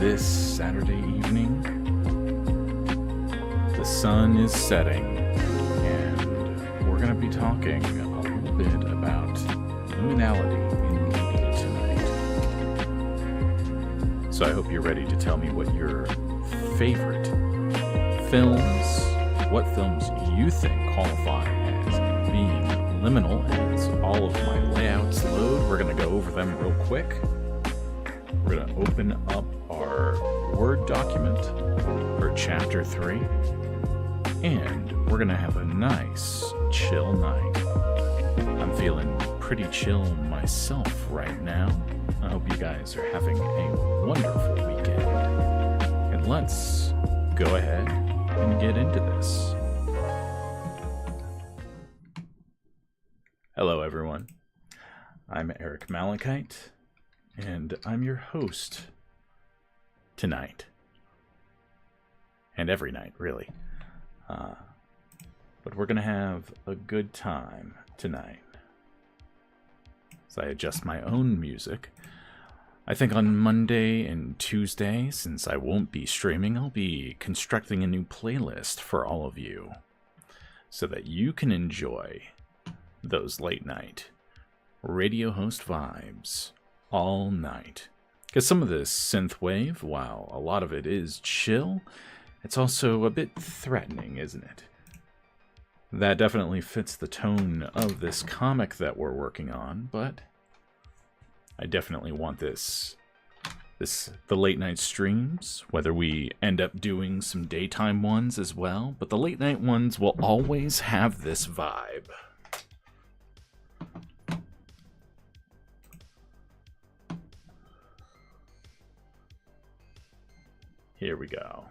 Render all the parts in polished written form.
this Saturday evening. The sun is setting, and we're going to be talking a little bit about liminality in media tonight. So I hope you're ready to tell me what your favorite films, what films you think qualify as being liminal. As all of my layouts load, we're going to go over them real quick. We're going to open up our Word document for Chapter 3, and we're going to have a nice, chill night. I'm feeling pretty chill myself right now. I hope you guys are having a wonderful weekend. And let's go ahead and get into this. Hello, everyone. I'm Eric Malachite, and I'm your host tonight. And every night, really. But we're going to have a good time tonight. As I adjust my own music. I think on Monday and Tuesday, since I won't be streaming, I'll be constructing a new playlist for all of you. So that you can enjoy those late night radio host vibes all night. Because some of this synthwave, while a lot of it is chill, it's also a bit threatening, isn't it? That definitely fits the tone of this comic that we're working on, but I definitely want the late night streams, whether we end up doing some daytime ones as well, but the late night ones will always have this vibe. Here we go.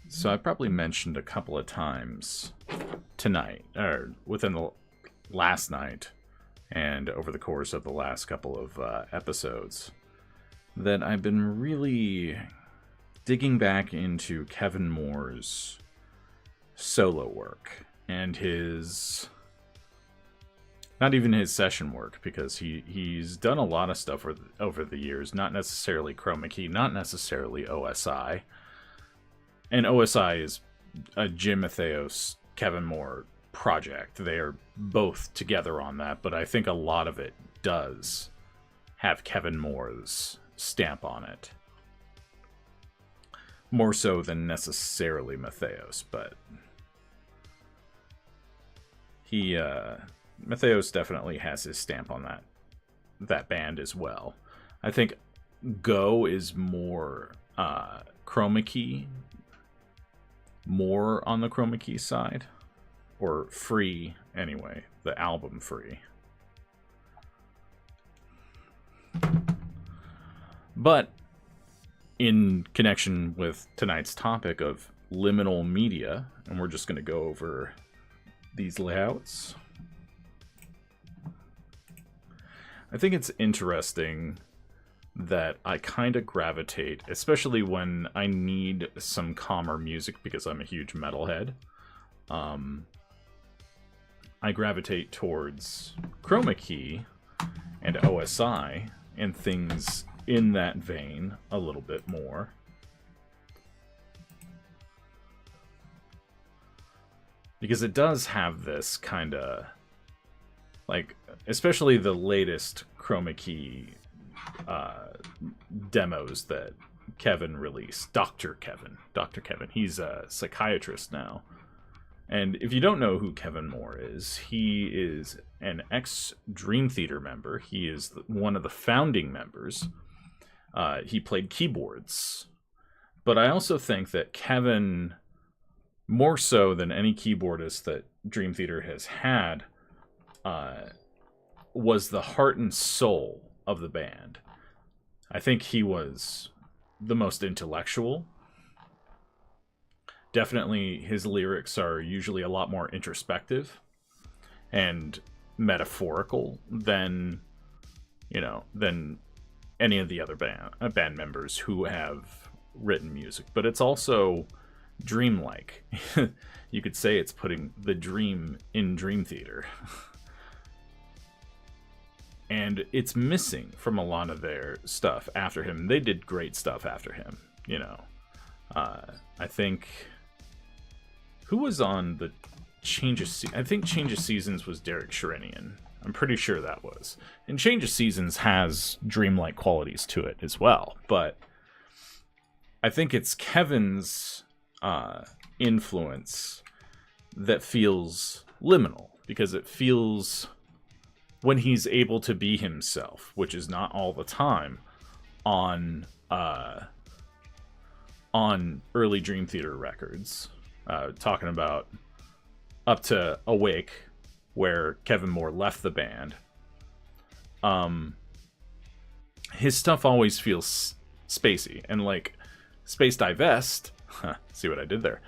So I probably mentioned a couple of times tonight, or within the last night, and over the course of the last couple of episodes, that I've been really digging back into Kevin Moore's solo work and his... not even his session work, because he's done a lot of stuff over the years, not necessarily chroma key, not necessarily OSI. And OSI is a Jim Matheos, Kevin Moore project. They are both together on that, but I think a lot of it does have Kevin Moore's stamp on it. More so than necessarily Matheos, but Matheos definitely has his stamp on that band as well. I think Go is more chroma key, more on the chroma key side, or Free anyway, the album Free. But in connection with tonight's topic of liminal media, and we're just going to go over these layouts. I think it's interesting that I kind of gravitate, especially when I need some calmer music because I'm a huge metalhead. I gravitate towards chroma key and OSI and things in that vein a little bit more. Because it does have this kind of, like, especially the latest chroma key demos that Kevin released. Dr. Kevin. He's a psychiatrist now. And if you don't know who Kevin Moore is, he is an ex-Dream Theater member. He is one of the founding members. He played keyboards. But I also think that Kevin, more so than any keyboardist that Dream Theater has had, was the heart and soul of the band. I think he was the most intellectual. Definitely his lyrics are usually a lot more introspective and metaphorical than any of the other band members who have written music. But it's also dreamlike. You could say it's putting the dream in Dream Theater. And it's missing from a lot of their stuff after him. They did great stuff after him, you know. I think... Who was on the Change of Seasons? I think Change of Seasons was Derek Sherinian. I'm pretty sure that was. And Change of Seasons has dreamlike qualities to it as well. But I think it's Kevin's influence that feels liminal. Because it feels... when he's able to be himself, which is not all the time, on early Dream Theater records. Talking about up to Awake, where Kevin Moore left the band. His stuff always feels spacey, and like Space Divest, see what I did there?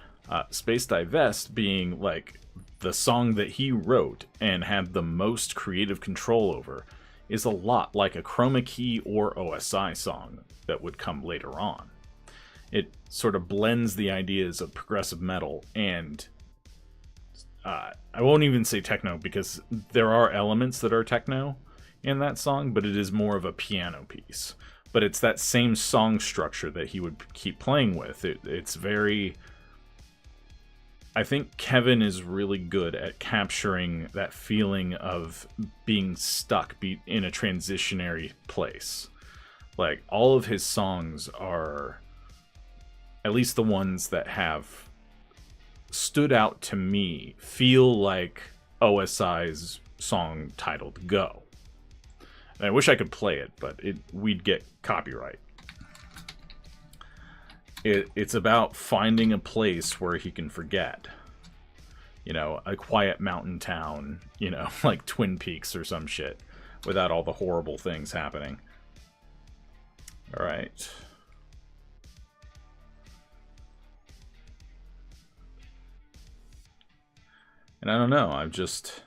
Space Divest being like the song that he wrote and had the most creative control over is a lot like a Chroma Key or OSI song that would come later on. It sort of blends the ideas of progressive metal and I won't even say techno because there are elements that are techno in that song, but it is more of a piano piece. But it's that same song structure that he would keep playing with. It's very... I think Kevin is really good at capturing that feeling of being stuck in a transitionary place. Like, all of his songs are, at least the ones that have stood out to me, feel like OSI's song titled Go. And I wish I could play it, but we'd get copyright. It's about finding a place where he can forget. You know, a quiet mountain town, you know, like Twin Peaks or some shit, without all the horrible things happening. Alright. And I don't know, I've just...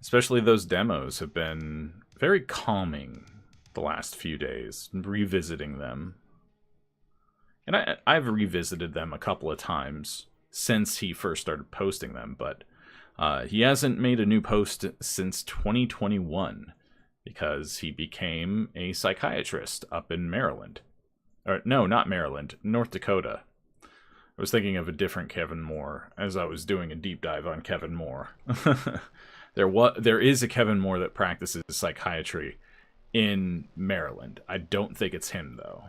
especially those demos have been very calming the last few days, revisiting them. And I've revisited them a couple of times since he first started posting them, but he hasn't made a new post since 2021 because he became a psychiatrist up in Maryland. Or, no, not Maryland, North Dakota. I was thinking of a different Kevin Moore as I was doing a deep dive on Kevin Moore. There is a Kevin Moore that practices psychiatry in Maryland. I don't think it's him, though.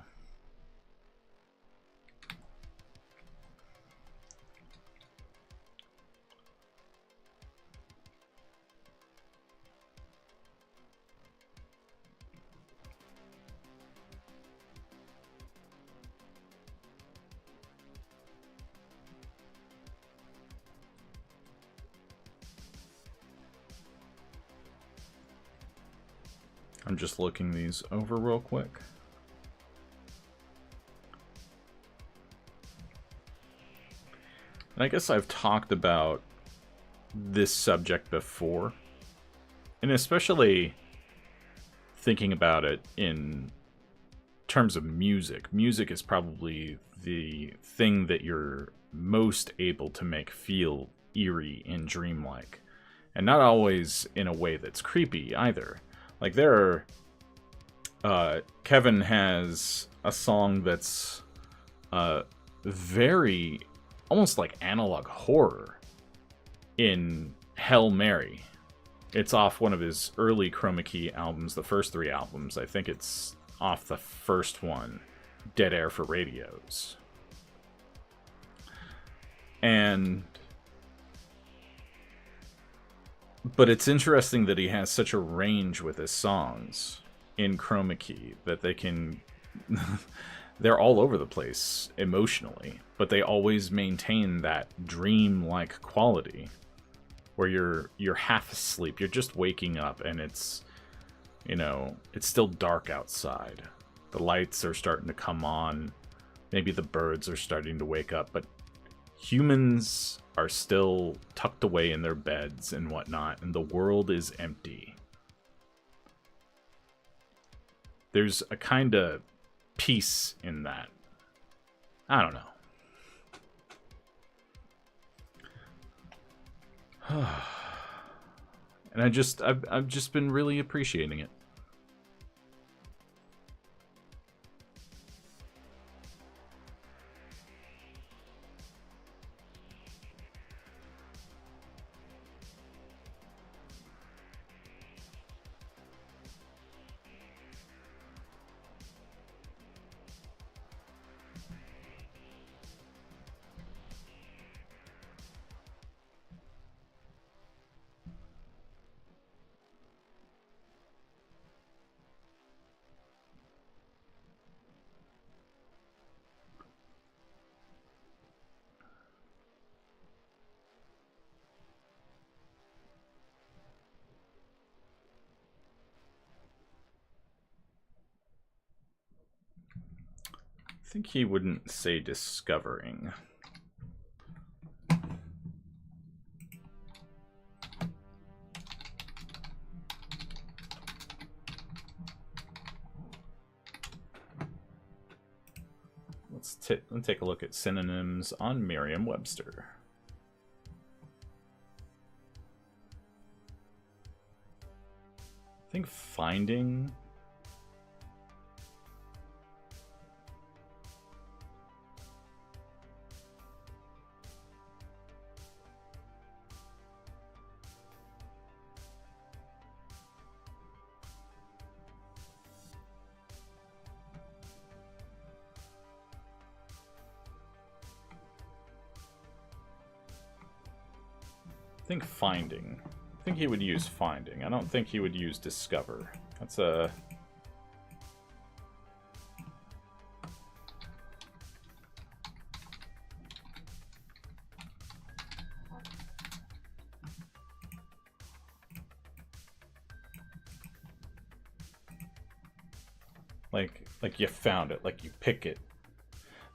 I'm just looking these over real quick. And I guess I've talked about this subject before, and especially thinking about it in terms of music. Music is probably the thing that you're most able to make feel eerie and dreamlike, and not always in a way that's creepy either. Like, there are... Kevin has a song that's very... almost like analog horror in Hail Mary. It's off one of his early Chroma Key albums, the first 3 albums. I think it's off the first one, Dead Air for Radios. But it's interesting that he has such a range with his songs in Chroma Key that they can... they're all over the place emotionally, but they always maintain that dream-like quality where you're half asleep, you're just waking up, and it's, you know, it's still dark outside. The lights are starting to come on, maybe the birds are starting to wake up, but humans are still tucked away in their beds and whatnot, and the world is empty. There's a kind of peace in that. I don't know. And I've just been really appreciating it. I think he wouldn't say discovering. Let's take a look at synonyms on Merriam-Webster. I think finding. I think finding. I think he would use finding. I don't think he would use discover. That's a... Like you found it, like you pick it.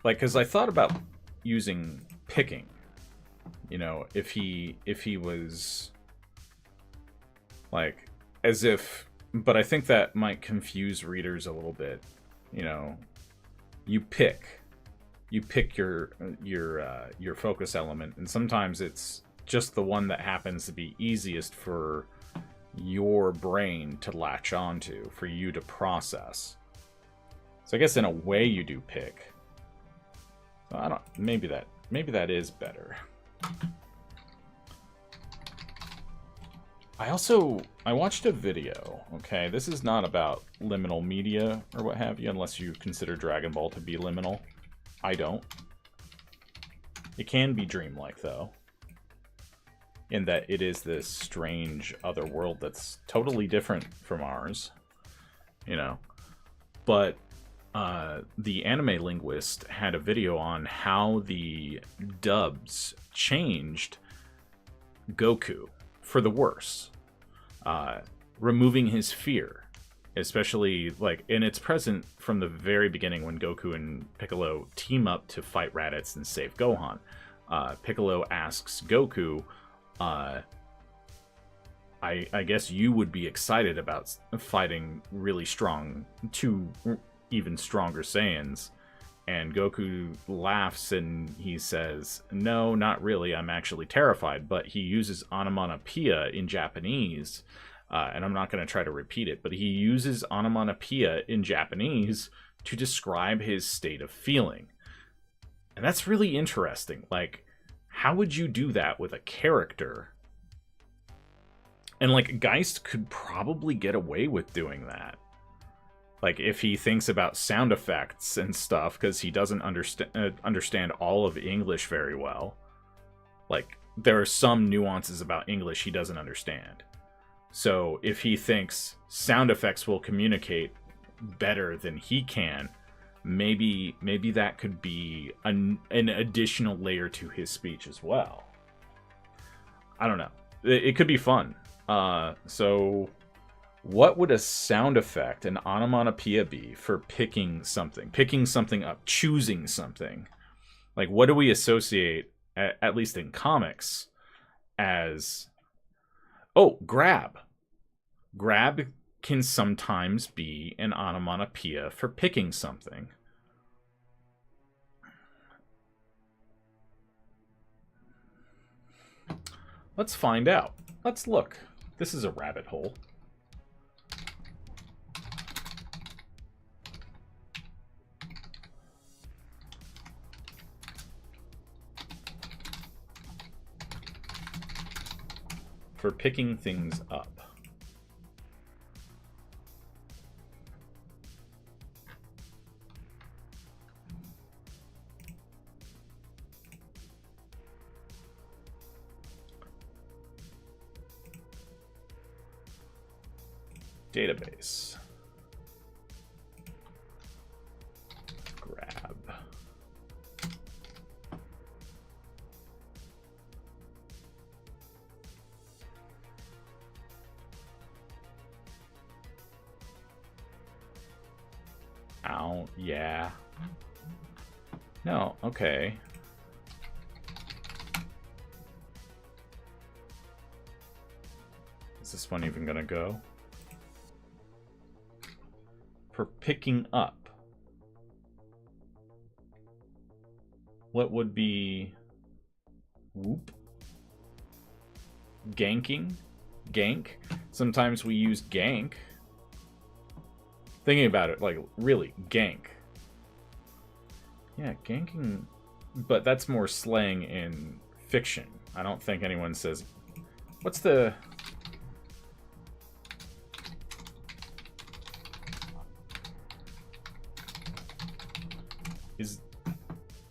Like, because I thought about using picking. You know, if he was like as if, but I think that might confuse readers a little bit. You know, you pick your focus element, and sometimes it's just the one that happens to be easiest for your brain to latch onto, for you to process. So I guess in a way you do pick. So I don't. Maybe that is better. I watched a video, okay? This is not about liminal media or what have you, unless you consider Dragon Ball to be liminal. I don't. It can be dreamlike, though, in that it is this strange other world that's totally different from ours, you know? But the anime linguist had a video on how the dubs changed Goku for the worse, removing his fear, especially like, and it's present from the very beginning when Goku and Piccolo team up to fight Raditz and save Gohan. Piccolo asks Goku, I guess you would be excited about fighting really strong, two even stronger Saiyans. And Goku laughs and he says, no, not really, I'm actually terrified. But he uses onomatopoeia in Japanese, and I'm not going to try to repeat it, but he uses onomatopoeia in Japanese to describe his state of feeling. And that's really interesting. Like, how would you do that with a character? And, like, Geist could probably get away with doing that. Like, if he thinks about sound effects and stuff, because he doesn't understand all of English very well. Like, there are some nuances about English he doesn't understand. So, if he thinks sound effects will communicate better than he can, maybe that could be an additional layer to his speech as well. I don't know. It could be fun. So... what would a sound effect, an onomatopoeia, be for picking something up, choosing something? Like, what do we associate, at least in comics, as... oh, grab. Grab can sometimes be an onomatopoeia for picking something. Let's find out. Let's look. This is a rabbit hole. For picking things up. Database. Grab. Ow, yeah. No, okay. Is this one even gonna go? For picking up. What would be... Whoop? Ganking? Gank? Sometimes we use gank. Thinking about it, like, really, gank. Yeah, ganking... But that's more slang in fiction. I don't think anyone says... What's the... Is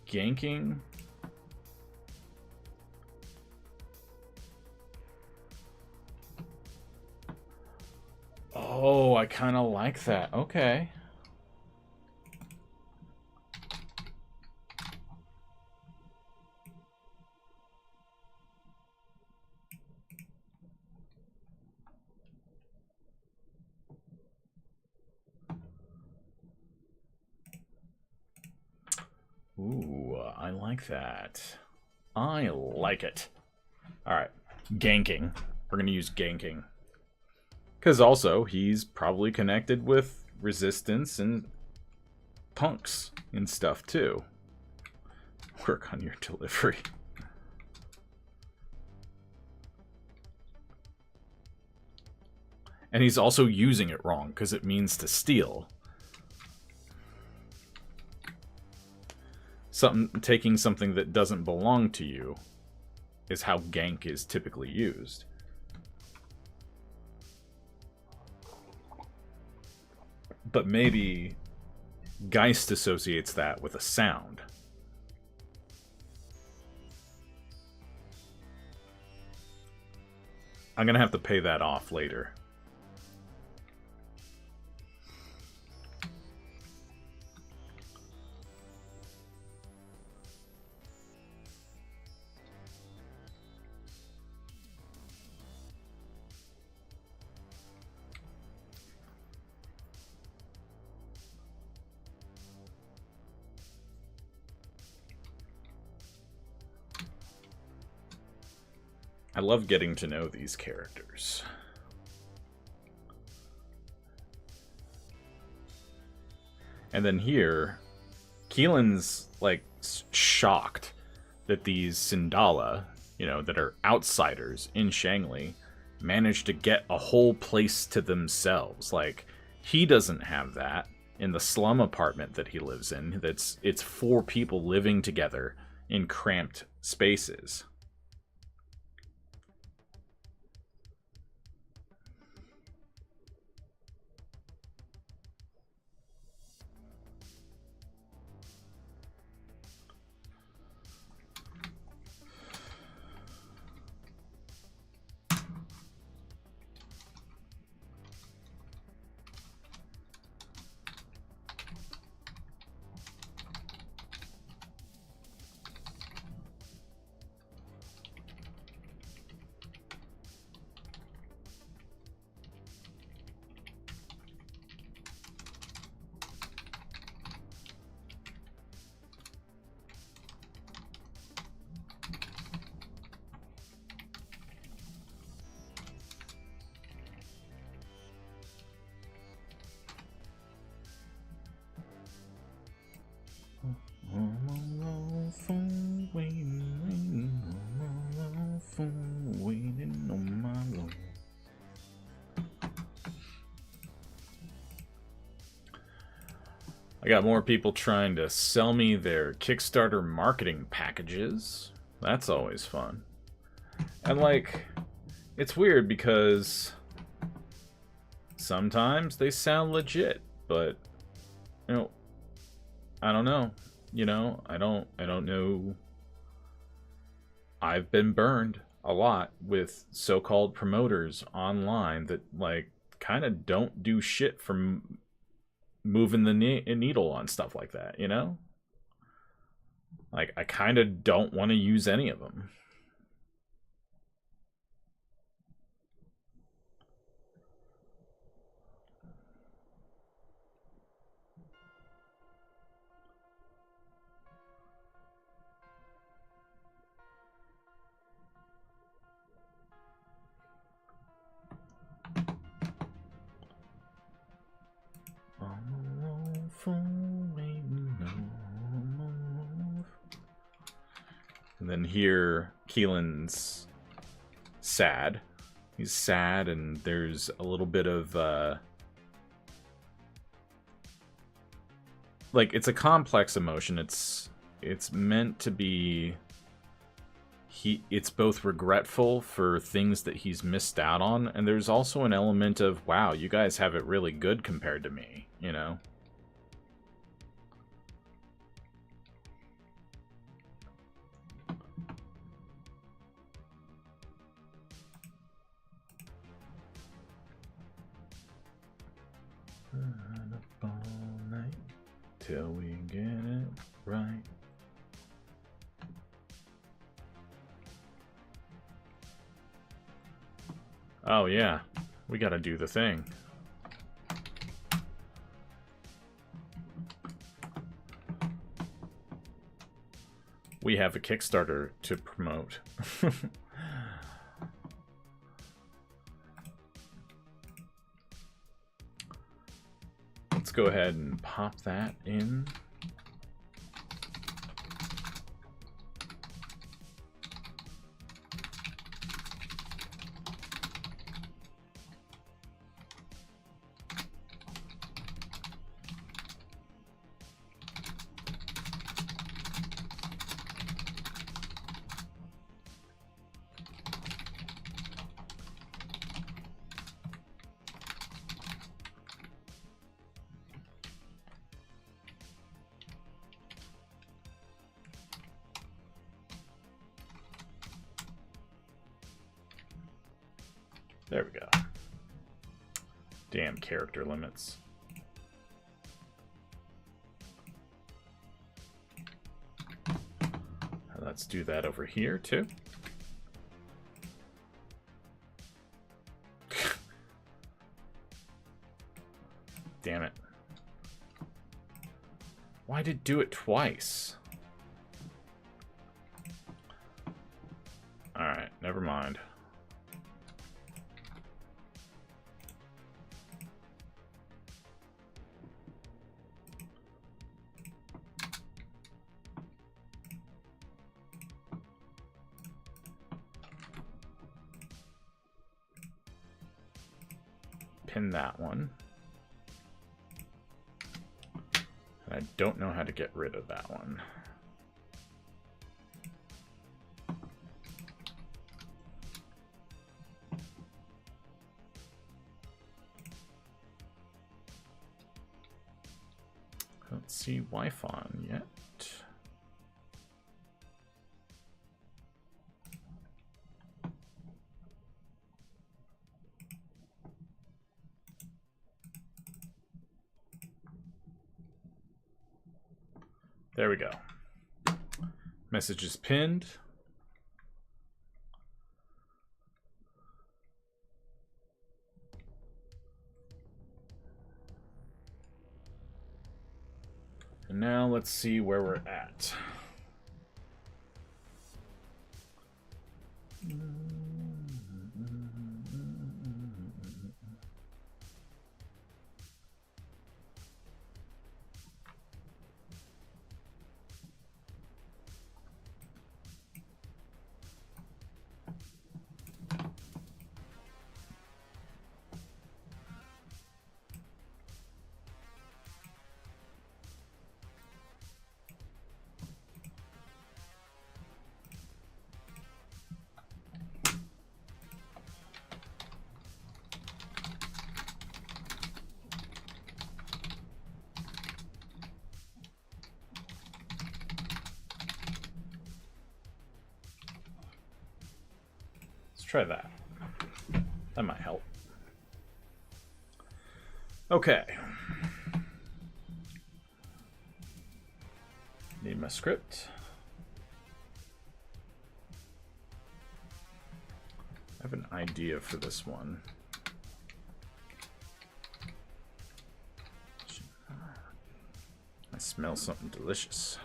ganking... Oh, I kind of like that. Okay. Ooh, I like that. I like it. Alright, ganking. We're going to use ganking. Because also, he's probably connected with resistance and punks and stuff, too. Work on your delivery. And he's also using it wrong, because it means to steal. Taking something that doesn't belong to you is how gank is typically used. But maybe Geist associates that with a sound. I'm gonna have to pay that off later. I love getting to know these characters. And then here, Keelan's like shocked that these Sindala, you know, that are outsiders in Shangli, managed to get a whole place to themselves. Like, he doesn't have that in the slum apartment that he lives in. It's 4 people living together in cramped spaces. I got more people trying to sell me their Kickstarter marketing packages. That's always fun. And like, it's weird because sometimes they sound legit, but you know, I don't know. You know, I don't know. I've been burned a lot with so-called promoters online that like kind of don't do shit from moving the needle on stuff like that, you know? Like, I kind of don't want to use any of them. And then here, Keelan's sad. He's sad, and there's a little bit of, like, it's a complex emotion. It's meant to be... It's both regretful for things that he's missed out on, and there's also an element of, wow, you guys have it really good compared to me, you know? Up all night till we get it right. Oh yeah, we gotta do the thing. We have a Kickstarter to promote. Let's go ahead and pop that in. There we go. Damn character limits. Let's do that over here too. Damn it. Why did it do it twice? Alright, never mind. Pin that one. And I don't know how to get rid of that one. I don't see Wi-Fi yet. There we go. Message is pinned. And now let's see where we're at. try that. That might help. Okay. Need my script. I have an idea for this one. I smell something delicious.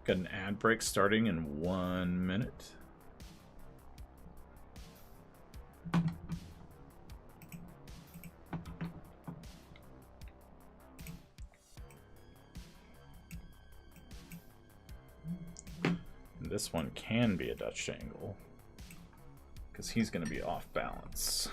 Got an ad break starting in 1 minute. And this one can be a Dutch angle because he's going to be off balance.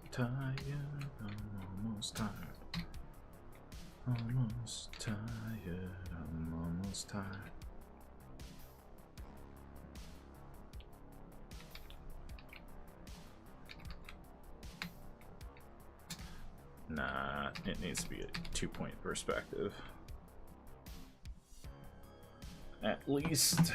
Tired, I'm almost tired. Almost tired, I'm almost tired. Nah, it needs to be a 2-point perspective. At least.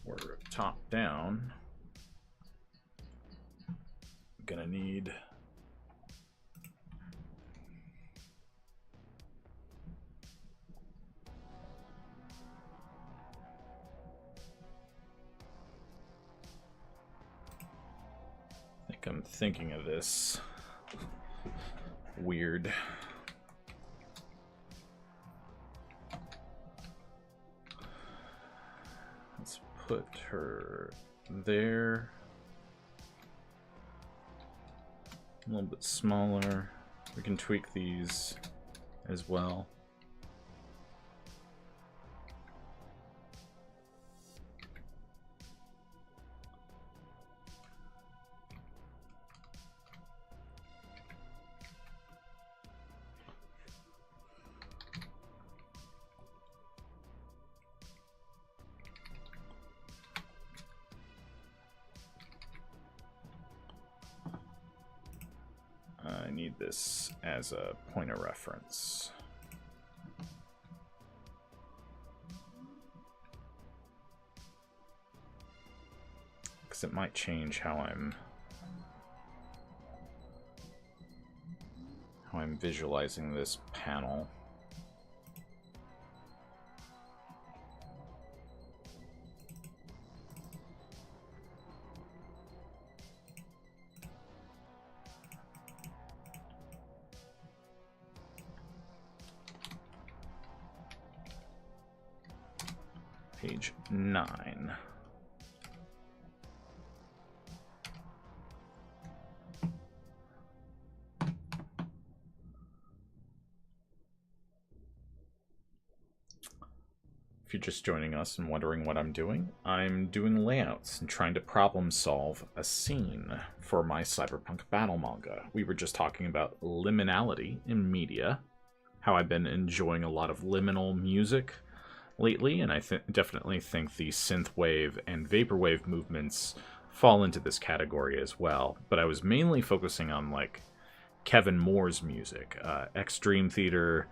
We're top down. Gonna need I think I'm thinking of this weird. Put her there. A little bit smaller. We can tweak these as well. need this as a point of reference. Because it might change how I'm visualizing this panel. Page 9. If you're just joining us and wondering what I'm doing layouts and trying to problem solve a scene for my cyberpunk battle manga. We were just talking about liminality in media, how I've been enjoying a lot of liminal music lately, and I definitely think the synthwave and vaporwave movements fall into this category as well. But I was mainly focusing on like Kevin Moore's music, Extreme Theater,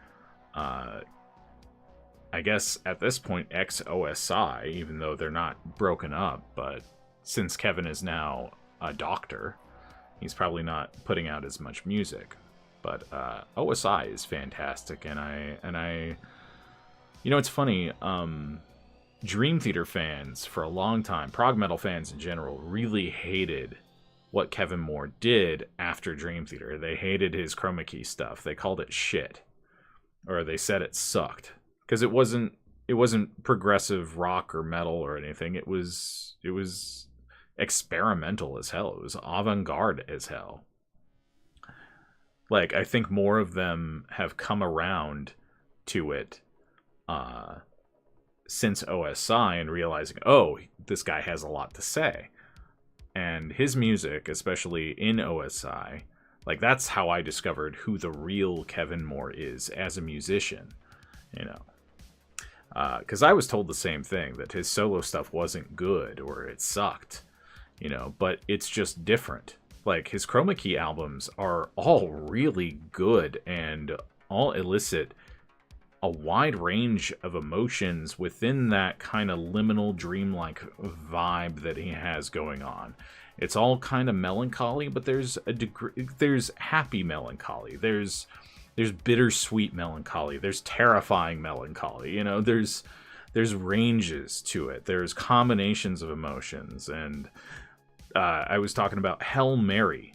I guess at this point XOSI, even though they're not broken up, but since Kevin is now a doctor, he's probably not putting out as much music. But OSI is fantastic, and I you know, it's funny, Dream Theater fans for a long time, prog metal fans in general, really hated what Kevin Moore did after Dream Theater. They hated his chroma key stuff. They called it shit, or they said it sucked. Because it wasn't progressive rock or metal or anything. It was experimental as hell. It was avant-garde as hell. Like, I think more of them have come around to it since OSI and realizing, oh, this guy has a lot to say. And his music, especially in OSI, like, that's how I discovered who the real Kevin Moore is as a musician, you know. Because I was told the same thing, that his solo stuff wasn't good or it sucked, you know, but it's just different. Like, his chroma key albums are all really good and all elicit a wide range of emotions within that kind of liminal, dreamlike vibe that he has going on. It's all kind of melancholy, but there's a degree, there's happy melancholy, there's bittersweet melancholy, there's terrifying melancholy, you know, there's ranges to it, there's combinations of emotions. And I was talking about Hail Mary.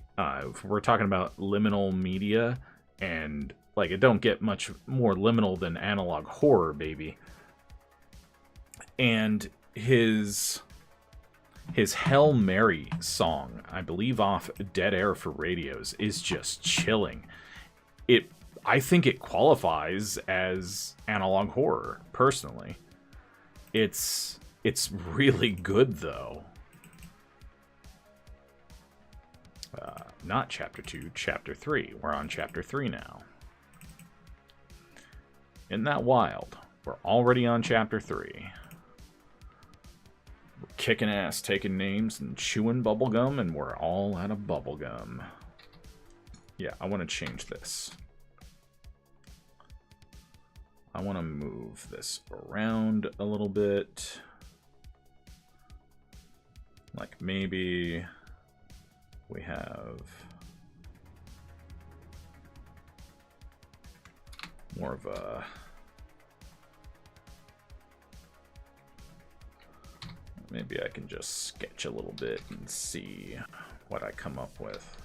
We're talking about liminal media, and like, it don't get much more liminal than analog horror, baby. And his Hail Mary song, I believe off Dead Air for Radios, is just chilling. I think it qualifies as analog horror, personally. It's really good, though. Not Chapter 2, Chapter 3. We're on Chapter 3 now. Isn't that wild? We're already on Chapter 3. We're kicking ass, taking names, and chewing bubblegum, and we're all out of bubblegum. Yeah, I want to change this. I want to move this around a little bit. Like, maybe we have more of a... Maybe I can just sketch a little bit and see what I come up with.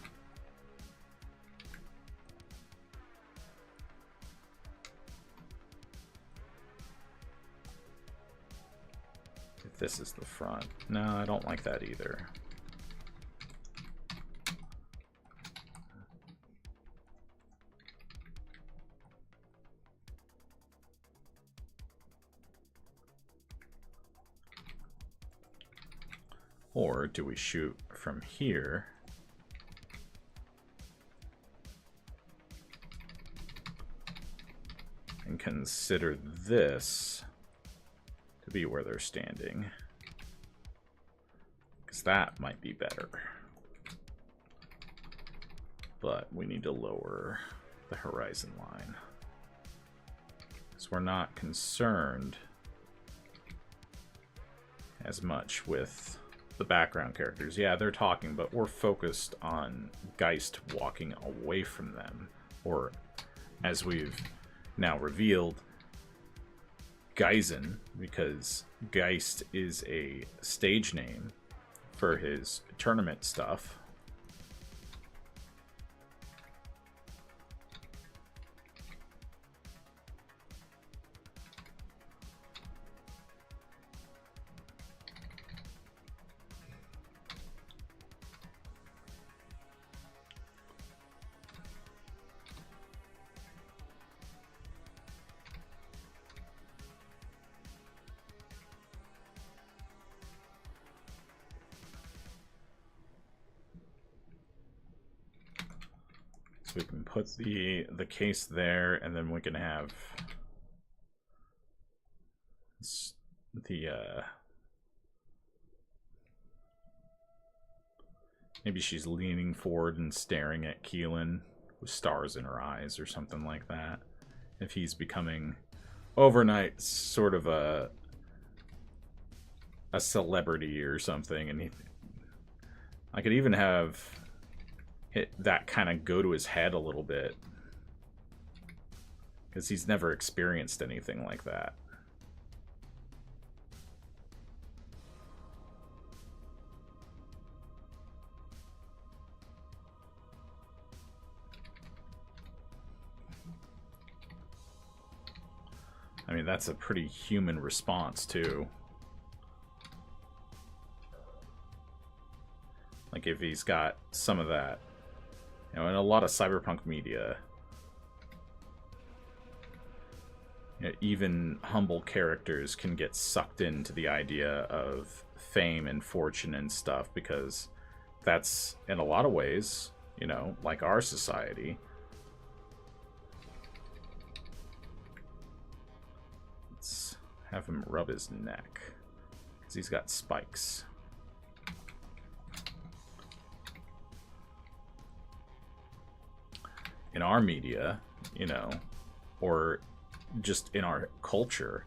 If this is the front. No, I don't like that either. Or do we shoot from here? And consider this to be where they're standing. Because that might be better. but we need to lower the horizon line. So we're not concerned as much with the background characters. Yeah, they're talking, but we're focused on Geist walking away from them. Or, as we've now revealed, Geisen, because Geist is a stage name for his tournament stuff. We can put the case there, and then we can have the maybe she's leaning forward and staring at Keelan with stars in her eyes or something like that. If he's becoming overnight sort of a celebrity or something, and I could even have that kind of go to his head a little bit, because he's never experienced anything like that. I mean, that's a pretty human response too. Like if he's got some of that. You know, in a lot of cyberpunk media, you know, even humble characters can get sucked into the idea of fame and fortune and stuff, because that's, in a lot of ways, you know, like our society. Let's have him rub his neck, because he's got spikes. In our media, you know, or just in our culture,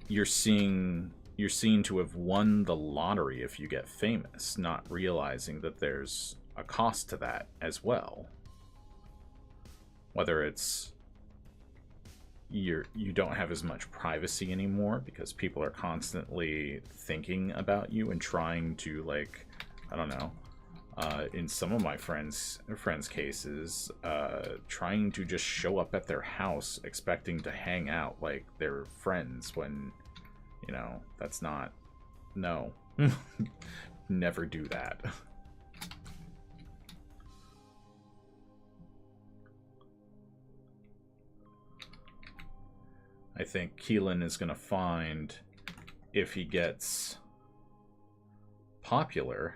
you're seen to have won the lottery if you get famous, not realizing that there's a cost to that as well. Whether it's you don't have as much privacy anymore because people are constantly thinking about you and trying to, like, I don't know, in some of my friends' cases, trying to just show up at their house expecting to hang out like they're friends when, you know, that's not, no. Never do that. I think Keelan is going to find, if he gets popular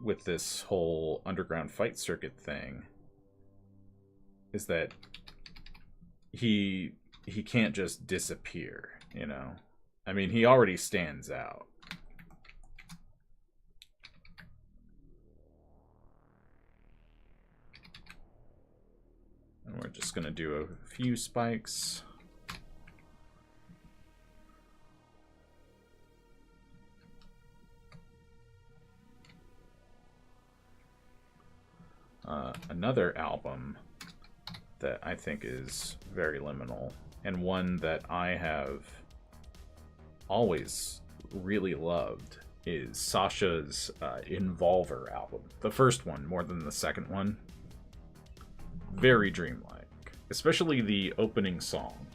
with this whole underground fight circuit thing, is that he can't just disappear, you know? I mean, he already stands out. And we're just gonna do a few spikes. Another album that I think is very liminal, and one that I have always really loved, is Sasha's Involver album. The first one more than the second one. Very dreamlike, especially the opening song.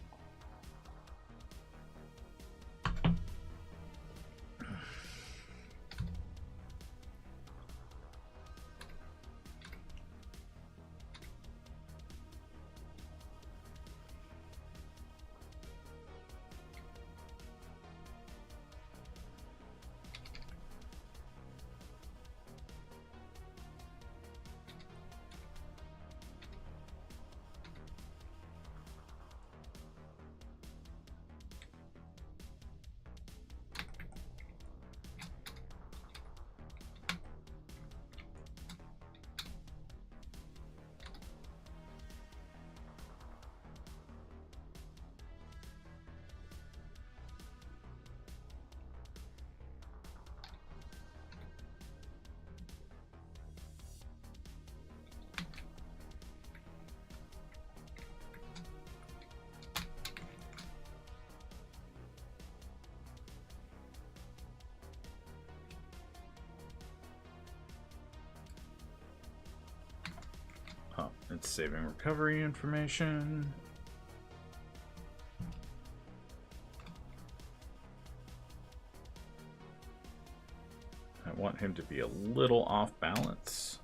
It's saving recovery information. I want him to be a little off balance.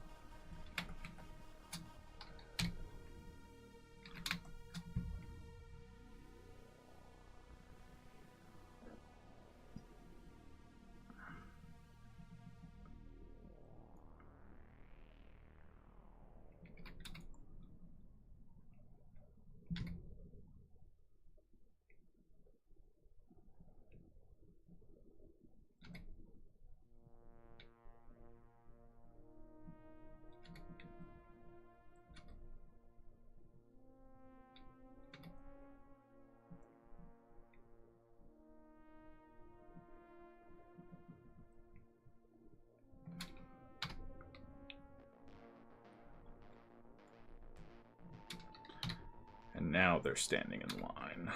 And now they're standing in line.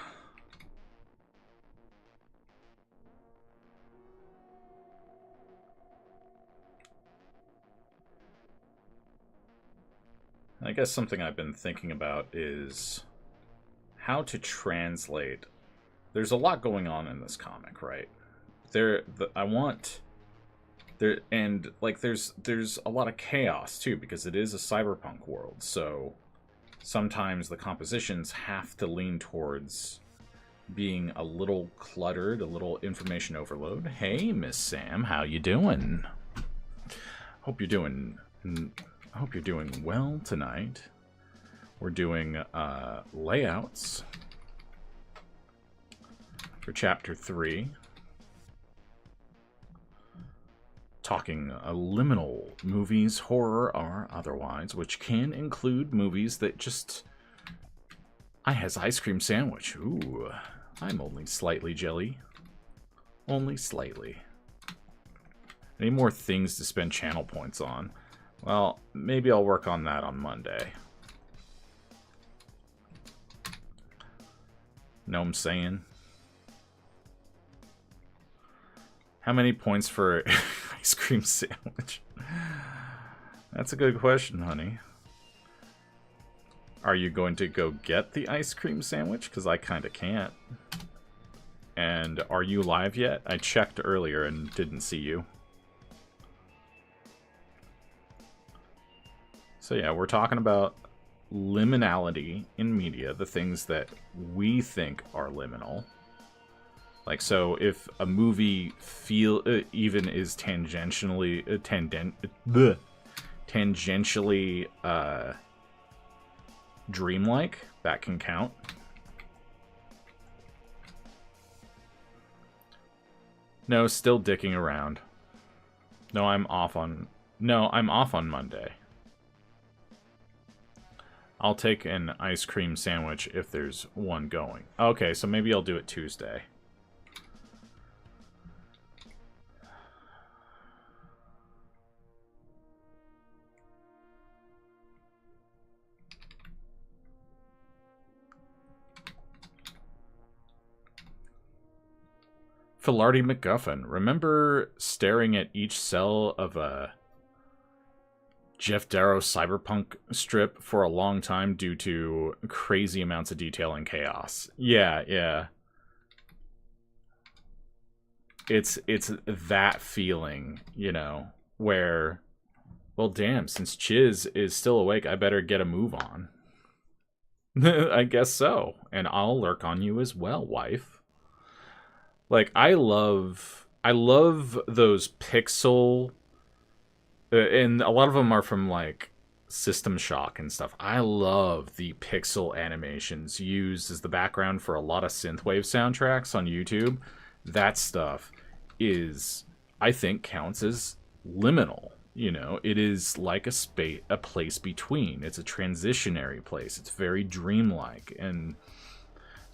I guess something I've been thinking about is how to translate. There's a lot going on in this comic, right? There's a lot of chaos too, because it is a cyberpunk world. So sometimes the compositions have to lean towards being a little cluttered, a little information overload. Hey, Miss Sam, how you doing? Hope you're doing well tonight. We're doing layouts for Chapter 3. Talking liminal movies, horror or otherwise, which can include movies that just... I has ice cream sandwich. Ooh, I'm only slightly jelly. Only slightly. Any more things to spend channel points on? Well, maybe I'll work on that on Monday. Know what I'm saying? How many points for ice cream sandwich? That's a good question, honey. Are you going to go get the ice cream sandwich? Because I kind of can't. And are you live yet? I checked earlier and didn't see you. So yeah, we're talking about liminality in media, the things that we think are liminal. Like, so if a movie even is tangentially dreamlike, that can count. No, still dicking around. No, I'm off on Monday. I'll take an ice cream sandwich if there's one going. Okay, so maybe I'll do it Tuesday. Filardi MacGuffin. Remember staring at each cell of a Jeff Darrow cyberpunk strip for a long time due to crazy amounts of detail and chaos? Yeah, yeah. It's that feeling, you know, where, well, damn, since Chiz is still awake, I better get a move on. I guess so. And I'll lurk on you as well, wife. Like, I love those pixel, and a lot of them are from, like, System Shock and stuff. I love the pixel animations used as the background for a lot of synthwave soundtracks on YouTube. That stuff is, I think, counts as liminal. You know, it is like a place between. It's a transitionary place. It's very dreamlike, and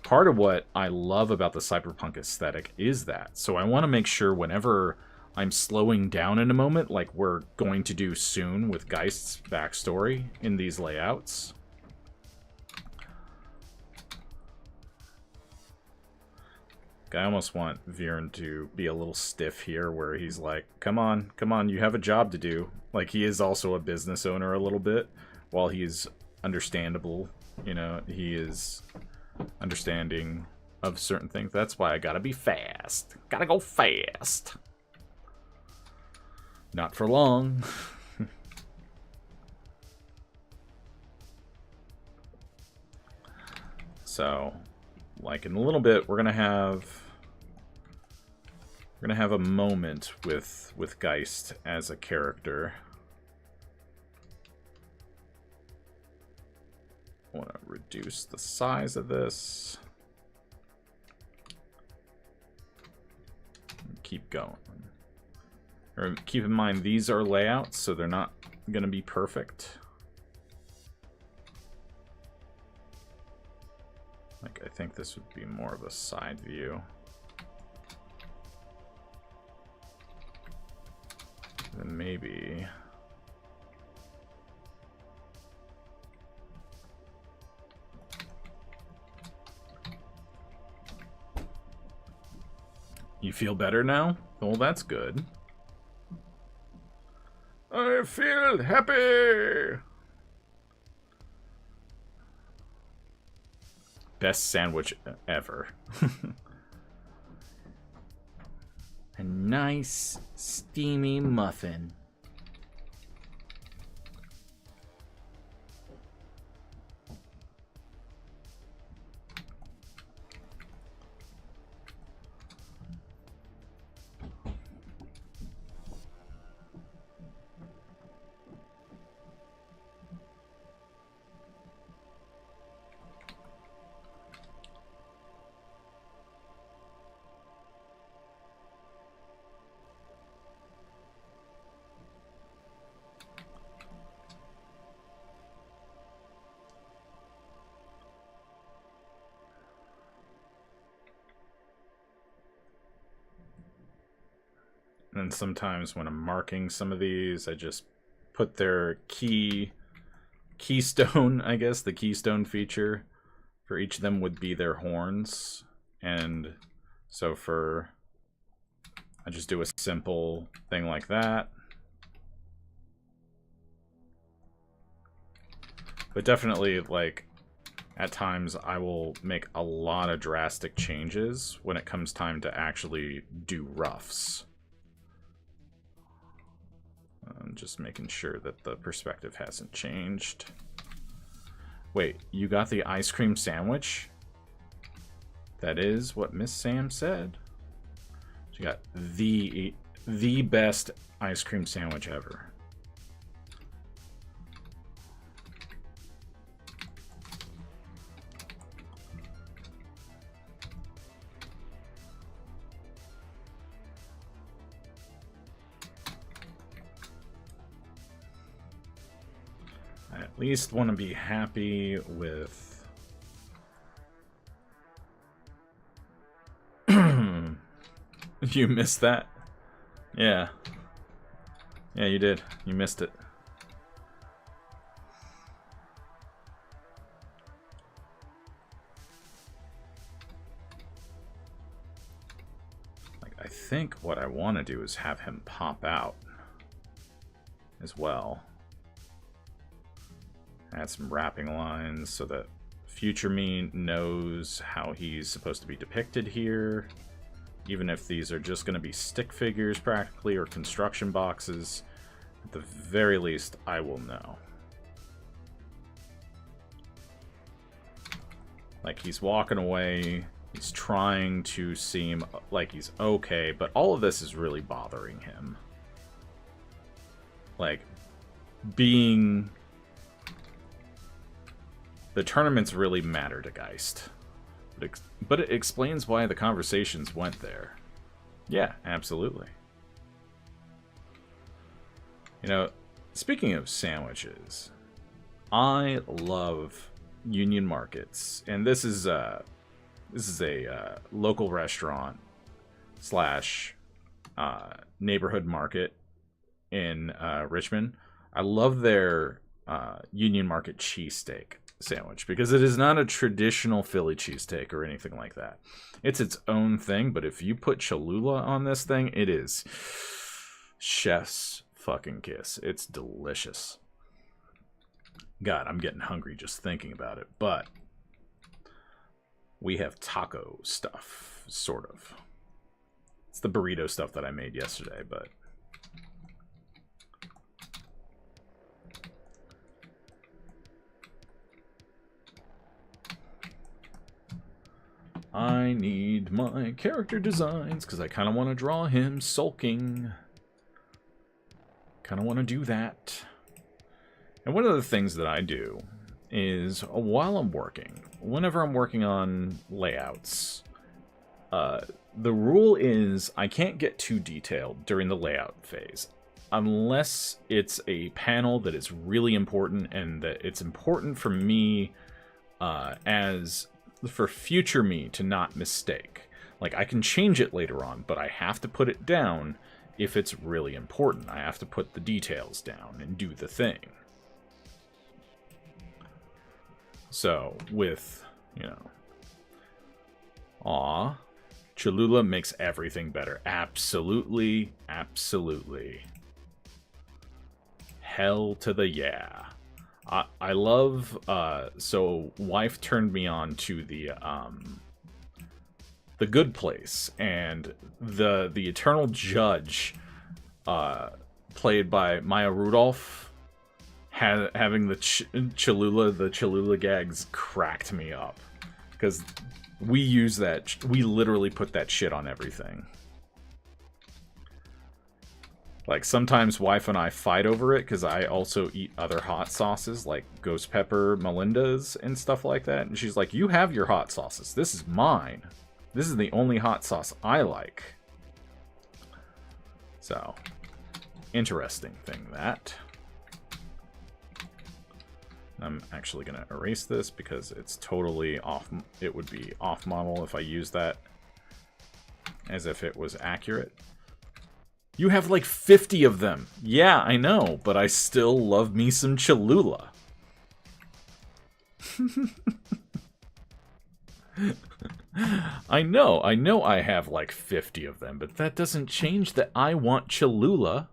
part of what I love about the cyberpunk aesthetic is that. So I want to make sure whenever I'm slowing down in a moment, like we're going to do soon with Geist's backstory in these layouts. I almost want Viren to be a little stiff here, where he's like, come on, you have a job to do. Like, he is also a business owner a little bit, while he's understandable. You know, he is understanding of certain things. That's why I gotta be fast. Gotta go fast. Not for long. So, like in a little bit, we're gonna have a moment with Geist as a character. I want to reduce the size of this. Keep going. Or keep in mind, these are layouts, so they're not going to be perfect. Like, I think this would be more of a side view. Then maybe... You feel better now? Well, that's good. I feel happy! Best sandwich ever. A nice, steamy muffin. And sometimes when I'm marking some of these, I just put their keystone, I guess, the keystone feature for each of them would be their horns. And so I just do a simple thing like that. But definitely, like, at times I will make a lot of drastic changes when it comes time to actually do roughs. I'm just making sure that the perspective hasn't changed. Wait, you got the ice cream sandwich? That is what Miss Sam said. She got the best ice cream sandwich ever. At least want to be happy with... You missed that? Yeah. Yeah, you did. You missed it. Like, I think what I want to do is have him pop out as well. Add some wrapping lines so that future me knows how he's supposed to be depicted here. Even if these are just going to be stick figures practically or construction boxes, at the very least I will know. Like, he's walking away, he's trying to seem like he's okay, but all of this is really bothering him. Like, being... The tournaments really matter to Geist. But it explains why the conversations went there. Yeah, absolutely. You know, speaking of sandwiches, I love Union Markets, and this is a local restaurant slash neighborhood market in Richmond. I love their Union Market cheesesteak sandwich because it is not a traditional Philly cheesesteak or anything like that. It's its own thing, but if you put Cholula on this thing, it is chef's fucking kiss. It's delicious. God, I'm getting hungry just thinking about it. But we have taco stuff, sort of. It's the burrito stuff that I made yesterday, but... I need my character designs, because I kind of want to draw him sulking. Kind of want to do that. And one of the things that I do is, while I'm working, whenever I'm working on layouts, the rule is I can't get too detailed during the layout phase. Unless it's a panel that is really important, and that it's important for me for future me to not mistake. Like, I can change it later on, but I have to put it down if it's really important. I have to put the details down and do the thing. So, with, you know... Aw. Cholula makes everything better. Absolutely, absolutely. Hell to the yeah. I love, so wife turned me on to the Good Place, and the Eternal Judge, played by Maya Rudolph, having the Cholula gags cracked me up, because we use that, we literally put that shit on everything. Like, sometimes wife and I fight over it, because I also eat other hot sauces, like ghost pepper Melinda's and stuff like that. And she's like, you have your hot sauces. This is mine. This is the only hot sauce I like. So, interesting thing, that. I'm actually going to erase this, because it's totally off. It would be off model if I use that as if it was accurate. You have like 50 of them. Yeah, I know, but I still love me some Cholula. I know I have like 50 of them, but that doesn't change that I want Cholula.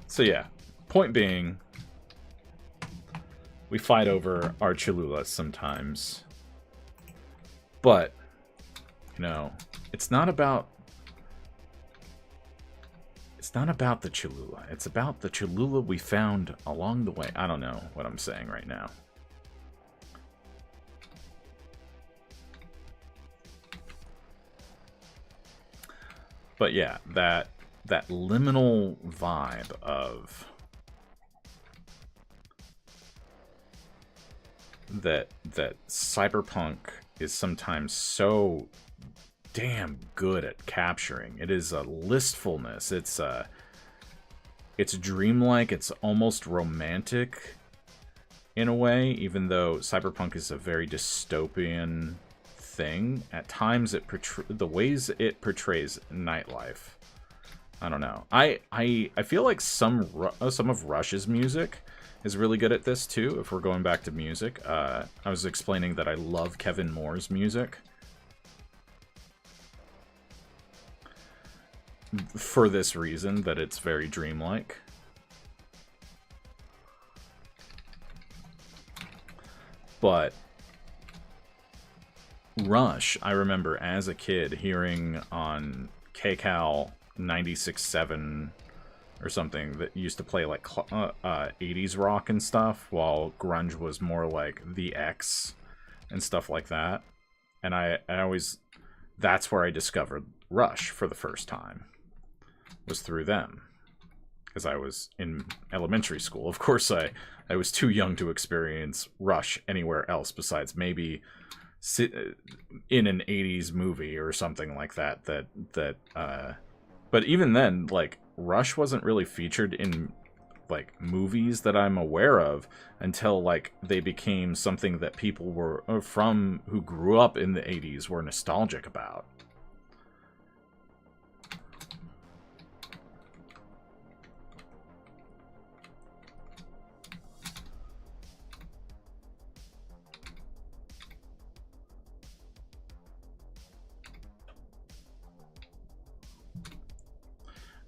So yeah, point being, we fight over our Cholula sometimes. But, you know, it's not about the Cholula. It's about the Cholula we found along the way. I don't know what I'm saying right now. But yeah, that liminal vibe of that cyberpunk is sometimes so damn good at capturing. It is a listfulness. It's dreamlike. It's almost romantic in a way, even though cyberpunk is a very dystopian thing. At times, the ways it portrays nightlife, I don't know. I feel like some of Rush's music is really good at this too, if we're going back to music. I was explaining that I love Kevin Moore's music for this reason, that it's very dreamlike. But Rush, I remember as a kid hearing on KCAL 96.7 or something that used to play like 80s rock and stuff, while grunge was more like the X and stuff like that. And I always, that's where I discovered Rush for the first time, was through them, because I was in elementary school. Of course, I was too young to experience Rush anywhere else besides maybe in an 80s movie or something like that. But even then, like, Rush wasn't really featured in like movies that I'm aware of until like they became something that people were who grew up in the 80s were nostalgic about.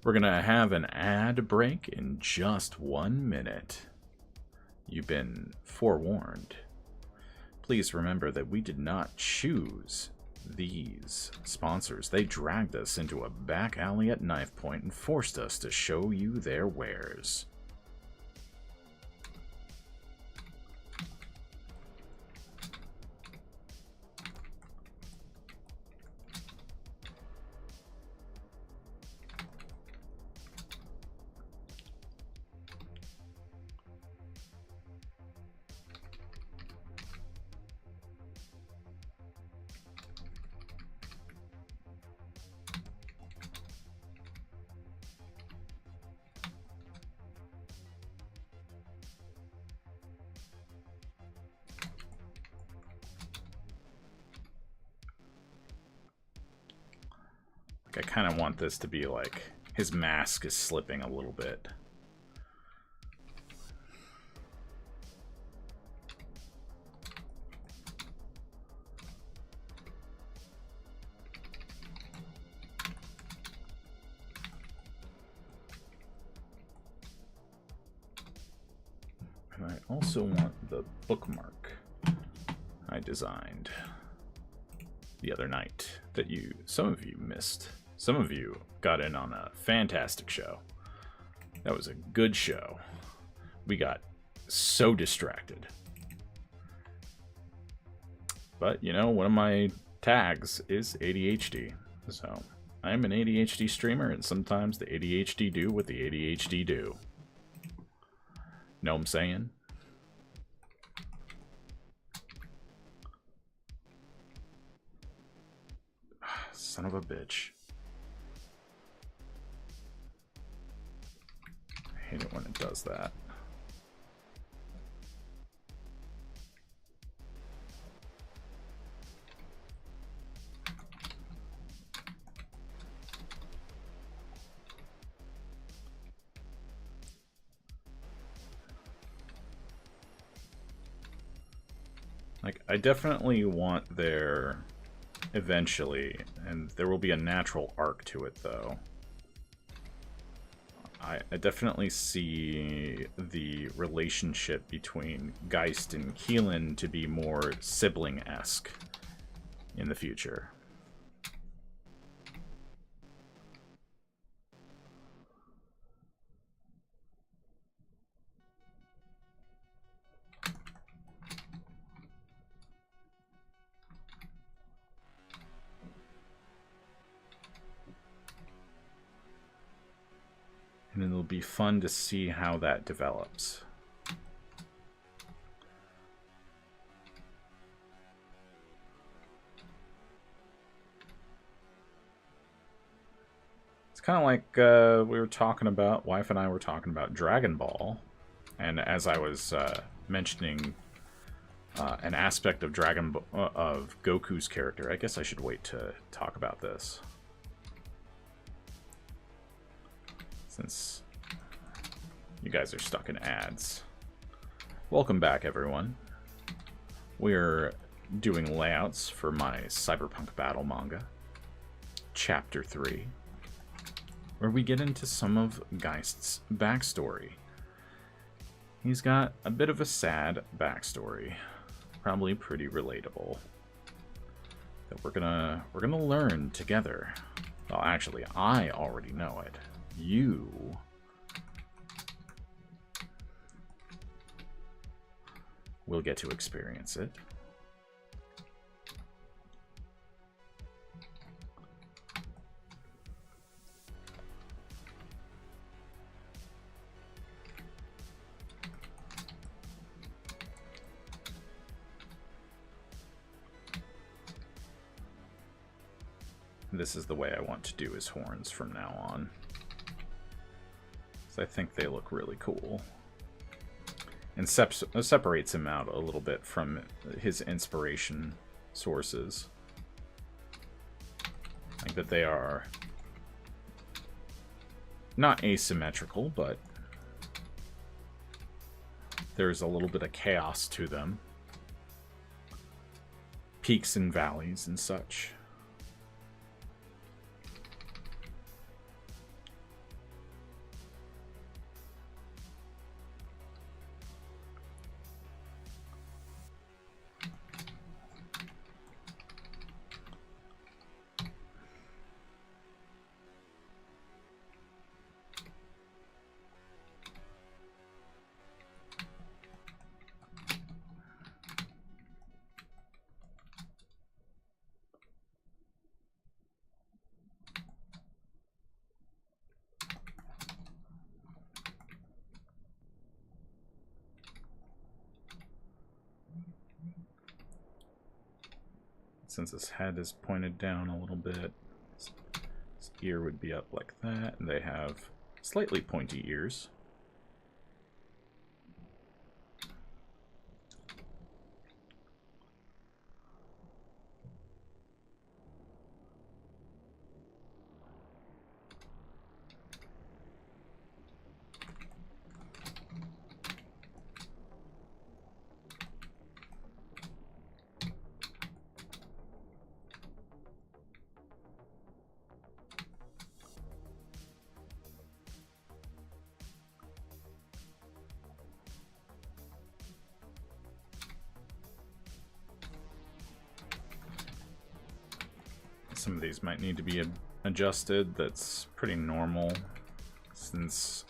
We're going to have an ad break in just 1 minute. You've been forewarned. Please remember that we did not choose these sponsors. They dragged us into a back alley at Knife Point and forced us to show you their wares. I kind of want this to be like his mask is slipping a little bit. And I also want the bookmark I designed the other night that some of you missed. Some of you got in on a fantastic show. That was a good show. We got so distracted. But, you know, one of my tags is ADHD. So, I'm an ADHD streamer, and sometimes the ADHD do what the ADHD do. Know what I'm saying? Son of a bitch. I hate it when it does that. Like, I definitely want there eventually, and there will be a natural arc to it, though. I definitely see the relationship between Geist and Keelan to be more sibling-esque in the future. And it'll be fun to see how that develops. It's kind of like we were talking about, wife and I were talking about Dragon Ball. And as I was mentioning an aspect of of Goku's character, I guess I should wait to talk about this. Since you guys are stuck in ads. Welcome back, everyone. We're doing layouts for my Cyberpunk Battle manga, Chapter 3, where we get into some of Geist's backstory. He's got a bit of a sad backstory, probably pretty relatable, that we're gonna learn together. Well, actually, I already know it. You will get to experience it. This is the way I want to do his horns from now on. I think they look really cool. And separates him out a little bit from his inspiration sources. Like that they are not asymmetrical, but there's a little bit of chaos to them. Peaks and valleys and such. since his head is pointed down a little bit, his ear would be up like that, and they have slightly pointy ears. Some of these might need to be adjusted. That's pretty normal since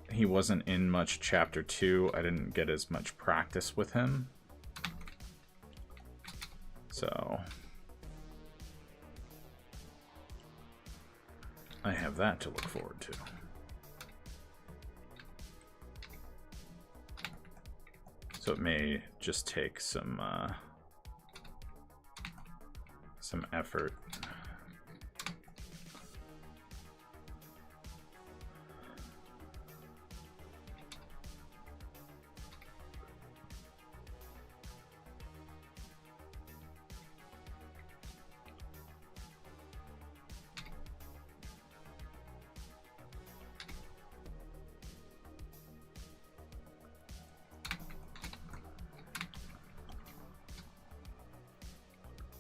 he wasn't in much chapter 2. I didn't get as much practice with him. So I have that to look forward to. So it may just take some effort.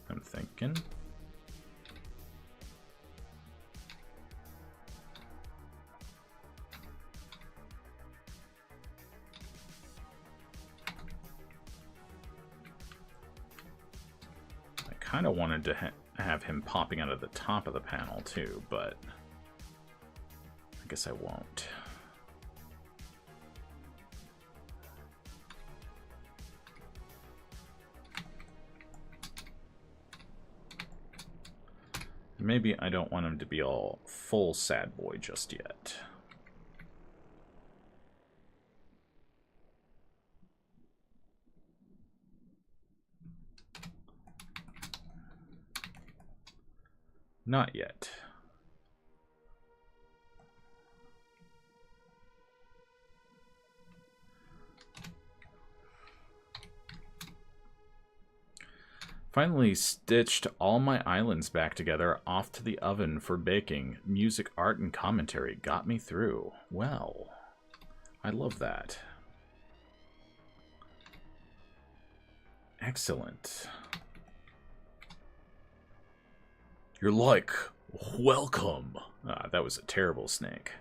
I'm thinking. I kind of wanted to have him popping out of the top of the panel too, but I guess I won't. Maybe I don't want him to be all full sad boy just yet. Not yet. Finally stitched all my islands back together, off to the oven for baking. Music, art, and commentary got me through. Well, I love that. Excellent. You're like, welcome. Ah, that was a terrible snake.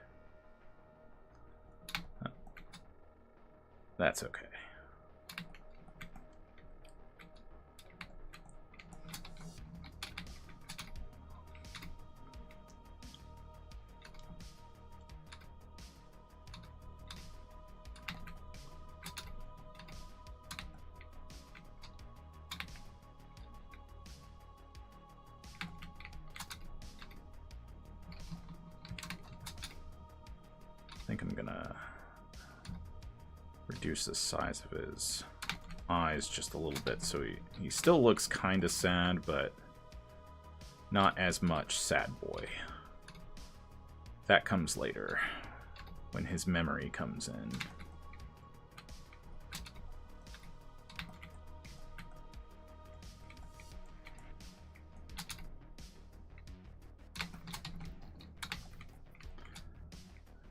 That's okay. I think I'm gonna reduce the size of his eyes just a little bit so he still looks kind of sad, but not as much sad boy. That comes later, when his memory comes in.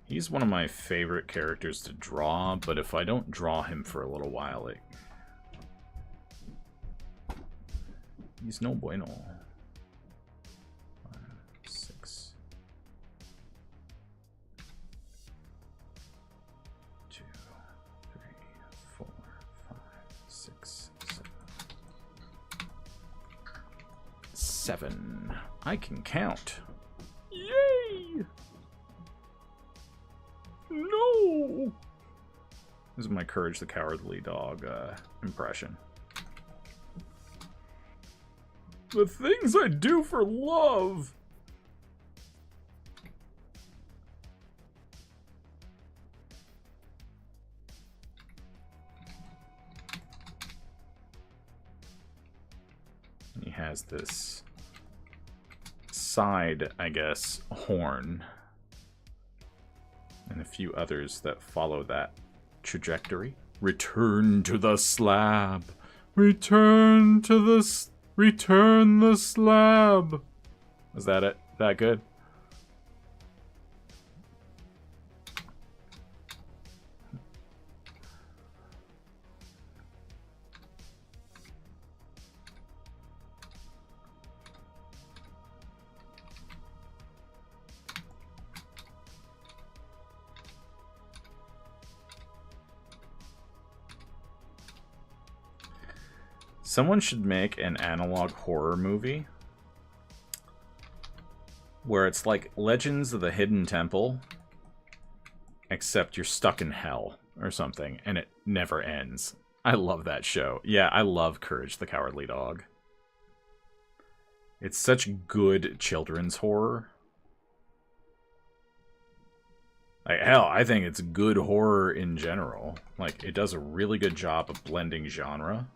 He's one of my favorite characters to draw, but if I don't draw him for a little while, he's no bueno. 5, 6, 2, 3, 4, 5, 6, 7. I can count. Yay! No! This is my Courage the Cowardly Dog impression. The things I do for love! has this side, I guess, horn. And a few others that follow that trajectory. Return to the slab. Return the slab. Is that it? That good? Someone should make an analog horror movie where it's like Legends of the Hidden Temple, except you're stuck in hell or something, and it never ends. I love that show. Yeah, I love Courage the Cowardly Dog. It's such good children's horror. Like, hell, I think it's good horror in general. Like, it does a really good job of blending genre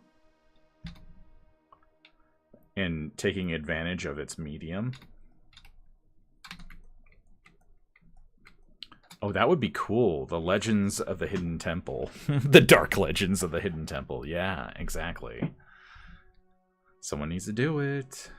and taking advantage of its medium. Oh, that would be cool. The Legends of the Hidden Temple. The Dark Legends of the Hidden Temple. Yeah, exactly. Someone needs to do it.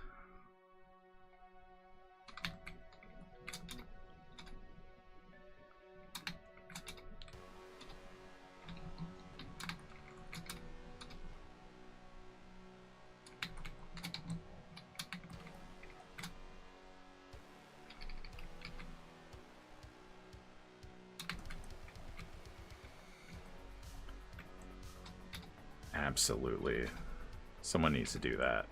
Absolutely. Someone needs to do that.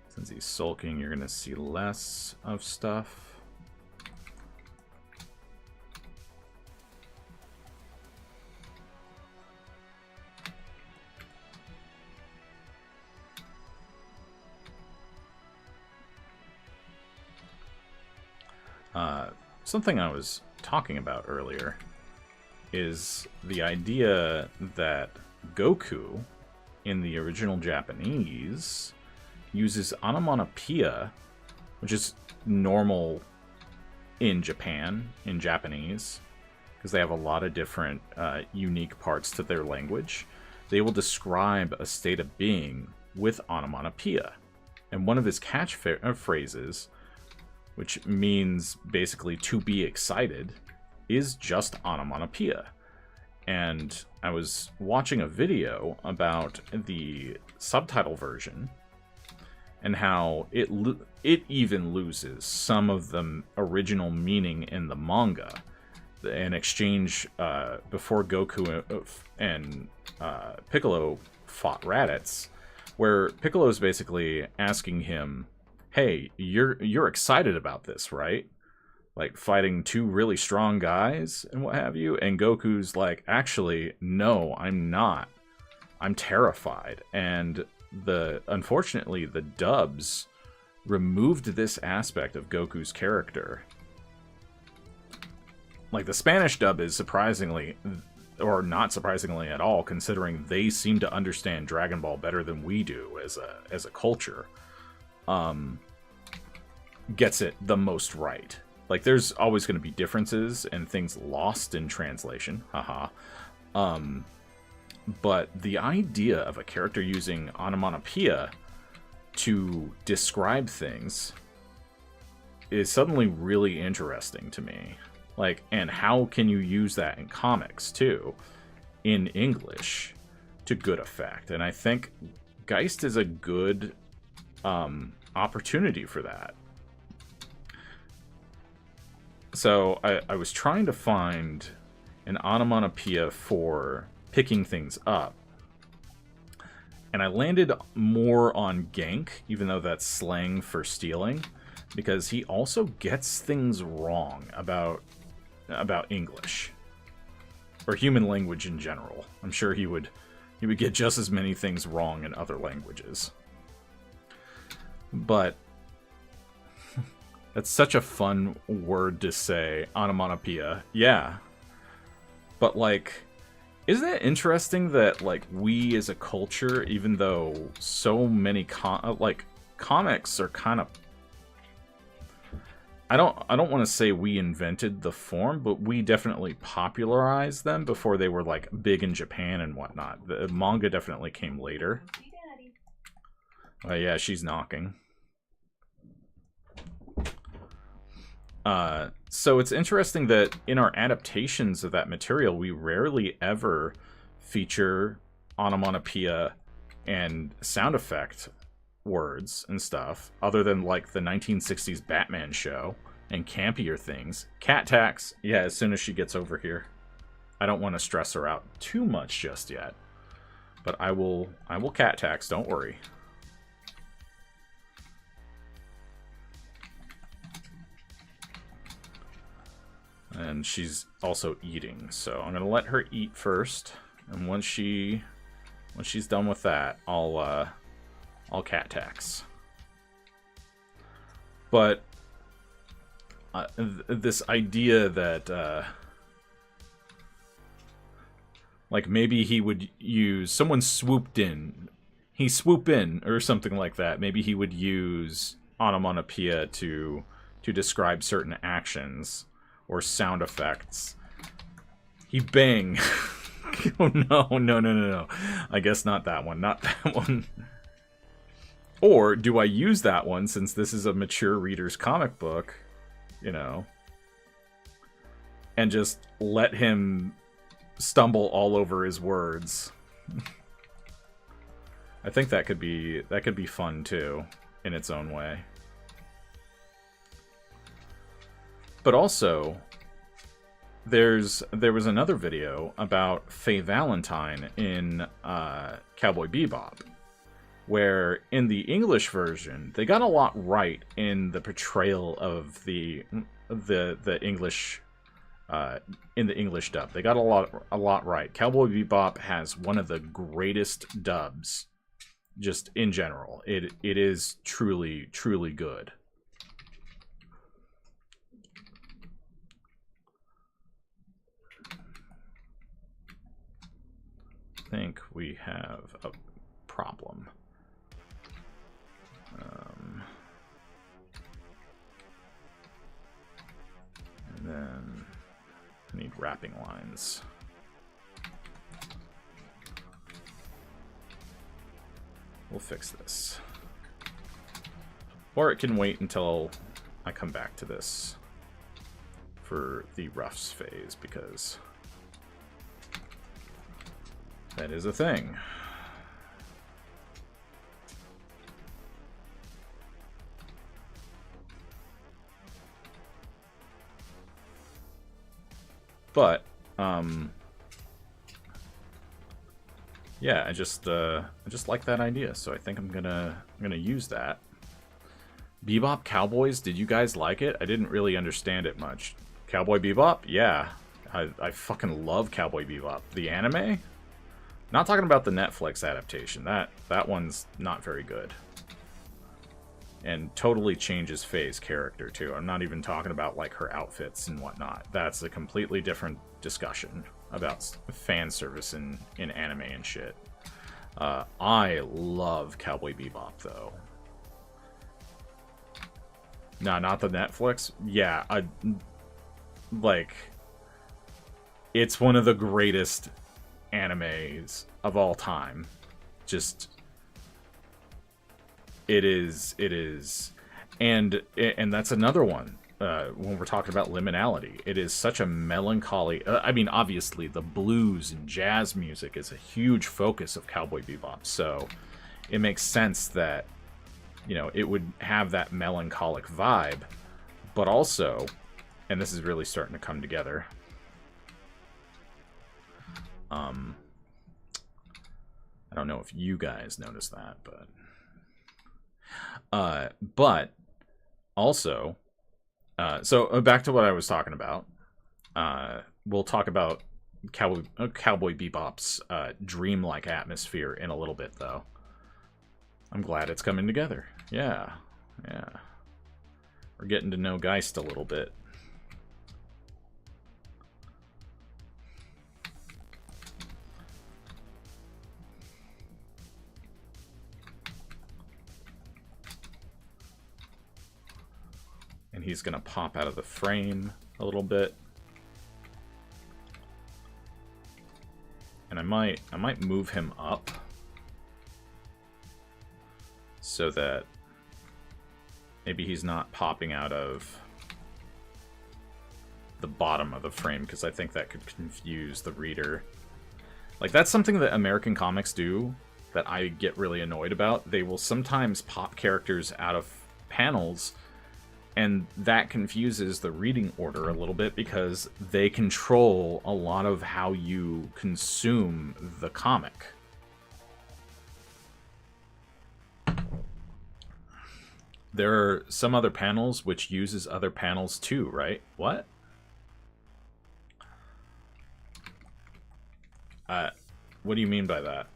Since he's sulking, you're going to see less of stuff. Something I was talking about earlier is the idea that Goku, in the original Japanese, uses onomatopoeia, which is normal in Japan, in Japanese, because they have a lot of different unique parts to their language. They will describe a state of being with onomatopoeia. And one of his catchphrases, which means basically to be excited, is just onomatopoeia. And I was watching a video about the subtitle version and how it even loses some of the original meaning in the manga. An exchange before Goku and Piccolo fought Raditz, where Piccolo's basically asking him, hey, you're excited about this, right? Like, fighting two really strong guys and what have you? And Goku's like, actually, no, I'm not. I'm terrified. And unfortunately, the dubs removed this aspect of Goku's character. Like, the Spanish dub is surprisingly, or not surprisingly at all, considering they seem to understand Dragon Ball better than we do as a culture. Gets it the most right. Like, there's always going to be differences and things lost in translation. Haha. But the idea of a character using onomatopoeia to describe things is suddenly really interesting to me. Like, and how can you use that in comics, too, in English, to good effect? And I think Geist is a good opportunity for that. So I was trying to find an onomatopoeia for picking things up. And I landed more on gank, even though that's slang for stealing, because he also gets things wrong about English. Or human language in general. I'm sure he would He would get just as many things wrong in other languages. But that's such a fun word to say, onomatopoeia. Yeah. But, like, isn't it interesting that, like, we as a culture, even though so many comics are kind of, I don't want to say we invented the form, but we definitely popularized them before they were, like, big in Japan and whatnot. The manga definitely came later. Yeah, she's knocking. So it's interesting that in our adaptations of that material, we rarely ever feature onomatopoeia and sound effect words and stuff, other than like the 1960s Batman show and campier things. Cat tax, yeah, as soon as she gets over here. I don't want to stress her out too much just yet, but I will cat tax, don't worry. And she's also eating, so I'm gonna let her eat first, and once she's done with that, I'll cat tax. But this idea that like maybe he would use someone swooped in, he swoop in or something like that. Maybe he would use onomatopoeia to describe certain actions or sound effects. He bang. Oh no. I guess not that one. Not that one. Or do I use that one since this is a mature reader's comic book, you know, and just let him stumble all over his words? I think that could be fun too, in its own way. But also, there was another video about Faye Valentine in Cowboy Bebop, where in the English version they got a lot right in the portrayal of the English in the English dub. They got a lot right. Cowboy Bebop has one of the greatest dubs, just in general. It is truly good. I think we have a problem. And then I need wrapping lines. We'll fix this. Or it can wait until I come back to this for the roughs phase, because that is a thing. But yeah, I just like that idea, so I think I'm gonna use that. Bebop Cowboys, did you guys like it? I didn't really understand it much. Cowboy Bebop? Yeah. I fucking love Cowboy Bebop. The anime? Not talking about the Netflix adaptation. That one's not very good. And totally changes Faye's character, too. I'm not even talking about, like, her outfits and whatnot. That's a completely different discussion about fan service in anime and shit. I love Cowboy Bebop, though. Nah, not the Netflix? Yeah, like, it's one of the greatest animes of all time. Just, it is, and that's another one. When we're talking about liminality, it is such a melancholy. I mean, obviously, the blues and jazz music is a huge focus of Cowboy Bebop, so it makes sense that, you know, it would have that melancholic vibe, but also, and this is really starting to come together. I don't know if you guys noticed that, but also, so back to what I was talking about. We'll talk about Cowboy Bebop's dreamlike atmosphere in a little bit, though. I'm glad it's coming together. Yeah. We're getting to know Geist a little bit. And he's going to pop out of the frame a little bit. And I might move him up so that maybe he's not popping out of the bottom of the frame, because I think that could confuse the reader. Like, that's something that American comics do that I get really annoyed about. They will sometimes pop characters out of panels, and that confuses the reading order a little bit because they control a lot of how you consume the comic. There are some other panels which uses other panels too, right? What? What do you mean by that?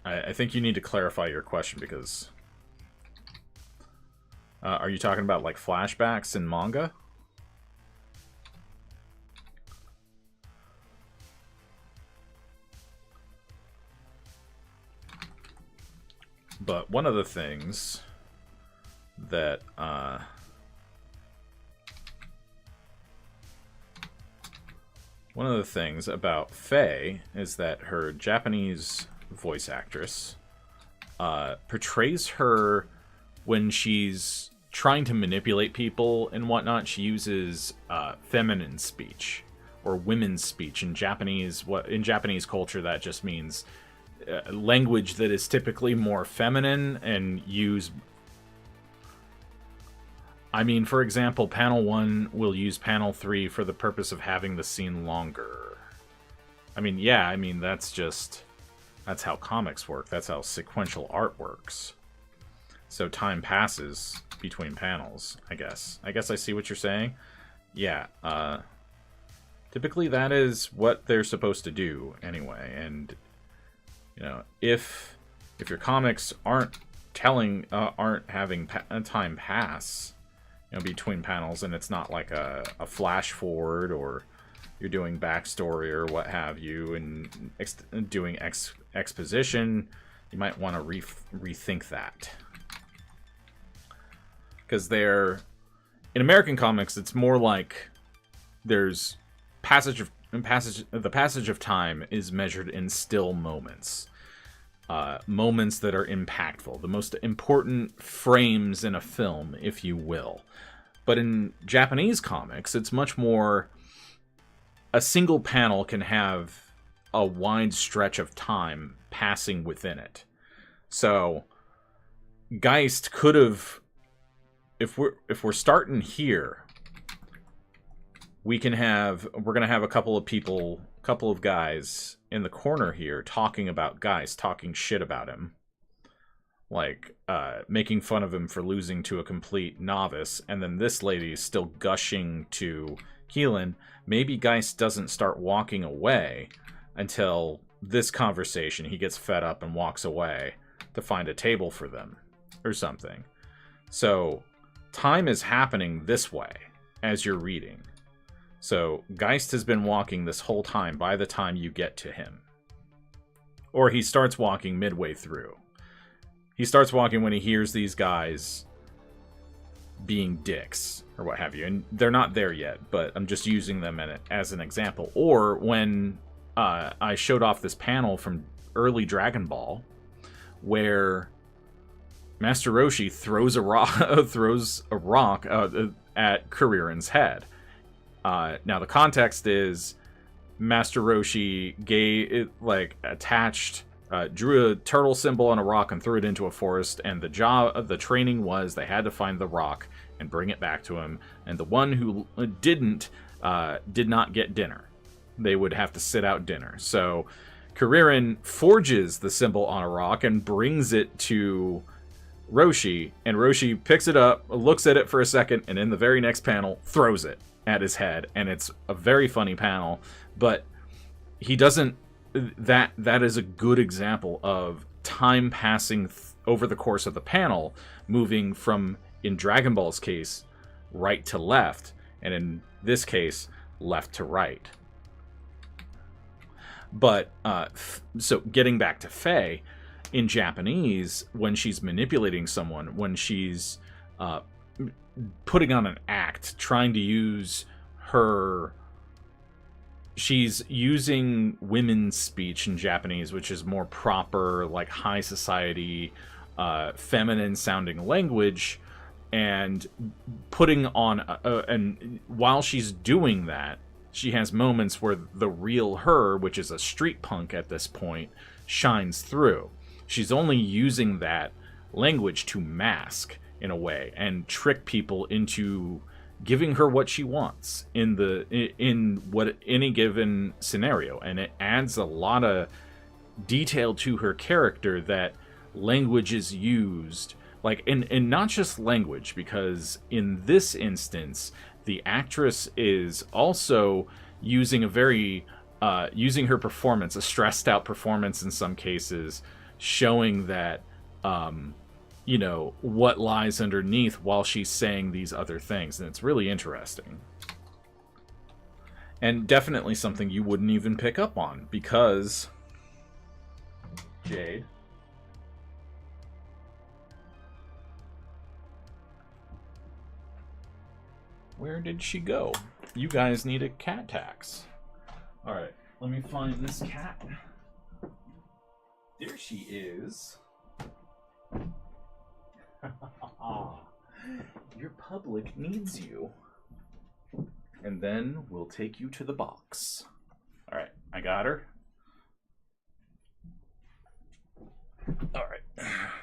I think you need to clarify your question, because... are you talking about, like, flashbacks in manga? But one of the things that, one of the things about Faye is that her Japanese voice actress portrays her when she's trying to manipulate people and whatnot. She uses feminine speech or women's speech in Japanese. In Japanese culture, that just means language that is typically more feminine and use. I mean, for example, panel 1 will use panel 3 for the purpose of having the scene longer. I mean, yeah, I mean, that's how comics work. That's how sequential art works. So time passes between panels, I guess. I guess I see what you're saying. Yeah, typically that is what they're supposed to do anyway. And, you know, if your comics aren't having time pass, you know, between panels, and it's not like a flash forward, or you're doing backstory or what have you, and doing exposition, you might want to rethink that. Because in American comics, it's more like there's the passage of time is measured in still moments. Moments that are impactful, the most important frames in a film, if you will. But in Japanese comics, it's much more, a single panel can have a wide stretch of time passing within it. So Geist could have, if we're starting here, we're gonna have a couple of guys in the corner here talking about Geist, talking shit about him, like making fun of him for losing to a complete novice, and then this lady is still gushing to Keelan. Maybe Geist doesn't start walking away until this conversation. He gets fed up and walks away to find a table for them or something. So time is happening this way as you're reading. So Geist has been walking this whole time by the time you get to him. Or he starts walking midway through. He starts walking when he hears these guys being dicks or what have you. And they're not there yet, but I'm just using them as an example. Or when I showed off this panel from early Dragon Ball where Master Roshi throws a rock at Kuririn's head. Now the context is Master Roshi drew a turtle symbol on a rock and threw it into a forest, and the job of the training was they had to find the rock and bring it back to him, and the one who did not get dinner. They would have to sit out dinner. So Kuririn forges the symbol on a rock and brings it to Roshi, and Roshi picks it up, looks at it for a second, and in the very next panel throws it at his head. And it's a very funny panel, but he doesn't. That is a good example of time passing over the course of the panel, moving from, in Dragon Ball's case, right to left, and in this case, left to right. But so getting back to Faye, in Japanese, when she's manipulating someone, when she's putting on an act, trying to use her, she's using women's speech in Japanese, which is more proper, like high society, feminine sounding language, and putting on and while she's doing that, she has moments where the real her, which is a street punk at this point, shines through. She's only using that language to mask, in a way, and trick people into giving her what she wants in what any given scenario. And it adds a lot of detail to her character that language is used, like, and not just language, because in this instance the actress is also using a very using her performance, a stressed out performance in some cases, showing that you know, what lies underneath while she's saying these other things. And it's really interesting. And definitely something you wouldn't even pick up on, because Jade, where did she go? You guys need a cat tax. Alright, let me find this cat. There she is. Your public needs you. And then we'll take you to the box. Alright, I got her. Alright.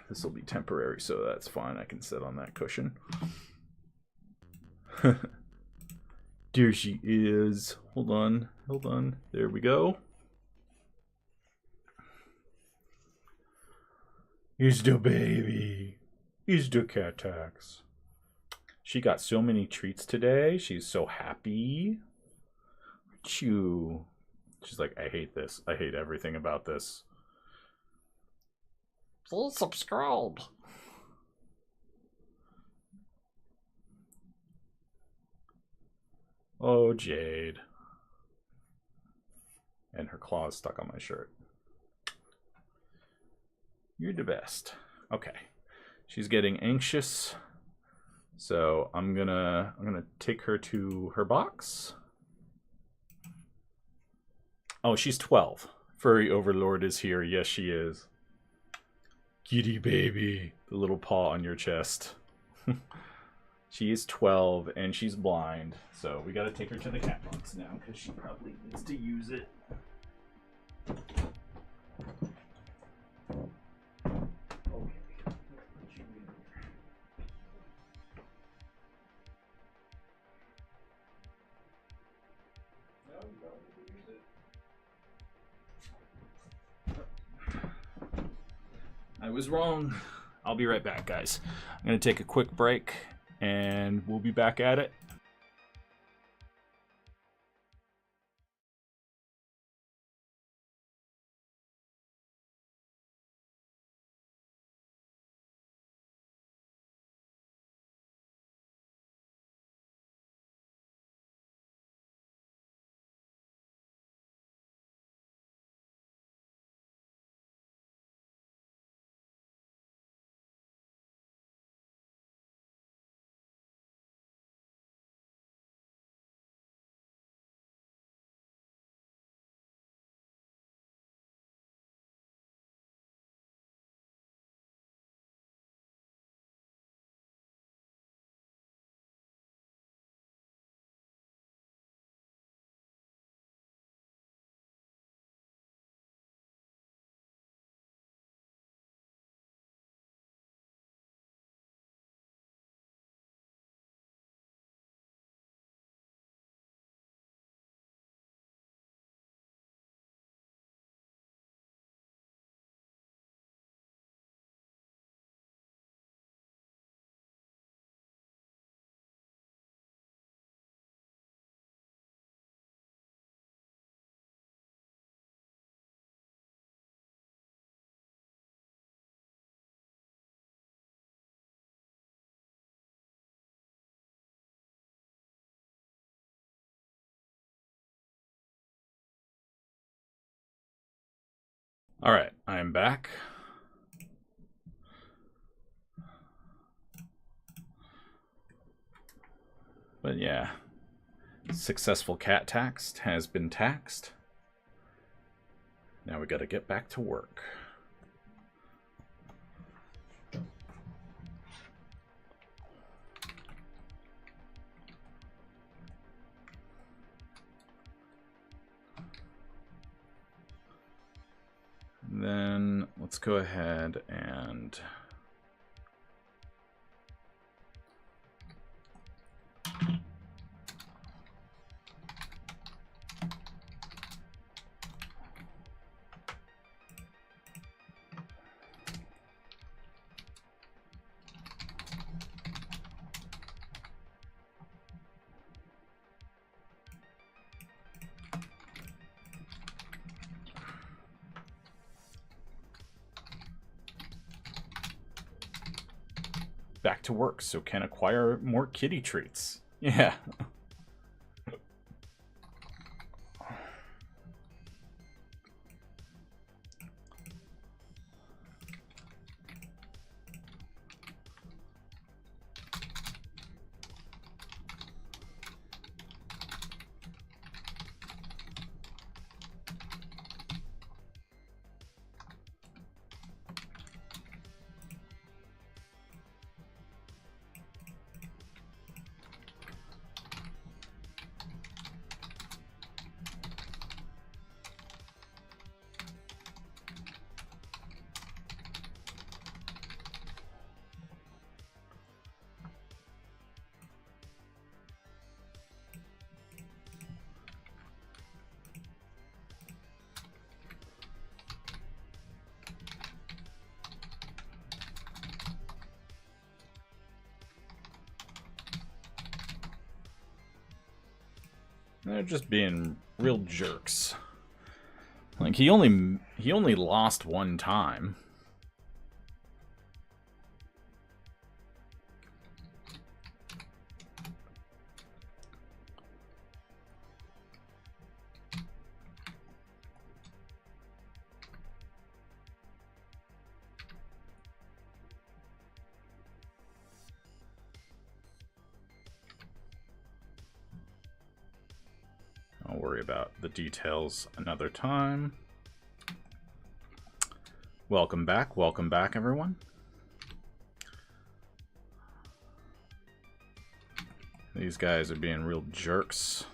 This will be temporary, so that's fine. I can sit on that cushion. There she is. Hold on. Hold on. There we go. Here's the baby. Here's the cat tax. She got so many treats today. She's so happy. Chew. She's like, I hate this. I hate everything about this. Please subscribe. Oh, Jade. And her claws stuck on my shirt. You're the best. Okay. She's getting anxious. So I'm gonna take her to her box. Oh, she's 12. Furry Overlord is here. Yes, she is. Kitty baby. The little paw on your chest. She is 12 and she's blind. So we gotta take her to the cat box now because she probably needs to use it. I was wrong. I'll be right back, guys. I'm going to take a quick break, and we'll be back at it. All right, I am back. But yeah, successful cat taxed has been taxed. Now we gotta get back to work. Then let's go ahead and back to work so can acquire more kitty treats. Yeah. They're just being real jerks. Like he only lost one time. I'll worry about the details another time. Welcome back, everyone. These guys are being real jerks.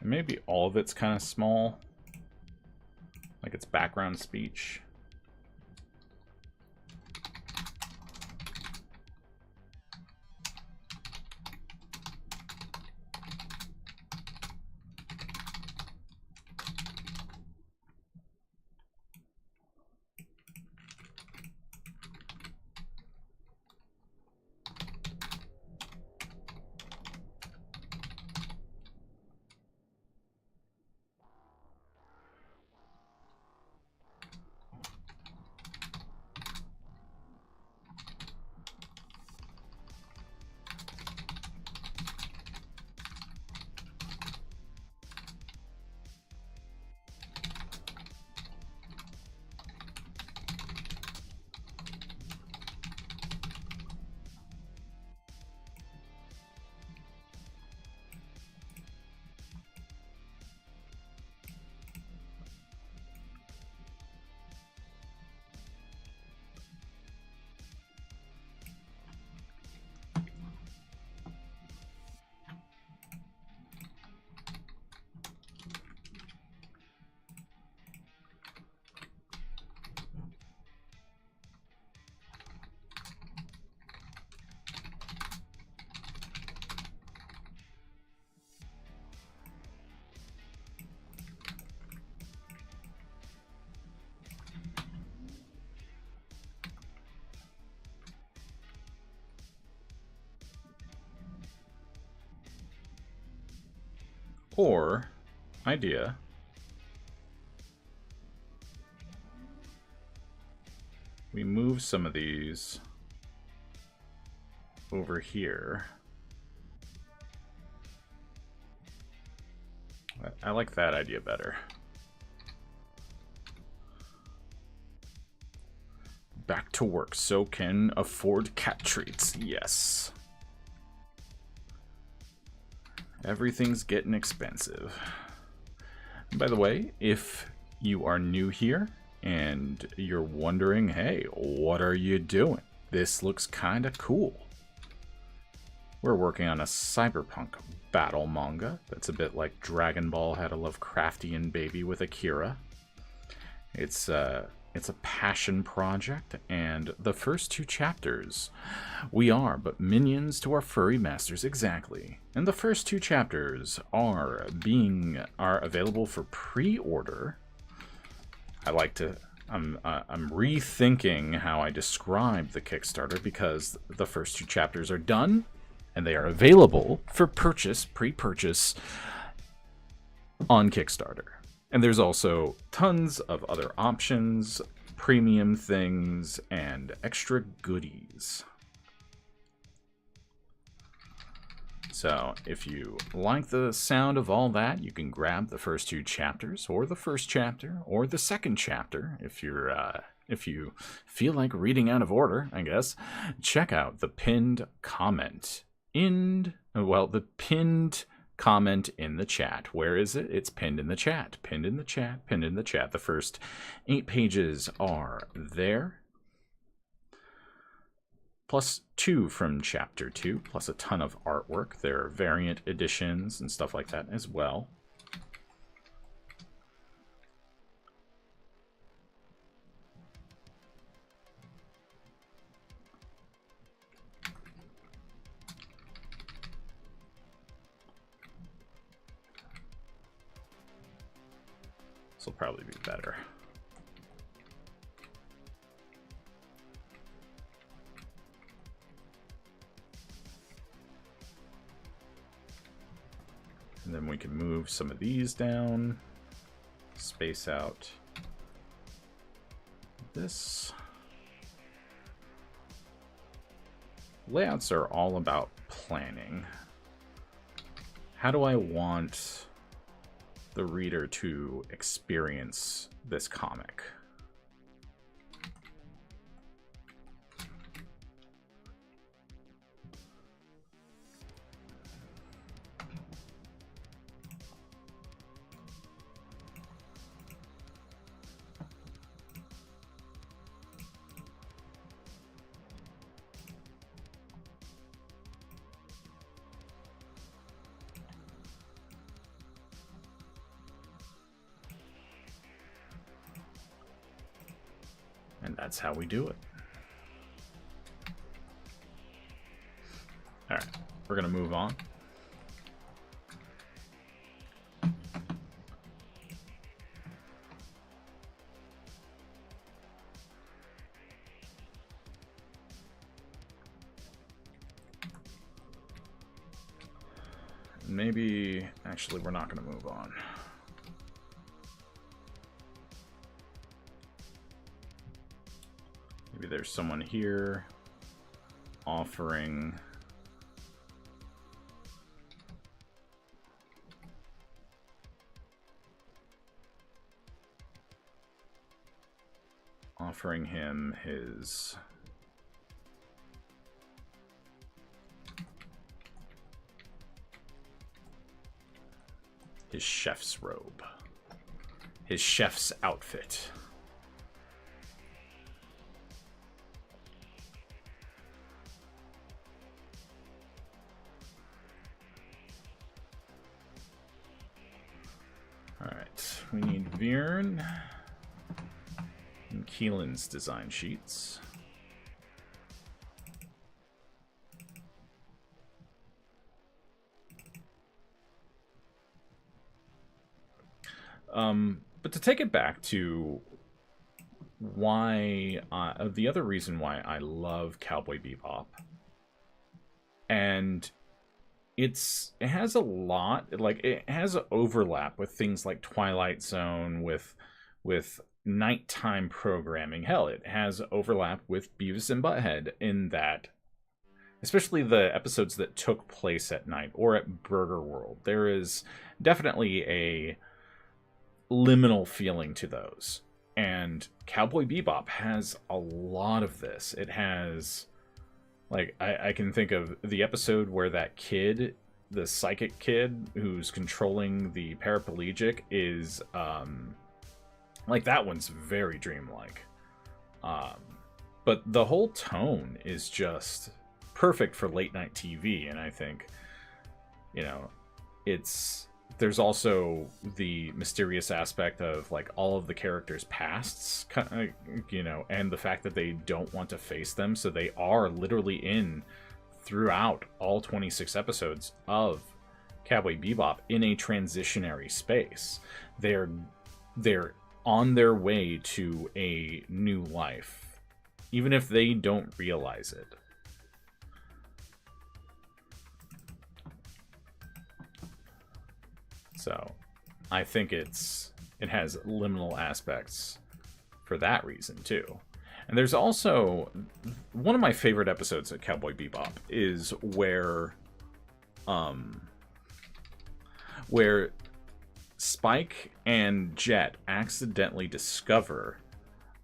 And maybe all of it's kind of small. Like it's background speech. Or, idea, we move some of these over here. I like that idea better. Back to work so can afford cat treats. Yes. Everything's getting expensive. And by the way, if you are new here and you're wondering, hey, what are you doing? This looks kind of cool. We're working on a cyberpunk battle manga that's a bit like Dragon Ball had a Lovecraftian baby with Akira. It's a passion project, and the first 2 chapters, we are but minions to our furry masters, exactly. And the first 2 chapters are available for pre-order. I'm rethinking how I describe the Kickstarter because the first 2 chapters are done and they are available for purchase, pre-purchase on Kickstarter. And there's also tons of other options, premium things, and extra goodies. So if you like the sound of all that, you can grab the first 2 chapters, or the first chapter, or the second chapter, if you feel like reading out of order, I guess. Check out the pinned comment the pinned comment in the chat. Where is it? It's pinned in the chat. Pinned in the chat. Pinned in the chat. The first 8 pages are there. Plus 2 from chapter 2, plus a ton of artwork. There are variant editions and stuff like that as well. This will probably be better. And then we can move some of these down, space out this. Layouts are all about planning. How do I want the reader to experience this comic? And that's how we do it. All right, we're gonna move on. Maybe, actually, we're not gonna move on. Maybe there's someone here offering him his chef's robe, his chef's outfit. Alright, we need Viren and Keelan's design sheets. But to take it back to why, the other reason why I love Cowboy Bebop, and it has a lot, like it has overlap with things like Twilight Zone, with nighttime programming. Hell, it has overlap with Beavis and Butthead in that, especially the episodes that took place at night or at Burger World. There is definitely a liminal feeling to those. And Cowboy Bebop has a lot of this. It has, like, I can think of the episode where that kid, the psychic kid who's controlling the paraplegic, is, like, that one's very dreamlike. But the whole tone is just perfect for late night TV, and I think, you know, there's also the mysterious aspect of, like, all of the characters' pasts, you know, and the fact that they don't want to face them, so they are literally in throughout all 26 episodes of Cowboy Bebop in a transitionary space. They're on their way to a new life, even if they don't realize it. So, I think it has liminal aspects for that reason too. And there's also one of my favorite episodes of Cowboy Bebop is where Spike and Jet accidentally discover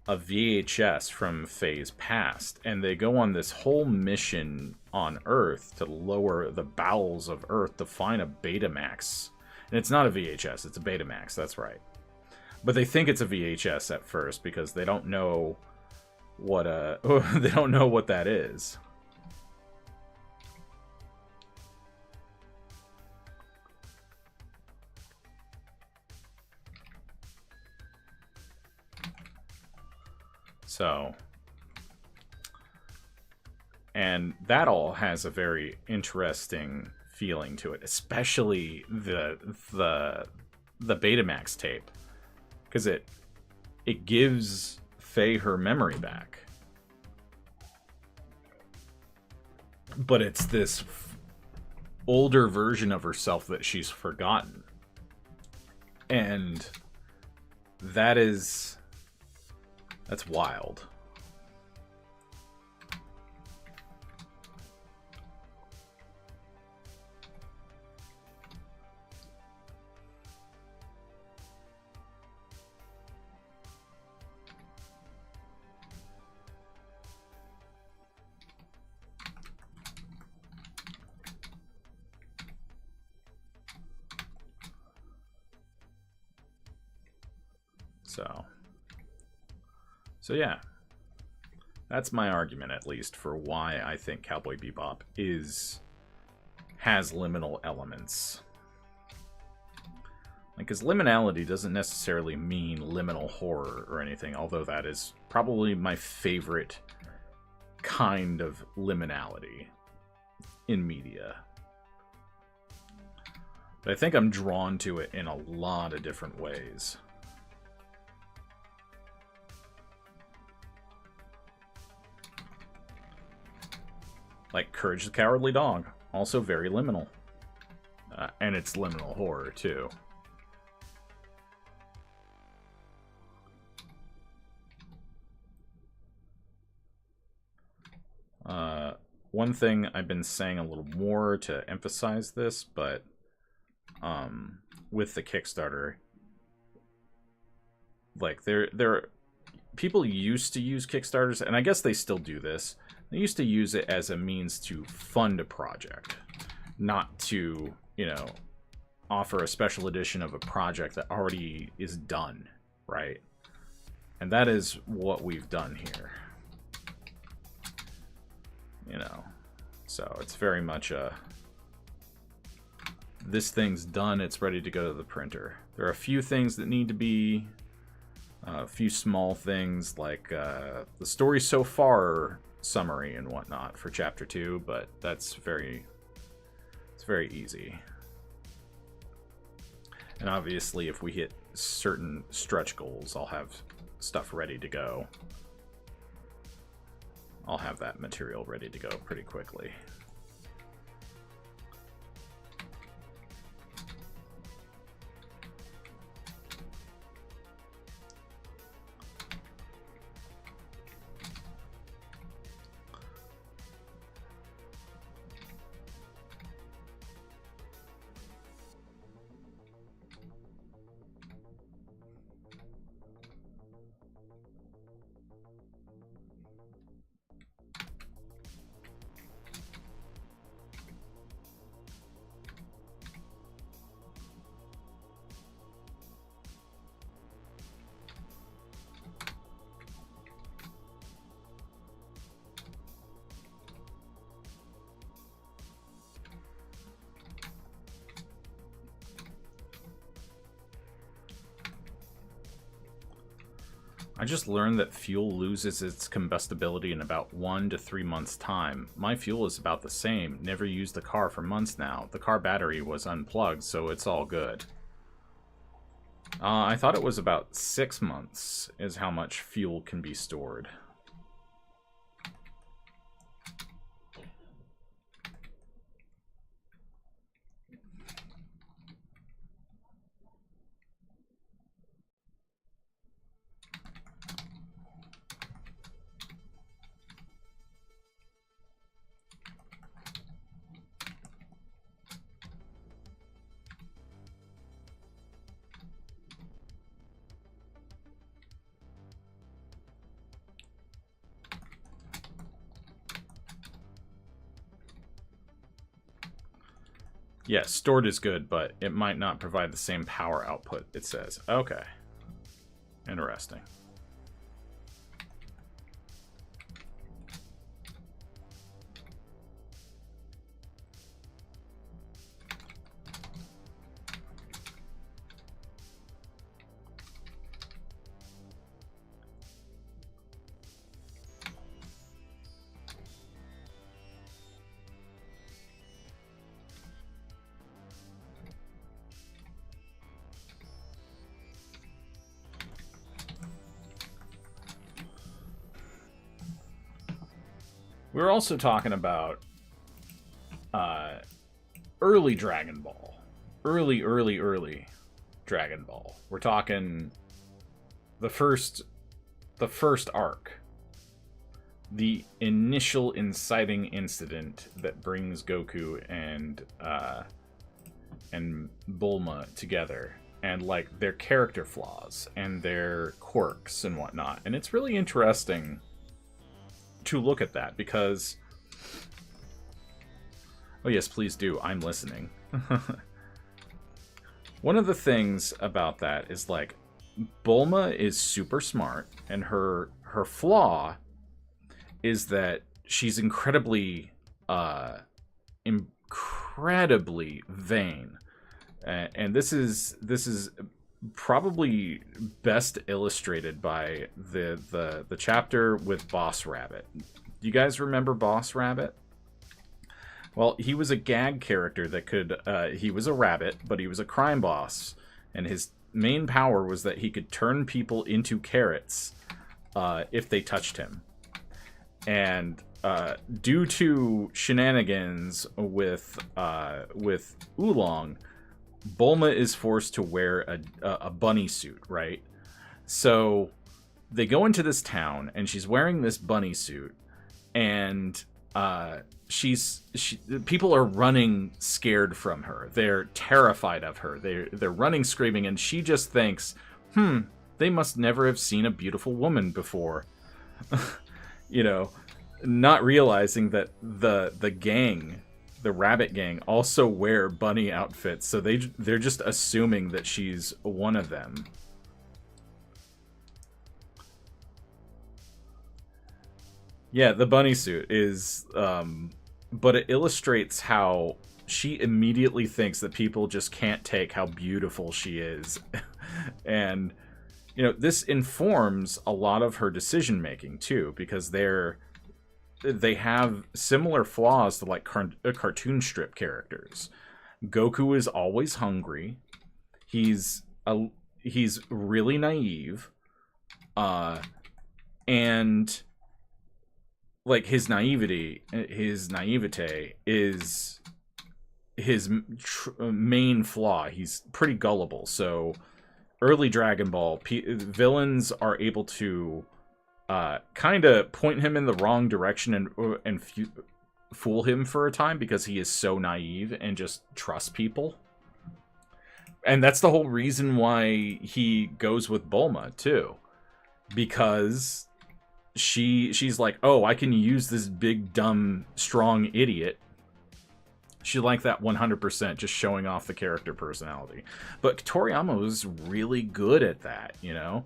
a VHS from Faye's past, and they go on this whole mission on Earth to lower the bowels of Earth to find a Betamax. And it's not a VHS, it's a Betamax, that's right. But they think it's a VHS at first because they don't know what they don't know what that is. So, and that all has a very interesting feeling to it, especially the Betamax tape, because it gives Faye her memory back, but it's this older version of herself that she's forgotten, and that's wild. So yeah, that's my argument, at least, for why I think Cowboy Bebop has liminal elements. Like, because liminality doesn't necessarily mean liminal horror or anything, although that is probably my favorite kind of liminality in media. But I think I'm drawn to it in a lot of different ways. Like Courage the Cowardly Dog, also very liminal. And it's liminal horror, too. One thing I've been saying a little more to emphasize this, but with the Kickstarter, like people used to use Kickstarters, and I guess they still do this. They used to use it as a means to fund a project, not to, you know, offer a special edition of a project that already is done, right? And that is what we've done here. You know, so it's very much this thing's done, it's ready to go to the printer. There are a few things that need to be, a few small things like the story so far summary and whatnot for chapter 2, but it's very easy. And obviously if we hit certain stretch goals, I'll have stuff ready to go. I'll have that material ready to go pretty quickly. I just learned that fuel loses its combustibility in about 1 to 3 months' time. My fuel is about the same. Never used the car for months now. The car battery was unplugged, so it's all good. I thought it was about 6 months is how much fuel can be stored. Yeah, stored is good, but it might not provide the same power output, it says. Okay. Interesting. We're also talking about early Dragon Ball. Early Dragon Ball. We're talking the first arc. The initial inciting incident that brings Goku and Bulma together. And, like, their character flaws and their quirks and whatnot. And it's really interesting to look at that, because... Oh yes, please do. I'm listening. One of the things about that is, like, Bulma is super smart, and her flaw is that she's incredibly vain. And this is probably best illustrated by the chapter with Boss Rabbit. Do you guys remember Boss Rabbit? Well, he was a gag character that could... he was a rabbit, but he was a crime boss. And his main power was that he could turn people into carrots if they touched him. And due to shenanigans with Oolong, Bulma is forced to wear a bunny suit, right? So they go into this town, and she's wearing this bunny suit, and people are running scared from her. They're terrified of her. They're running screaming, and she just thinks, they must never have seen a beautiful woman before. You know, not realizing that the gang, the rabbit gang, also wear bunny outfits, so they're just assuming that she's one of them. Yeah, the bunny suit is, but it illustrates how she immediately thinks that people just can't take how beautiful she is. And, you know, this informs a lot of her decision making too, because they have similar flaws to, like, cartoon strip characters. Goku is always hungry. He's really naive, and, like, his naivete is his main flaw. He's pretty gullible. So early Dragon Ball villains are able to kind of point him in the wrong direction and fool him for a time, because he is so naive and just trusts people. And that's the whole reason why he goes with Bulma too, because she's like, oh, I can use this big dumb strong idiot. She liked that 100%, just showing off the character personality. But Toriyama was really good at that, you know.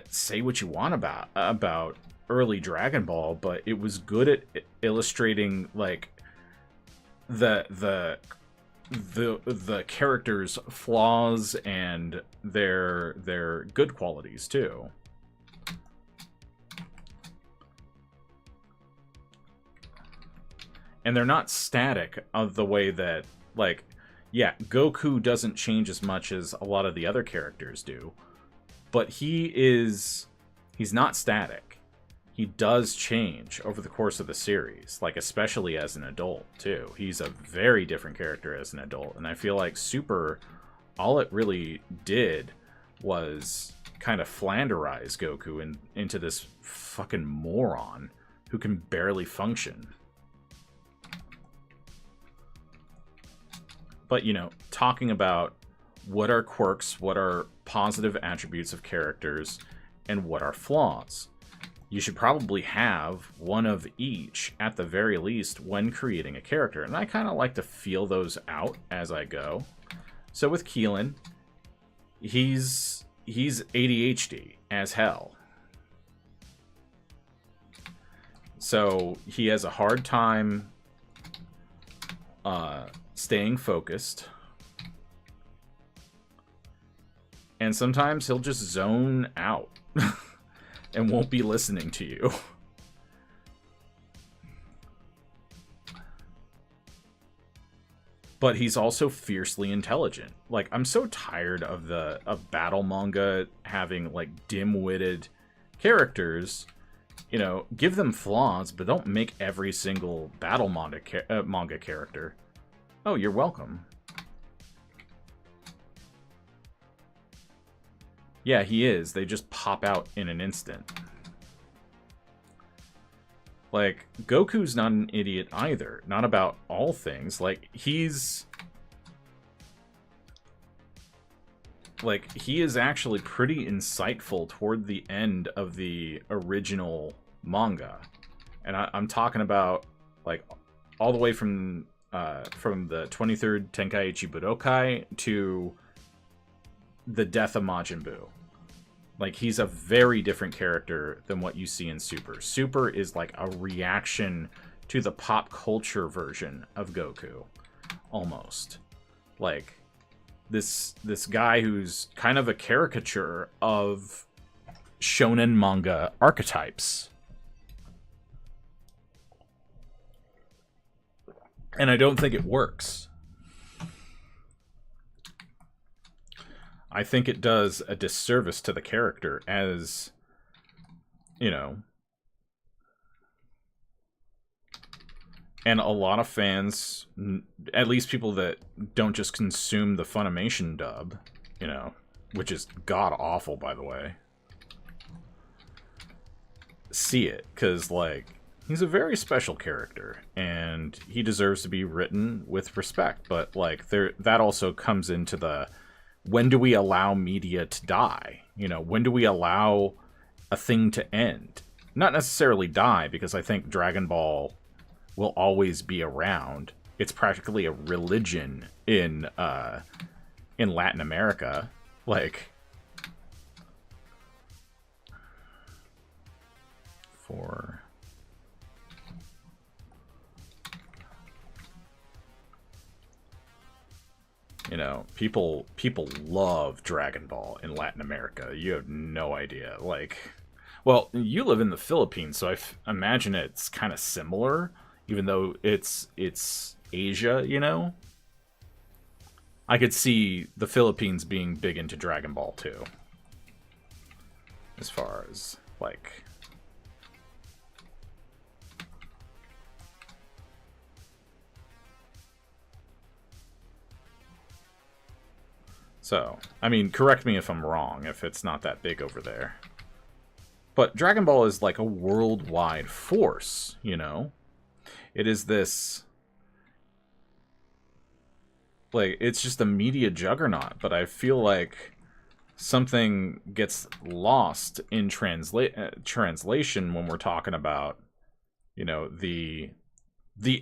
Say what you want about early Dragon Ball, but it was good at illustrating, like, the characters' flaws and their good qualities too. And they're not static of the way that, like, yeah, Goku doesn't change as much as a lot of the other characters do, but he's not static. He does change over the course of the series, like, especially as an adult, too. He's a very different character as an adult, and I feel like Super, all it really did was kind of Flanderize Goku into this fucking moron who can barely function. But, you know, talking about what are quirks, what are positive attributes of characters, and what are flaws. You should probably have one of each, at the very least, when creating a character. And I kind of like to feel those out as I go. So with Keelan, he's ADHD as hell. So he has a hard time staying focused. And sometimes he'll just zone out and won't be listening to you. But he's also fiercely intelligent. Like, I'm so tired of battle manga having, like, dim-witted characters. You know, give them flaws, but don't make every single battle manga character. Oh, you're welcome. Yeah, he is. They just pop out in an instant. Like, Goku's not an idiot either. Not about all things. Like, he is actually pretty insightful toward the end of the original manga. And I'm talking about, like, all the way from the 23rd Tenkaichi Budokai to the death of Majin Buu. Like, he's a very different character than what you see in Super. Super is like a reaction to the pop culture version of Goku, almost. Like, this guy who's kind of a caricature of shonen manga archetypes. And I don't think it works. I think it does a disservice to the character as, you know, and a lot of fans, at least people that don't just consume the Funimation dub, you know, which is god-awful, by the way, see it, because, like, he's a very special character, and he deserves to be written with respect, but, like, that also comes into the, when do we allow media to die? You know, when do we allow a thing to end? Not necessarily die, because I think Dragon Ball will always be around. It's practically a religion in Latin America. Like, for... You know, people love Dragon Ball in Latin America. You have no idea. Like, well, you live in the Philippines, so I imagine it's kind of similar, even though it's Asia, you know? I could see the Philippines being big into Dragon Ball, too. As far as, like... So, I mean, correct me if I'm wrong, if it's not that big over there. But Dragon Ball is like a worldwide force, you know? It is this... Like, it's just a media juggernaut, but I feel like something gets lost in translation when we're talking about, you know, the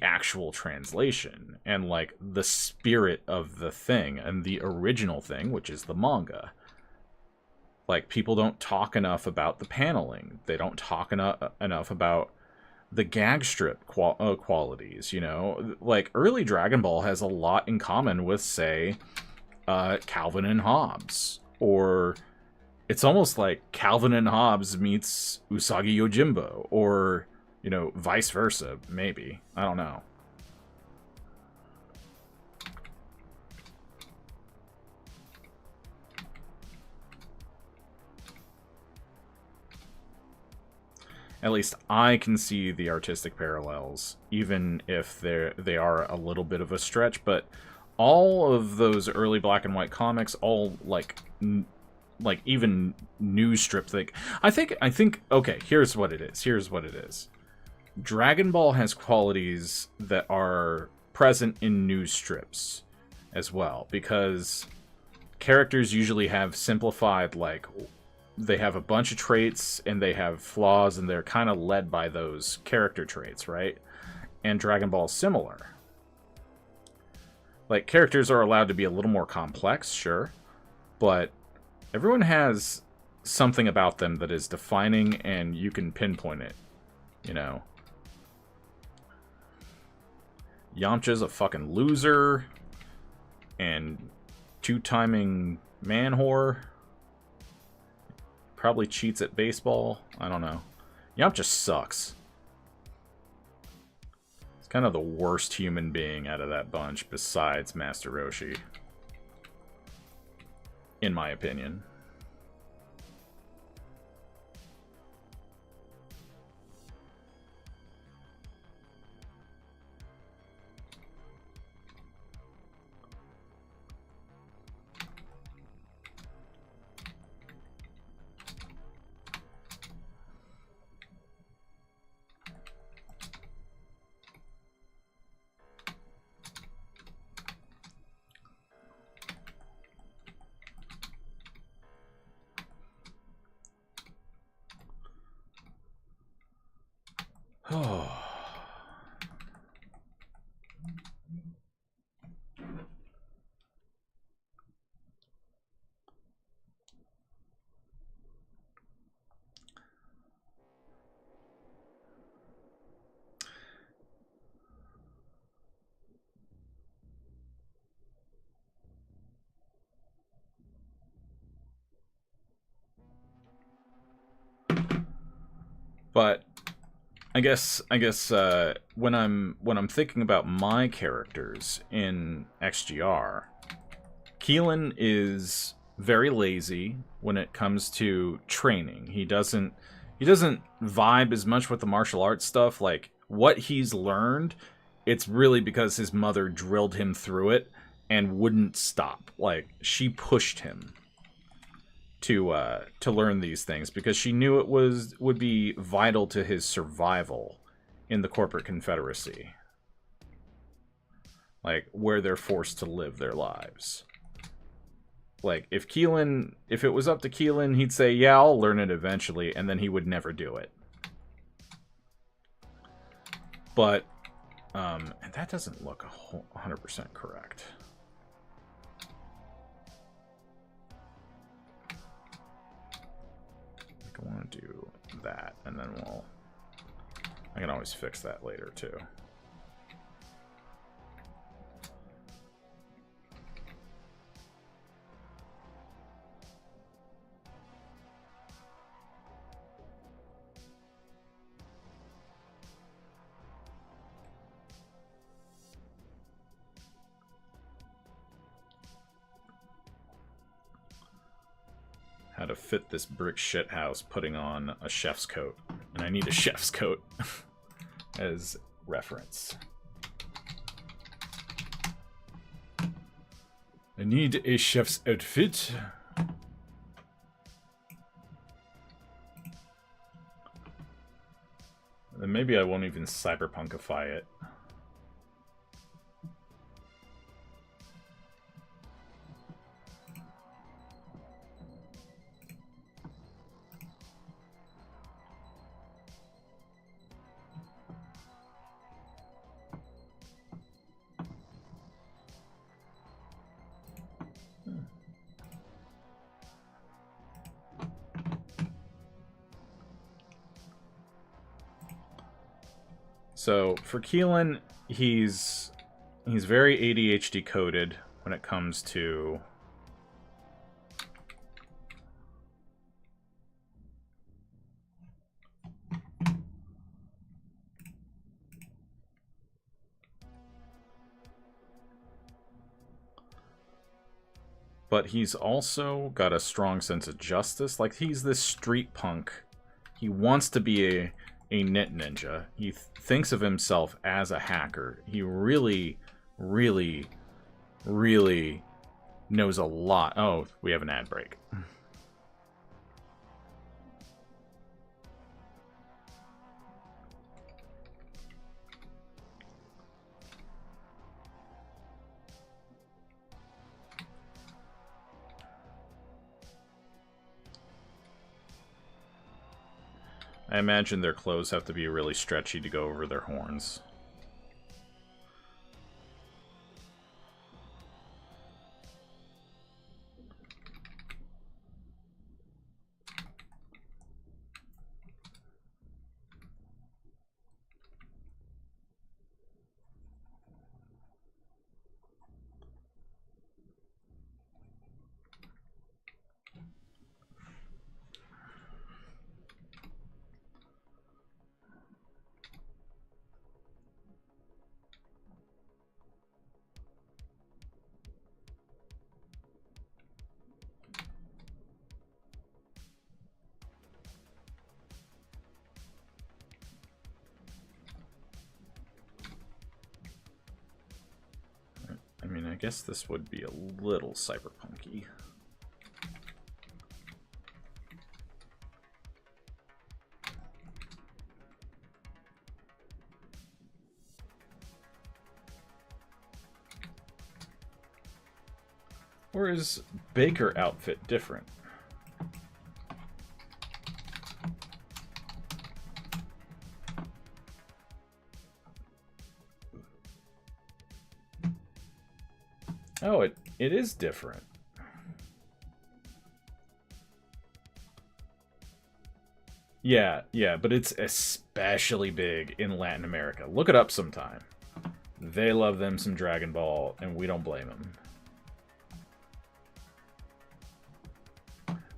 actual translation and, like, the spirit of the thing and the original thing, which is the manga. Like, people don't talk enough about the paneling. They don't talk enough about the gag strip qualities, you know? Like, early Dragon Ball has a lot in common with, say, Calvin and Hobbes. Or it's almost like Calvin and Hobbes meets Usagi Yojimbo, or... You know, vice versa, maybe. I don't know. At least I can see the artistic parallels, even if they are a little bit of a stretch. But all of those early black and white comics, all like even news strip thing. I think. Okay, here's what it is. Dragon Ball has qualities that are present in news strips as well, because characters usually have simplified, like, they have a bunch of traits and they have flaws, and they're kind of led by those character traits, right? And Dragon Ball is similar. Like, characters are allowed to be a little more complex, sure, but everyone has something about them that is defining, and you can pinpoint it, you know? Yamcha's a fucking loser, and two-timing man whore. Probably cheats at baseball. I don't know. Yamcha sucks. He's kind of the worst human being out of that bunch, besides Master Roshi. In my opinion. But I guess when I'm thinking about my characters in XGR, Keelan is very lazy when it comes to training. He doesn't vibe as much with the martial arts stuff. Like, what he's learned, it's really because his mother drilled him through it and wouldn't stop. Like, she pushed him to learn these things because she knew it would be vital to his survival in the corporate confederacy, like where they're forced to live their lives. Like, if it was up to Keelan, he'd say, yeah, I'll learn it eventually, and then he would never do it. But and that doesn't look 100% correct. I want to do that, and then I can always fix that later too. How to fit this brick shit house putting on a chef's coat. And I need a chef's coat as reference. I need a chef's outfit. Then maybe I won't even cyberpunkify it. So for Keelan, he's very ADHD coded when it comes to but he's also got a strong sense of justice. Like, he's this street punk. He wants to be a knit ninja. He thinks of himself as a hacker. He really, really, really knows a lot. Oh, we have an ad break. I imagine their clothes have to be really stretchy to go over their horns. I mean, I guess this would be a little cyberpunky. Or is Baker outfit different? Oh, it is different. Yeah, but it's especially big in Latin America. Look it up sometime. They love them some Dragon Ball, and we don't blame them.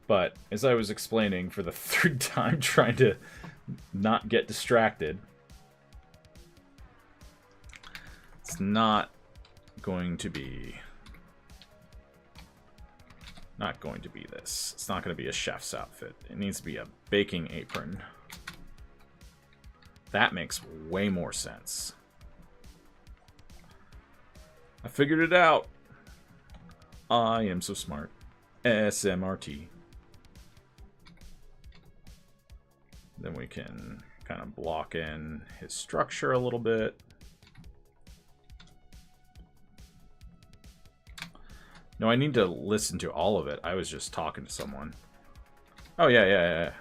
But, as I was explaining for the third time, trying to not get distracted, it's not going to be... this. It's not going to be a chef's outfit. It needs to be a baking apron. That makes way more sense. I figured it out. I am so smart. SMRT. Then we can kind of block in his structure a little bit. No, I need to listen to all of it. I was just talking to someone. Oh, yeah.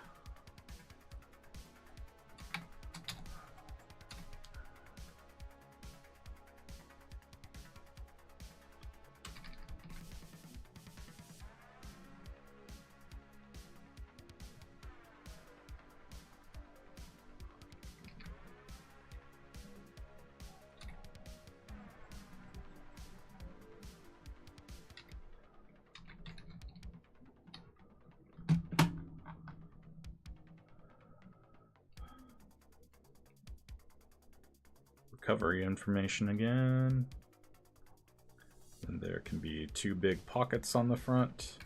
Recovery information again. And there can be 2 big pockets on the front.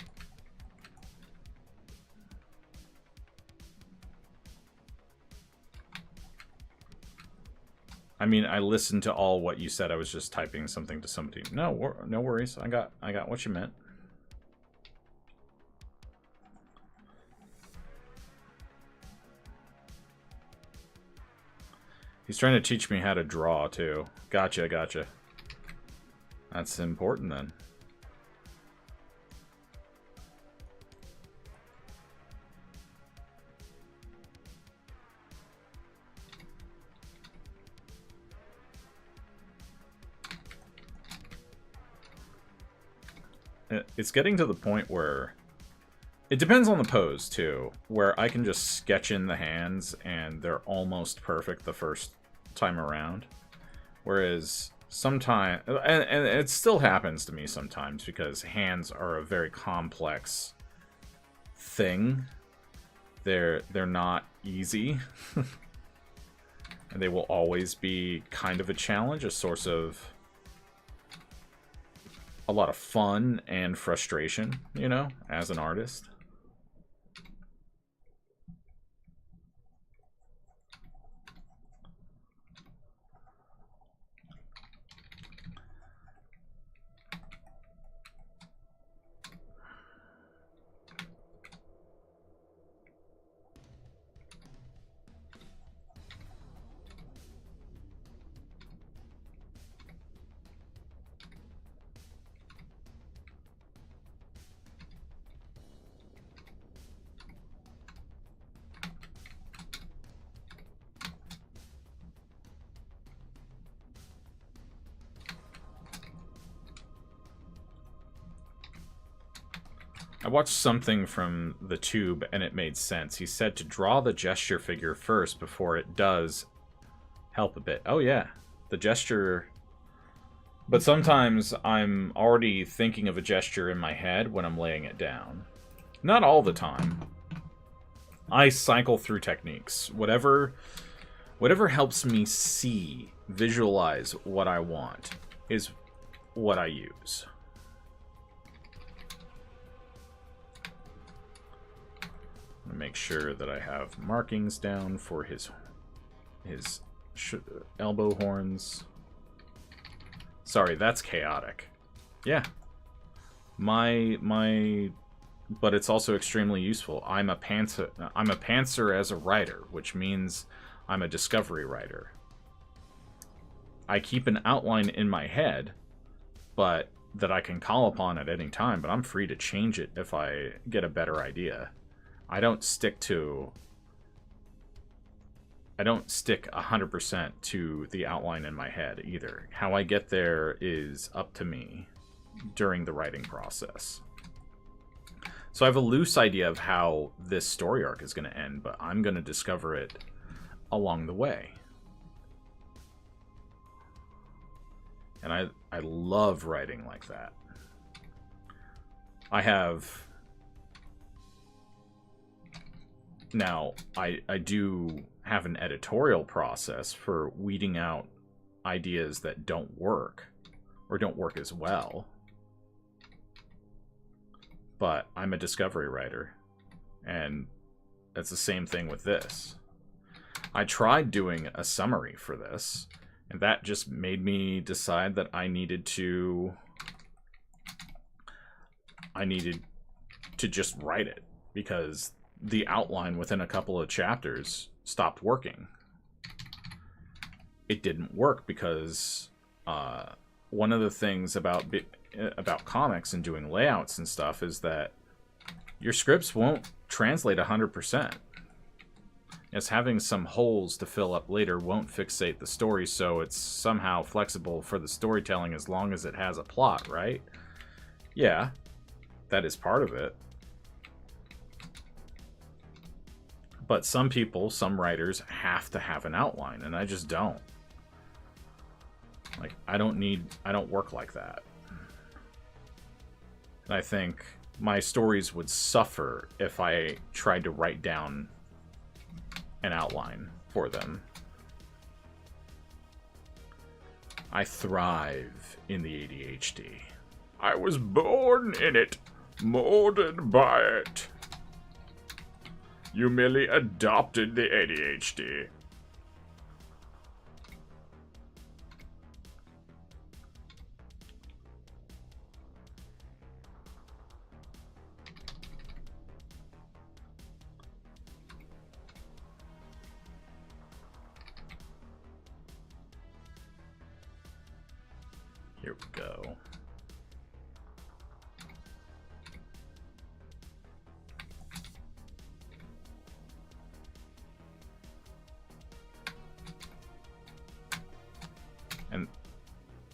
I mean, I listened to all what you said. I was just typing something to somebody. No worries. I got what you meant. He's trying to teach me how to draw, too. Gotcha. That's important, then. It's getting to the point where... It depends on the pose, too, where I can just sketch in the hands and they're almost perfect the first time around. Whereas sometimes, and it still happens to me sometimes because hands are a very complex thing. They're not easy. And they will always be kind of a challenge, a source of a lot of fun and frustration, you know, as an artist. I watched something from the tube and it made sense. He said to draw the gesture figure first before it does help a bit. Oh yeah, the gesture... But sometimes I'm already thinking of a gesture in my head when I'm laying it down. Not all the time. I cycle through techniques. Whatever helps me see, visualize what I want is what I use. I'm gonna make sure that I have markings down for his elbow horns. Sorry, that's chaotic. Yeah. But it's also extremely useful. I'm a pantser as a writer, which means I'm a discovery writer. I keep an outline in my head, but that I can call upon at any time, but I'm free to change it if I get a better idea. I don't stick 100% to the outline in my head either. How I get there is up to me during the writing process. So I have a loose idea of how this story arc is going to end, but I'm going to discover it along the way. And I love writing like that. Now, I do have an editorial process for weeding out ideas that don't work, or don't work as well. But I'm a discovery writer, and that's the same thing with this. I tried doing a summary for this, and that just made me decide that I needed to just write it, because the outline within a couple of chapters stopped working. It didn't work because one of the things about comics and doing layouts and stuff is that your scripts won't translate 100%. As having some holes to fill up later won't fixate the story, so it's somehow flexible for the storytelling as long as it has a plot, right? Yeah, that is part of it. But some people, some writers, have to have an outline, and I just don't. Like, I don't work like that. And I think my stories would suffer if I tried to write down an outline for them. I thrive in the ADHD. I was born in it, molded by it. You merely adopted the ADHD. Here we go.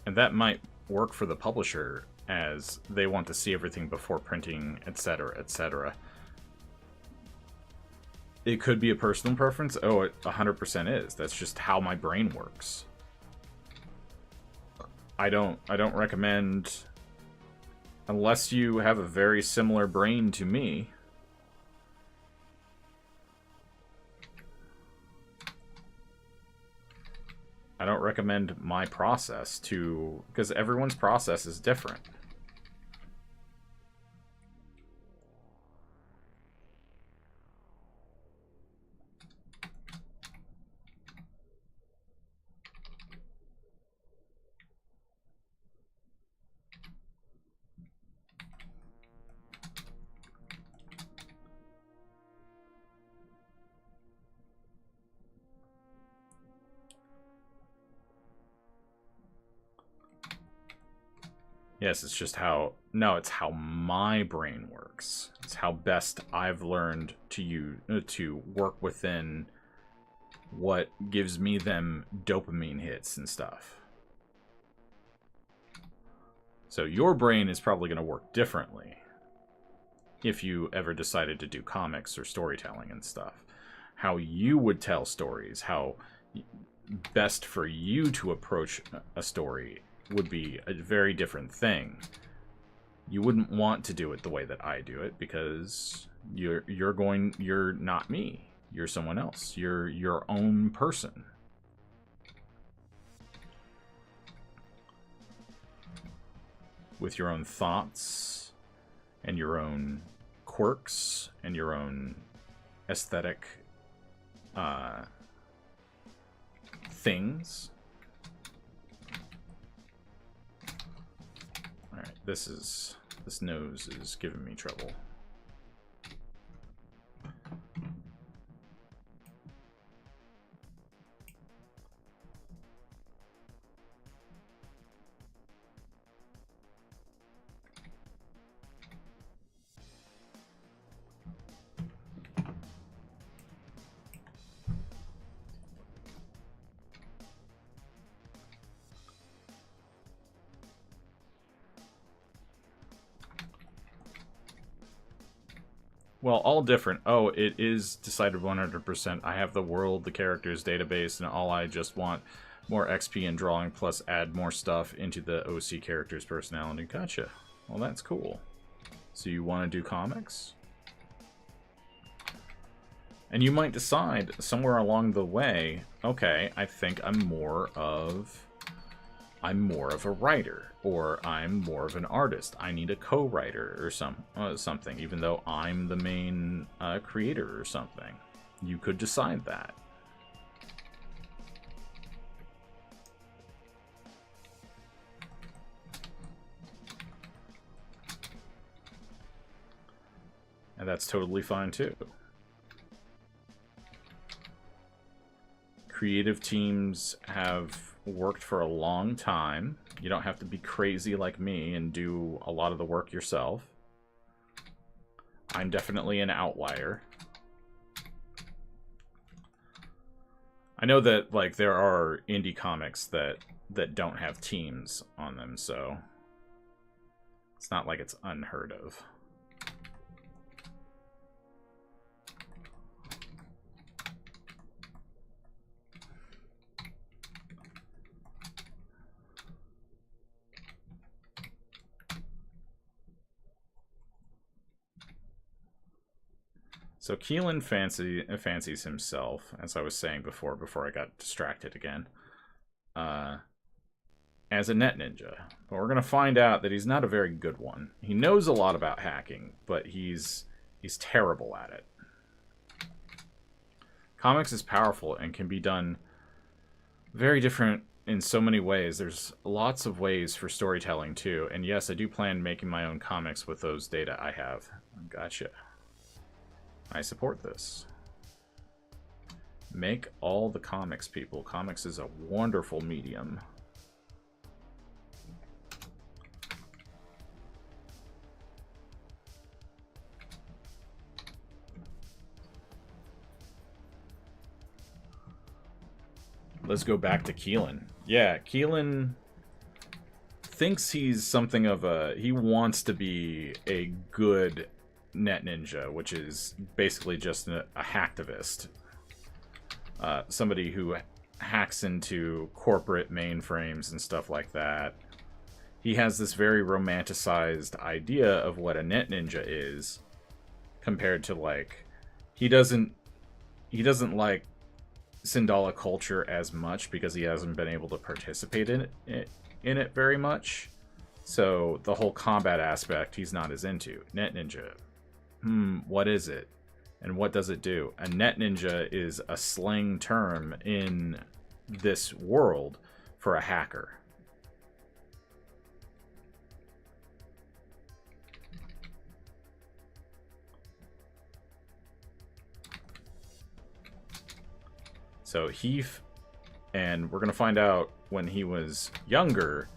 And that might work for the publisher, as they want to see everything before printing, etc., etc. It could be a personal preference. Oh, it 100% is. That's just how my brain works. I don't recommend, unless you have a very similar brain to me. I don't recommend my process because everyone's process is different. Yes, it's just it's how my brain works. It's how best I've learned to work within what gives me them dopamine hits and stuff. So your brain is probably going to work differently. if you ever decided to do comics or storytelling and stuff. How you would tell stories, how best for you to approach a story would be a very different thing. You wouldn't want to do it the way that I do it, because you're not me. You're someone else. You're your own person. With your own thoughts and your own quirks and your own aesthetic things. Alright, this nose is giving me trouble. Well, all different. Oh, it is decided 100%. I have the world, the characters, database, and all I just want more XP and drawing, plus add more stuff into the OC character's personality. Gotcha. Well, that's cool. So you want to do comics? And you might decide somewhere along the way, okay, I think I'm more of a writer, or I'm more of an artist. I need a co-writer or something, even though I'm the main creator or something. You could decide that. And that's totally fine too. Creative teams have worked for a long time. You don't have to be crazy like me and do a lot of the work yourself. I'm definitely an outlier. I know that like there are indie comics that don't have teams on them, so it's not like it's unheard of. So Keelan fancies himself, as I was saying before I got distracted again, as a net ninja. But we're going to find out that he's not a very good one. He knows a lot about hacking, but he's terrible at it. Comics is powerful and can be done very different in so many ways. There's lots of ways for storytelling too. And yes, I do plan making my own comics with those data I have. Gotcha. I support this. Make all the comics, people. Comics is a wonderful medium. Let's go back to Keelan. Yeah, Keelan thinks he's something of a... He wants to be a good net ninja, which is basically just a hacktivist. Somebody who hacks into corporate mainframes and stuff like that. He has this very romanticized idea of what a net ninja is, compared to like... He doesn't like Sindala culture as much because he hasn't been able to participate in it very much. So the whole combat aspect he's not as into. Net ninja. What is it? And what does it do? A net ninja is a slang term in this world for a hacker. So and we're going to find out when he was younger,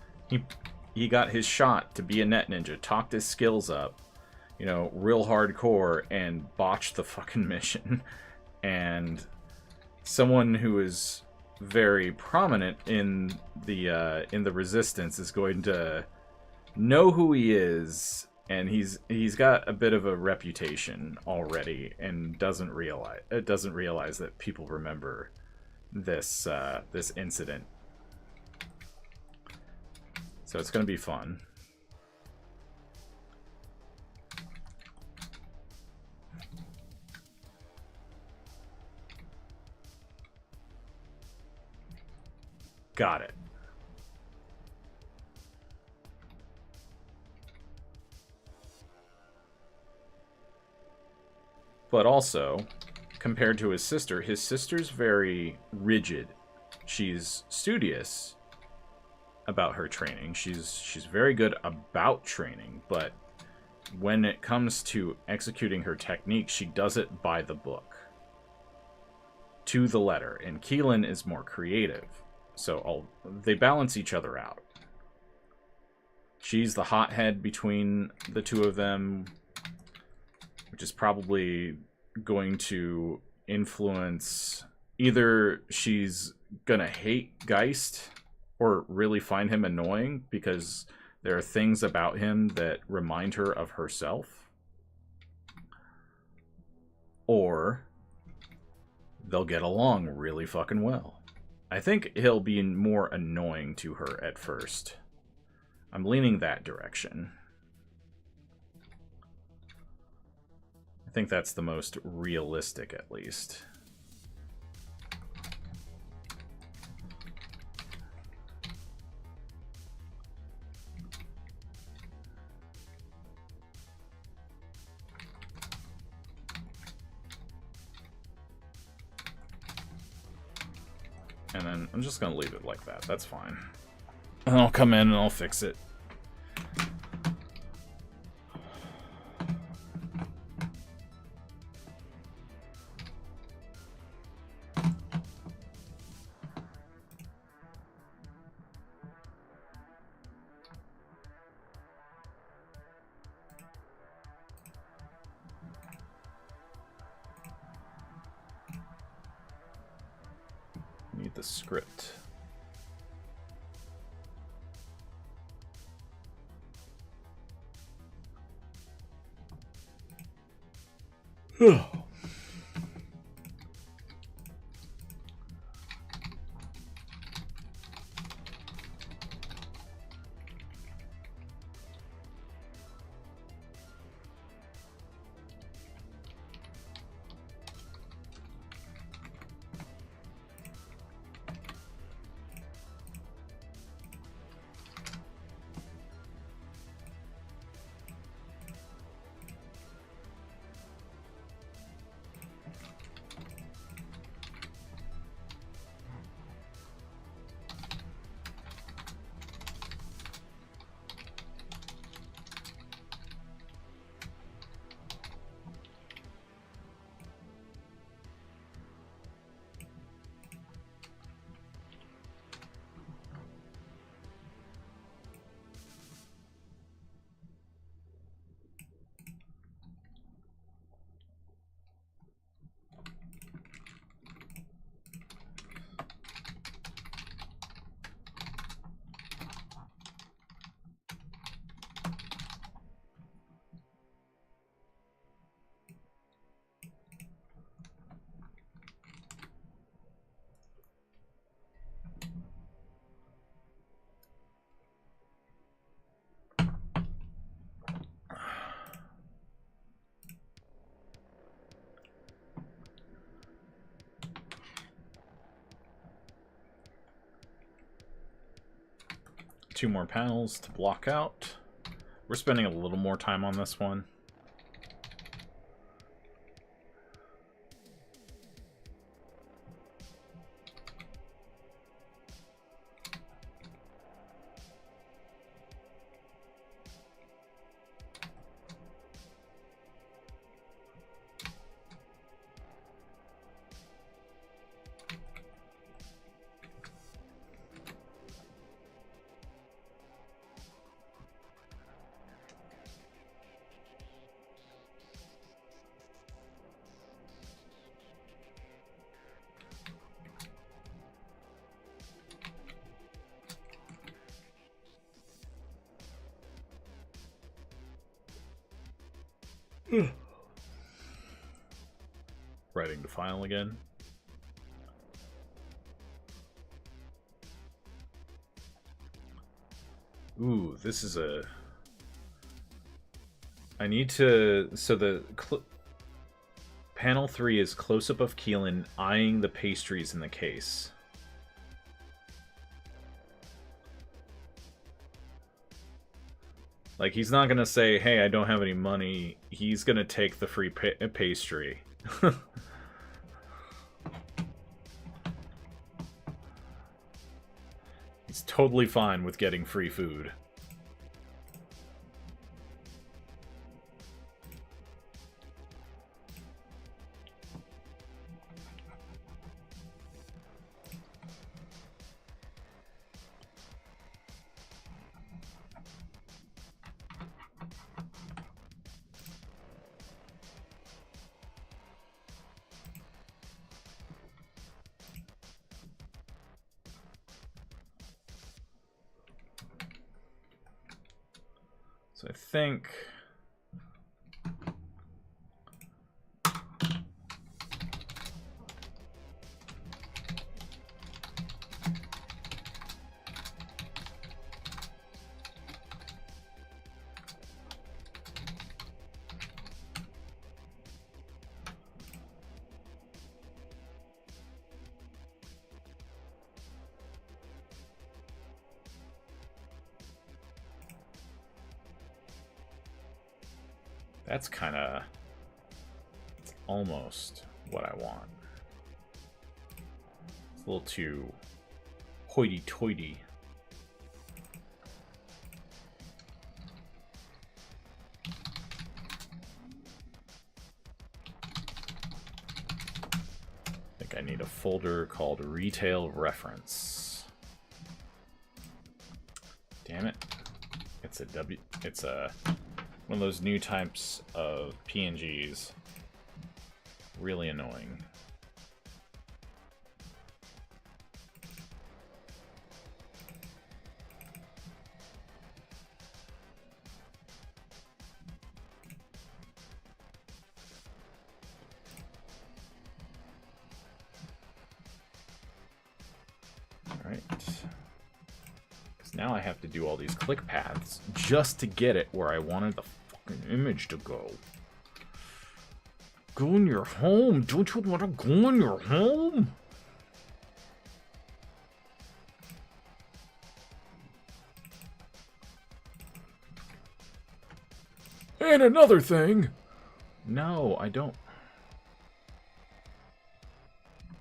he got his shot to be a net ninja, talked his skills up, you know, real hardcore, and botched the fucking mission. And someone who is very prominent in the resistance is going to know who he is and he's got a bit of a reputation already, and doesn't realize that people remember this this incident. So it's gonna be fun. Got it. But also, compared to his sister's very rigid. She's studious about her training. She's very good about training, but when it comes to executing her technique, she does it by the book. To the letter. And Keelan is more creative. So they balance each other out. She's the hothead between the two of them, which is probably going to influence... Either she's gonna hate Geist or really find him annoying because there are things about him that remind her of herself. Or they'll get along really fucking well. I think he'll be more annoying to her at first. I'm leaning that direction. I think that's the most realistic, at least. And then I'm just going to leave it like that. That's fine. And I'll come in and I'll fix it. Need the script. Two more panels to block out. We're spending a little more time on this one. Writing to file again. Ooh, this is a... I need to... So the... Panel 3 is close-up of Keelan eyeing the pastries in the case. Like, he's not gonna say, hey, I don't have any money. He's gonna take the free pastry. He's totally fine with getting free food. So I think... That's kind of almost what I want. It's a little too hoity-toity. I think I need a folder called Retail Reference. Damn it. It's a one of those new types of PNGs. Really annoying. Alright. Because now I have to do all these click paths just to get it where I wanted the fucking image to go. Go in your home. Don't you want to go in your home? And another thing. No, I don't.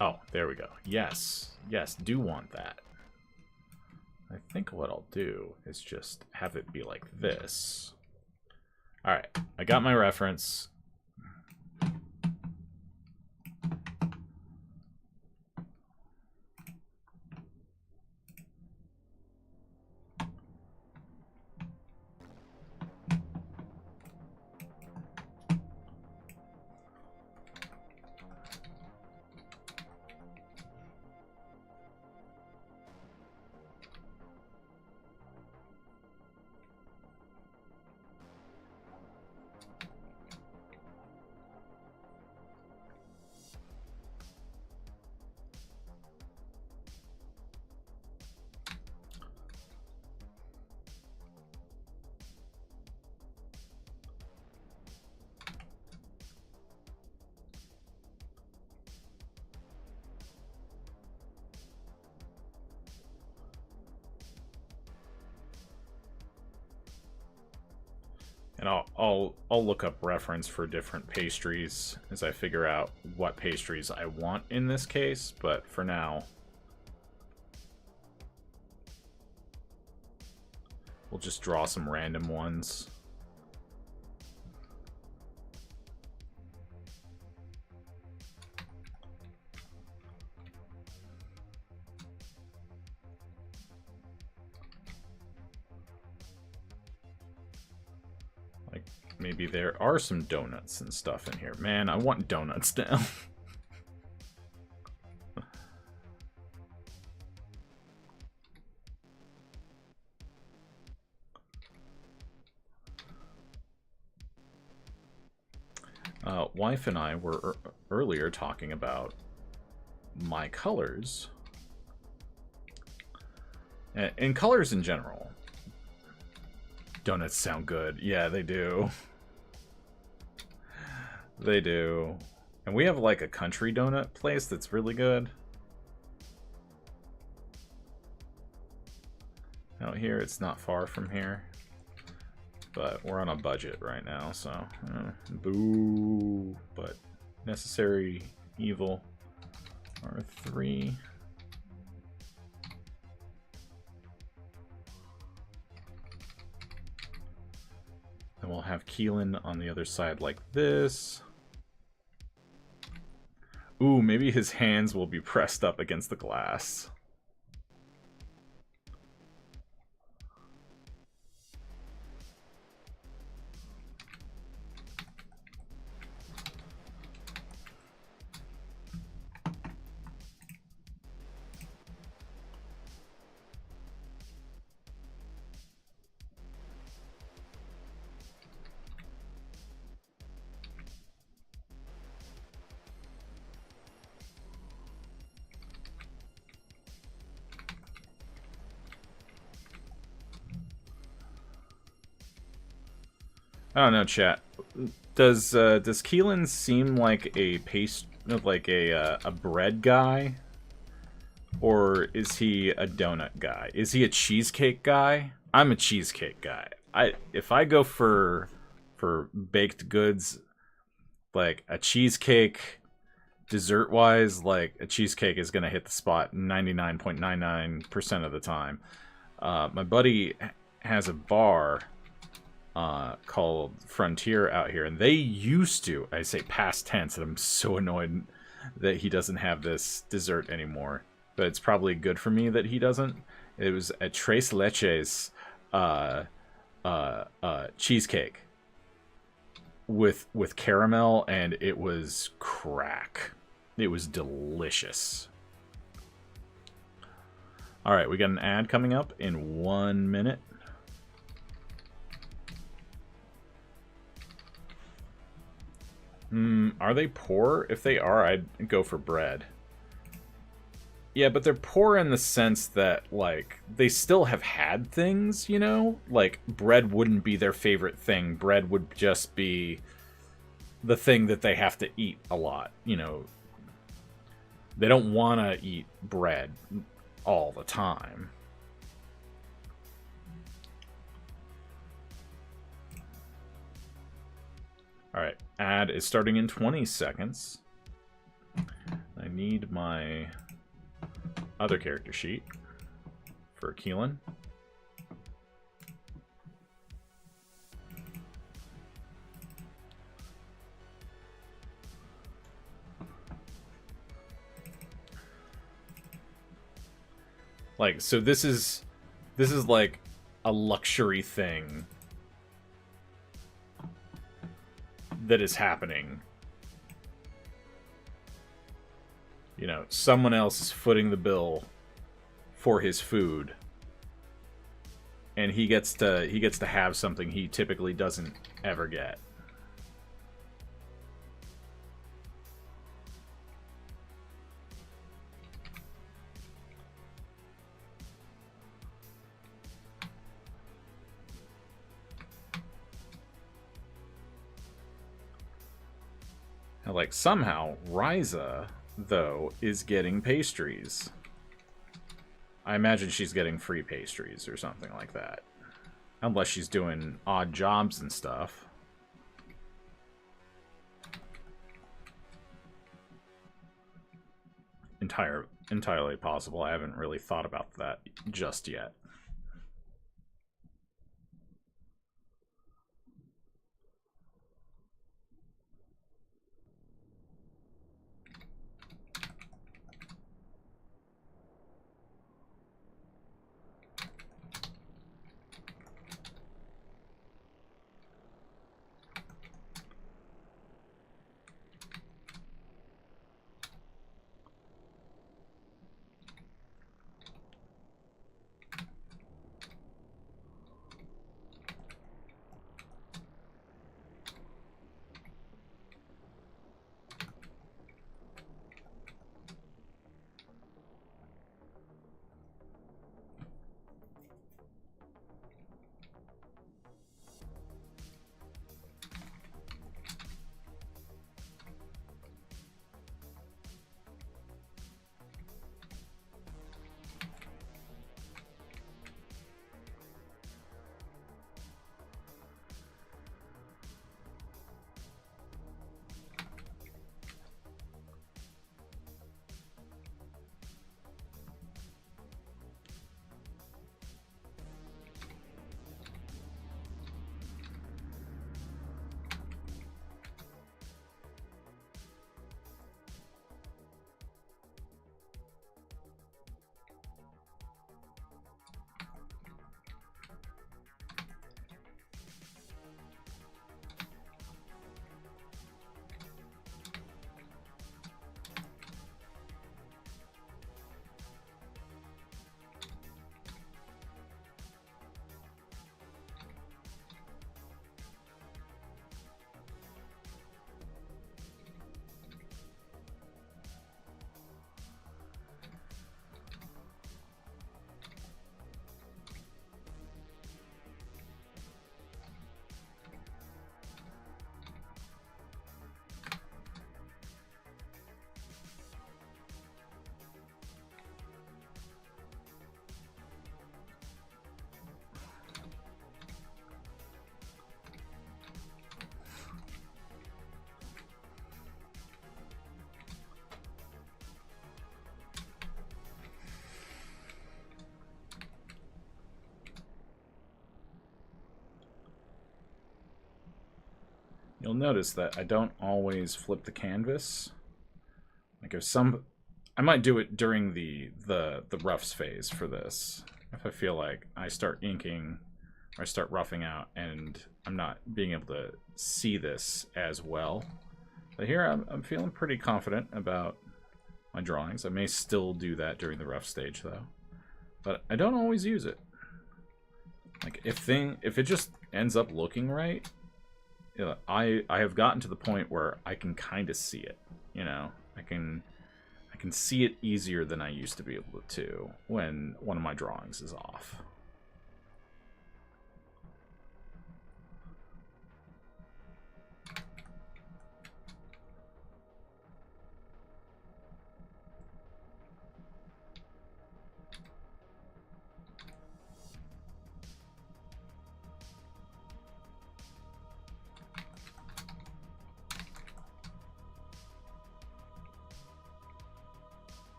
Oh, there we go. Yes. Yes, do want that. I think what I'll do is just have it be like this. Alright, I got my reference. And I'll look up reference for different pastries as I figure out what pastries I want in this case, but for now we'll just draw some random ones. Maybe there are some donuts and stuff in here. Man, I want donuts now. wife and I were earlier talking about my colors. And colors in general. Donuts sound good. Yeah, they do. They do. And we have like a country donut place that's really good. Out here, it's not far from here. But we're on a budget right now, so... boo. But necessary evil. R3. Then we'll have Keelan on the other side like this. Ooh, maybe his hands will be pressed up against the glass. I don't know, chat. Does Keelan seem like a a bread guy, or is he a donut guy? Is he a cheesecake guy? I'm a cheesecake guy. If I go for baked goods, like a cheesecake, dessert wise, like a cheesecake is gonna hit the spot 99.99% of the time. My buddy has a bar called Frontier out here, and they used to, I say past tense, and I'm so annoyed that he doesn't have this dessert anymore, but it's probably good for me that he doesn't. It was a Tres Leches cheesecake with caramel, and it was crack. It was delicious. Alright, we got an ad coming up in 1 minute. Are they poor? If they are, I'd go for bread. Yeah, but they're poor in the sense that, like, they still have had things, you know? Like, bread wouldn't be their favorite thing. Bread would just be the thing that they have to eat a lot, you know? They don't want to eat bread all the time. Alright, ad is starting in 20 seconds. I need my other character sheet for Keelan. Like, so this is like a luxury thing that is happening. You know, someone else is footing the bill for his food, and he gets to have something he typically doesn't ever get. Now, like, somehow Ryza, though, is getting pastries. I imagine she's getting free pastries or something like that. Unless she's doing odd jobs and stuff. Entirely possible. I haven't really thought about that just yet. you'll notice that I don't always flip the canvas. Like if some, I might do it during the roughs phase for this. If I feel like I start inking or I start roughing out and I'm not being able to see this as well. But here I'm feeling pretty confident about my drawings. I may still do that during the rough stage though. But I don't always use it. Like if it just ends up looking right, you know, I have gotten to the point where I can kind of see it. You know, I can see it easier than I used to be able to when one of my drawings is off.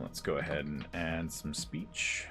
Let's go ahead and add some speech.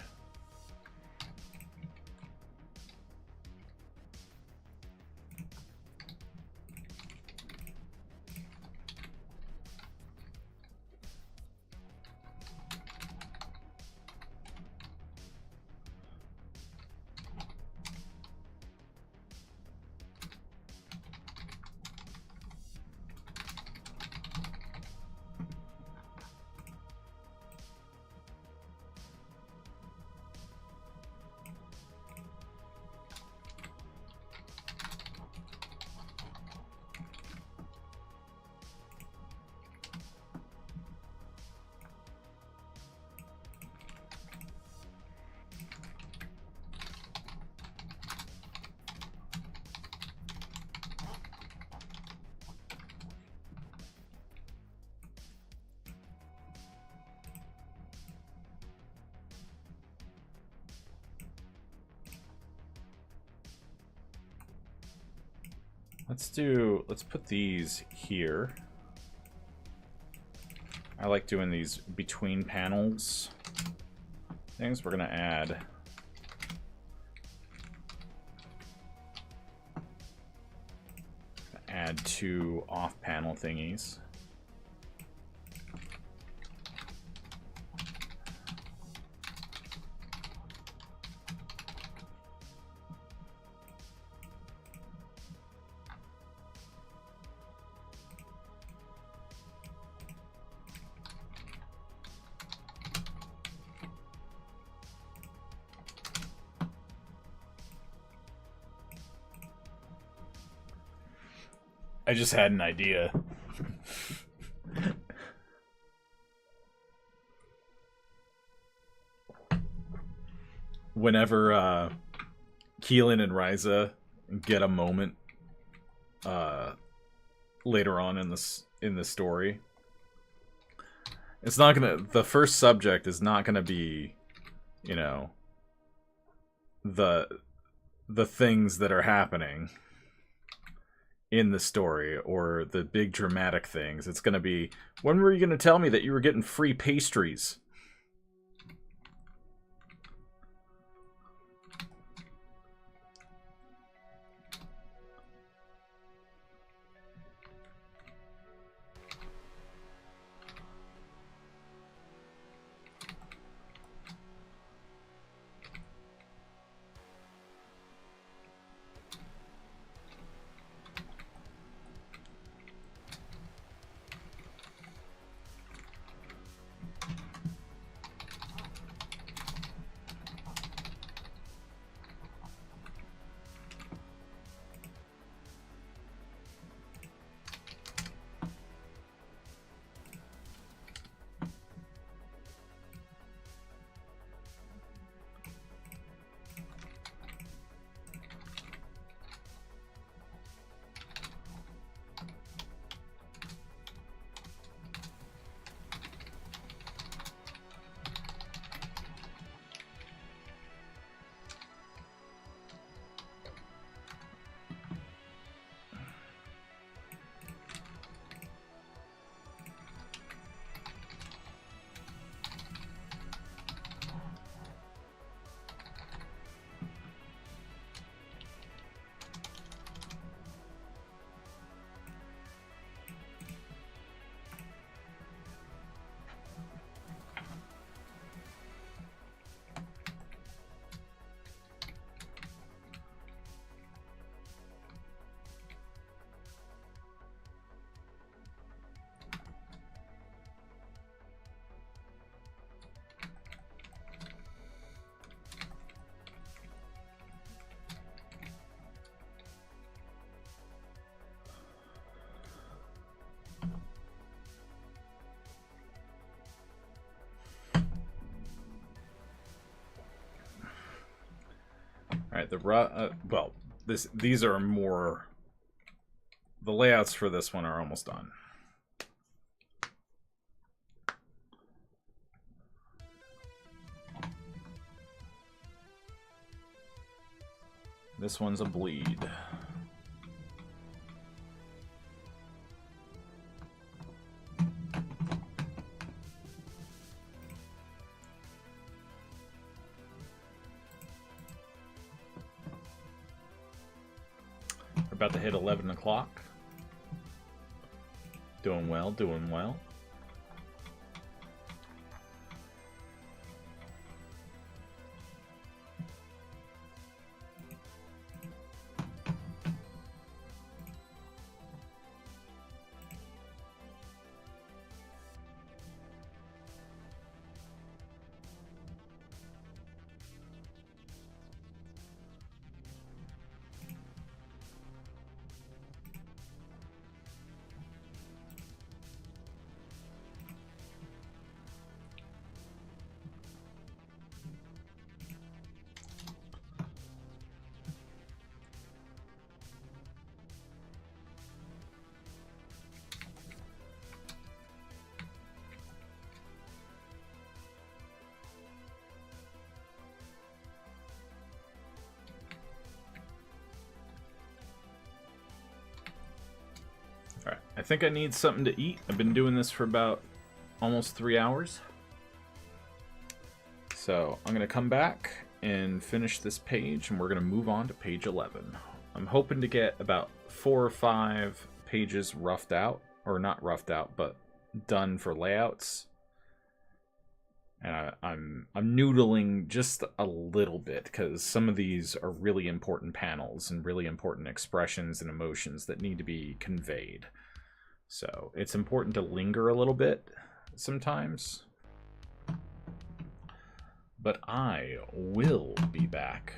Let's put these here. I like doing these between panels things. We're gonna add two off panel thingies. I just had an idea. Whenever Keelan and Ryza get a moment later on in the story, it's not gonna, the first subject is not gonna be, you know, the things that are happening in the story or the big dramatic things. It's gonna be, when were you gonna tell me that you were getting free pastries? well, these are more. The layouts for this one are almost done. This one's a bleed. We're about to hit 11 o'clock. Doing well, doing well. Alright, I think I need something to eat. I've been doing this for about almost 3 hours. So I'm going to come back and finish this page, and we're going to move on to page 11. I'm hoping to get about 4 or 5 pages roughed out, or not roughed out, but done for layouts. And I'm noodling just a little bit, because some of these are really important panels and really important expressions and emotions that need to be conveyed. So it's important to linger a little bit sometimes. But I will be back.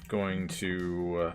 Going to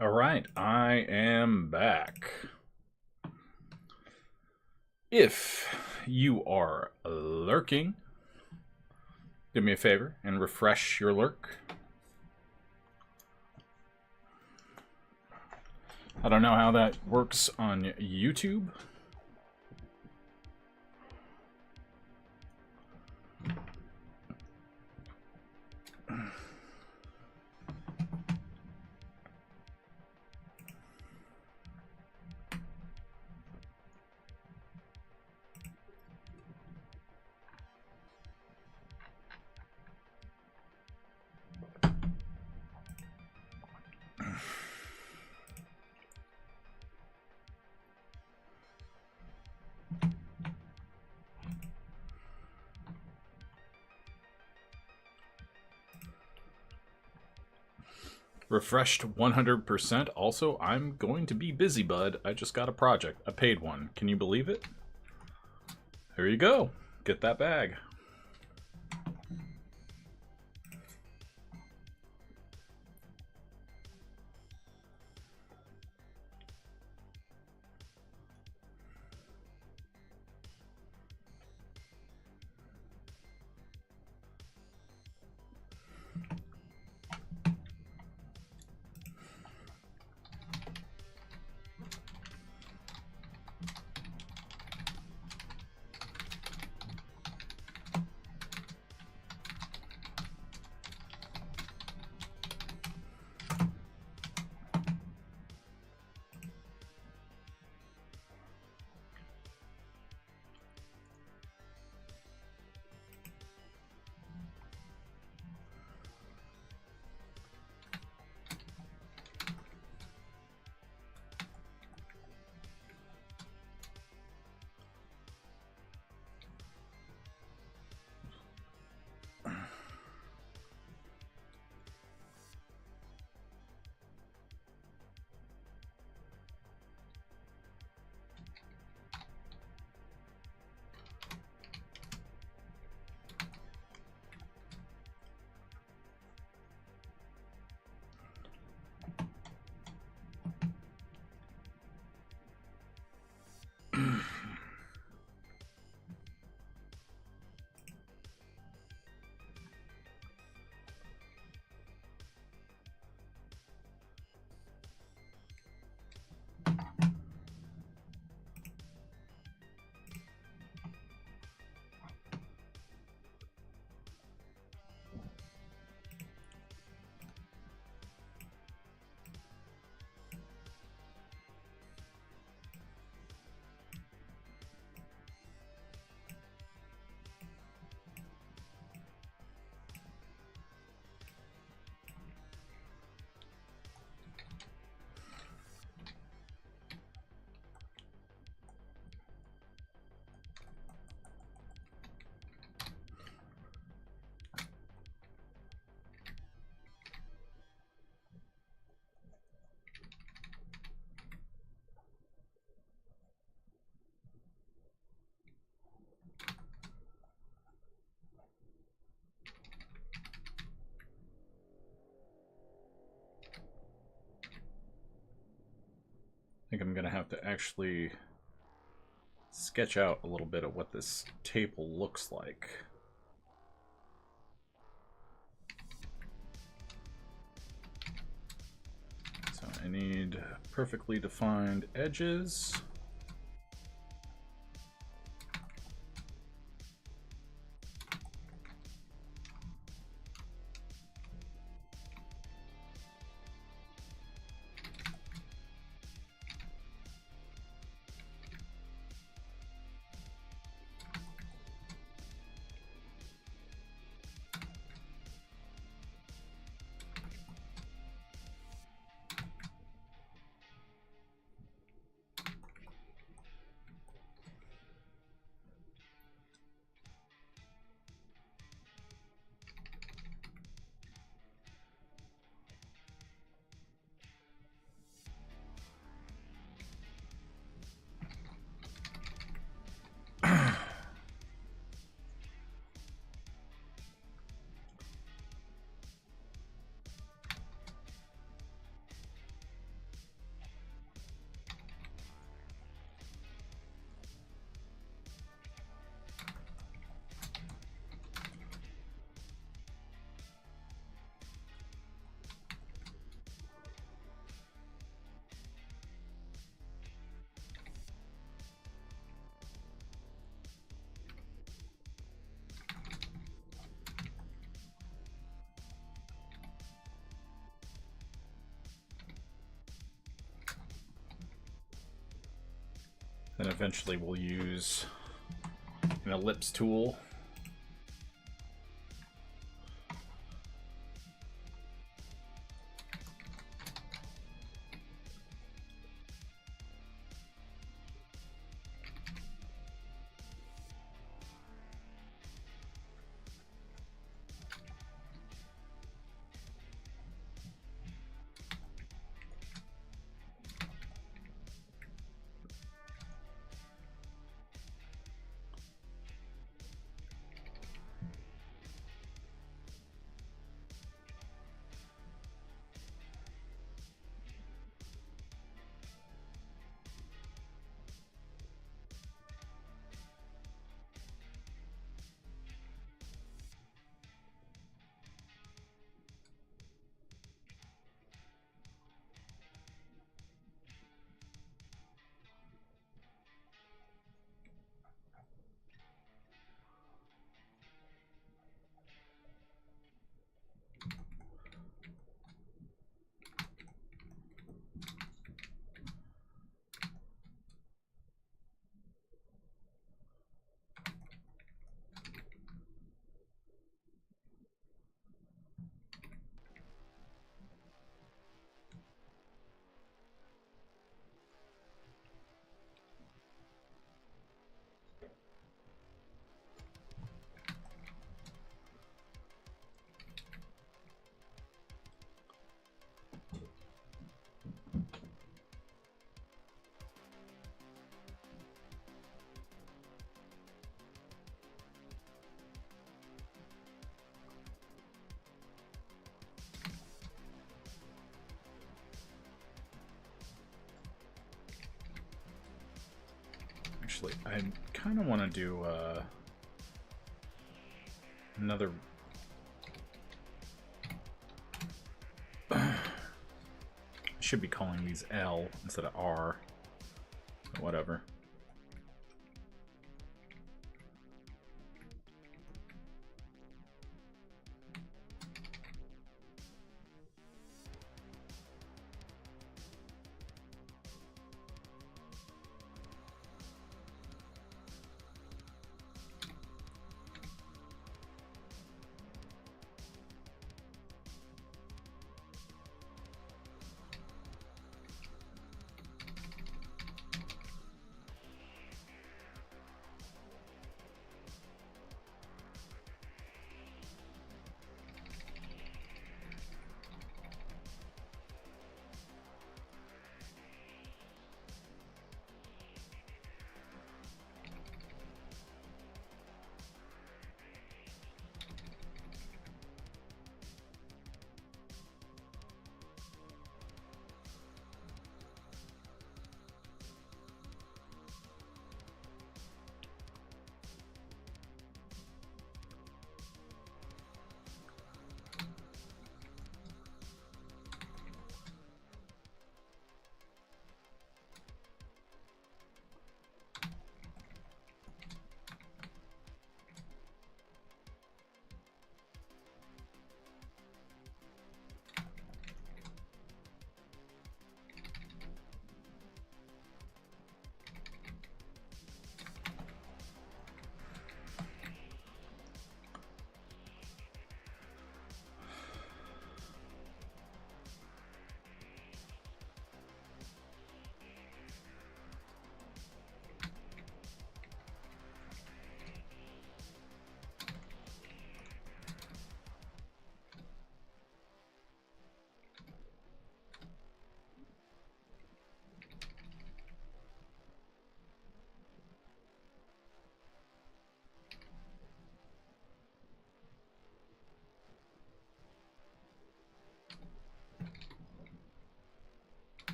All right, I am back. If you are lurking, do me a favor and refresh your lurk. I don't know how that works on YouTube. Refreshed 100%. Also, I'm going to be busy, bud. I just got a project, a paid one. Can you believe it? There you go. Get that bag. I think I'm going to have to actually sketch out a little bit of what this table looks like. So I need perfectly defined edges. Then eventually we'll use an ellipse tool. Actually, I kind of want to do another... I should be calling these L instead of R. Whatever.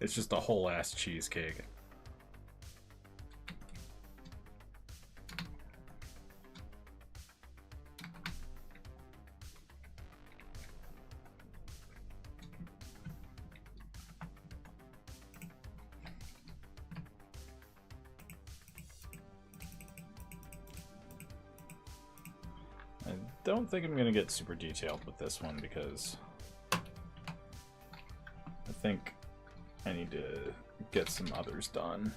It's just a whole ass cheesecake. I don't think I'm going to get super detailed with this one because I think I need to get some others done.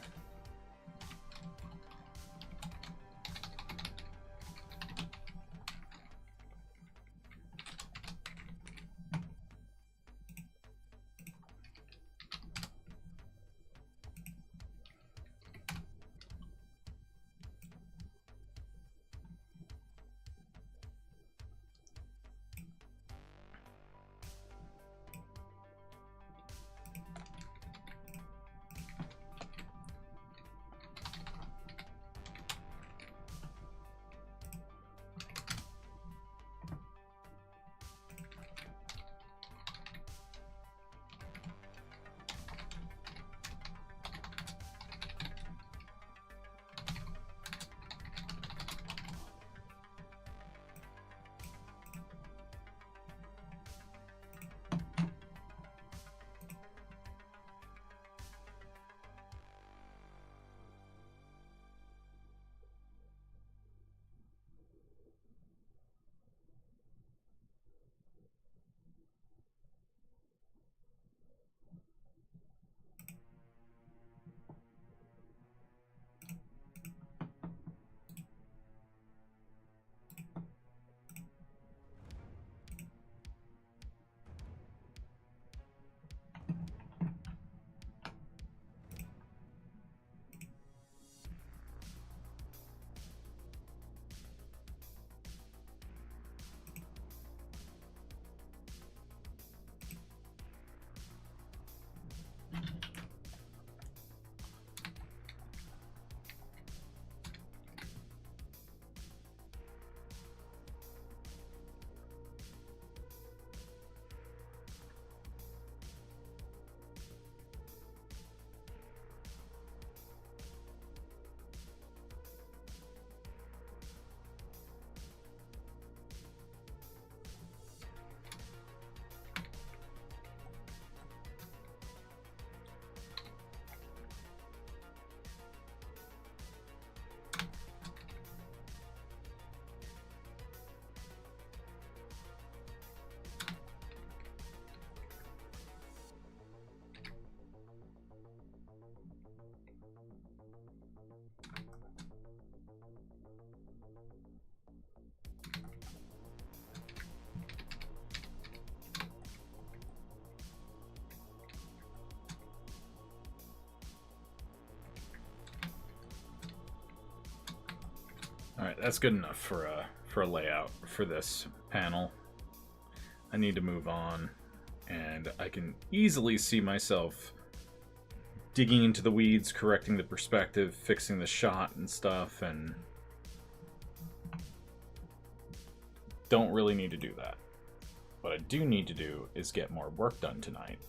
Alright, that's good enough for a layout for this panel. I need to move on, and I can easily see myself digging into the weeds, correcting the perspective, fixing the shot and stuff, and don't really need to do that. What I do need to do is get more work done tonight.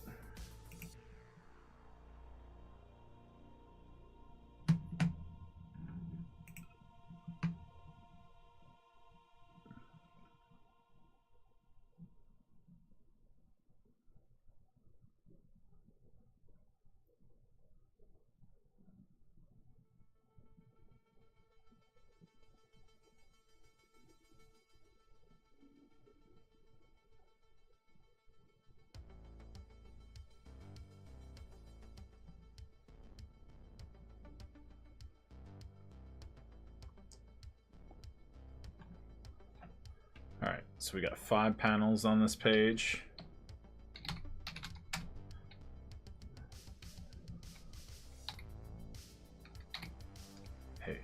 Alright, so we got 5 panels on this page. Hey.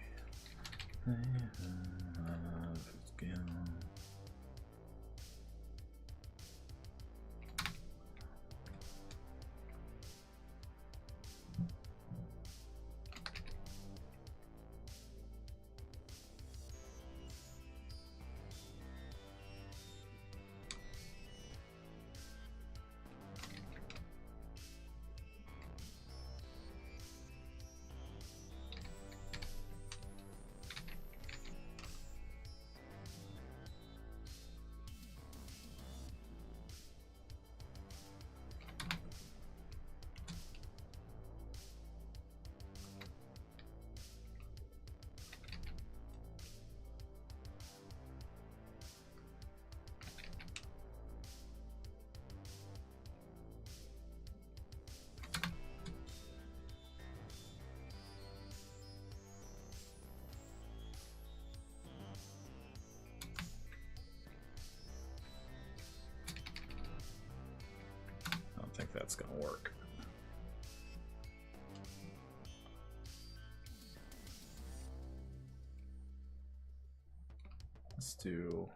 that's gonna work. Let's do...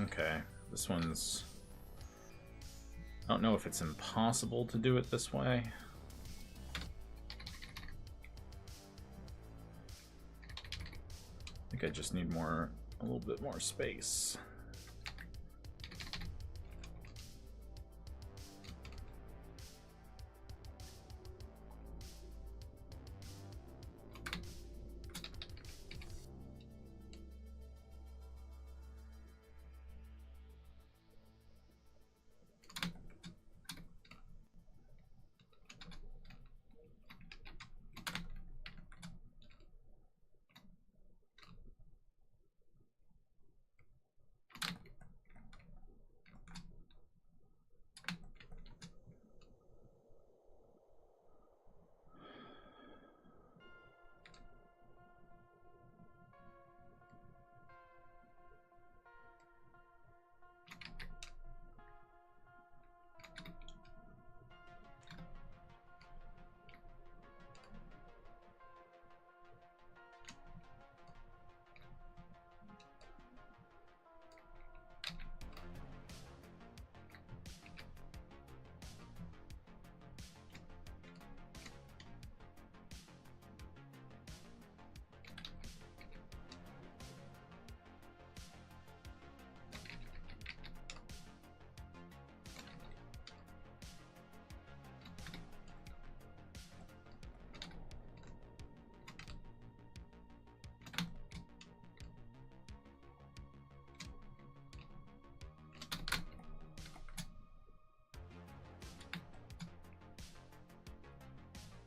Okay, this one's... I don't know if it's impossible to do it this way. I think I just need a little bit more space.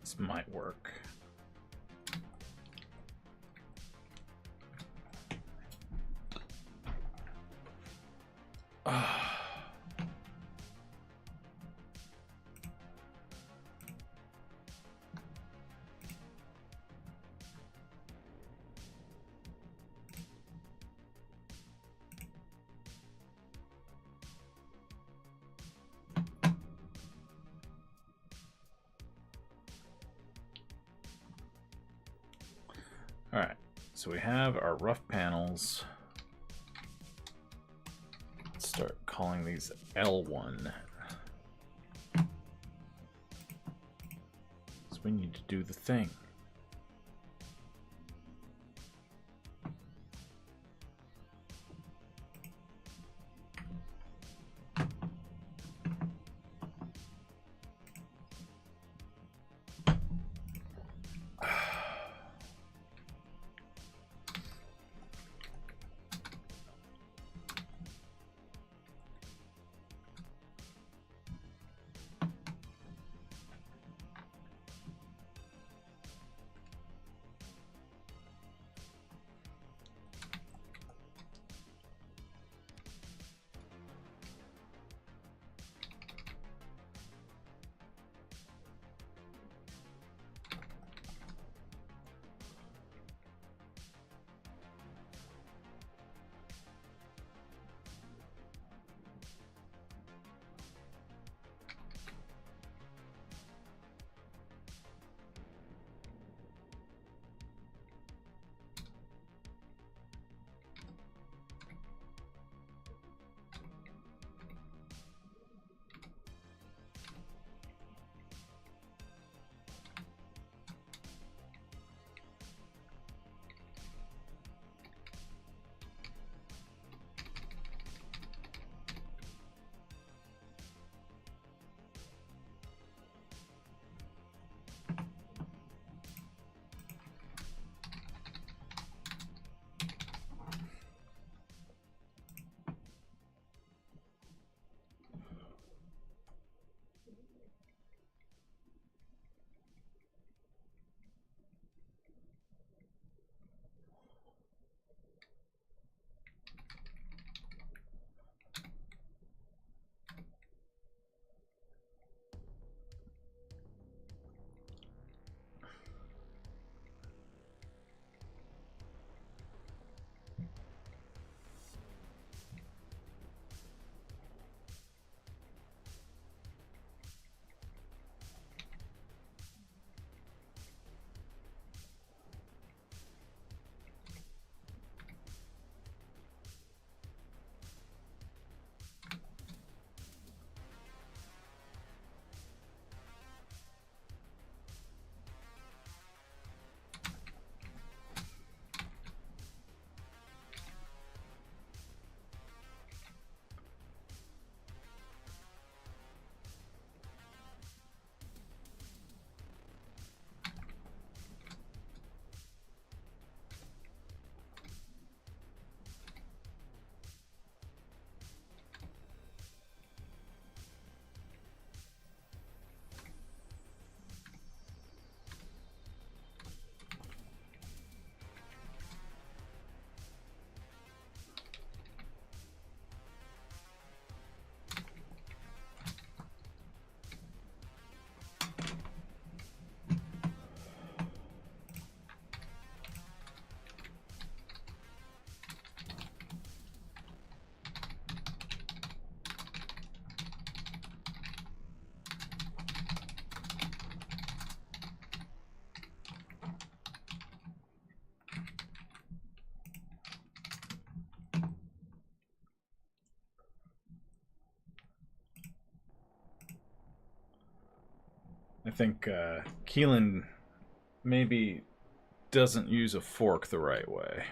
This might work. Alright, so we have our rough panels. Let's start calling these L1. So we need to do the thing. I think Keelan maybe doesn't use a fork the right way.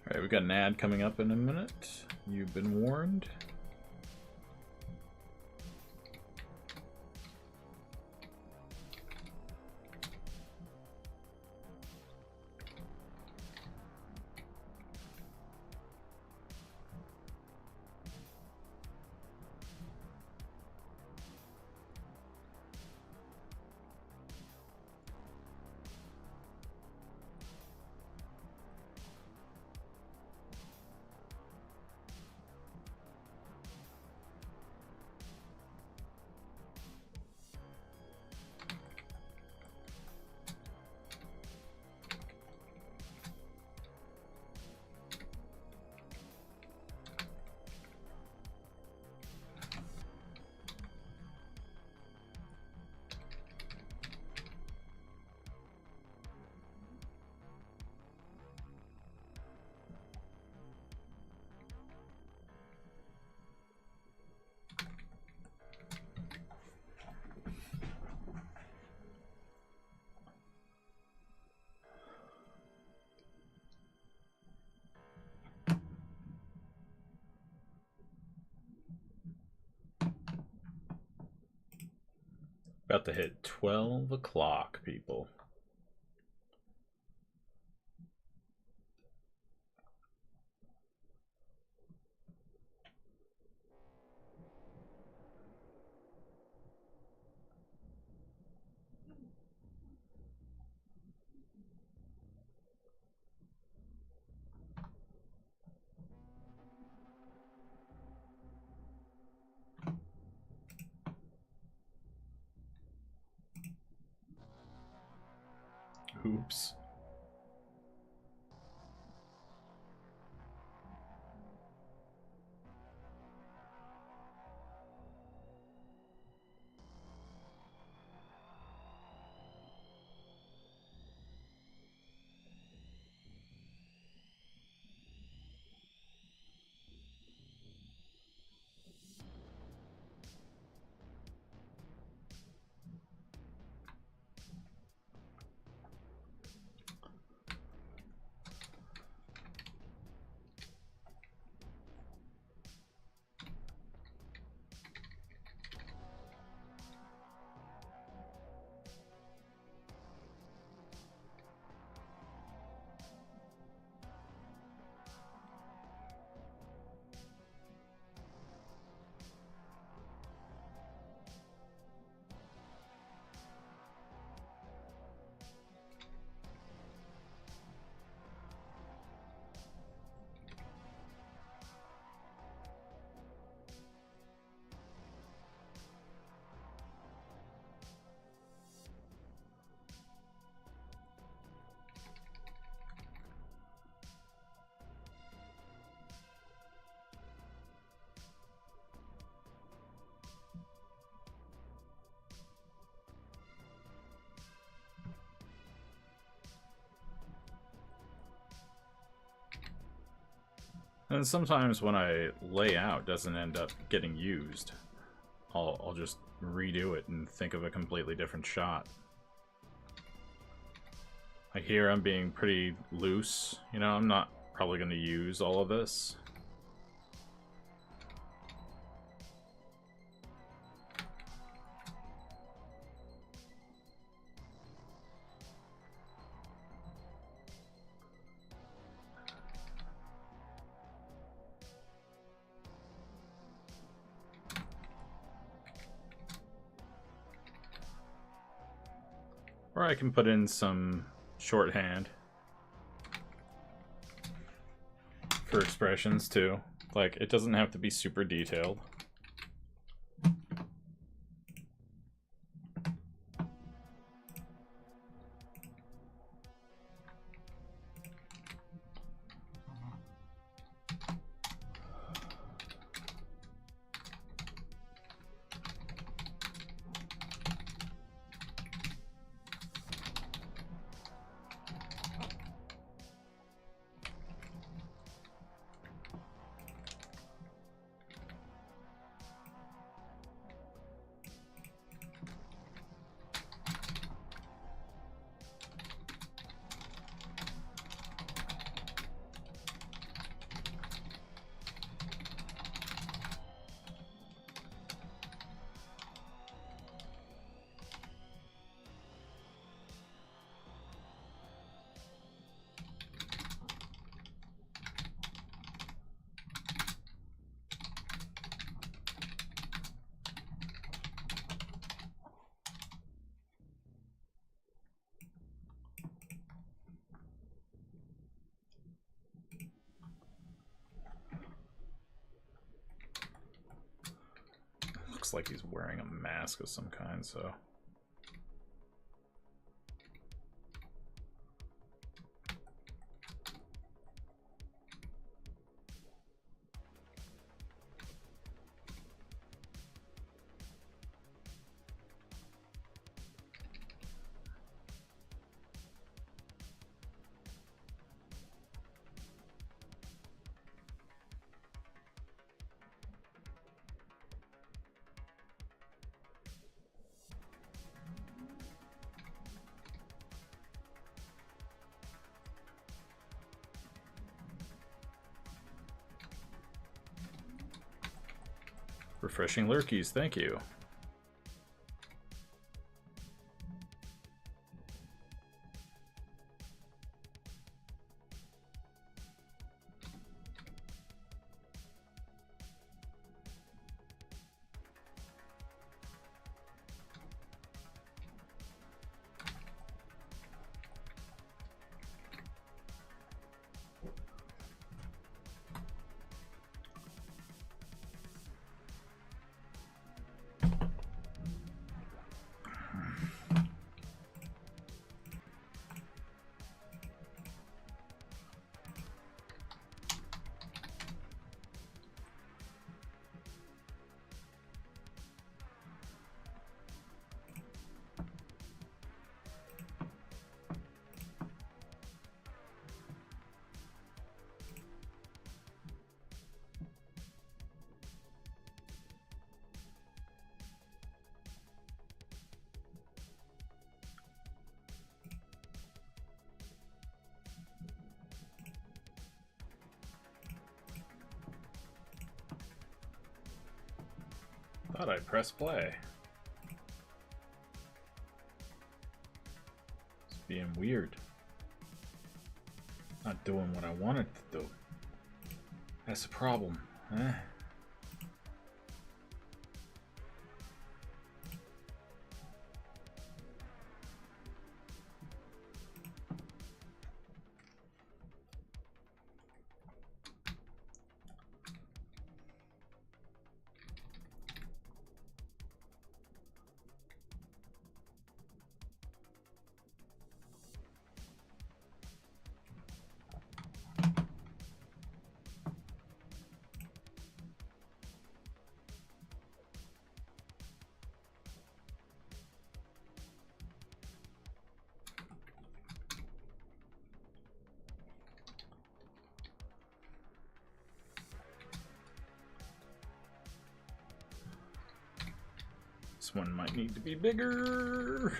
Alright, we've got an ad coming up in a minute. You've been warned. About to hit 12 o'clock, people. Oops. And sometimes when I lay out doesn't end up getting used, I'll just redo it and think of a completely different shot. Like here I'm being pretty loose, you know, I'm not probably going to use all of this. Or I can put in some shorthand for expressions too. Like, it doesn't have to be super detailed. Looks like he's wearing a mask of some kind, so... Refreshing lurkies, thank you. Thought I pressed play. It's being weird. Not doing what I wanted to do. That's a problem, eh? This one might need to be bigger.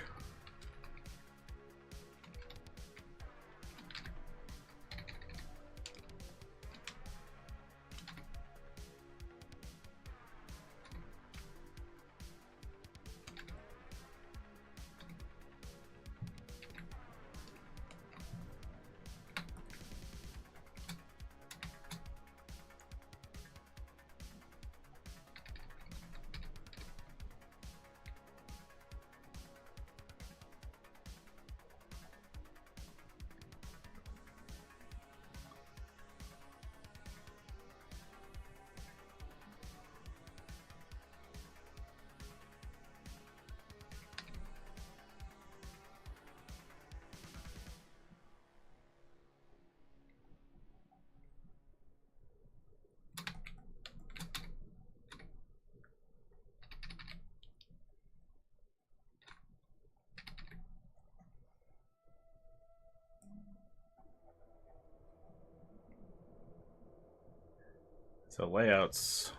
So layouts,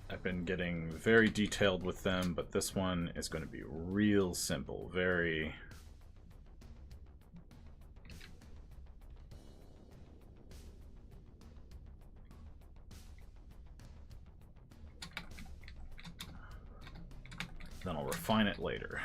I've been getting very detailed with them, but this one is going to be real simple, very... Then I'll refine it later.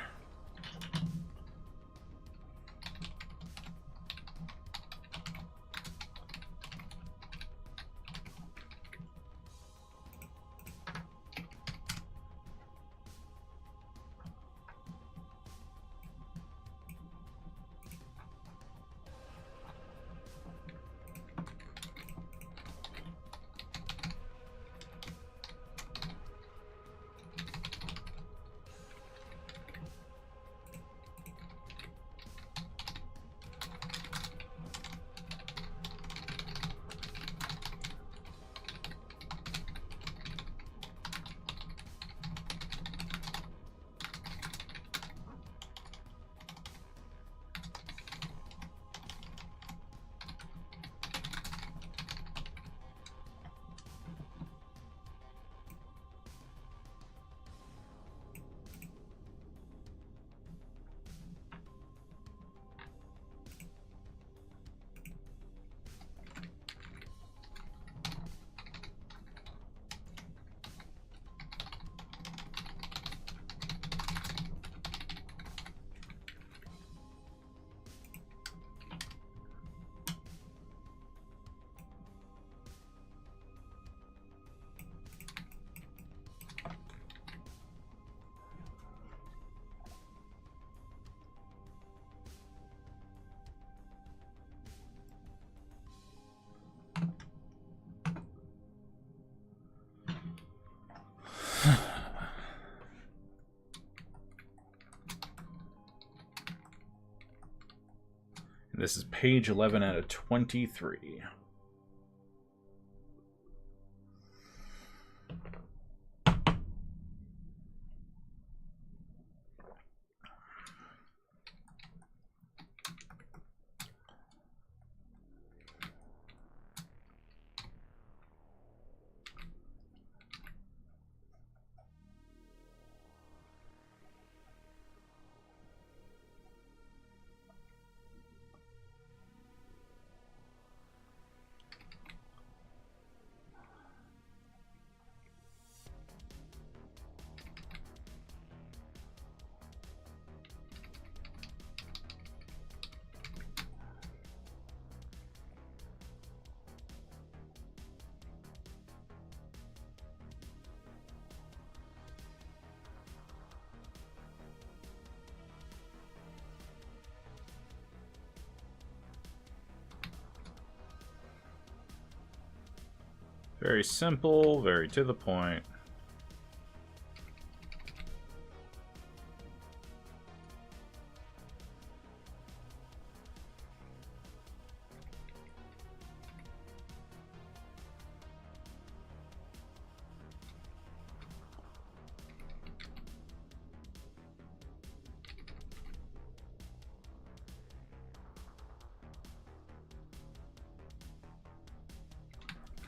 This is page 11 out of 23. Very simple, very to the point.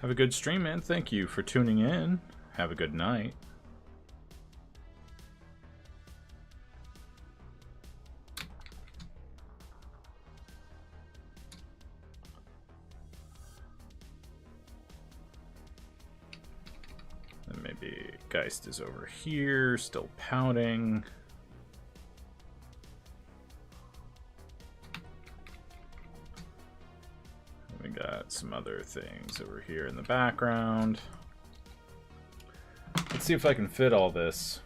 Have a good stream, man. Thank you for tuning in. Have a good night. And maybe Geist is over here, still pouting. We got some other things over here in the background. Let's see if I can fit all this.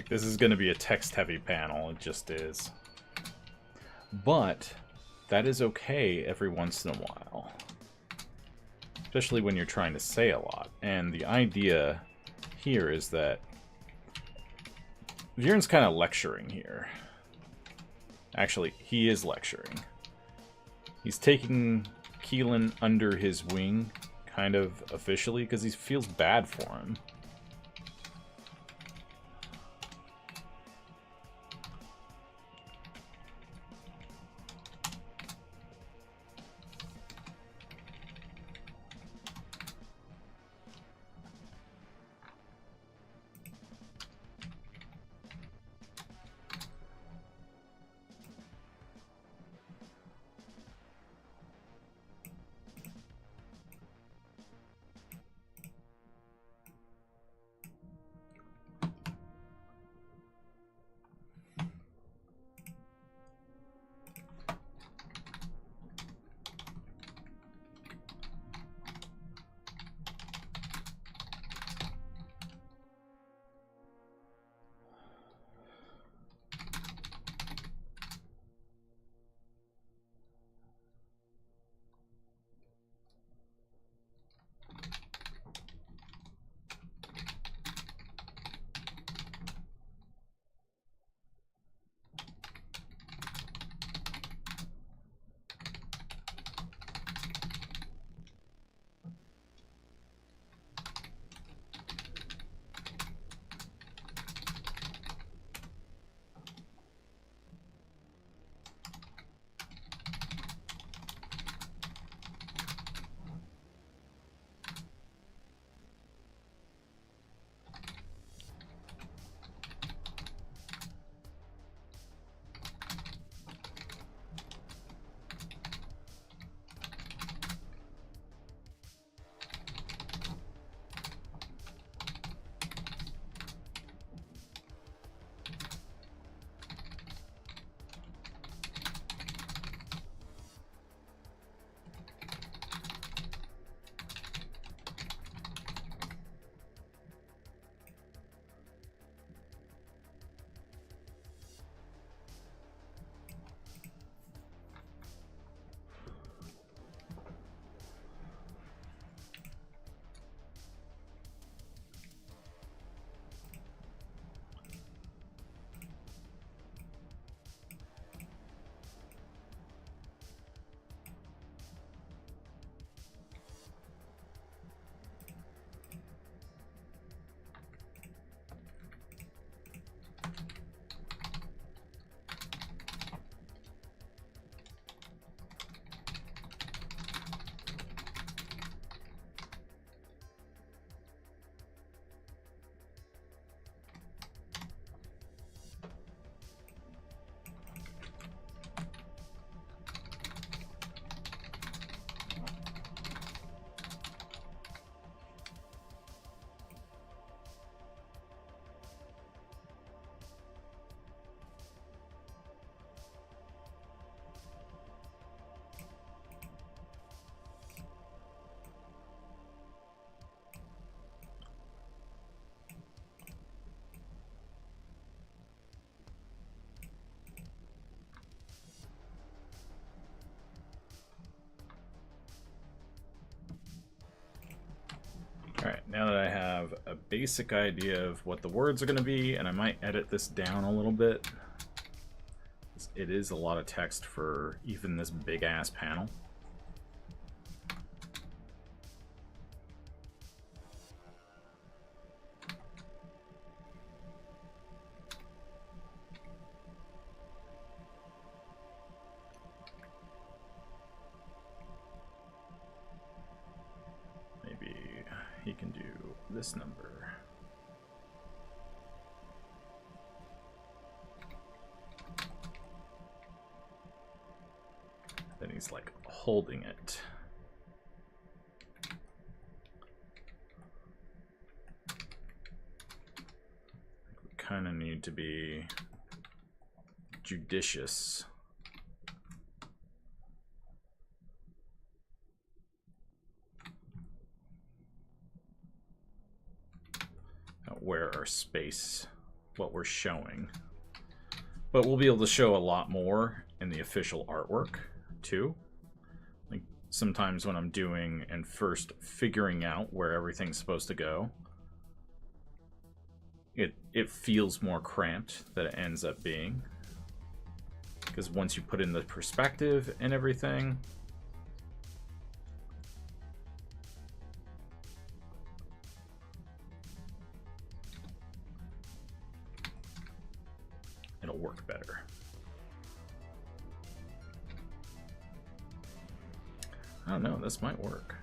Like, this is going to be a text-heavy panel. It just is. But that is okay every once in a while. Especially when you're trying to say a lot. And the idea here is that Vieren's kind of lecturing here. Actually, he is lecturing. He's taking Keelan under his wing, kind of officially, because he feels bad for him. Alright, now that I have a basic idea of what the words are going to be, and I might edit this down a little bit. It is a lot of text for even this big-ass panel. Maybe he can do this number. Then he's like holding it. We kind of need to be judicious. Where our space what we're showing. But we'll be able to show a lot more in the official artwork, too. Like, sometimes when I'm doing and first figuring out where everything's supposed to go, it feels more cramped than it ends up being. Because once you put in the perspective and everything, it'll work better. I don't know, this might work.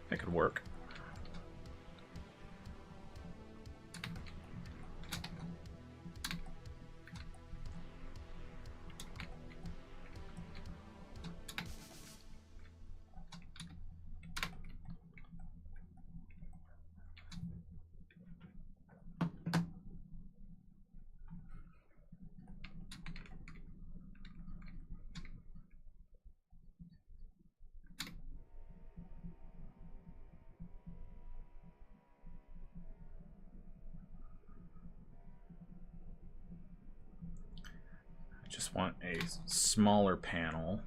That could work. Just want a smaller panel.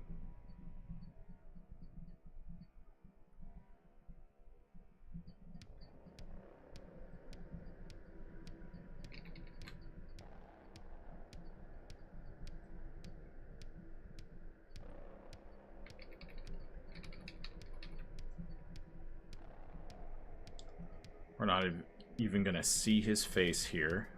We're not even gonna see his face here.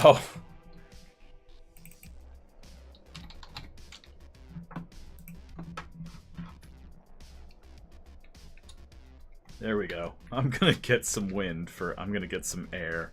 Oh. There we go. I'm gonna get some wind for... I'm gonna get some air.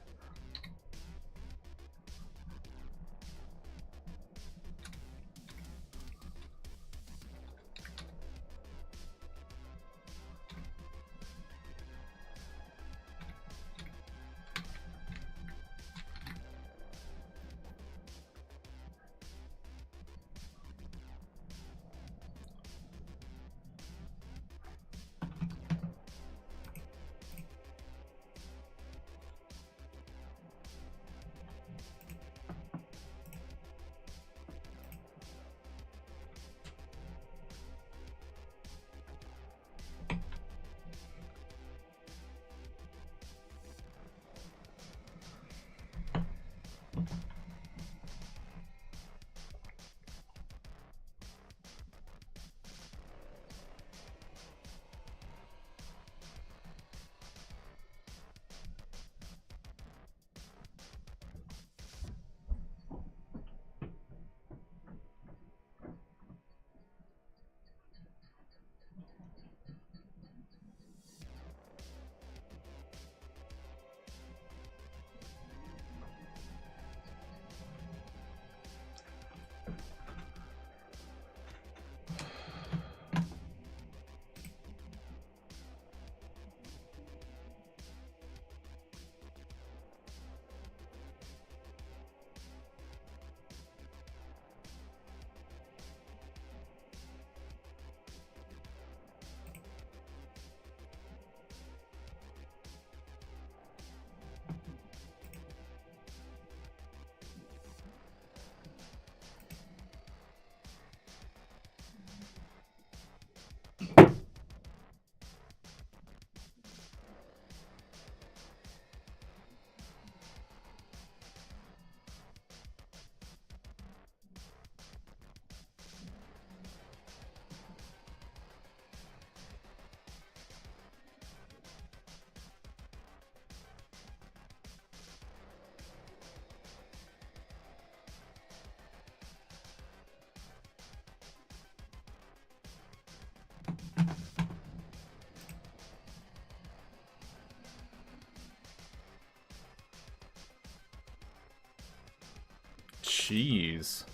Jeez.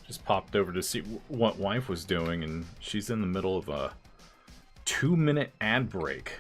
Just popped over to see what wife was doing, and she's in the middle of a 2-minute ad break.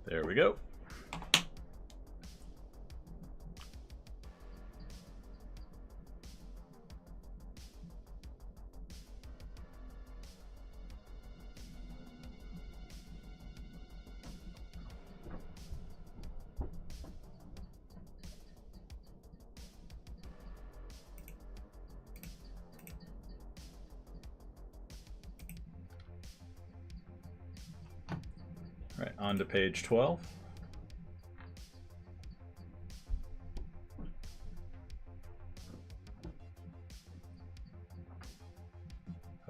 There we go. All right, on to page 12.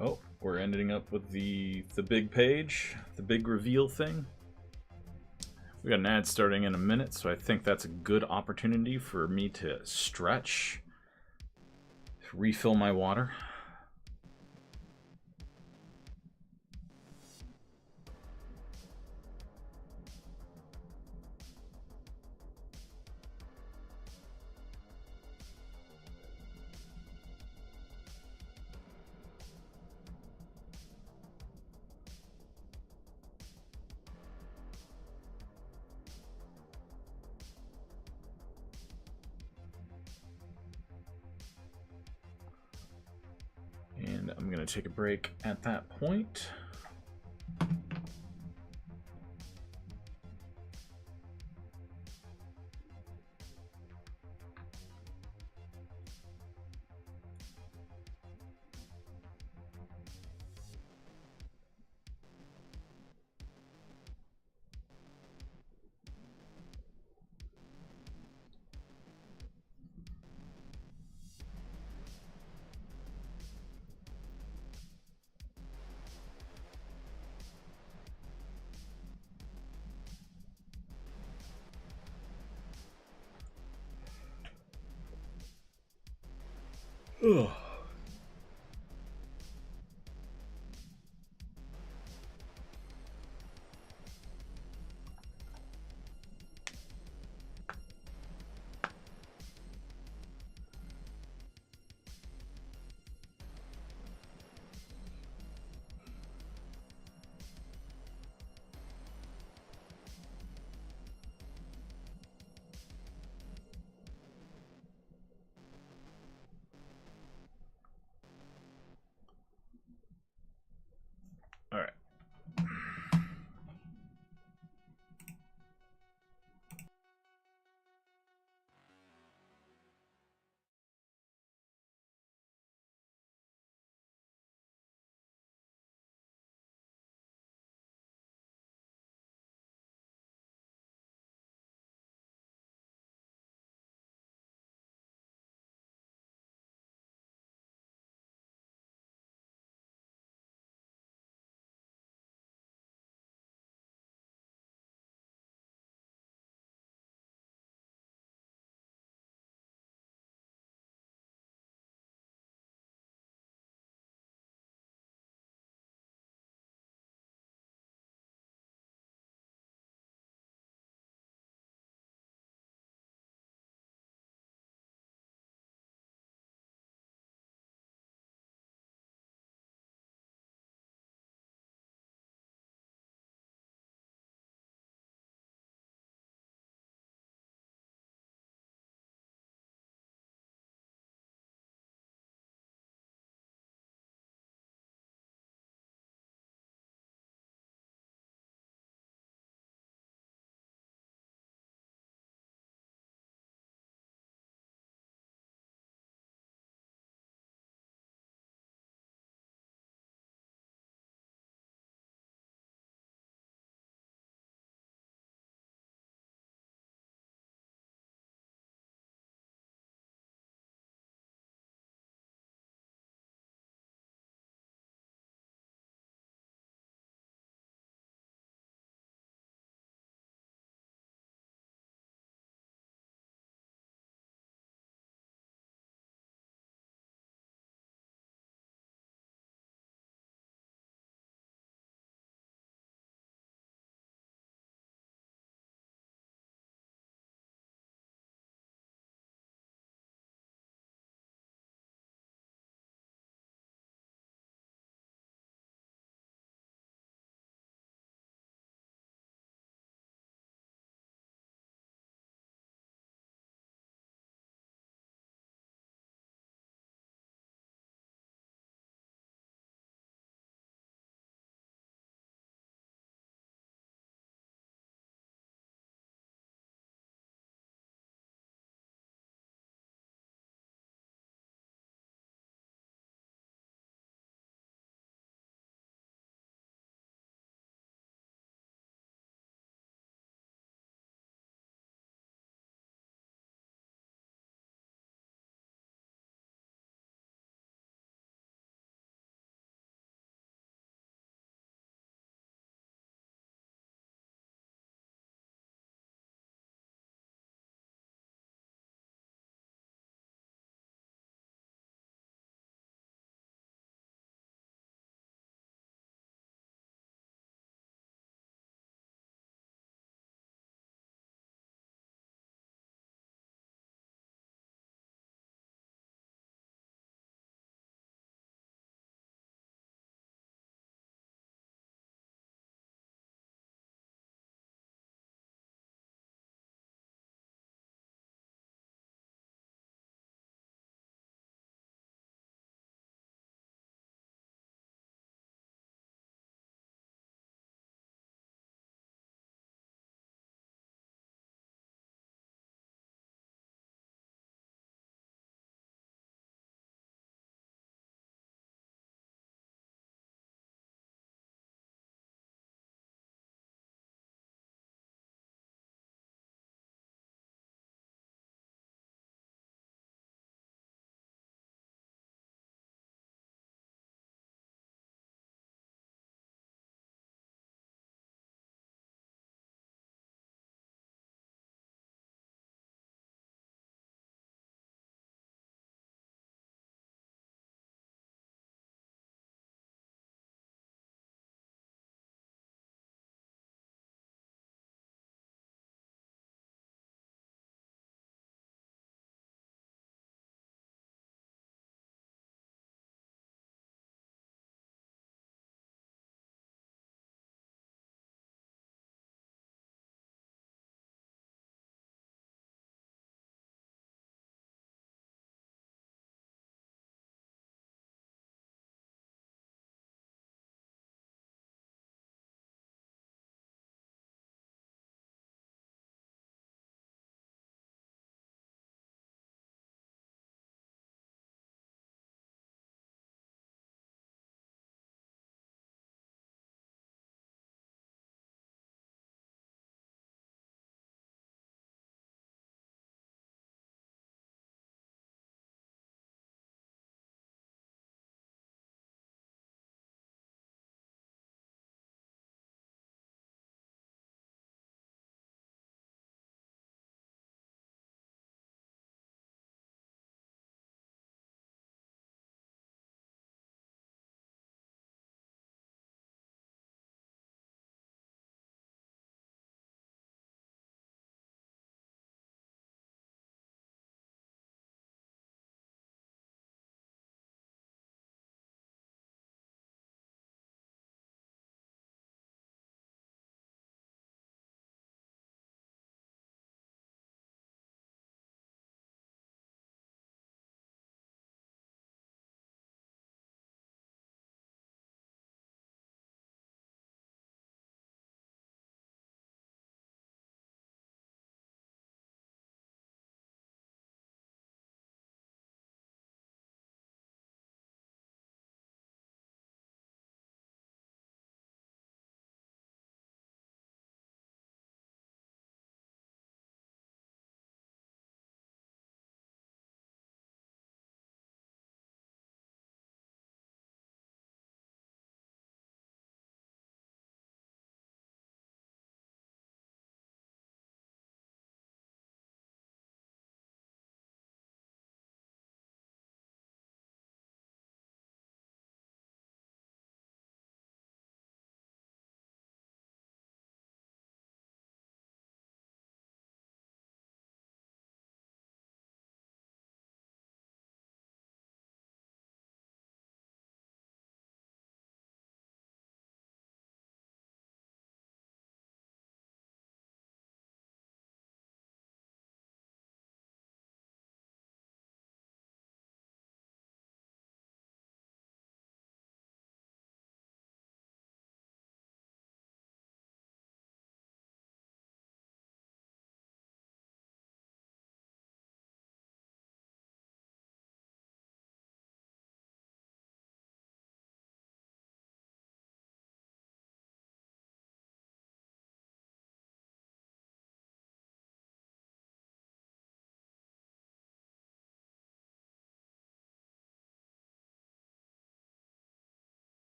Oh, we're ending up with the big page, the big reveal thing. We got an ad starting in a minute, so I think that's a good opportunity for me to stretch, refill my water. And I'm going to take a break at that point. Ugh.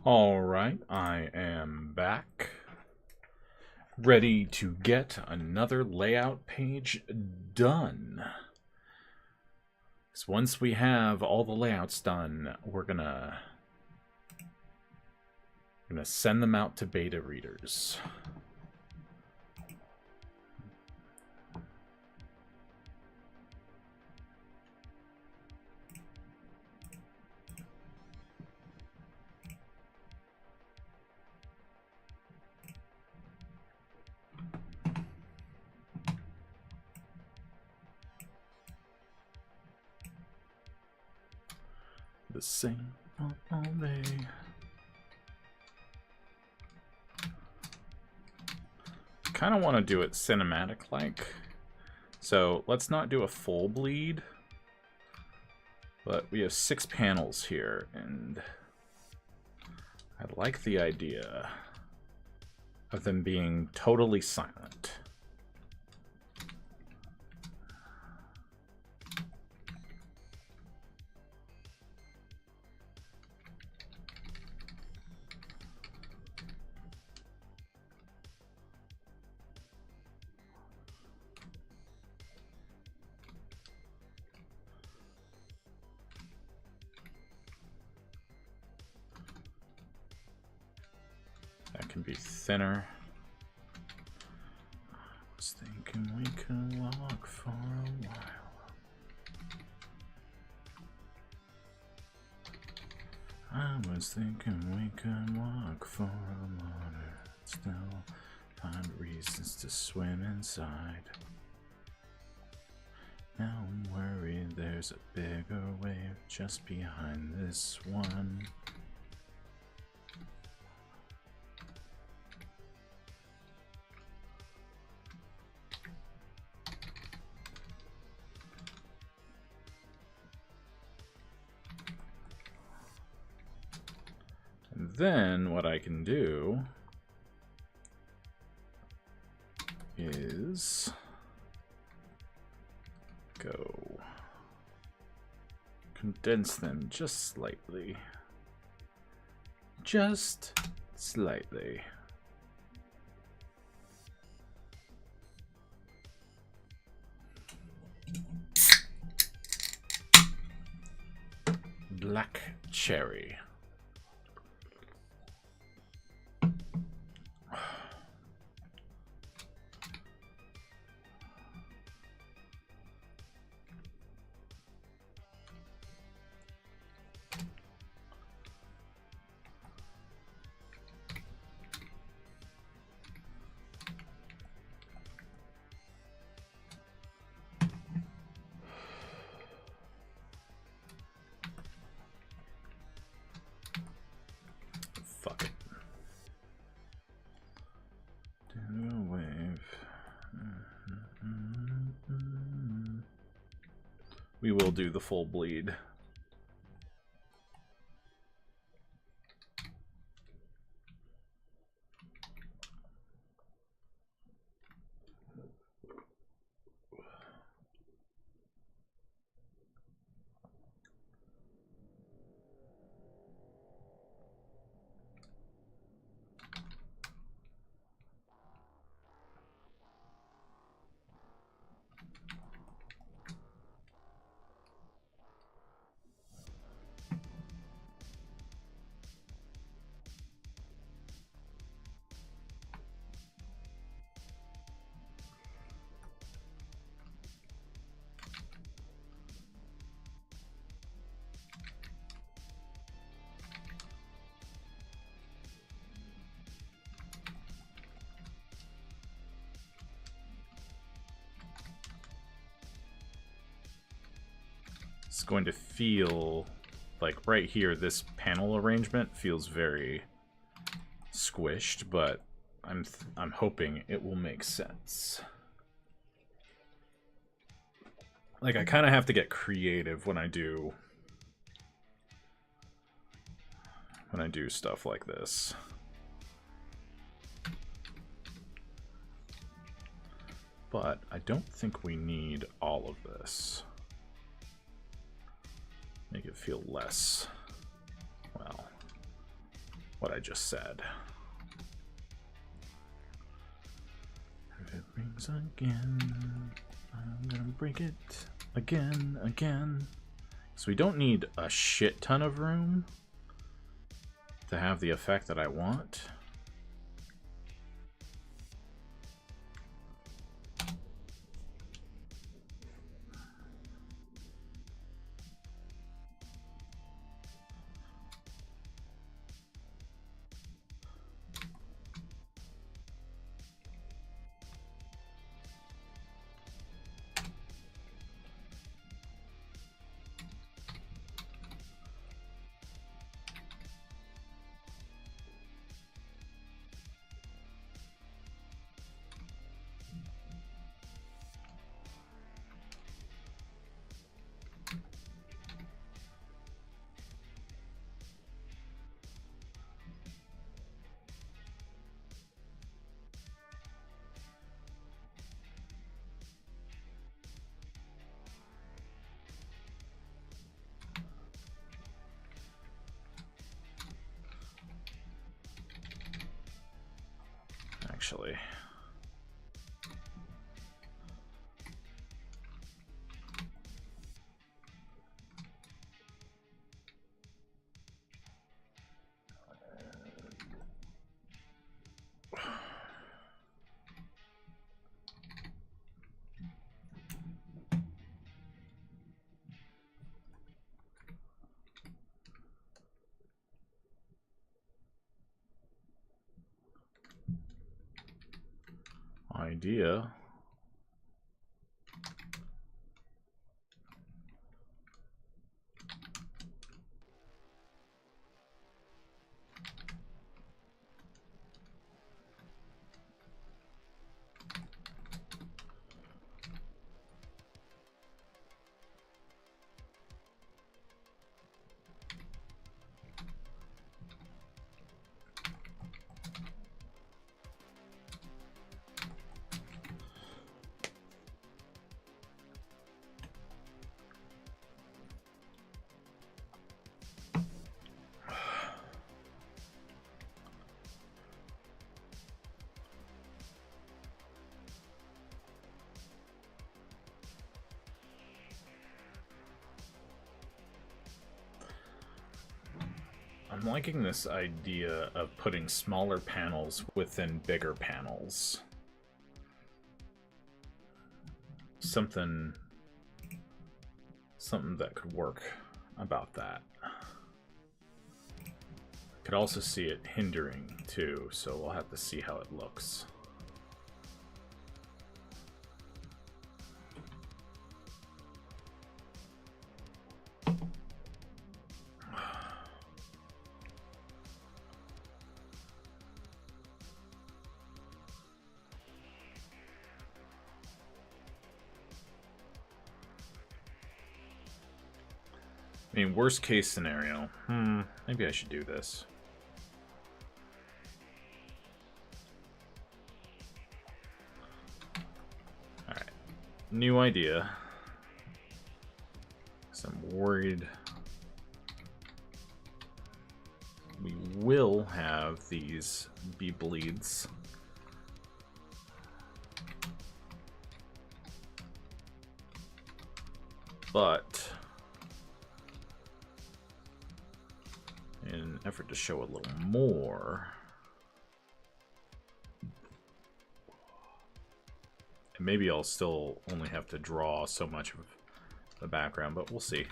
Alright, I am back. Ready to get another layout page done. So once we have all the layouts done, we're gonna send them out to beta readers. The same all day. Kind of want to do it cinematic-like. So let's not do a full bleed. But we have 6 panels here, and I like the idea of them being totally silent. That can be thinner. I was thinking we could walk for a while. I was thinking we could walk for a moment. Still find reasons to swim inside. Now I'm worried there's a bigger wave just behind this one. And then what I can do is go condense them just slightly. Just slightly. Black cherry. Fuck it. Do a wave. We will do the full bleed. It's going to feel like right here, this panel arrangement feels very squished, but I'm hoping it will make sense. Like, I kind of have to get creative when I do stuff like this. But I don't think we need all of this. Make it feel less, well, what I just said. If it rings again, I'm gonna break it again. So we don't need a shit ton of room to have the effect that I want. Actually, idea. I'm liking this idea of putting smaller panels within bigger panels. Something that could work about that. Could also see it hindering too, so we'll have to see how it looks. I mean, worst case scenario. Maybe I should do this. Alright. New idea. So I'm worried we will have these bee bleeds. But in an effort to show a little more, and maybe I'll still only have to draw so much of the background, but we'll see.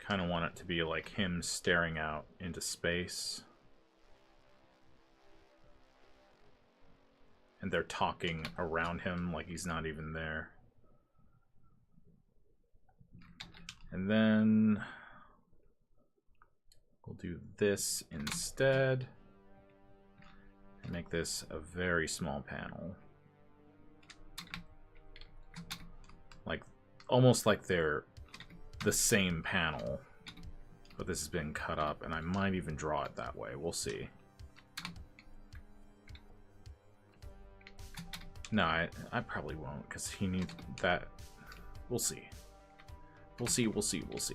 Kind of want it to be like him staring out into space. And they're talking around him like he's not even there. And then we'll do this instead. And make this a very small panel. Like, almost like they're the same panel. But this has been cut up, and I might even draw it that way. We'll see. No, I probably won't, because he needs that. We'll see. We'll see, we'll see, we'll see.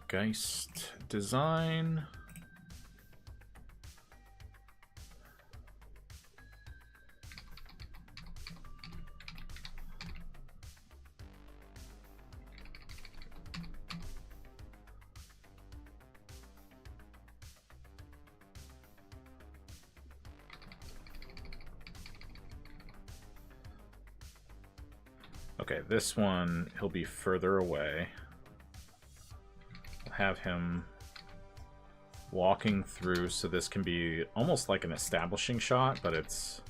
Geist design. Okay, this one, he'll be further away. Have him walking through, so this can be almost like an establishing shot, but it's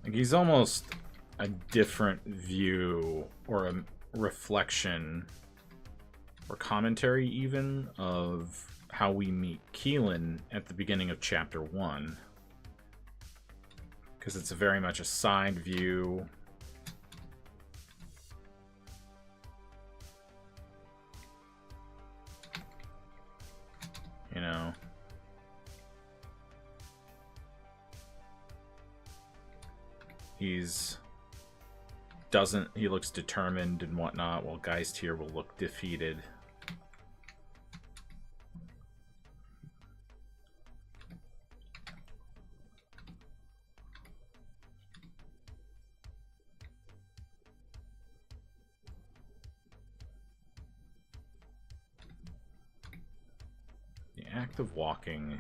like he's almost a different view or a reflection or commentary even of how we meet Keelan at the beginning of chapter 1, because it's very much a side view. You know, he looks determined and whatnot, while Geist here will look defeated. The act of walking.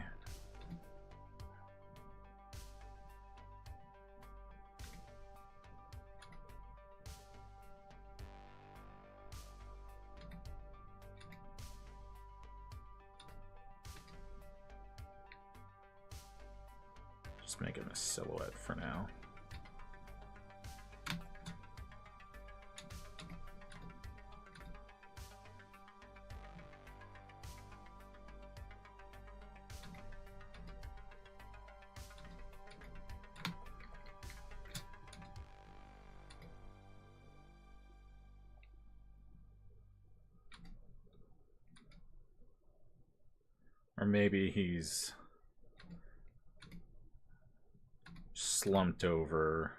Just make him a silhouette for now. Or maybe he's slumped over.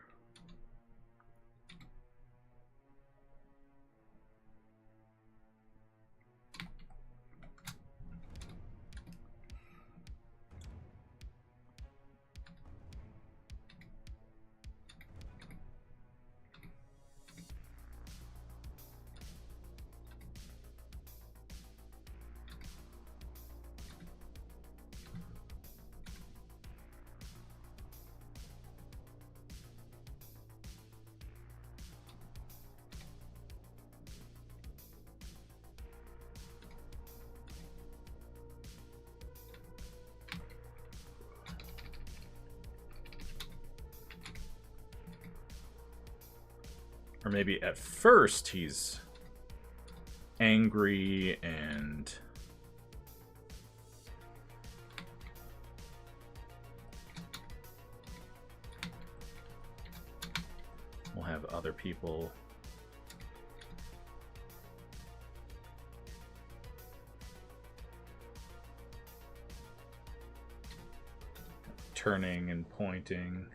Or maybe at first he's angry and have other people turning and pointing.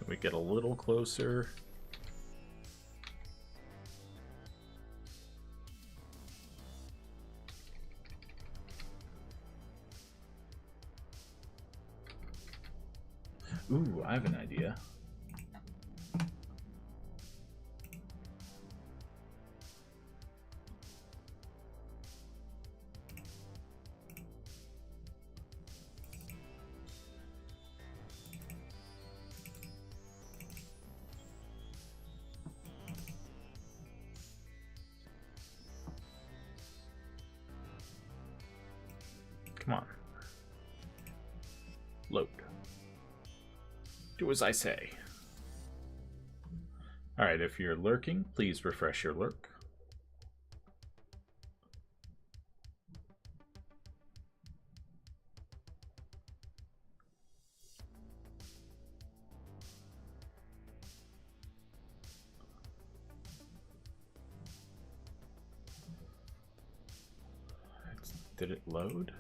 We get a little closer. Ooh, I have an idea. Come on. Load. Do as I say. Alright, if you're lurking, please refresh your lurk. Did it load?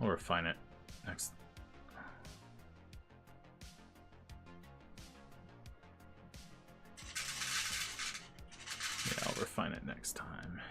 I'll refine it next. Yeah, I'll refine it next time.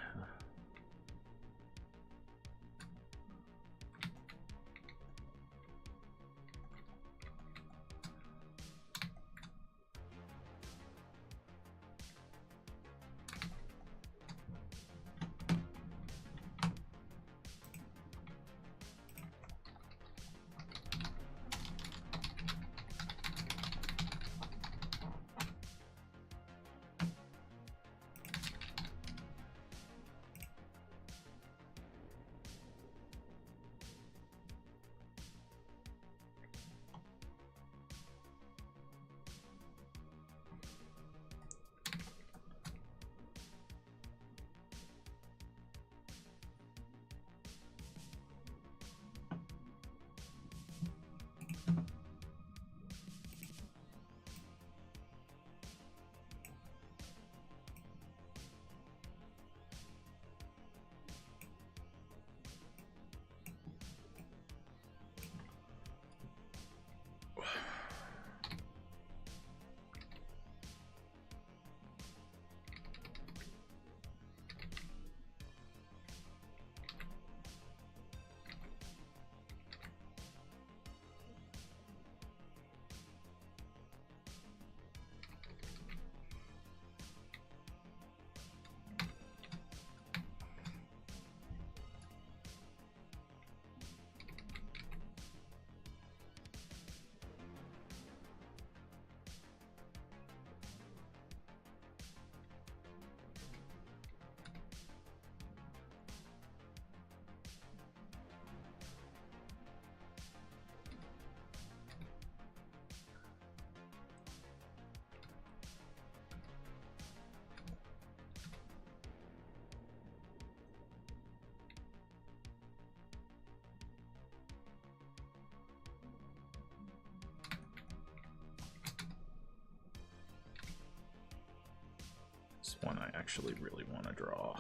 This one I actually really want to draw.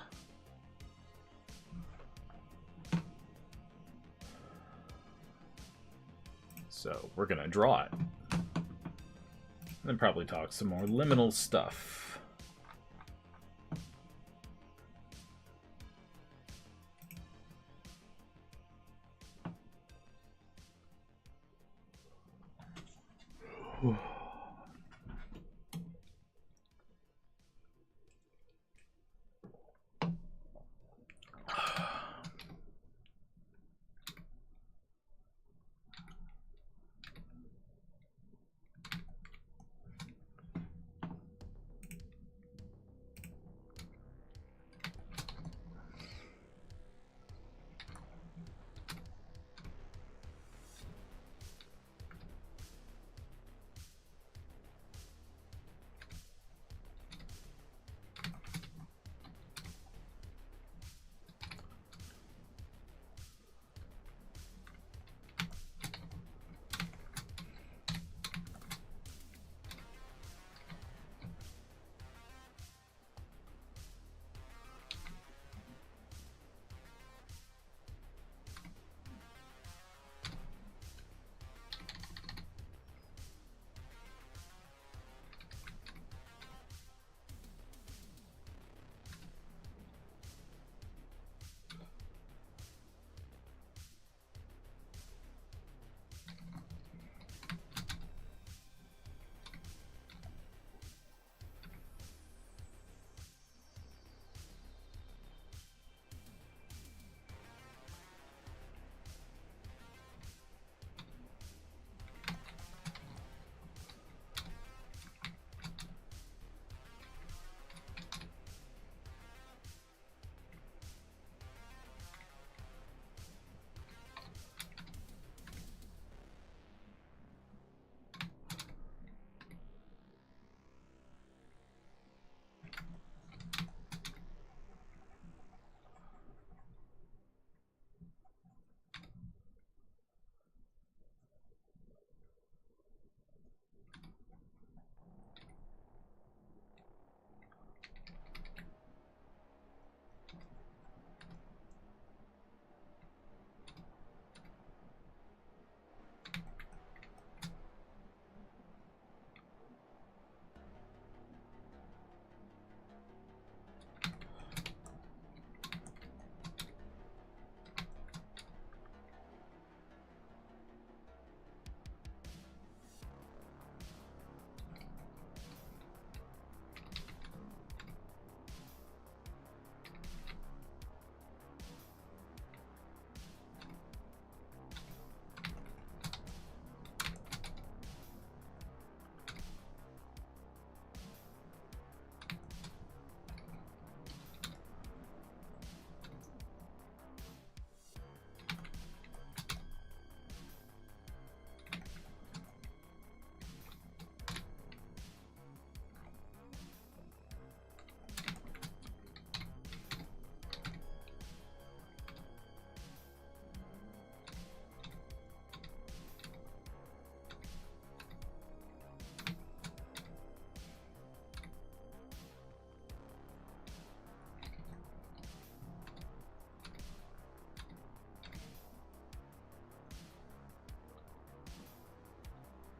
So we're gonna draw it. And then probably talk some more liminal stuff.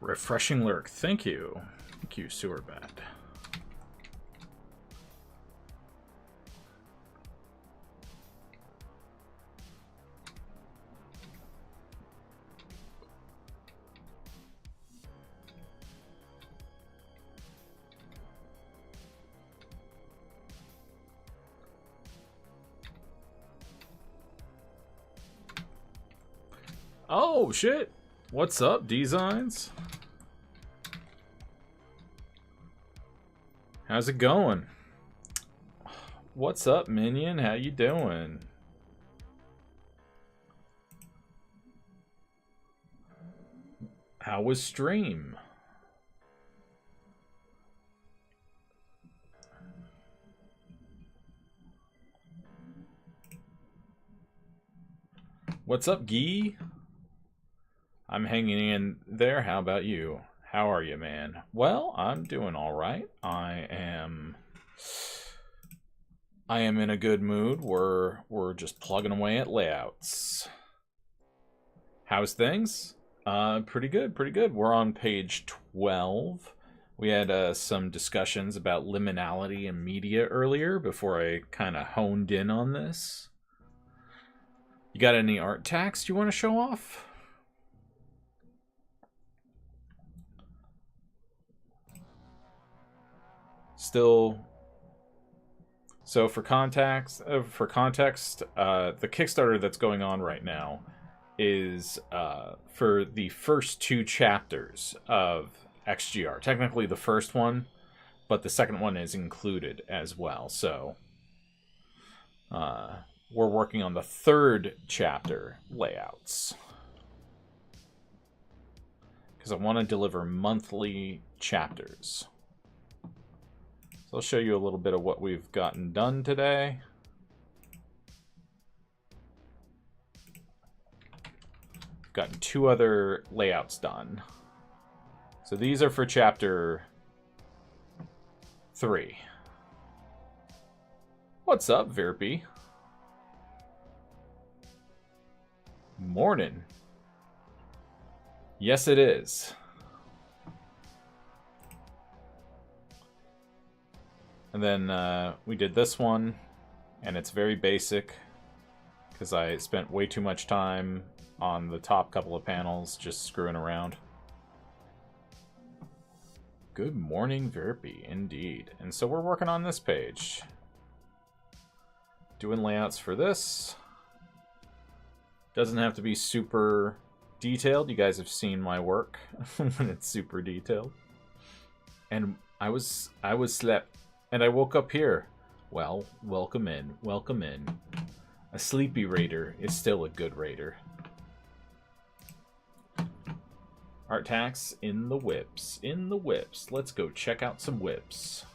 Refreshing lurk. Thank you. Thank you, Sewer Bat. Oh, shit. What's up, Designs? How's it going? What's up, Minion? How you doing? How was stream? What's up, Gee? I'm hanging in there. How about you? How are you, man? Well, I'm doing all right. I am in a good mood. We're just plugging away at layouts. How's things? Pretty good, pretty good. We're on page 12. We had some discussions about liminality and media earlier before I kind of honed in on this. You got any art tags you want to show off? Still, so for context, the Kickstarter that's going on right now is for the first 2 chapters of XGR. Technically the first one, but the second one is included as well. So we're working on the 3rd chapter layouts because I want to deliver monthly chapters. So I'll show you a little bit of what we've gotten done today. We've gotten 2 other layouts done. So these are for chapter 3. What's up, Virpy? Morning. Yes, it is. And then we did this one, and it's very basic because I spent way too much time on the top couple of panels just screwing around. Good morning, Virpy, indeed. And so we're working on this page. Doing layouts for this. Doesn't have to be super detailed. You guys have seen my work when it's super detailed. And I was slept. And I woke up here. Well, welcome in. Welcome in. A sleepy raider is still a good raider. Art tax in the whips. In the whips. Let's go check out some whips.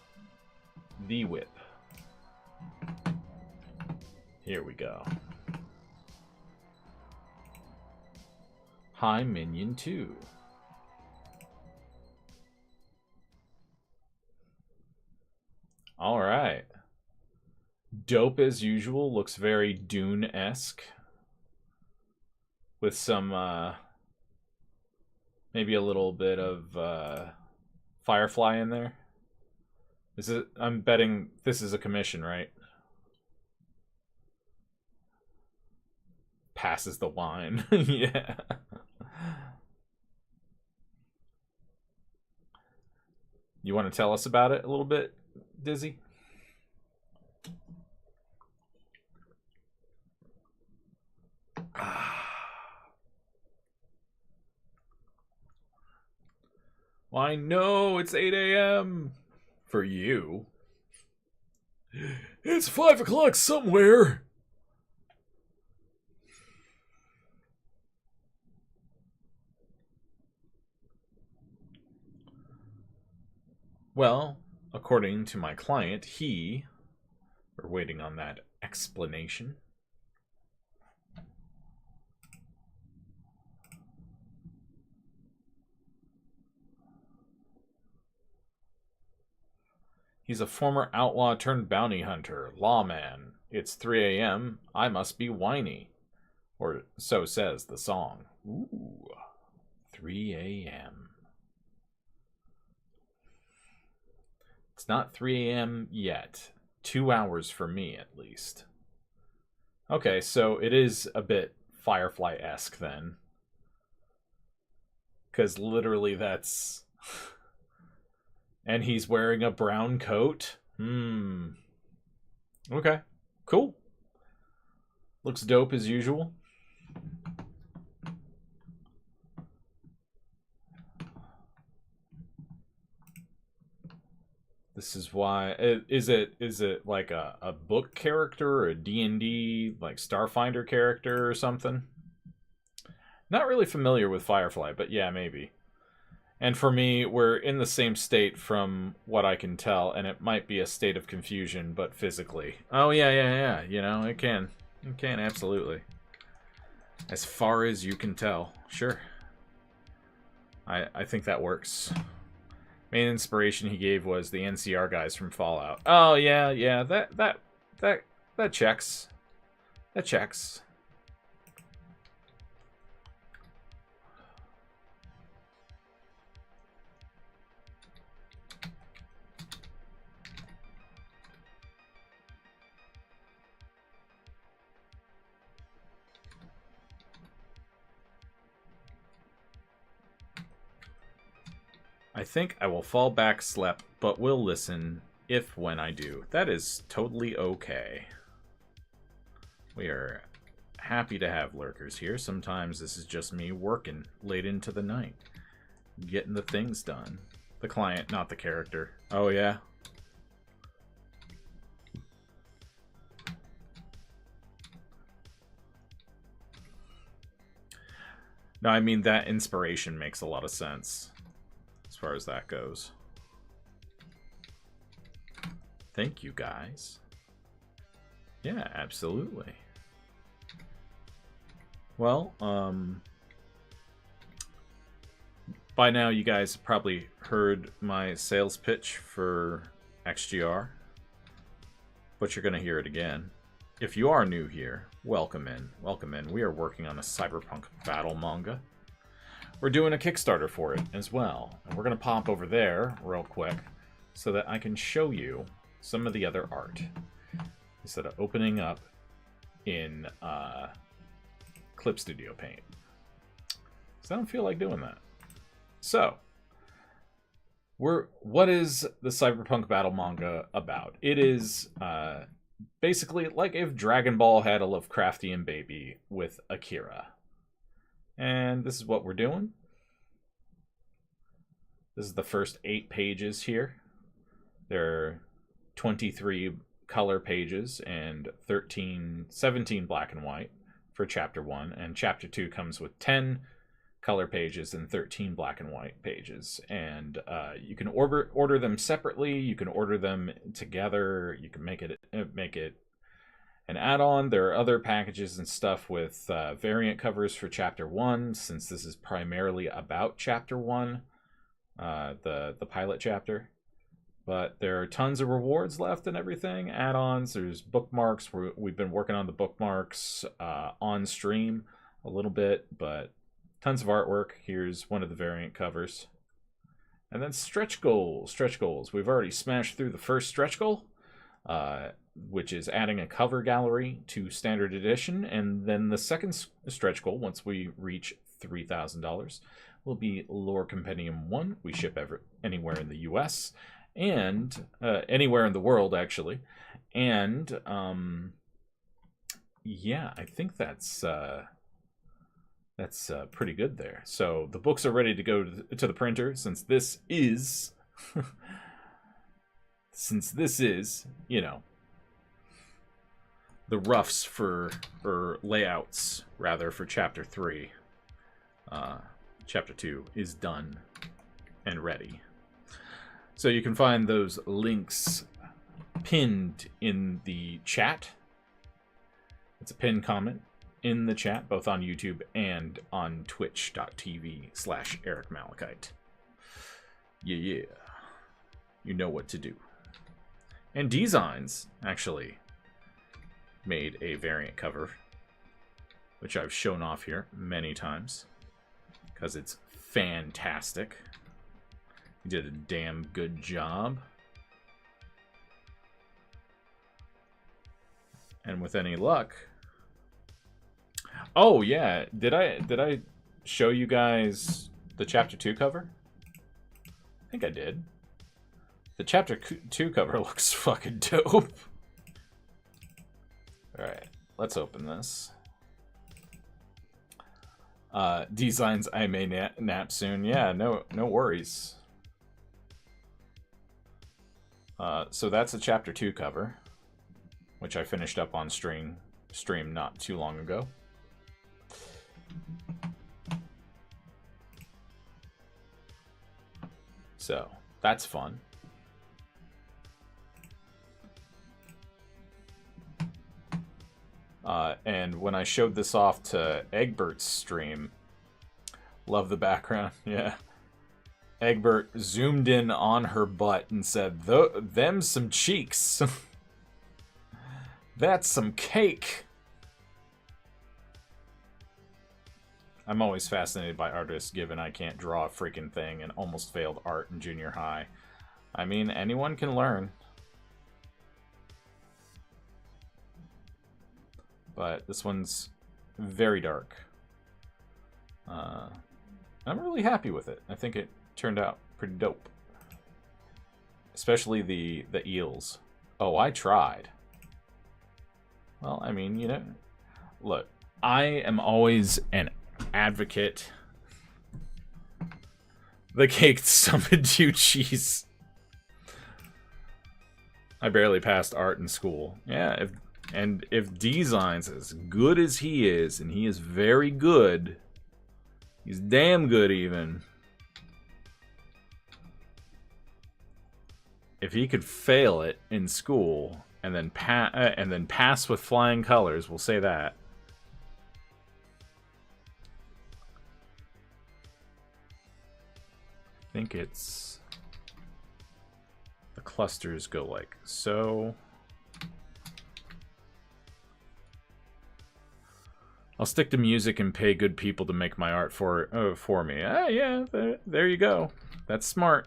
The whip. Here we go. Hi, Minion 2. All right. Dope as usual. Looks very Dune-esque. With some, maybe a little bit of Firefly in there. I'm betting this is a commission, right? Passes the wine. Yeah. You want to tell us about it a little bit, Dizzy? Well, I know it's 8 a.m. for you. It's 5 o'clock somewhere. Well, according to my client, we're waiting on that explanation. He's a former outlaw turned bounty hunter, lawman. It's 3 a.m. I must be whiny. Or so says the song. Ooh, 3 a.m. It's not 3 a.m. yet. 2 hours for me, at least. Okay, so it is a bit Firefly-esque then. Because literally that's... And he's wearing a brown coat? Okay, cool. Looks dope as usual. This is why... Is it like a book character or a D&D, like Starfinder character or something? Not really familiar with Firefly, but yeah, maybe. And for me, we're in the same state from what I can tell, and it might be a state of confusion, but physically. Oh, yeah. You know, it can. It can, absolutely. As far as you can tell. Sure. I think that works. Main inspiration he gave was the NCR guys from Fallout. Oh, yeah. That checks. That checks. I think I will fall back asleep, but will listen if when I do. That is totally okay. We are happy to have lurkers here. Sometimes this is just me working late into the night. Getting the things done. The client, not the character. Oh, yeah? No, I mean, that inspiration makes a lot of sense. As far as that goes. Thank you, guys. Yeah, absolutely. Well, by now you guys have probably heard my sales pitch for XGR, but you're going to hear it again. If you are new here, welcome in. Welcome in. We are working on a cyberpunk battle manga. We're doing a Kickstarter for it as well. And we're going to pop over there real quick so that I can show you some of the other art. Instead of opening up in Clip Studio Paint. So I don't feel like doing that. So, what is the Cyberpunk Battle manga about? It is basically like if Dragon Ball had a Lovecraftian baby with Akira. And this is what we're doing. This is the first 8 pages here. There are 23 color pages and 17 black and white for chapter 1. And chapter 2 comes with 10 color pages and 13 black and white pages. And you can order them separately. You can order them together. You can make it an add-on. There are other packages and stuff with variant covers for Chapter 1, since this is primarily about Chapter 1, the pilot chapter. But there are tons of rewards left and everything, add-ons. There's bookmarks. We've been working on the bookmarks on stream a little bit, but tons of artwork. Here's one of the variant covers. And then stretch goals. Stretch goals. We've already smashed through the first stretch goal. Which is adding a cover gallery to standard edition, and then the second stretch goal, once we reach $3,000, will be Lore Compendium 1. We ship anywhere in the US and anywhere in the world, actually. And yeah, I think that's pretty good there. So the books are ready to go to the printer, since this is you know, the roughs or layouts, rather, for Chapter 3. Chapter 2 is done and ready. So you can find those links pinned in the chat. It's a pinned comment in the chat, both on YouTube and on twitch.tv/EricMalachite. Yeah. You know what to do. And Designs, actually, made a variant cover, which I've shown off here many times, because it's fantastic. He did a damn good job. And with any luck... Oh, yeah. Did I show you guys the Chapter 2 cover? I think I did. The Chapter 2 cover looks fucking dope. Alright, let's open this. Designs I may nap soon. Yeah, no worries. So that's a Chapter 2 cover, which I finished up on stream not too long ago. So, that's fun. And when I showed this off to Egbert's stream, love the background, yeah. Egbert zoomed in on her butt and said, "Them some cheeks. That's some cake." I'm always fascinated by artists, given I can't draw a freaking thing and almost failed art in junior high. I mean, anyone can learn. But this one's very dark. I'm really happy with it. I think it turned out pretty dope. Especially the eels. Oh, I tried. Well, I mean, you know, look, I am always an advocate. The cake summoned you, cheese. I barely passed art in school. Yeah, if Design's as good as he is, and he is very good, he's damn good even. If he could fail it in school and then pass with flying colors, we'll say that. I think it's the clusters go like so. I'll stick to music and pay good people to make my art for me. Yeah, there you go. That's smart.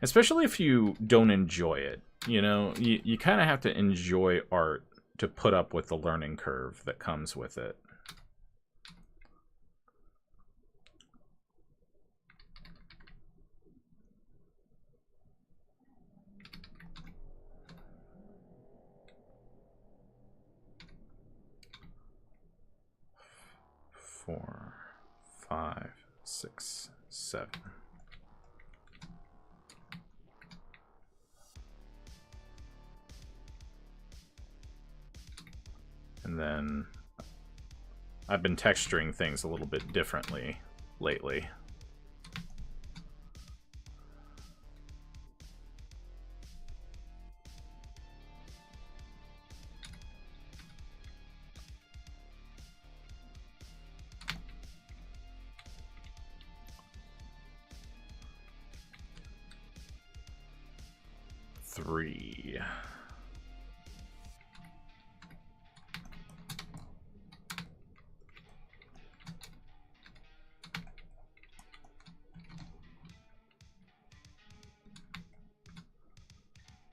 Especially if you don't enjoy it. You know, you kind of have to enjoy art to put up with the learning curve that comes with it. Four, 5, 6, 7. And then I've been texturing things a little bit differently lately. Three.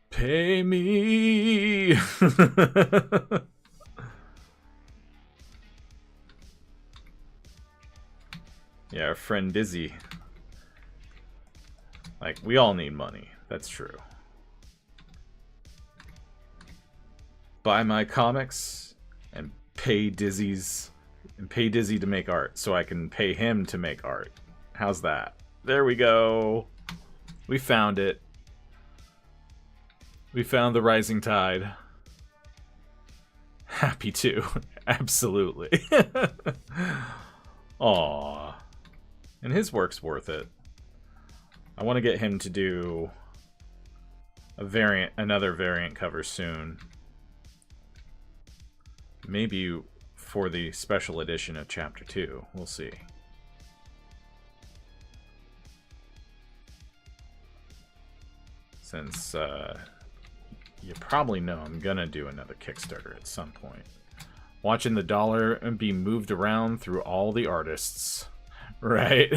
Pay me. Yeah, our friend Dizzy. Like, we all need money. That's true. Buy my comics and pay Dizzy to make art so I can pay him to make art. How's that? There we go. We found it. We found the rising tide. Happy to. Absolutely. Aww. And his work's worth it. I want to get him to do another variant cover soon. Maybe for the special edition of Chapter 2. We'll see. Since, you probably know I'm gonna do another Kickstarter at some point. Watching the dollar be moved around through all the artists. Right?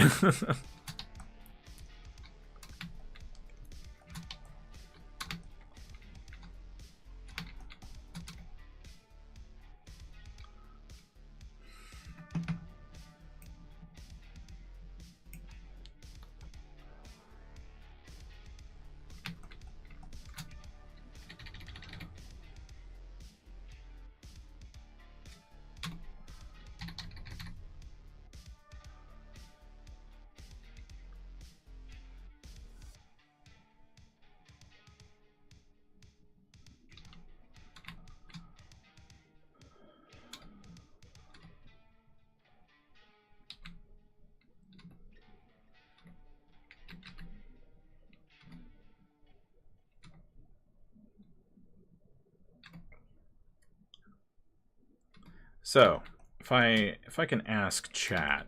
So, if I can ask chat,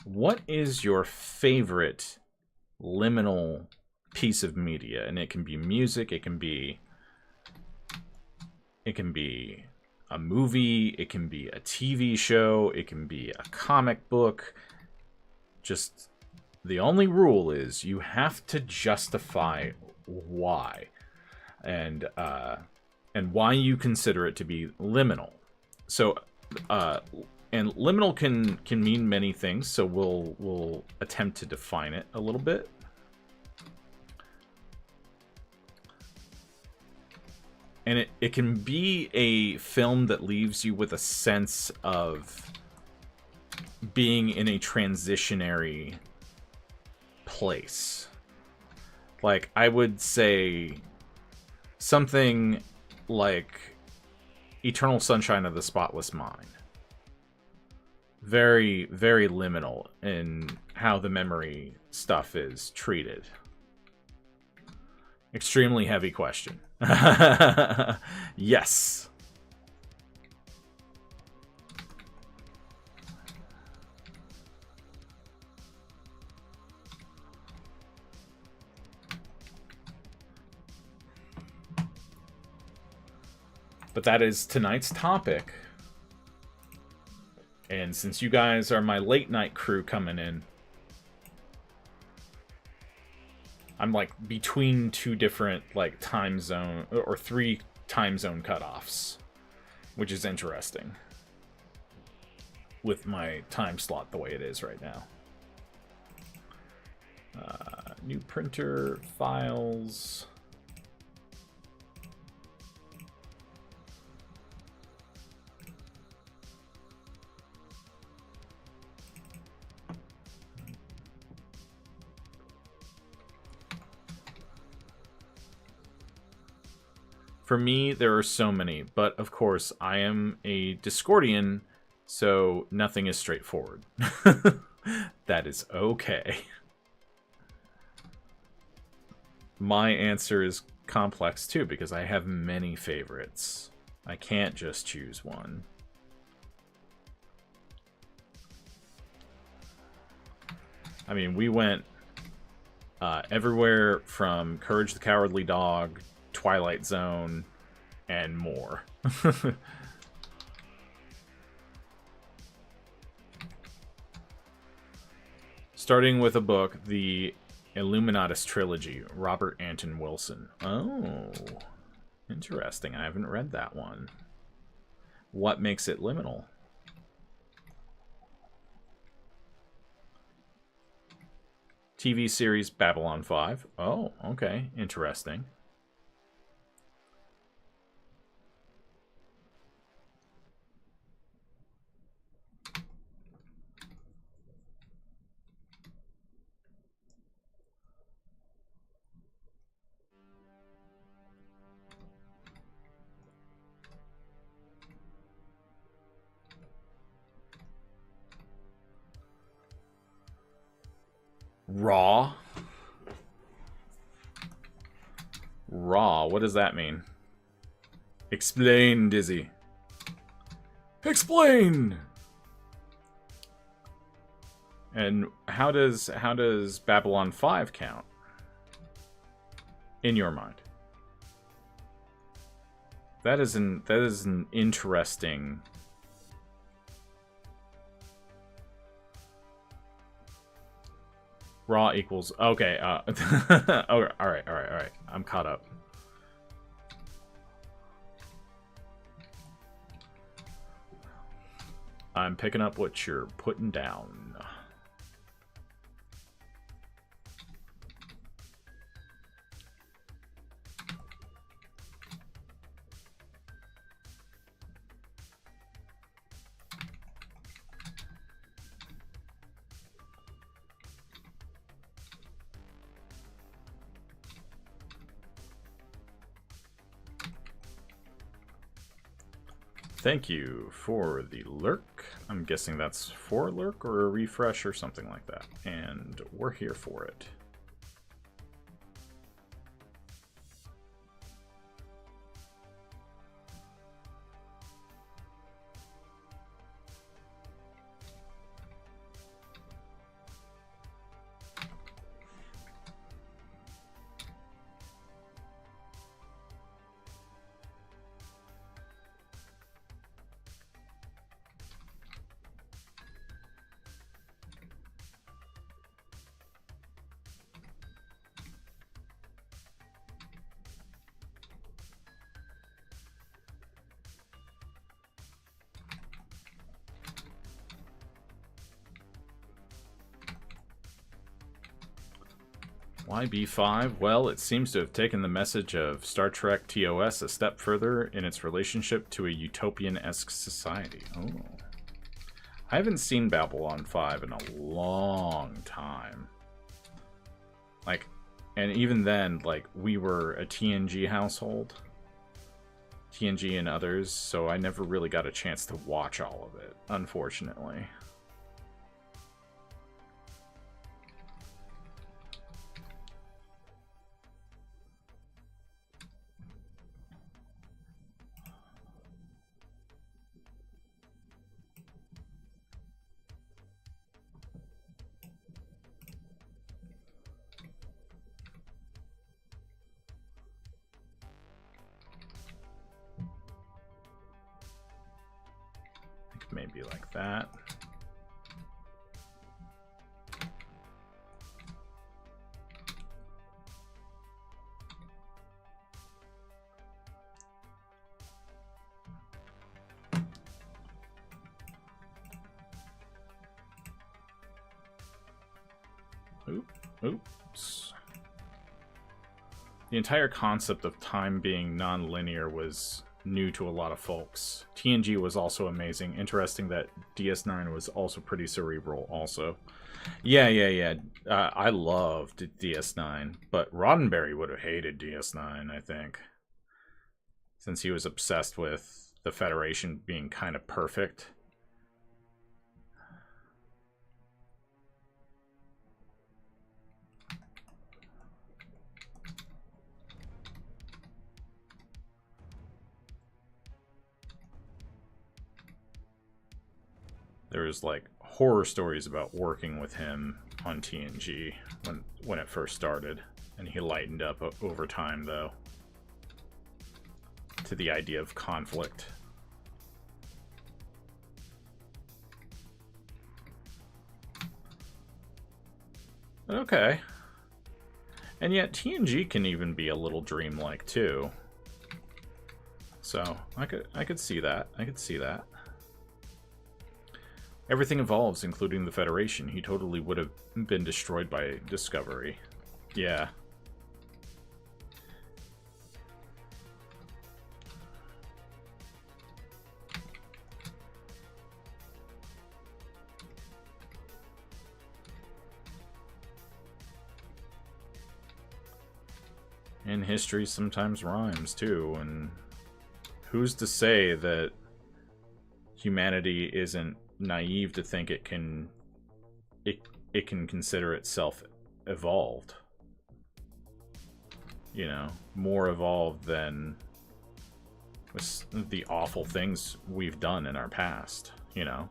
what is your favorite liminal piece of media? And it can be music, it can be a movie, it can be a TV show, it can be a comic book. Just the only rule is you have to justify why and why you consider it to be liminal. So and liminal can mean many things, so we'll attempt to define it a little bit. And it can be a film that leaves you with a sense of being in a transitionary place. Like, I would say something like Eternal Sunshine of the Spotless Mind. Very, very liminal in how the memory stuff is treated. Extremely heavy question. Yes. But that is tonight's topic. And since you guys are my late night crew coming in, I'm like between two different like time zone or 3 time zone cutoffs, which is interesting with my time slot the way it is right now. New printer, files. For me, there are so many, but of course, I am a Discordian, so nothing is straightforward. That is okay. My answer is complex too, because I have many favorites. I can't just choose one. I mean, we went everywhere from Courage the Cowardly Dog, Twilight Zone, and more. Starting with a book, the Illuminatus trilogy, Robert Anton Wilson. Oh, interesting. I haven't read that one. What makes it liminal? TV series Babylon 5. Oh, okay. Interesting. Raw? Raw, what does that mean? Explain, Dizzy. Explain! And how does Babylon 5 count? In your mind? That is an interesting... Raw equals... Okay, oh, alright. I'm caught up. I'm picking up what you're putting down. Thank you for the lurk. I'm guessing that's for a lurk or a refresh or something like that. And we're here for it. Why B5? Well, it seems to have taken the message of Star Trek TOS a step further in its relationship to a utopian-esque society. Oh. I haven't seen Babylon 5 in a long time. Like, and even then, like, we were a TNG household. TNG and others, so I never really got a chance to watch all of it, unfortunately. Maybe like that. Oops. The entire concept of time being non-linear was new to a lot of folks. TNG was also amazing. Interesting that DS9 was also pretty cerebral also. Yeah. I loved DS9, but Roddenberry would have hated DS9, I think. Since he was obsessed with the Federation being kind of perfect. There was like horror stories about working with him on TNG when it first started, and he lightened up over time though to the idea of conflict. Okay. And yet TNG can even be a little dreamlike too. So I could see that. I could see that. Everything evolves, including the Federation. He totally would have been destroyed by Discovery. Yeah. And history sometimes rhymes, too, and who's to say that humanity isn't naive to think it can consider itself evolved, you know, more evolved than the awful things we've done in our past, you know.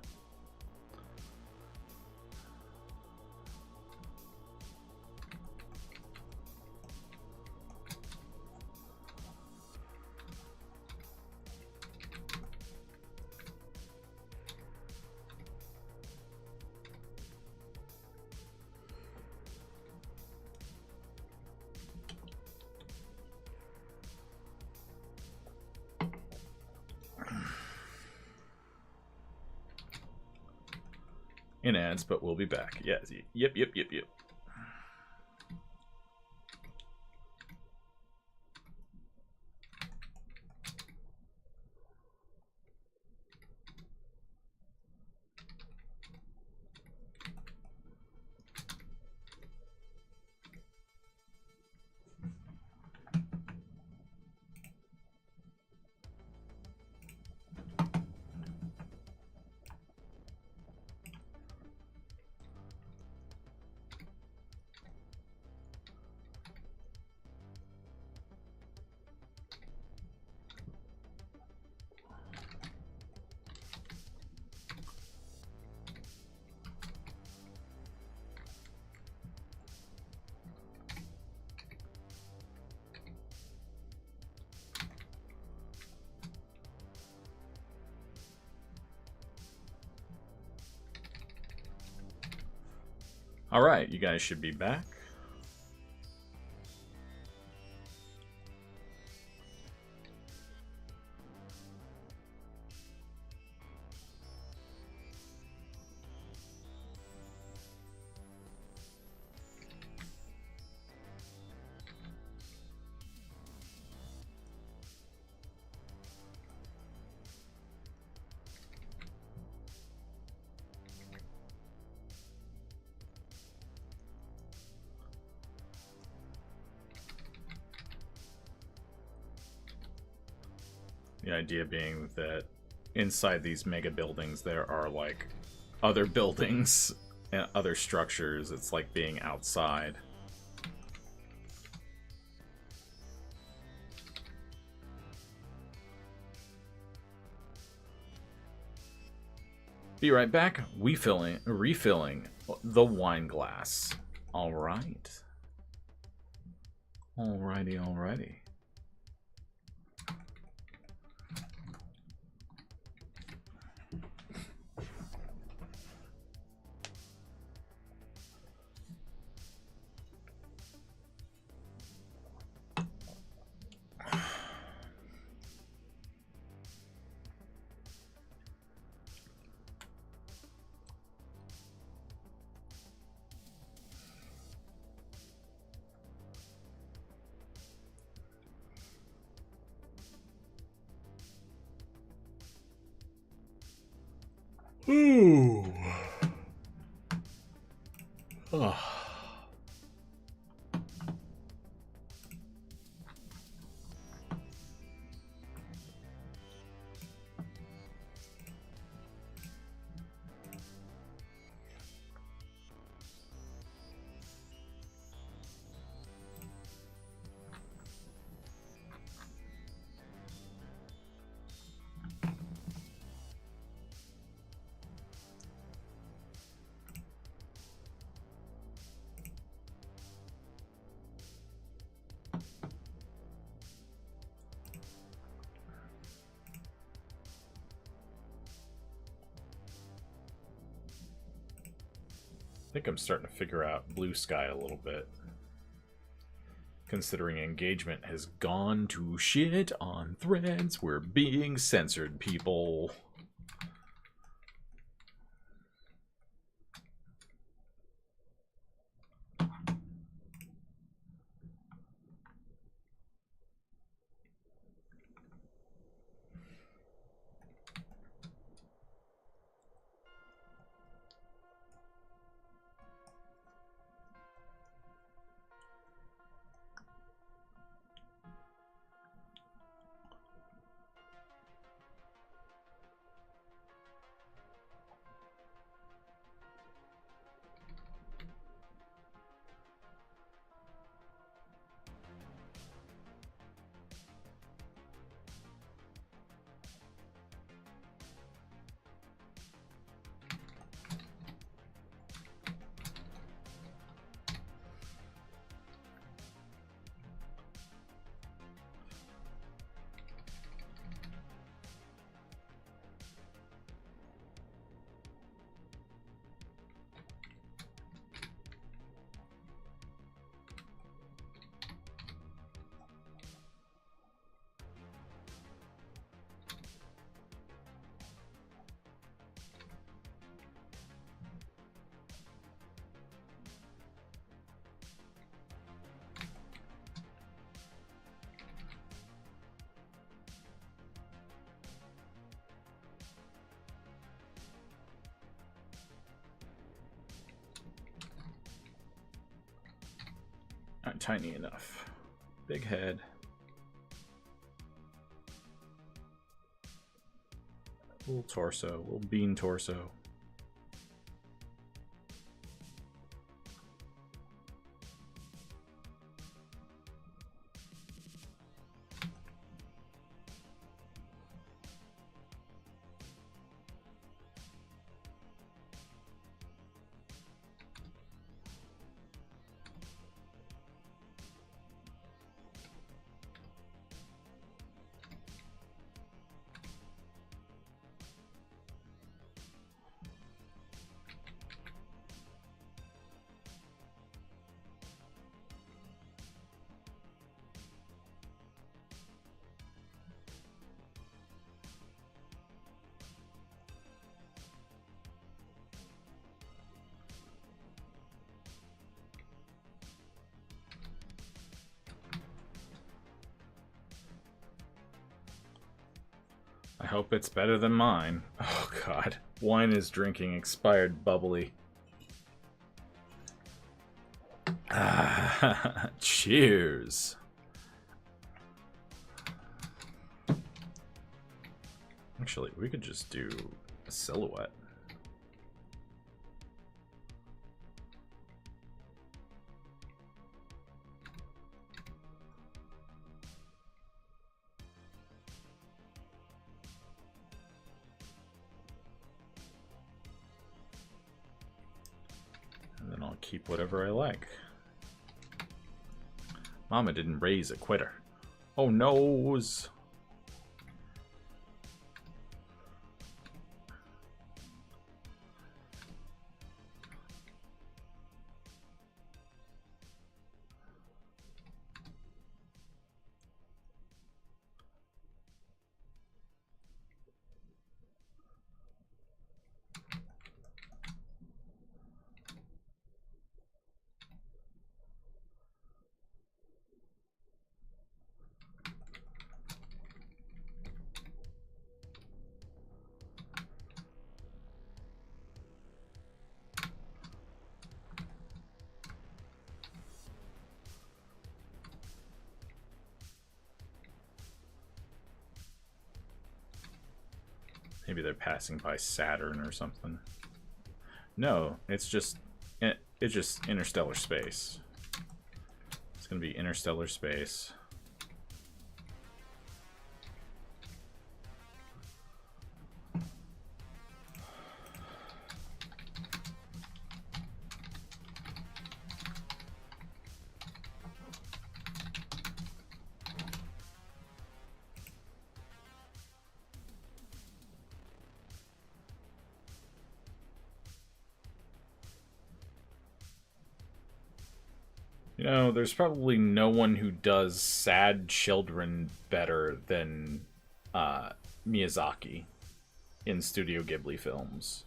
In ads, but we'll be back. Yeah, yep. All right, you guys should be back. The idea being that inside these mega buildings there are like other buildings and other structures. It's like being outside. Be right back. Refilling the wine glass. All right. Alrighty, alrighty. Ooh. Oh. I think I'm starting to figure out Blue Sky a little bit. Considering engagement has gone to shit on Threads, we're being censored, people. Not tiny enough. Big head. Little torso, little bean torso. I hope it's better than mine. Oh god. Wine is drinking expired bubbly. Ah, cheers. Actually, we could just do a silhouette. And then I'll keep whatever I like. Mama didn't raise a quitter. Oh noes! Maybe they're passing by Saturn or something. No, it's just interstellar space. It's gonna be interstellar space. You know, there's probably no one who does sad children better than Miyazaki in Studio Ghibli films.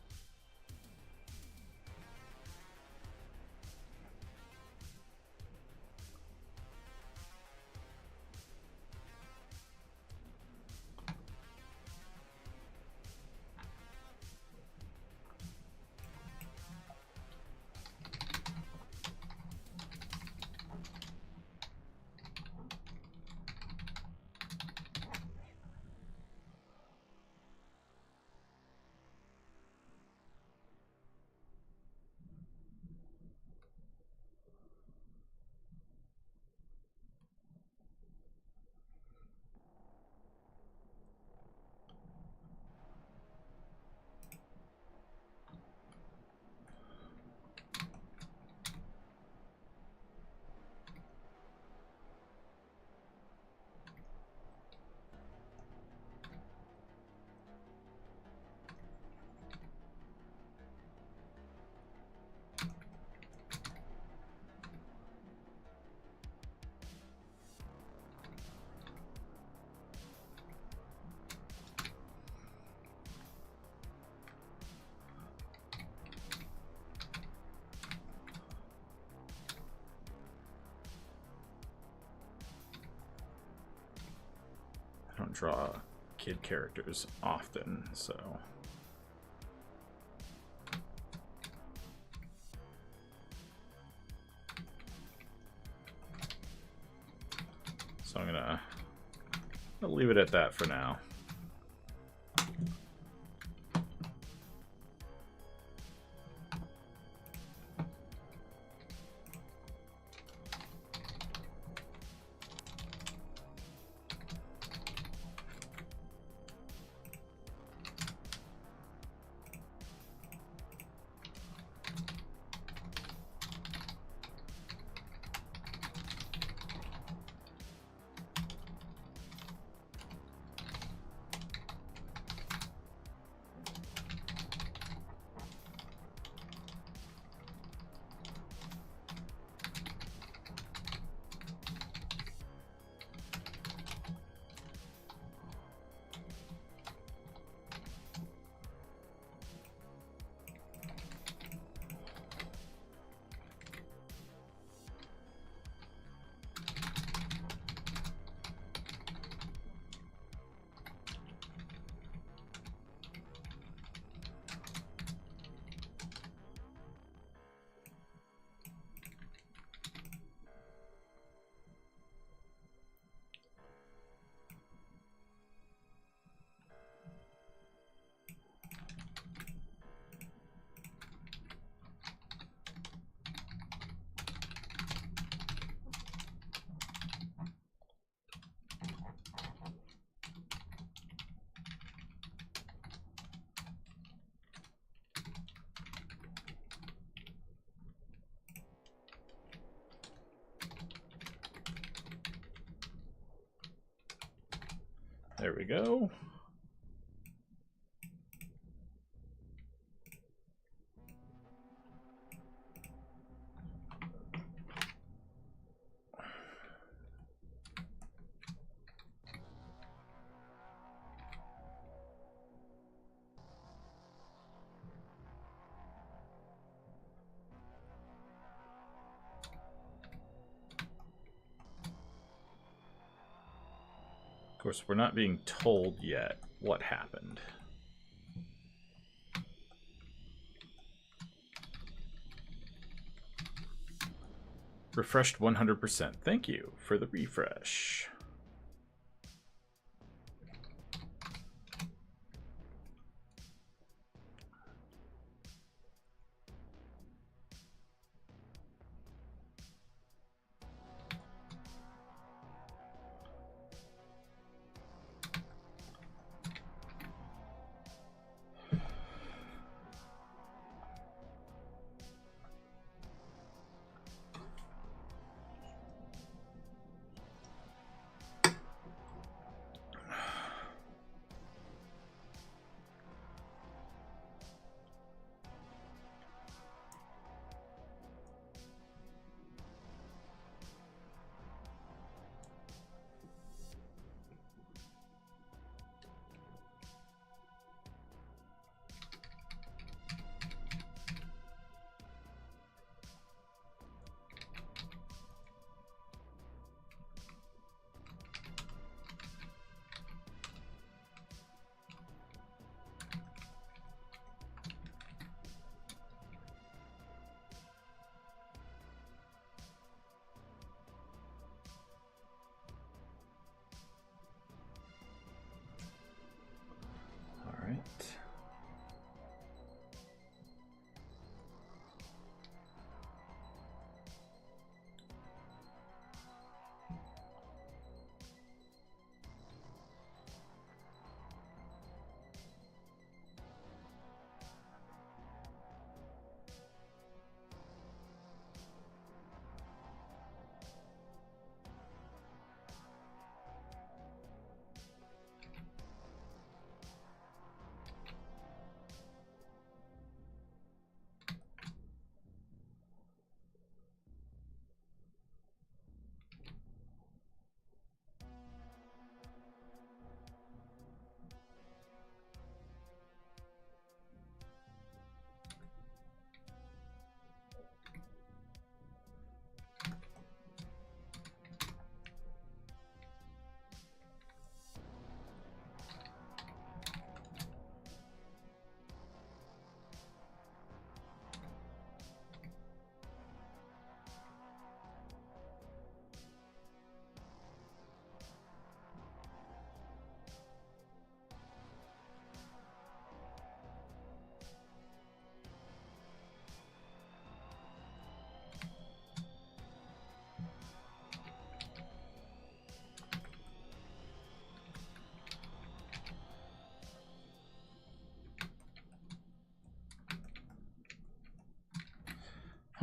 I don't draw kid characters often, so... So I'm gonna leave it at that for now. There we go. Of course, we're not being told yet what happened. Refreshed 100%. Thank you for the refresh.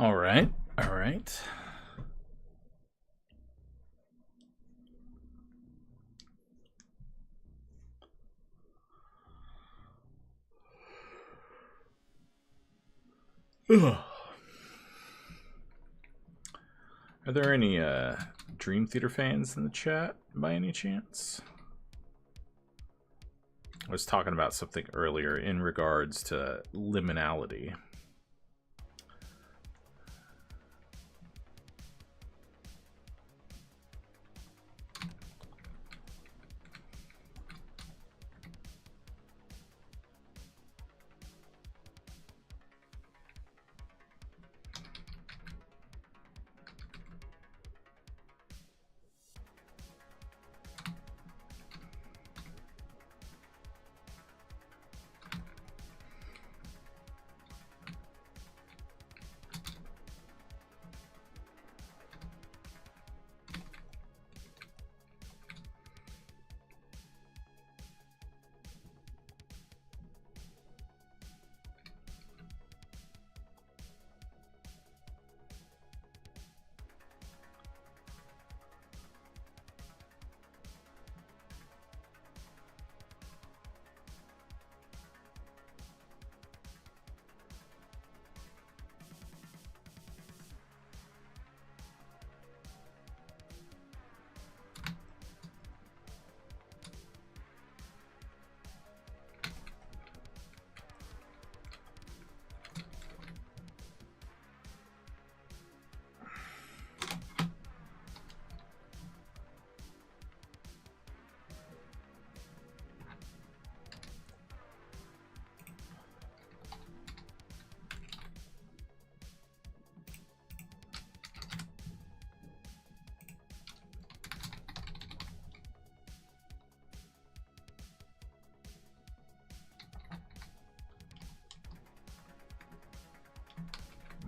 All right. All right. Ugh. Are there any Dream Theater fans in the chat by any chance? I was talking about something earlier in regards to liminality.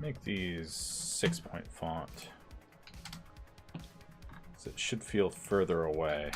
make these 6-point font. So it should feel further away.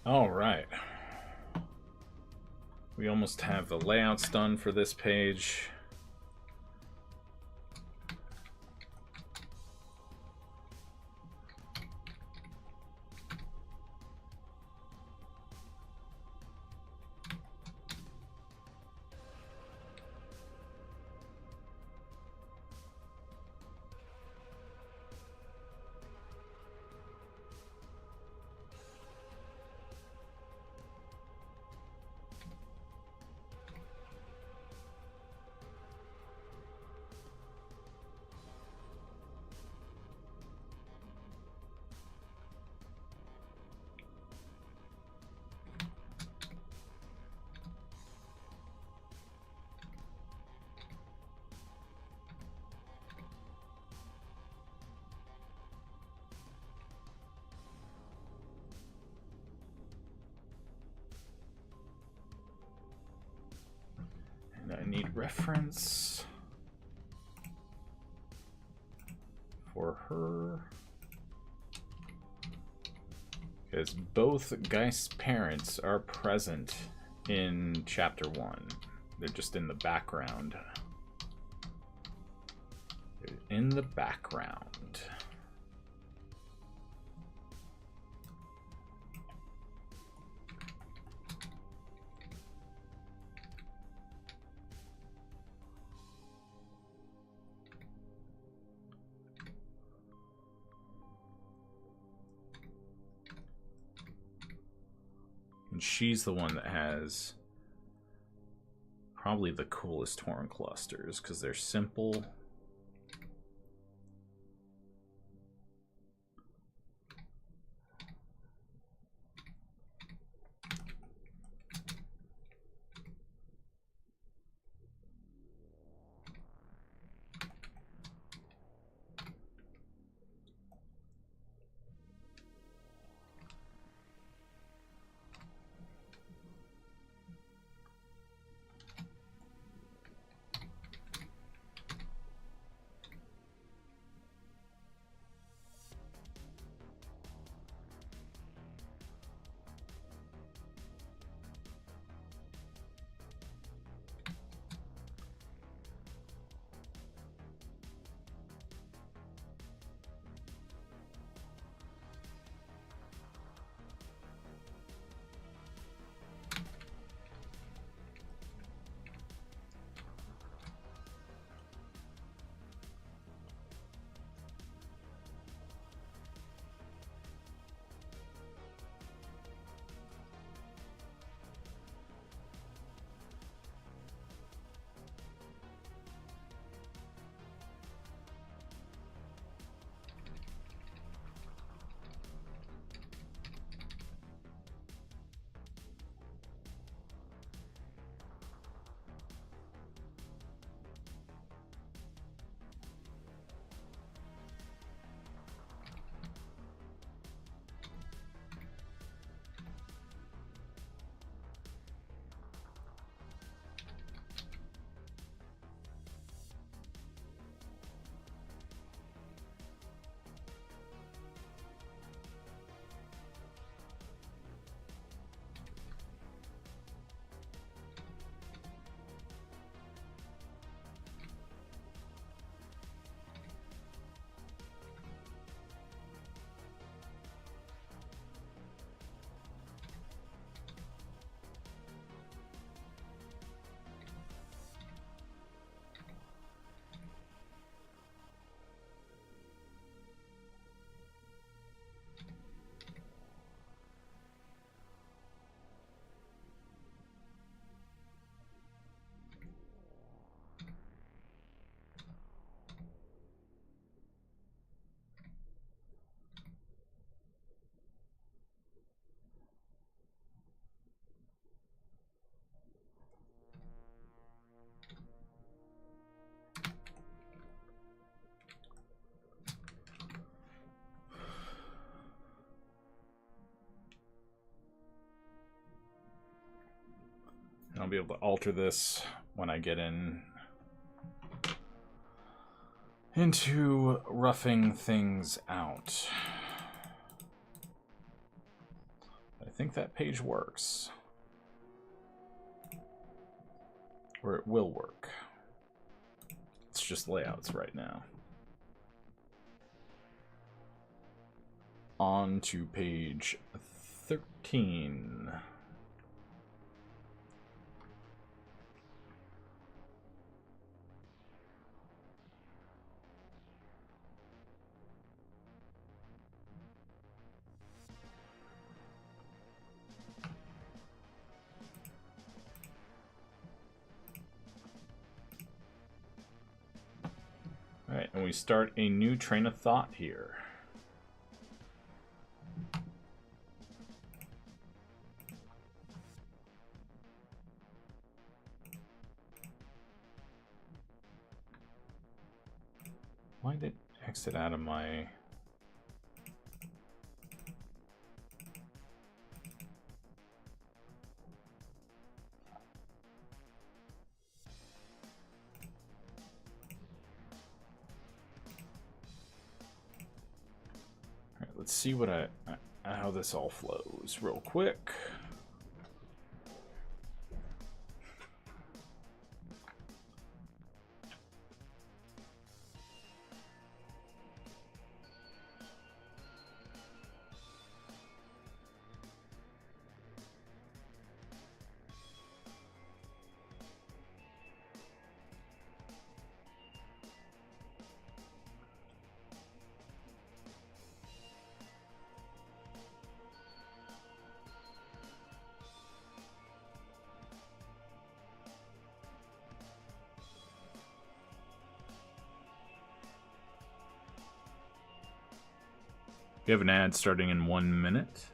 All right. We almost have the layouts done for this page. I need reference for her, because both Geist's parents are present in chapter 1. They're just in the background. They're in the background. And she's the one that has probably the coolest horn clusters because they're simple. I'll be able to alter this when I get into roughing things out. I think that page works. Or it will work. It's just layouts right now. On to page 13. All right, and we start a new train of thought here. Why did it exit out of my... Let's see what how this all flows real quick. You have an ad starting in 1 minute.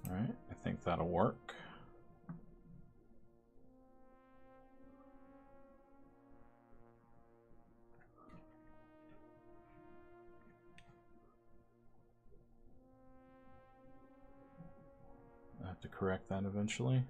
All right, I think that'll work. I have to correct that eventually.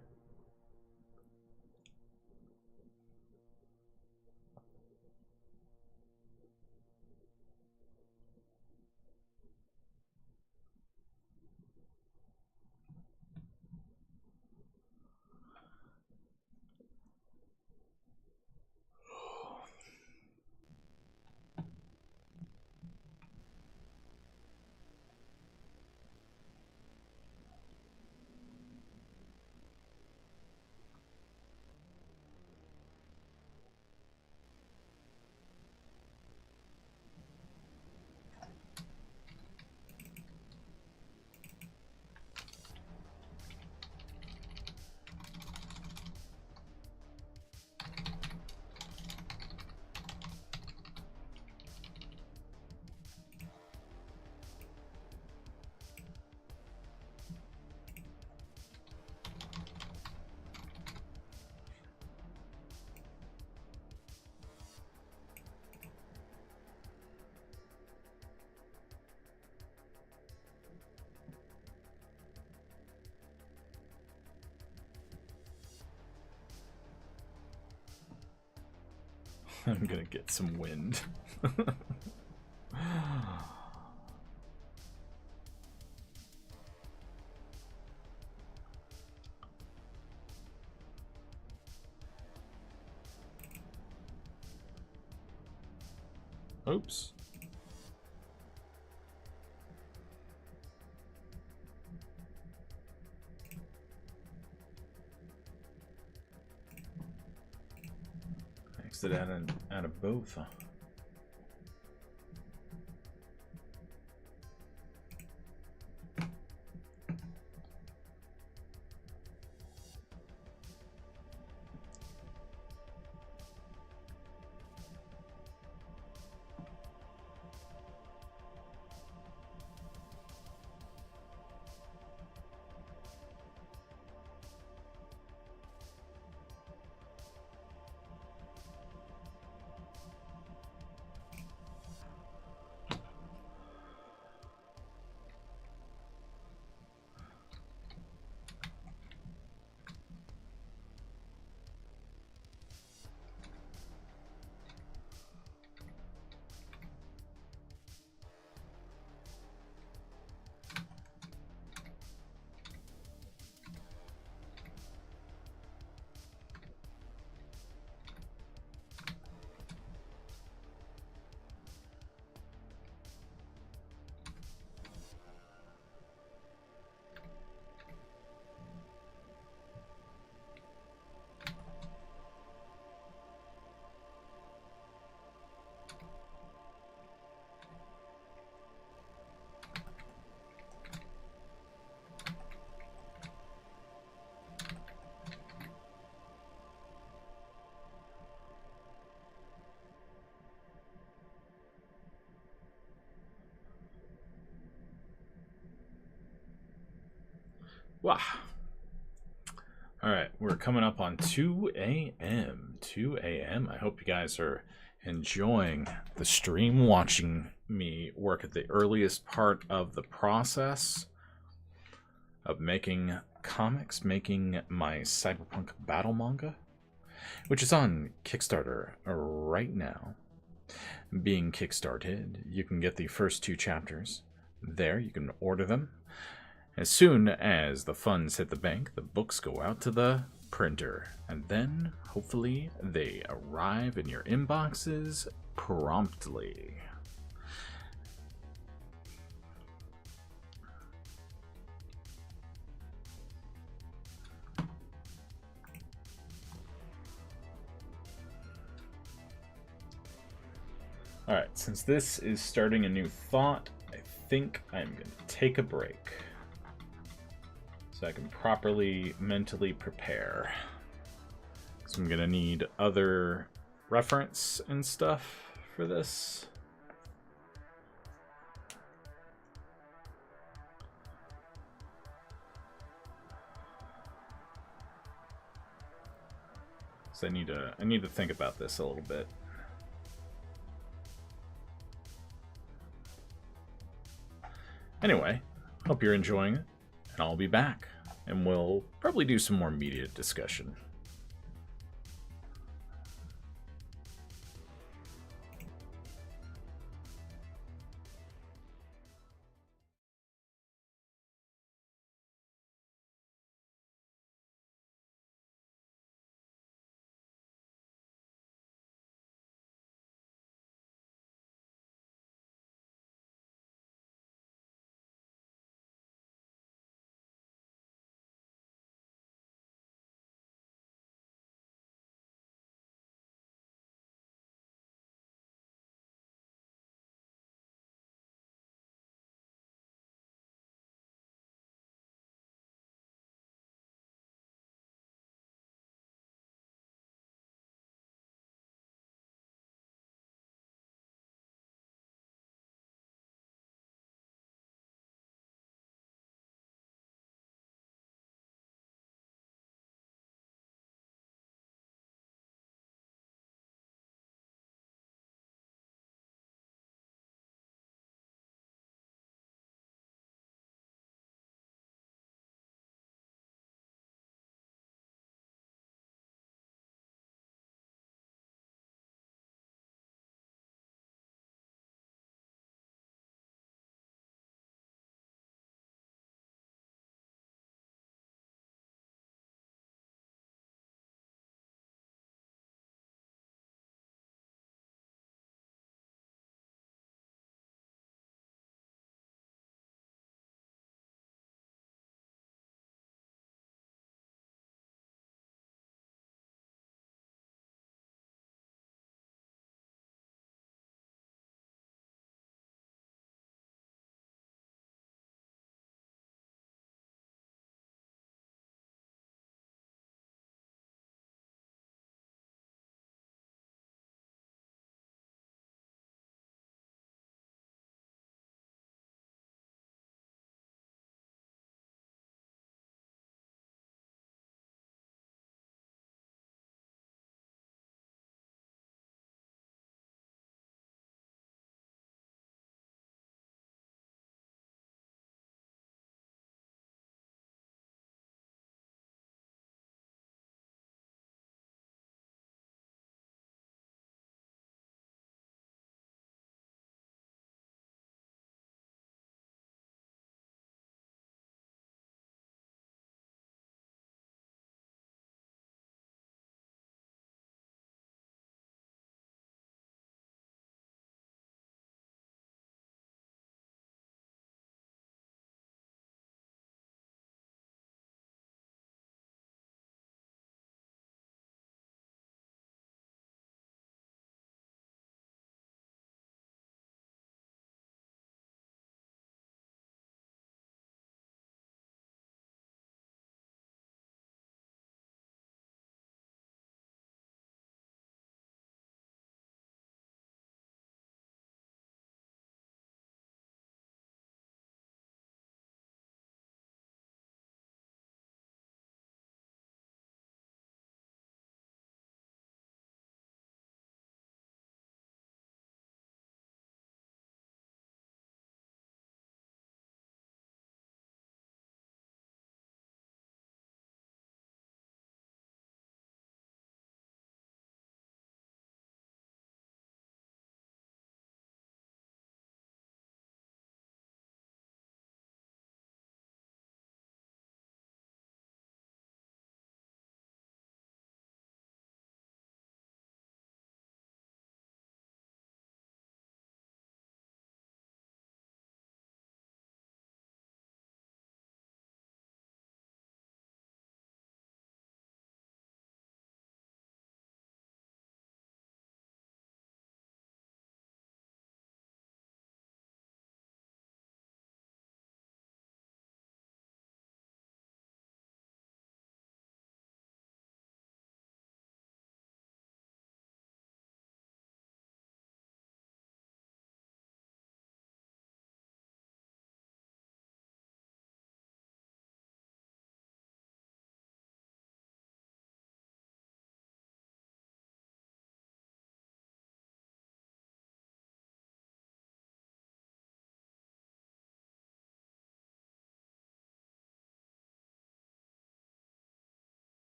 I'm gonna get some wind. Oops. Exit out of both. Wow. All right, we're coming up on 2 a.m. 2 a.m. I hope you guys are enjoying the stream, watching me work at the earliest part of the process of making comics, making my cyberpunk battle manga, which is on Kickstarter right now. Being kickstarted, you can get the first 2 chapters there. You can order them. As soon as the funds hit the bank, the books go out to the printer, and then hopefully they arrive in your inboxes promptly. Alright, since this is starting a new thought, I think I'm going to take a break so I can properly mentally prepare. So I'm going to need other reference and stuff for this. So I need to think about this a little bit. Anyway, hope you're enjoying it, and I'll be back, and we'll probably do some more media discussion.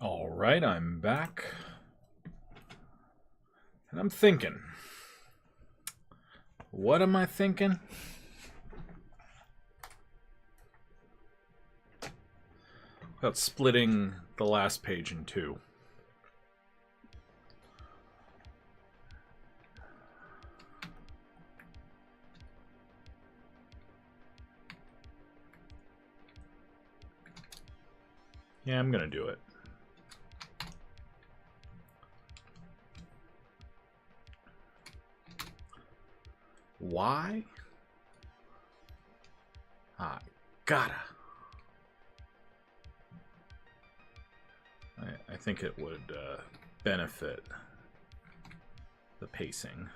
All right, I'm back. And I'm thinking. What am I thinking? About splitting the last page in two. Yeah, I'm gonna do it. Why? I gotta. I think it would benefit the pacing.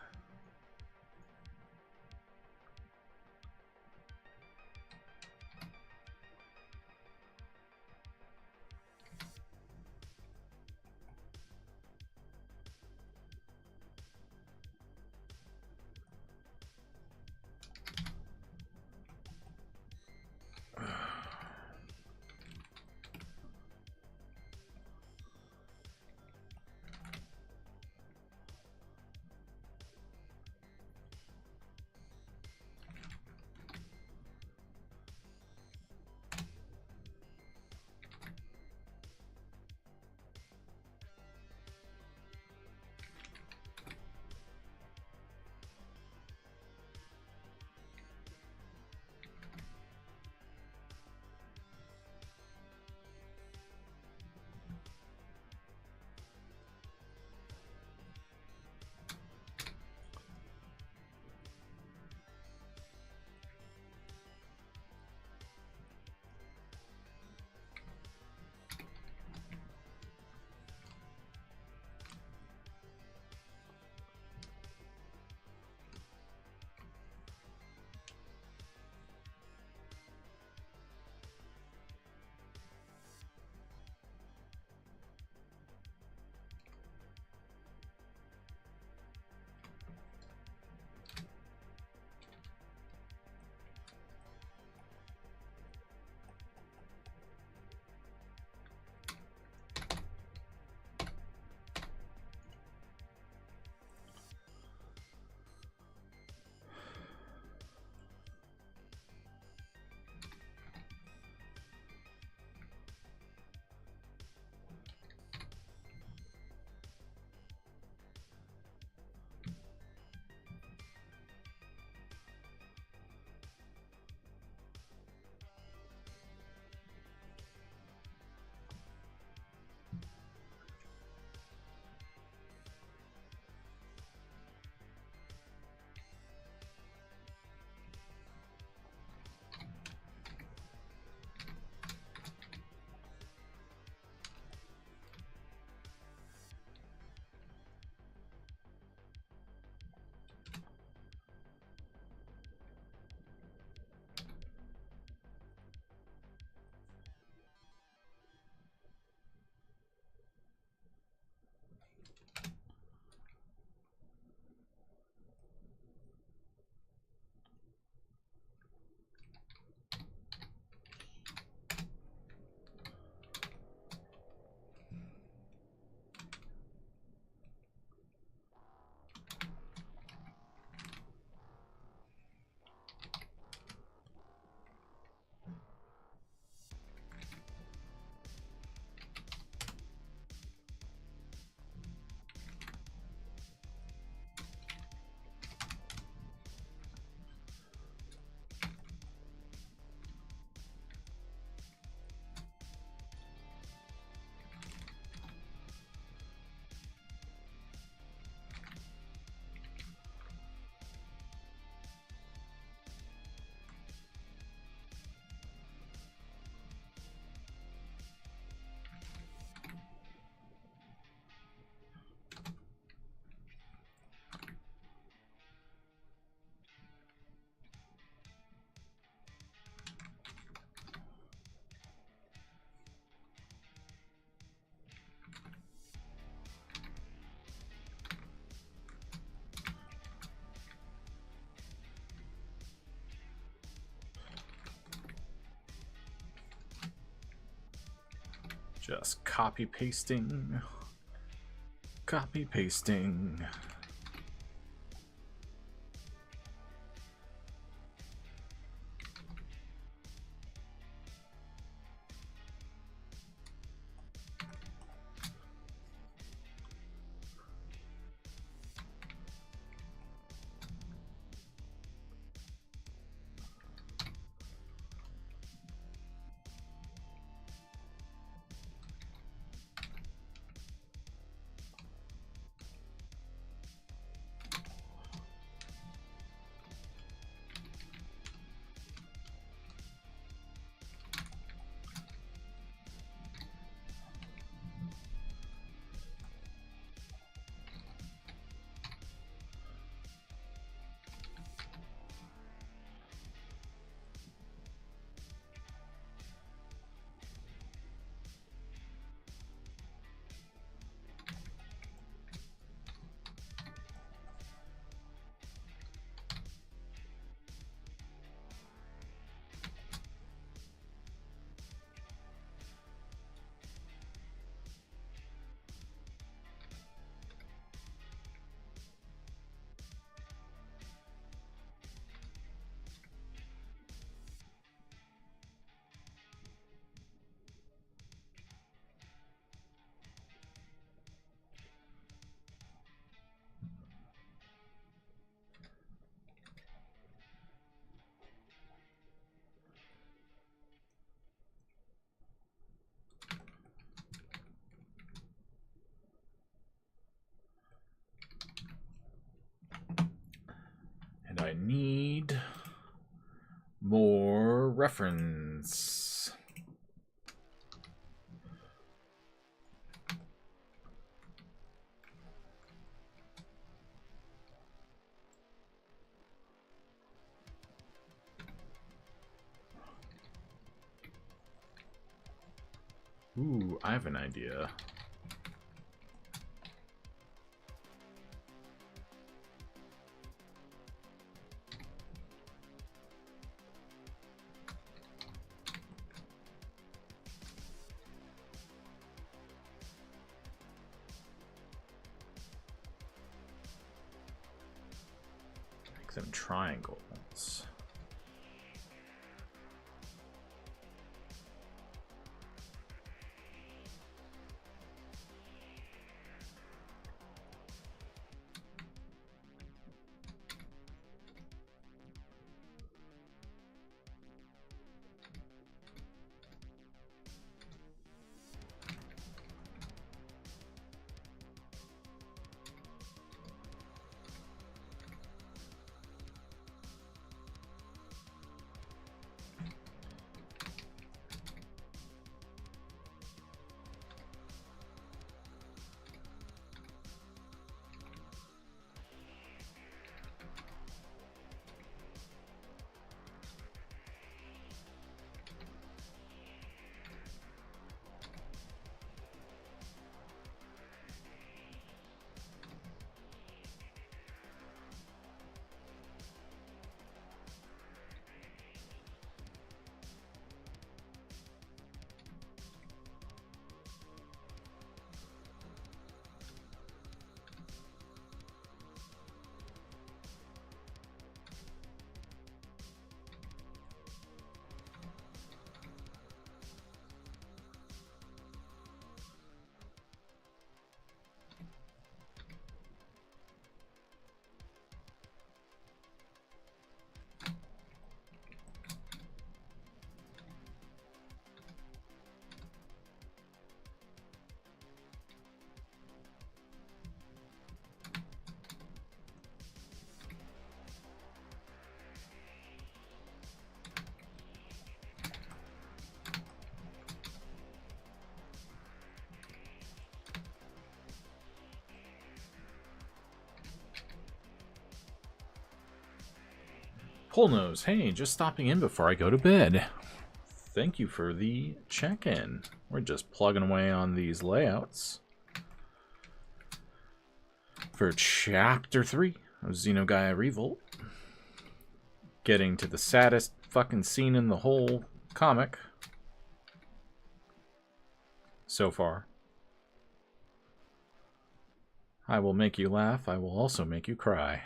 Just copy pasting. Copy pasting. And I need more reference. Ooh, I have an idea. Make them triangles. Polnose, hey, just stopping in before I go to bed. Thank you for the check-in. We're just plugging away on these layouts for Chapter 3 of Xenogaia Revolt. Getting to the saddest fucking scene in the whole comic. so far. I will make you laugh. I will also make you cry.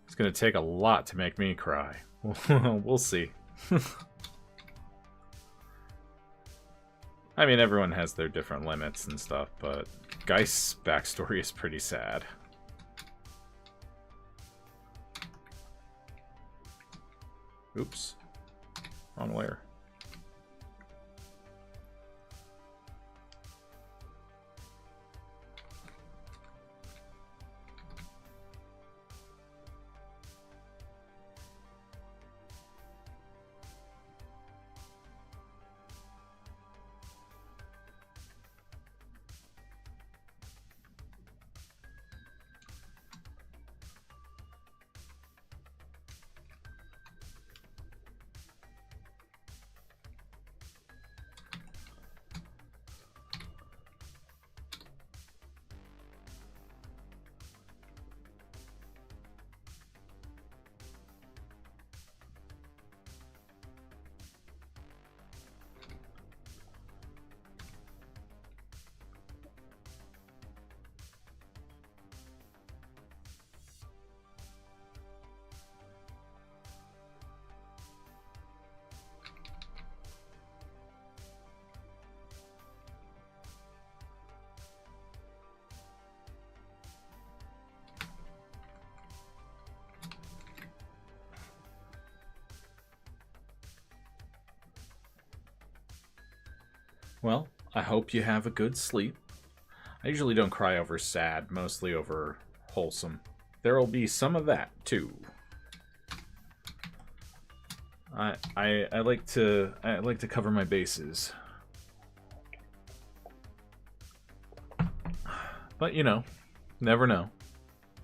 It's going to take a lot to make me cry. We'll see. I mean, everyone has their different limits and stuff, but Geist's backstory is pretty sad. Oops. Wrong layer. Well, I hope you have a good sleep. I usually don't cry over sad, mostly over wholesome. There'll be some of that, too. I like to cover my bases. But, you know, never know.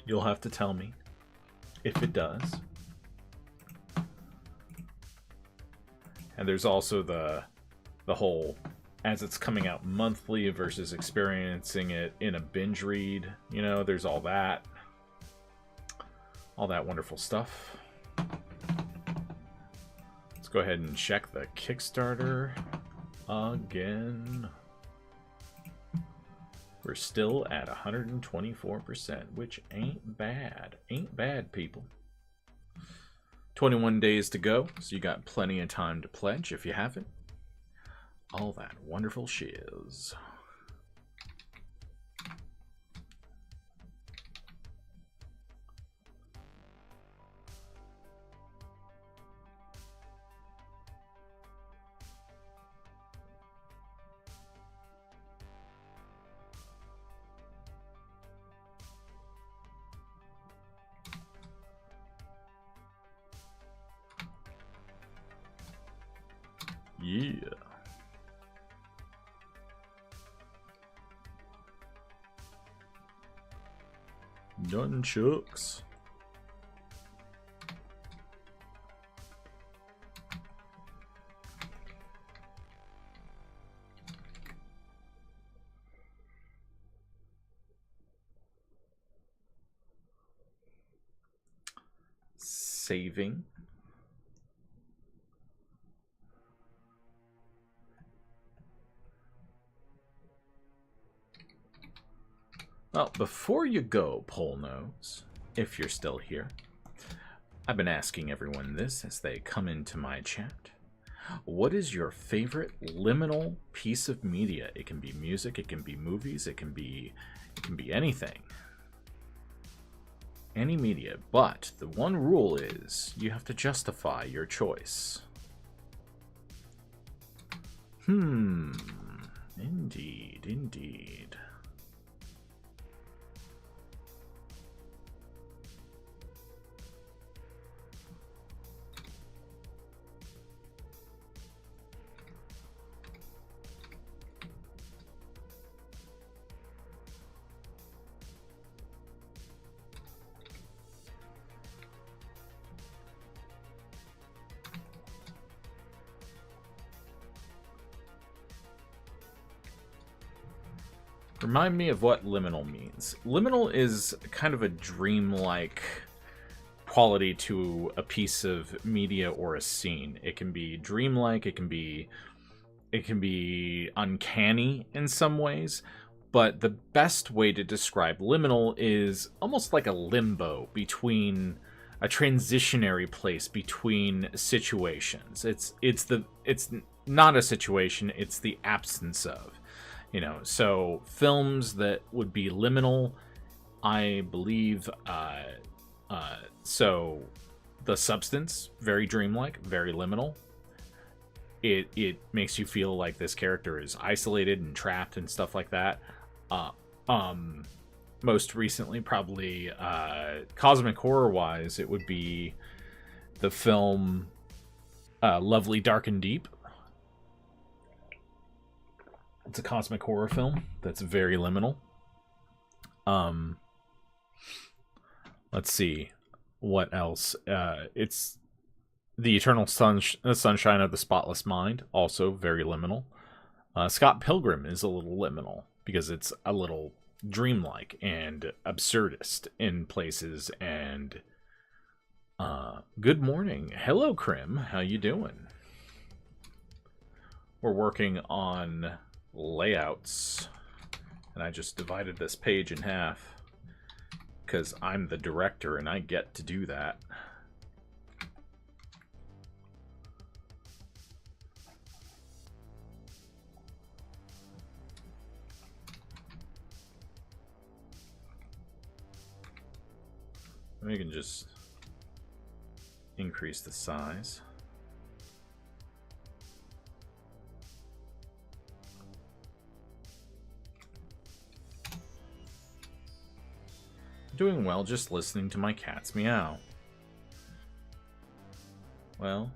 You'll have to tell me if it does. And there's also the whole, as it's coming out monthly versus experiencing it in a binge read. You know, there's all that wonderful stuff. Let's go ahead and check the Kickstarter again. We're still at 124%, which ain't bad. Ain't bad, people. 21 days to go, so you got plenty of time to pledge if you haven't. All that wonderful shiz. Yeah. Nunchucks. Saving. Well, before you go, Pole Nose, if you're still here, I've been asking everyone this as they come into my chat. What is your favorite liminal piece of media? It can be music, it can be movies, it can be anything. Any media, but the one rule is you have to justify your choice. Indeed, indeed. Remind me of what liminal means. Liminal is kind of a dreamlike quality to a piece of media or a scene. It can be dreamlike, it can be uncanny in some ways, but the best way to describe liminal is almost like a limbo between a transitionary place between situations. It's not a situation, it's the absence of. You know, so films that would be liminal, I believe, so The Substance, very dreamlike, very liminal. It makes you feel like this character is isolated and trapped and stuff like that. Most recently, probably cosmic horror-wise, it would be the film Lovely, Dark, and Deep. It's a cosmic horror film that's very liminal. Let's see. What else? It's The Eternal Sunshine of the Spotless Mind, also very liminal. Scott Pilgrim is a little liminal because it's a little dreamlike and absurdist in places. And good morning. Hello, Krim. How you doing? We're working on layouts, and I just divided this page in half because I'm the director and I get to do that. We can just increase the size. Doing well, just listening to my cats meow. Well,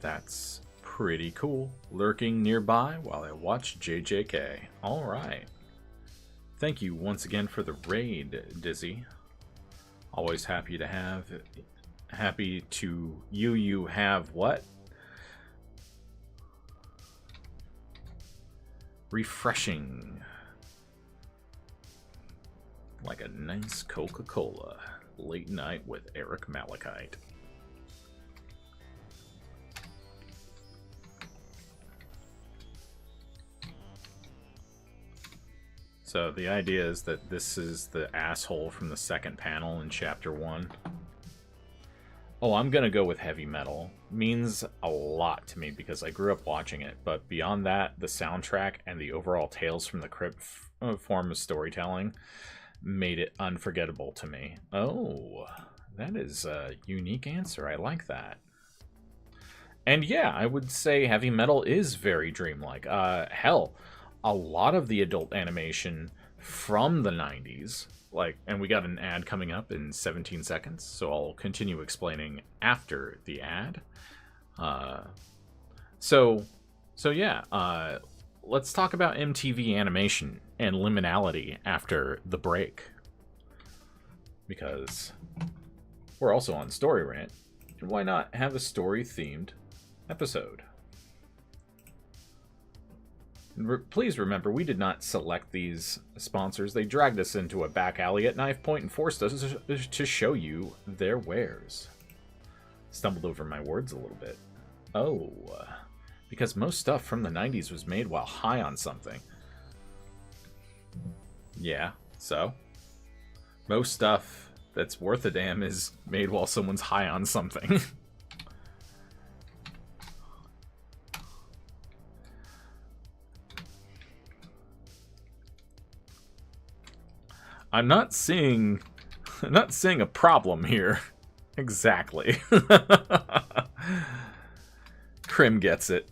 that's pretty cool. Lurking nearby while I watch JJK. Alright. Thank you once again for the raid, Dizzy. Always happy to have... Happy to you have what? Refreshing. Like a nice Coca-Cola. Late night with Eric Malachite. So the idea is that this is the asshole from the second panel in chapter 1. Oh, I'm gonna go with heavy metal. Means a lot to me because I grew up watching it, but beyond that, the soundtrack and the overall Tales from the Crypt form of storytelling made it unforgettable to me. Oh, that is a unique answer. I like that. And yeah, I would say heavy metal is very dreamlike. Hell, a lot of the adult animation from the 90s, like, and we got an ad coming up in 17 seconds, so I'll continue explaining after the ad. So yeah, let's talk about MTV animation and liminality after the break. Because we're also on Story Rant, and why not have a story-themed episode? Please remember, we did not select these sponsors. They dragged us into a back alley at knife point and forced us to show you their wares. Stumbled over my words a little bit. Oh, because most stuff from the 90s was made while high on something. Yeah, so? Most stuff that's worth a damn is made while someone's high on something. I'm not seeing a problem here. Exactly. Krim gets it.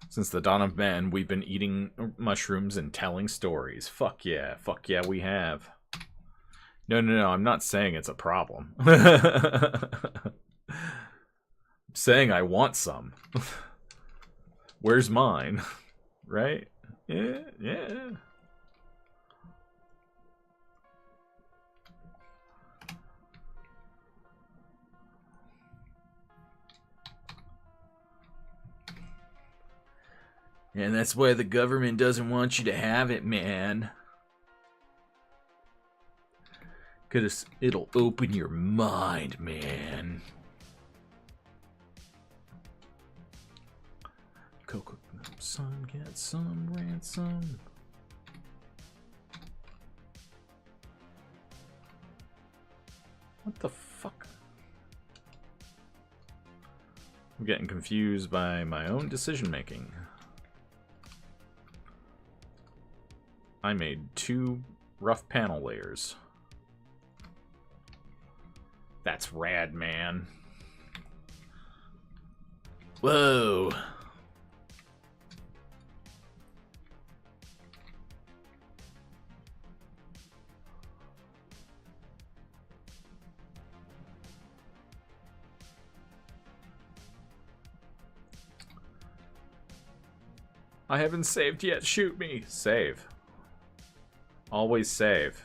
Since the dawn of man, we've been eating mushrooms and telling stories. Fuck yeah, we have. No, I'm not saying it's a problem. I'm saying I want some. Where's mine? Right? Yeah. And that's why the government doesn't want you to have it, man. Because it'll open your mind, man. Cocoa, son, get some ransom. What the fuck? I'm getting confused by my own decision making. I made 2 rough panel layers. That's rad, man. Whoa. I haven't saved yet. Shoot me. Save. Always save.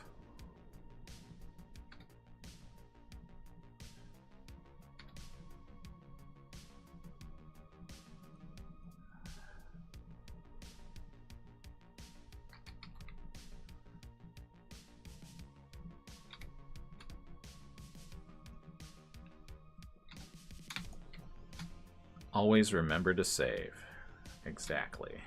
Always remember to save. Exactly.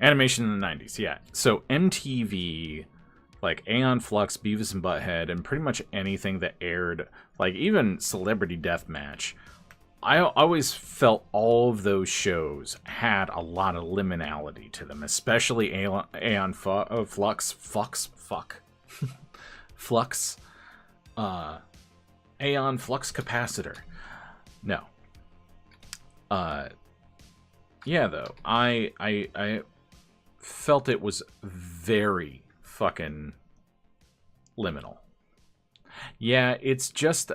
Animation in the 90s, yeah. So MTV, like Aeon Flux, Beavis and Butthead, and pretty much anything that aired, like even Celebrity Deathmatch, I always felt all of those shows had a lot of liminality to them, especially Aeon Flux, Flux, Aeon Flux Capacitor. No. Yeah, though, I felt it was very fucking liminal. Yeah, it's just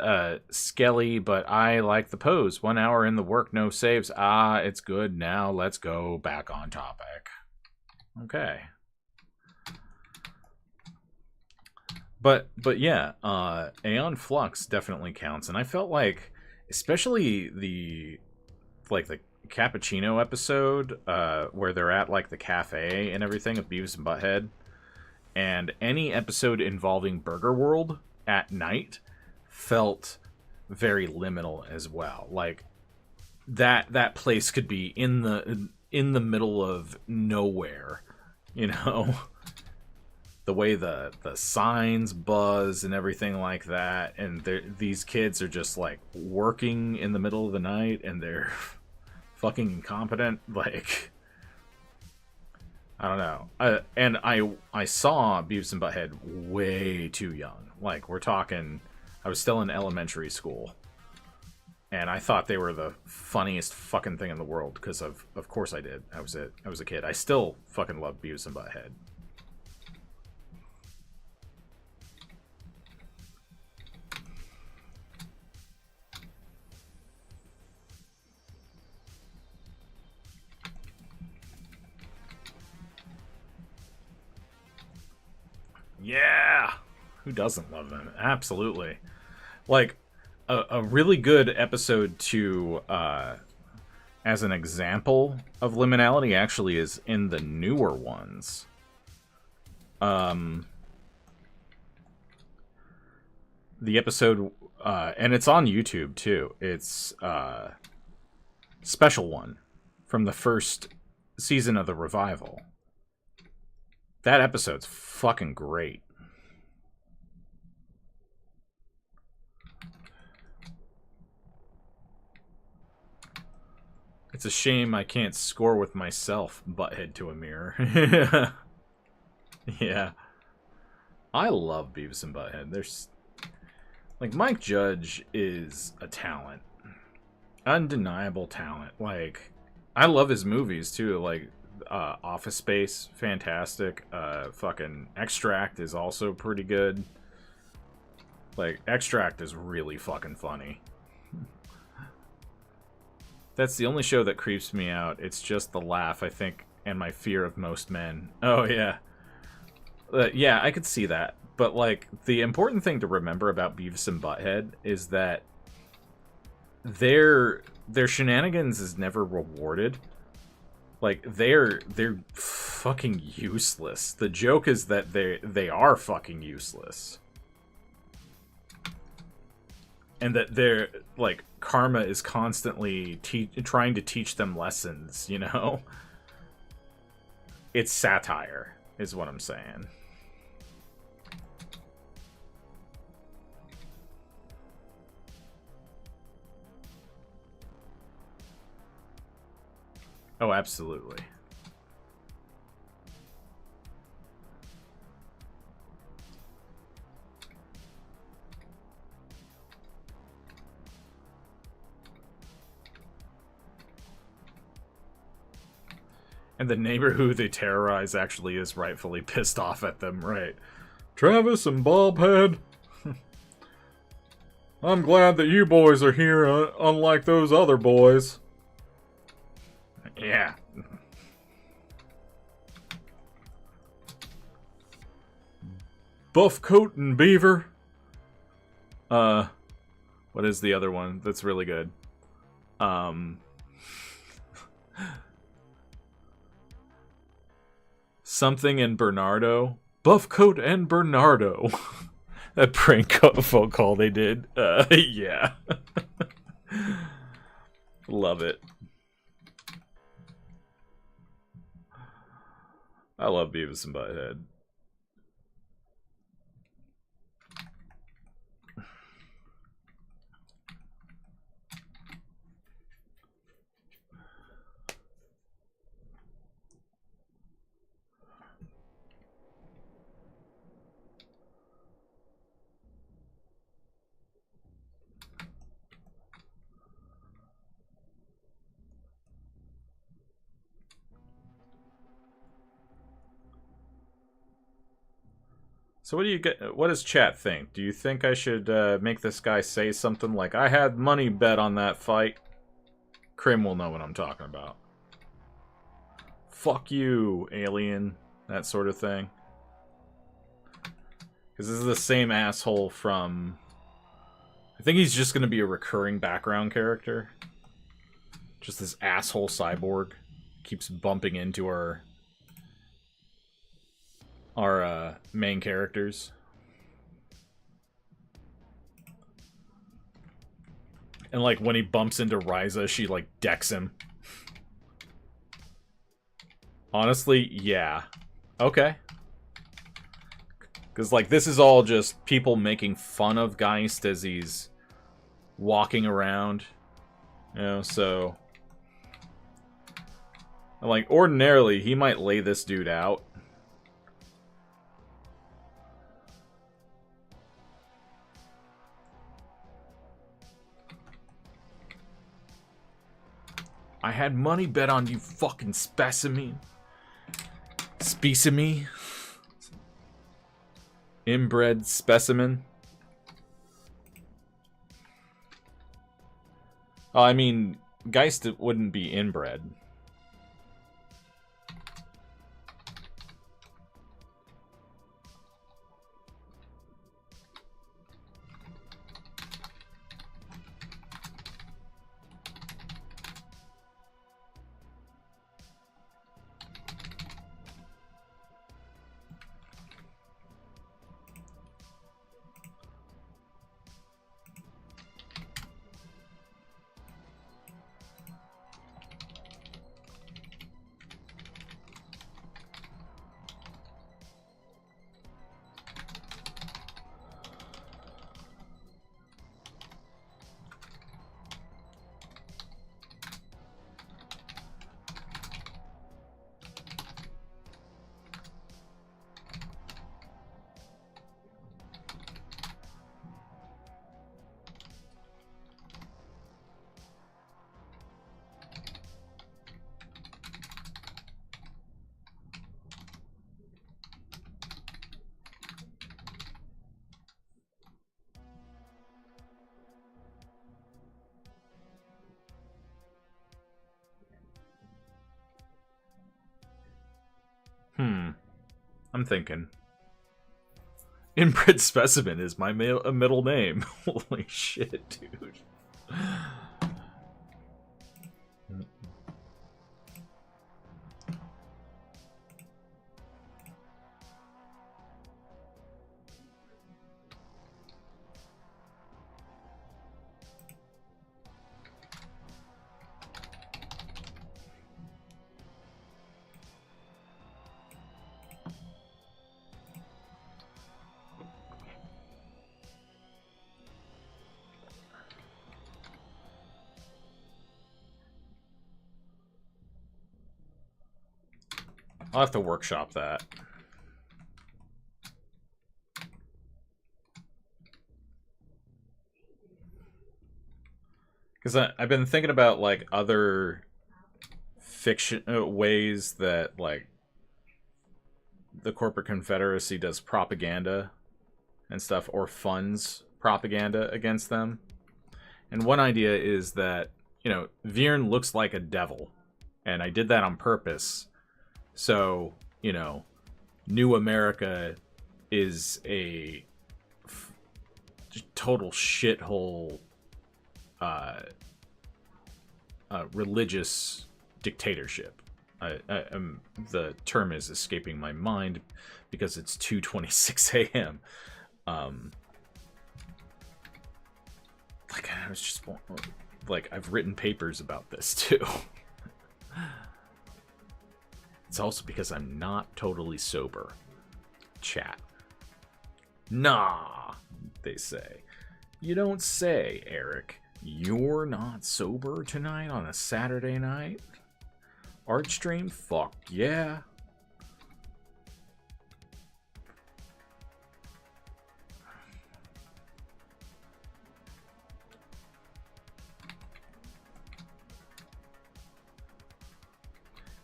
Skelly, but I like the pose. 1 hour in the work, no saves. Ah, it's good. Now let's go back on topic. Okay. But yeah, Aeon Flux definitely counts, and I felt like, especially the Cappuccino episode, where they're at like the cafe and everything of Beavis and Butthead, and any episode involving Burger World at night felt very liminal as well. Like that place could be in the middle of nowhere, you know. The way the signs buzz and everything like that, and these kids are just like working in the middle of the night, and they're fucking incompetent. Like, I don't know. And I saw Beavis and Butthead way too young. Like, we're talking, I was still in elementary school, and I thought they were the funniest fucking thing in the world, because of course I did. I was a kid. I still fucking love Beavis and Butthead. Yeah! Who doesn't love them? Absolutely. Like, a really good episode to, as an example of liminality, actually is in the newer ones. The episode, and it's on YouTube, too. It's, special one from the first season of the revival. That episode's fucking great. It's a shame I can't score with myself, butthead to a mirror. Yeah. I love Beavis and Butthead. There's... Like, Mike Judge is a talent. Undeniable talent. Like, I love his movies, too. Like, Office Space, fantastic. Fucking Extract is also pretty good. Like, Extract is really fucking funny. That's the only show that creeps me out. It's just the laugh, I think, and my fear of most men. Oh, yeah. Yeah, I could see that. But, like, the important thing to remember about Beavis and Butthead is that their shenanigans is never rewarded. Like, they're fucking useless. The joke is that they are fucking useless. And that they're, like, karma is constantly trying to teach them lessons, you know? It's satire, is what I'm saying. Oh, absolutely. And the neighbor who they terrorize actually is rightfully pissed off at them, right? Travis and Bobhead. I'm glad that you boys are here, unlike those other boys. Yeah. Buff Coat and Beaver. What is the other one that's really good? Something and Bernardo. Buff Coat and Bernardo. That prank phone call they did. Yeah. Love it. I love Beavis and Butthead. So what do you get? What does chat think? Do you think I should make this guy say something like, "I had money bet on that fight"? Krim will know what I'm talking about. Fuck you, alien. That sort of thing. Because this is the same asshole from... I think he's just going to be a recurring background character. Just this asshole cyborg. Keeps bumping into our main characters. And like when he bumps into Ryza, she like decks him. Honestly, yeah. Okay. Because like this is all just people making fun of Geist as he's walking around. You know, so... Like, ordinarily, he might lay this dude out. I had money bet on you, fucking specimen. Specimen. Inbred specimen. Oh, I mean, Geist wouldn't be inbred. I'm thinking. Inbred specimen is my middle name. Holy shit, dude. I'll have to workshop that. Because I've been thinking about, like, other fiction ways that, like, the corporate confederacy does propaganda and stuff, or funds propaganda against them. And one idea is that, you know, Viren looks like a devil. And I did that on purpose. So, you know, New America is a total shithole religious dictatorship. The term is escaping my mind because it's 2:26 a.m. Like, I was just like, I've written papers about this too. It's also because I'm not totally sober. Chat. Nah, they say. You don't say, Eric. You're not sober tonight on a Saturday night? Art stream? Fuck yeah.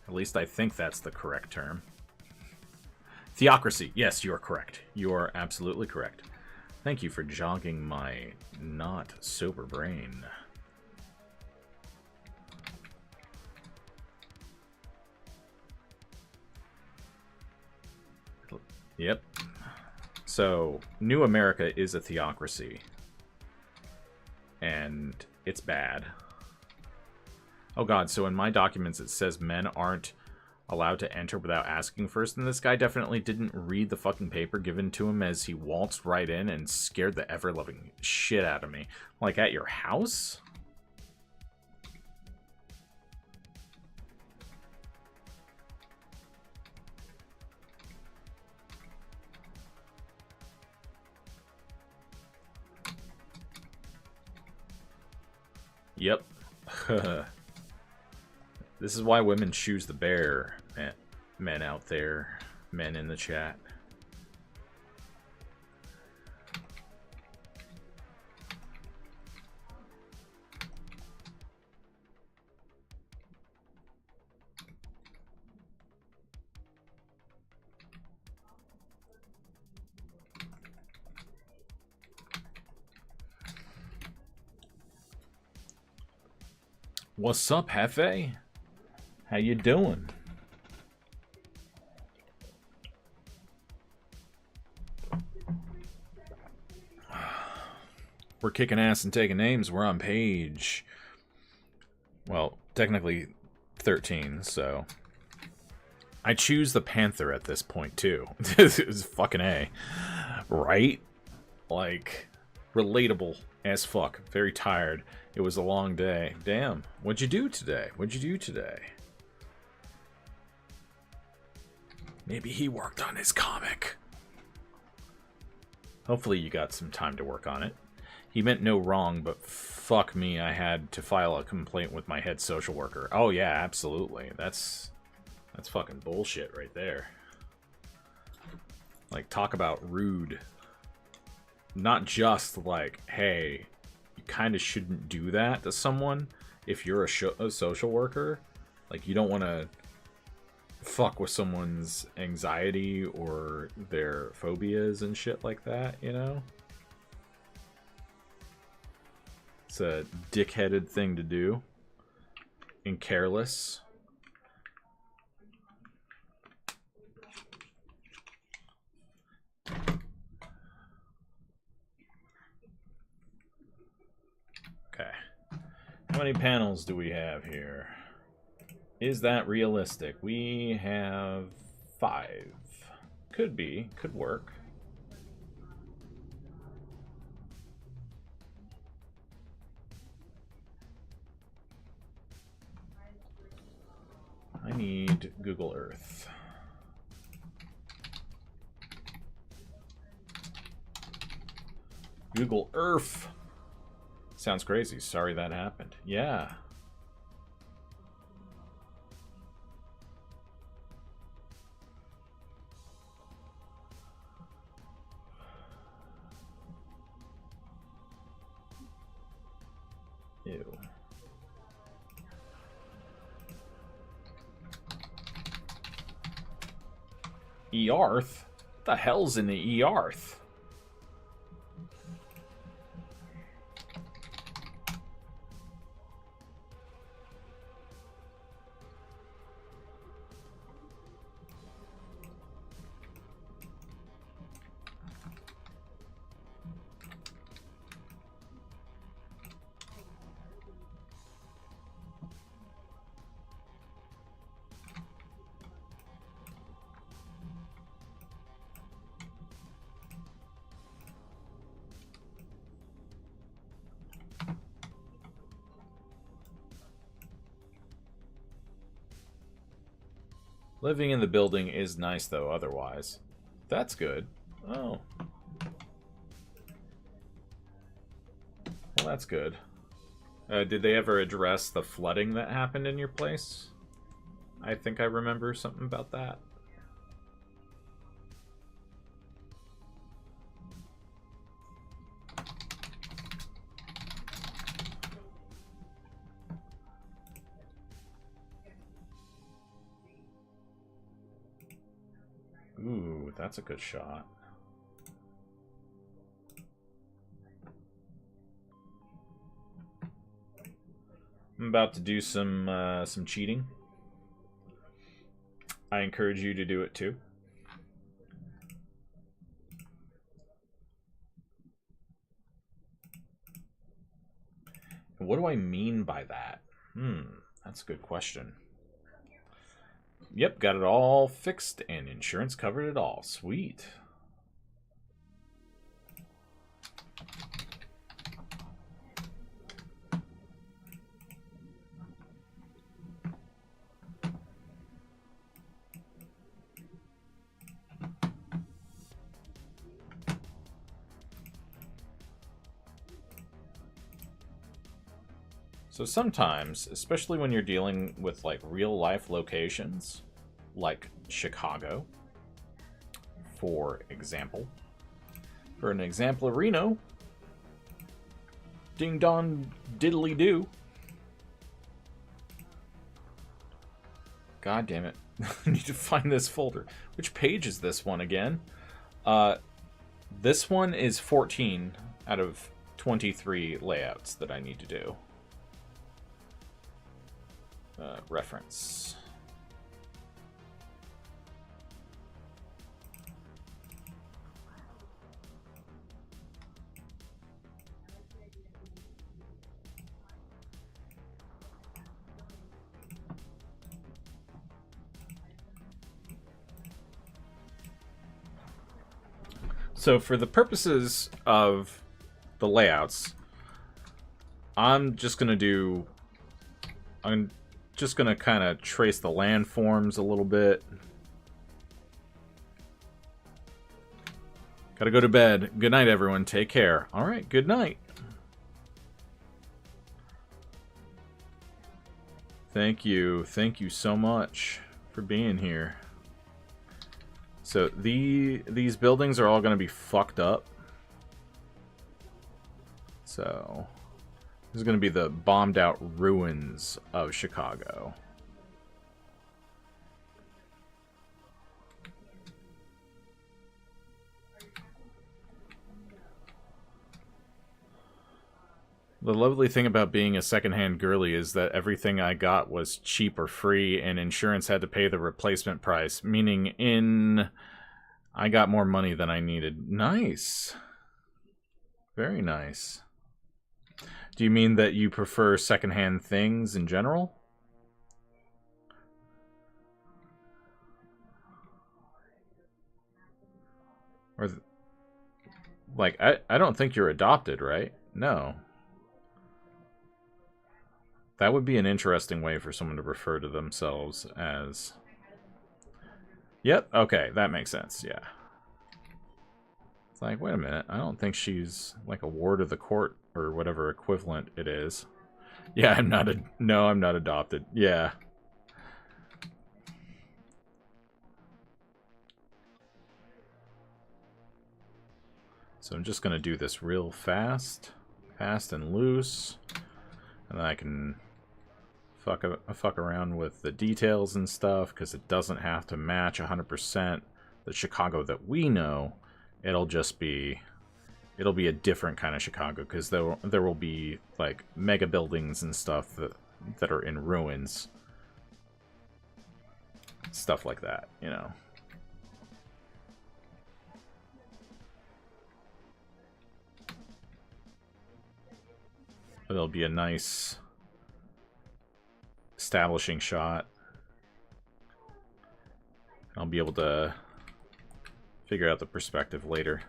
At least I think that's the correct term. Theocracy. Yes, you're correct. You are absolutely correct. Thank you for jogging my not sober brain. Yep. So, New America is a theocracy. And it's bad. Oh god, so in my documents it says men aren't allowed to enter without asking first, and this guy definitely didn't read the fucking paper given to him as he waltzed right in and scared the ever-loving shit out of me. Like, at your house? Yep. This is why women choose the bear, men out there, men in the chat. What's up, Hefe? How you doing? We're kicking ass and taking names. We're on page... well, technically 13, so... I choose the Panther at this point, too. This is fucking A. Right? Like, relatable as fuck. Very tired. It was a long day. Damn. What'd you do today? What'd you do today? Maybe he worked on his comic. Hopefully you got some time to work on it. He meant no wrong, but fuck me, I had to file a complaint with my head social worker. Oh yeah, absolutely. That's fucking bullshit right there. Like, talk about rude. Not just like, hey, you kind of shouldn't do that to someone if you're a social worker. Like, you don't want to fuck with someone's anxiety or their phobias and shit like that, you know? It's a dickheaded thing to do. And careless. Okay. How many panels do we have here? Is that realistic? We have 5. Could be. Could work. I need Google Earth. Google Earth! Sounds crazy. Sorry that happened. Yeah. Ew. Earth? What the hell's in the Earth? Living in the building is nice, though, otherwise. That's good. Oh. Well, that's good. Did they ever address the flooding that happened in your place? I think I remember something about that. Ooh, that's a good shot. I'm about to do some cheating. I encourage you to do it too. And what do I mean by that? That's a good question. Yep, got it all fixed and insurance covered it all. Sweet. So sometimes, especially when you're dealing with like real life locations, like Chicago, for example. For an example, Reno. Ding dong diddly do. God damn it. I need to find this folder. Which page is this one again? This one is 14 out of 23 layouts that I need to do. Reference. So for the purposes of the layouts, I'm just going to kind of trace the landforms a little bit. Gotta go to bed. Good night, everyone. Take care. All right, good night. Thank you. Thank you so much for being here. So these buildings are all going to be fucked up. So this is going to be the bombed out ruins of Chicago. The lovely thing about being a secondhand girly is that everything I got was cheap or free, and insurance had to pay the replacement price, meaning I got more money than I needed. Nice. Very nice. Do you mean that you prefer secondhand things in general? Or, like, I don't think you're adopted, right? No. That would be an interesting way for someone to refer to themselves as... Yep, okay, that makes sense, yeah. It's like, wait a minute, I don't think she's like a ward of the court or whatever equivalent it is. Yeah, I'm not no, I'm not adopted. Yeah. So I'm just gonna do this real fast and loose, and then I can fuck around with the details and stuff, because it doesn't have to match 100% the Chicago that we know. It'll be a different kind of Chicago, because there will be like mega buildings and stuff that are in ruins, stuff like that, you know. But it'll be a nice establishing shot. I'll be able to figure out the perspective later.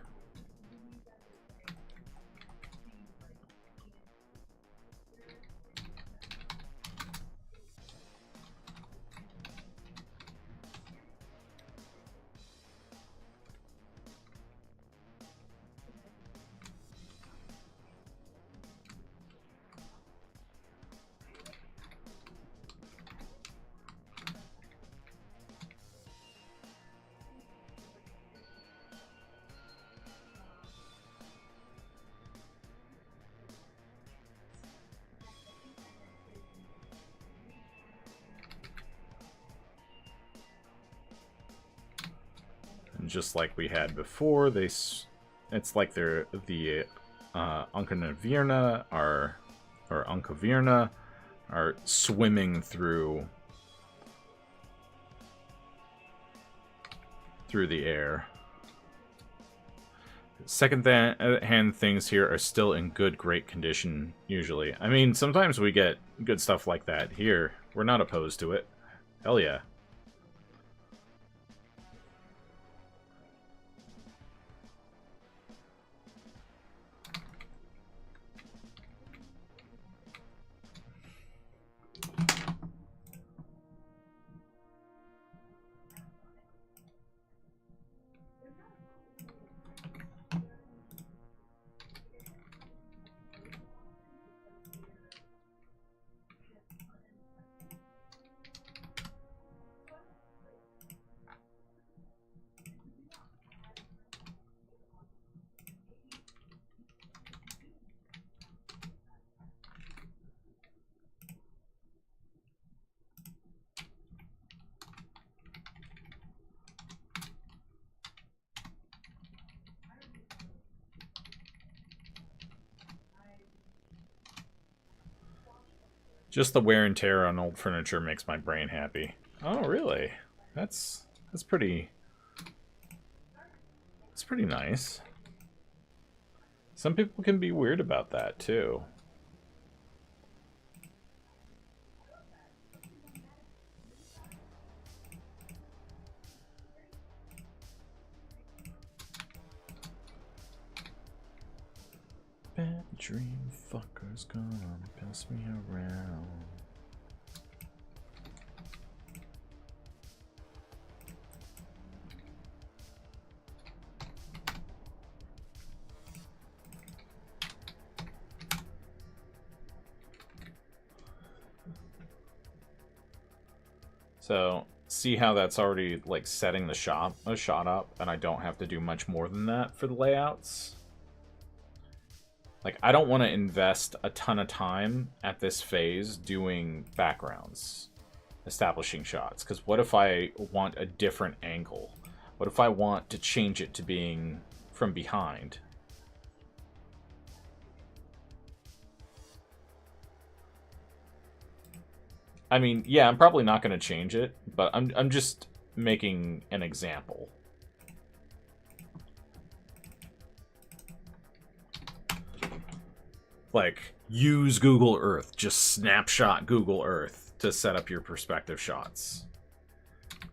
Just like we had before, it's like they're the Uncavirna or Uncavirna are swimming through the air. Second-hand things here are still in great condition, usually. I mean, sometimes we get good stuff like that here. We're not opposed to it. Hell yeah. Just the wear and tear on old furniture makes my brain happy. Oh, really? That's pretty... It's pretty nice. Some people can be weird about that, too. Bad dream fuckers gonna pass me around. So, see how that's already like setting the shot up, and I don't have to do much more than that for the layouts? Like, I don't want to invest a ton of time at this phase doing backgrounds, establishing shots, because what if I want a different angle? What if I want to change it to being from behind? I mean, yeah, I'm probably not going to change it, but I'm just making an example. Like, use Google Earth. Just snapshot Google Earth to set up your perspective shots.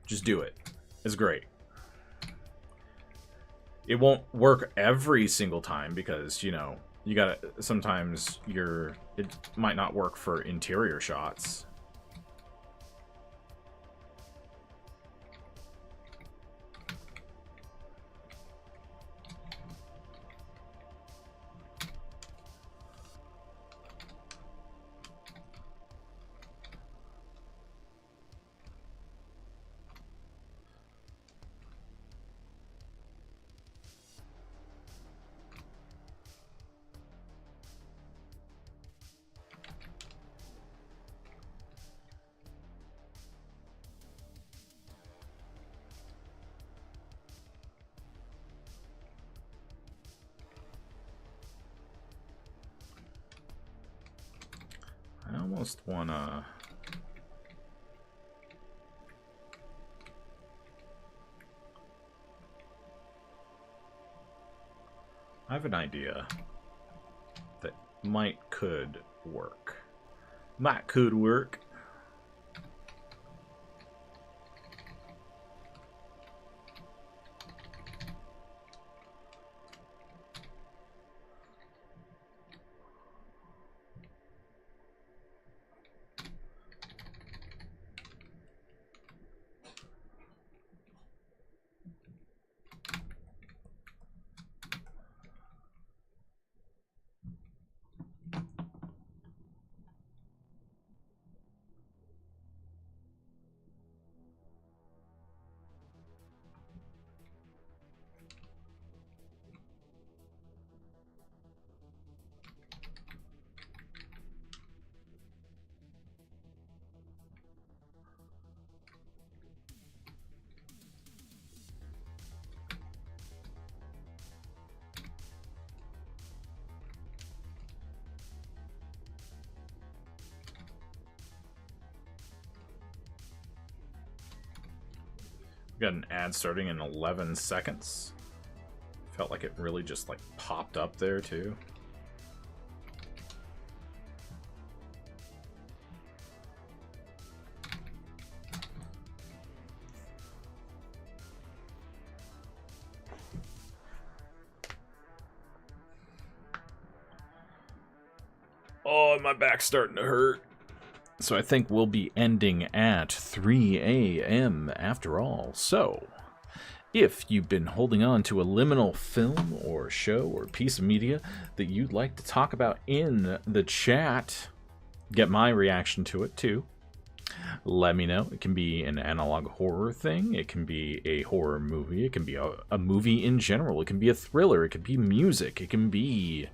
Just do it. It's great. It won't work every single time because, you know, you gotta, sometimes it might not work for interior shots. I almost wanna... I have an idea that could work. Could work. Got an ad starting in 11 seconds. Felt like it really just like popped up there too. Oh, my back's starting to hurt. So I think we'll be ending at 3 a.m. after all. So, if you've been holding on to a liminal film or show or piece of media that you'd like to talk about in the chat, get my reaction to it too. Let me know. It can be an analog horror thing. It can be a horror movie. It can be a movie in general. It can be a thriller. It can be music. It can be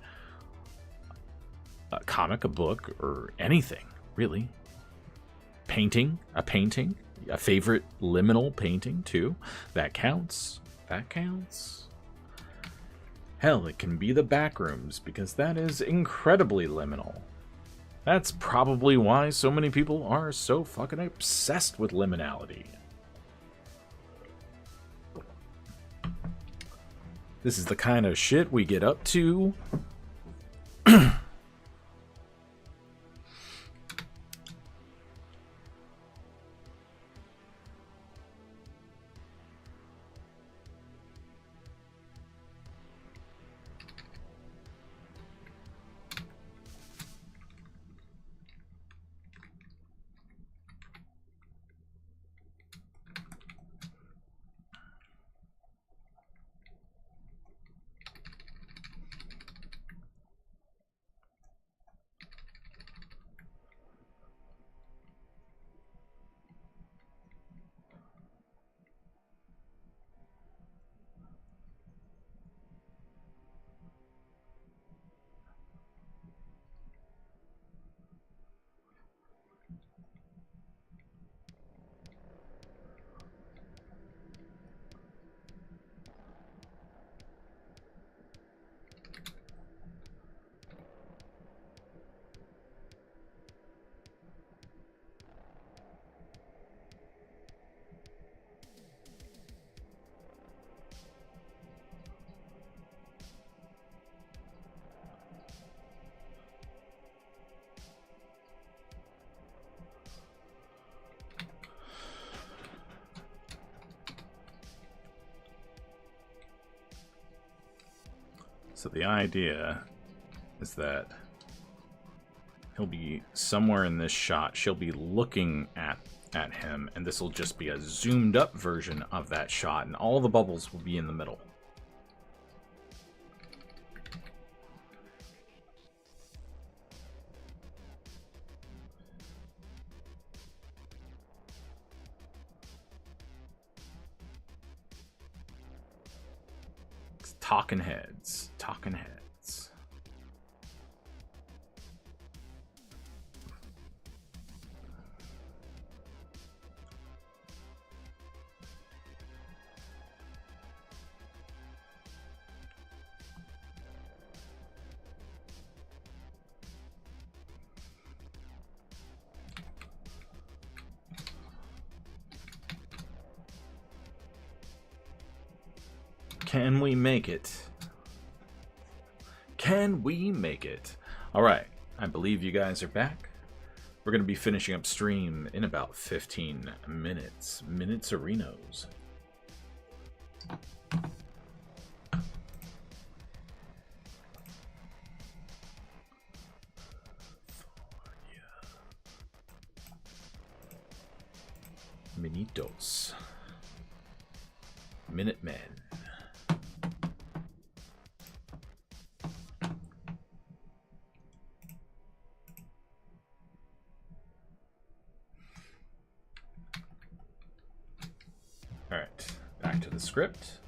a comic, a book, or anything. Really. Painting, a favorite liminal painting too. That counts. That counts. Hell, it can be the backrooms because that is incredibly liminal. That's probably why so many people are so fucking obsessed with liminality. This is the kind of shit we get up to. So the idea is that he'll be somewhere in this shot. She'll be looking at him, and this will just be a zoomed up version of that shot, and all the bubbles will be in the middle. It's talking heads, talking heads. Can we make it? Can we make it? Alright, I believe you guys are back. We're going to be finishing up stream in about 15 minutes. Minutes-arinos. Minitos. Minutemen. Alright, back to the script.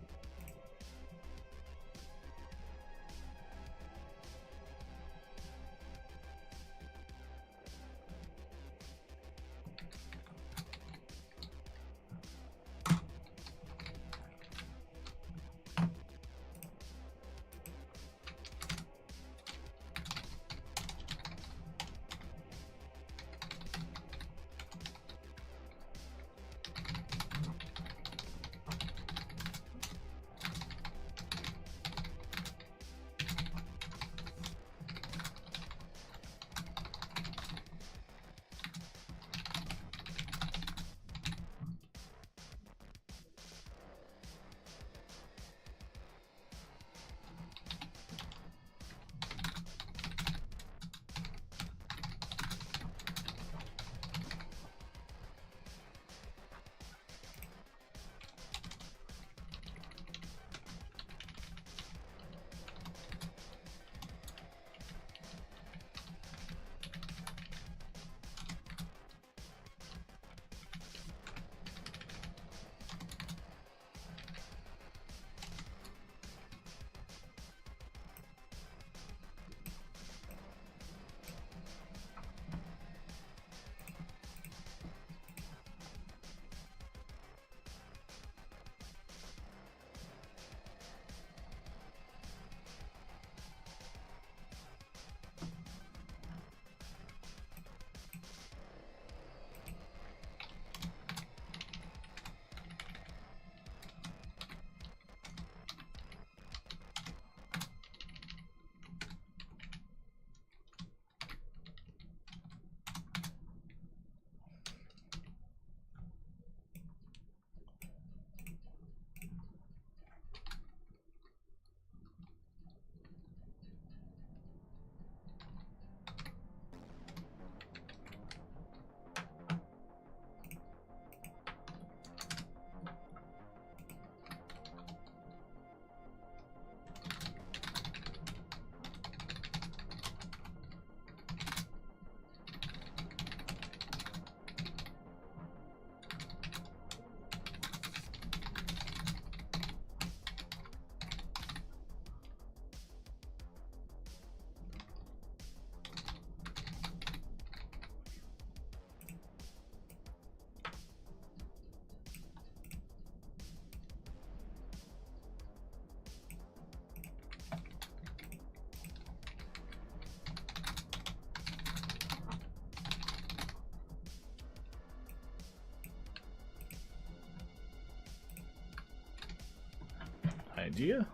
Idea?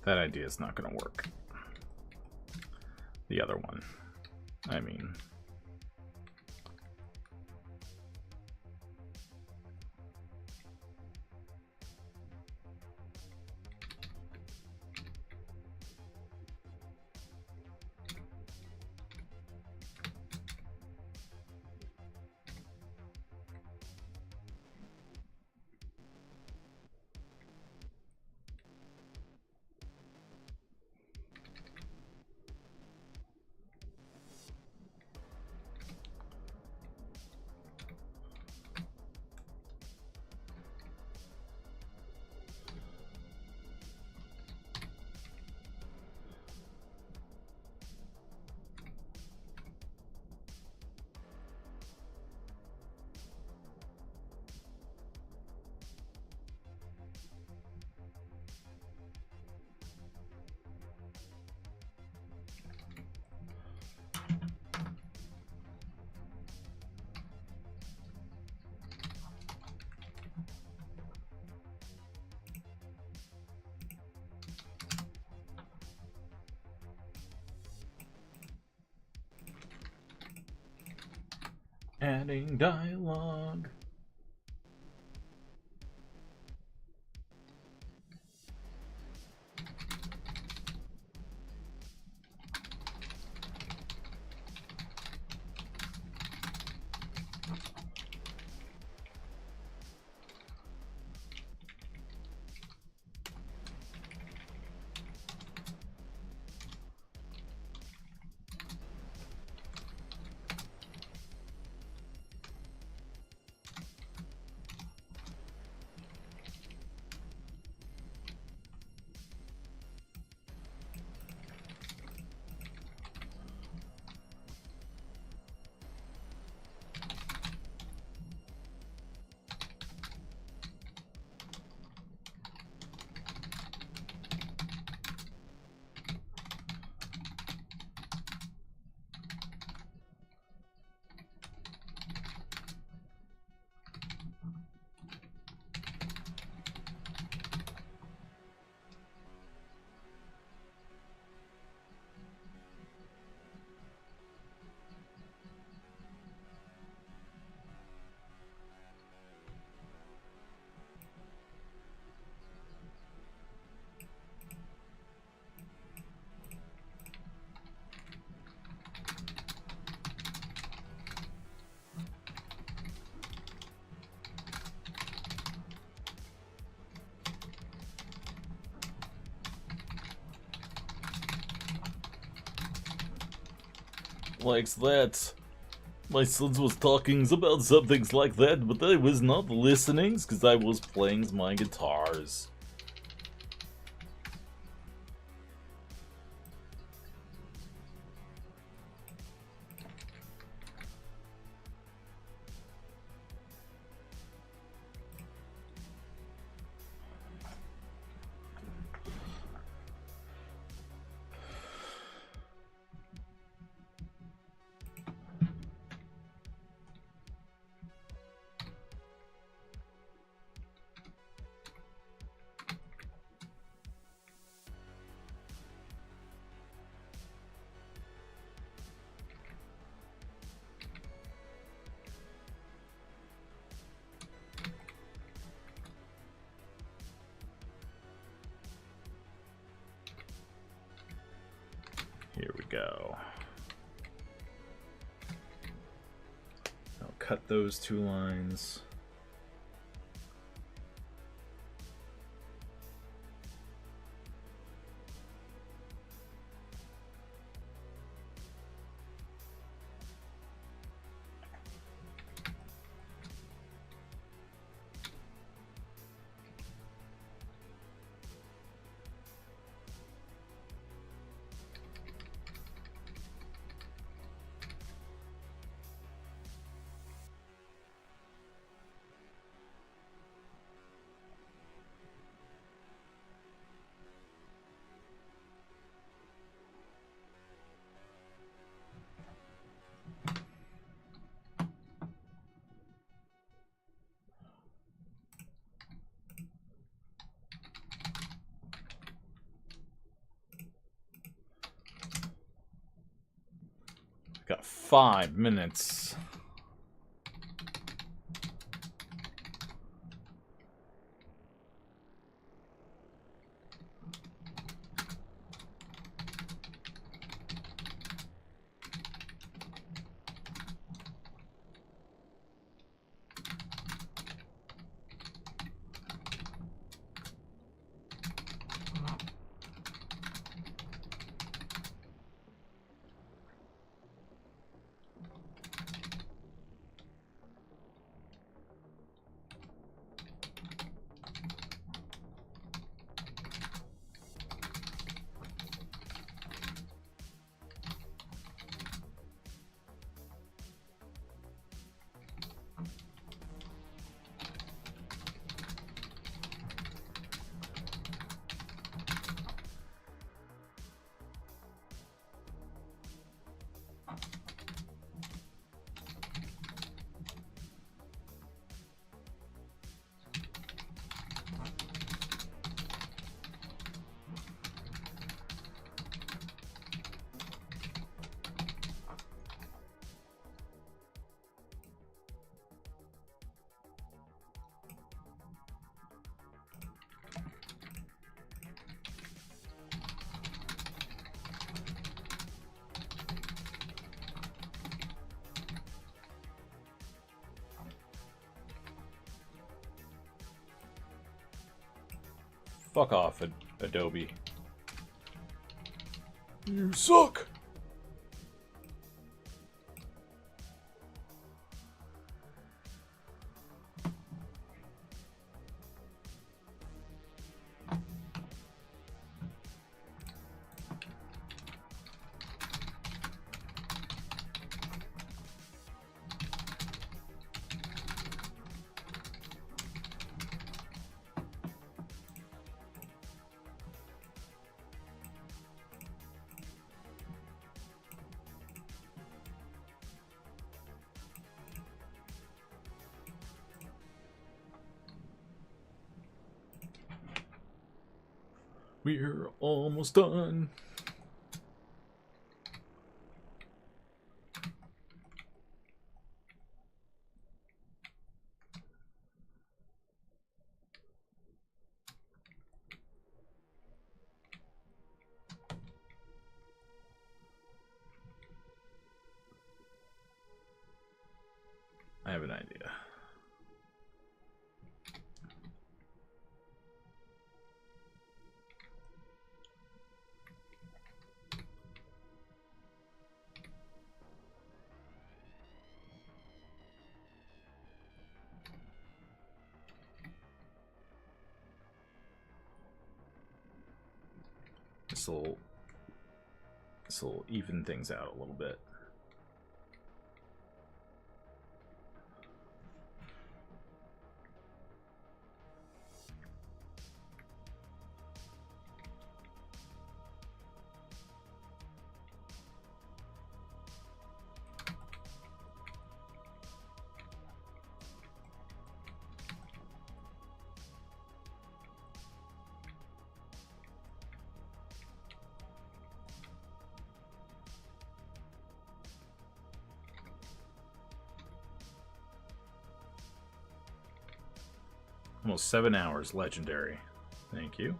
That idea is not going to work. The other one. I mean... Adding dialogue. Like that. My sons was talking about some things like that, but I was not listening because I was playing my guitars. Here we go. I'll cut those 2 lines. Got 5 minutes. Fuck off, Adobe. You suck! We're almost done. I have an idea. This will even things out a little bit. Almost 7 hours, legendary. Thank you.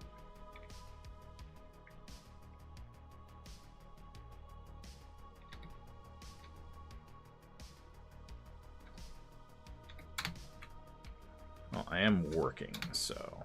Well, I am working, so...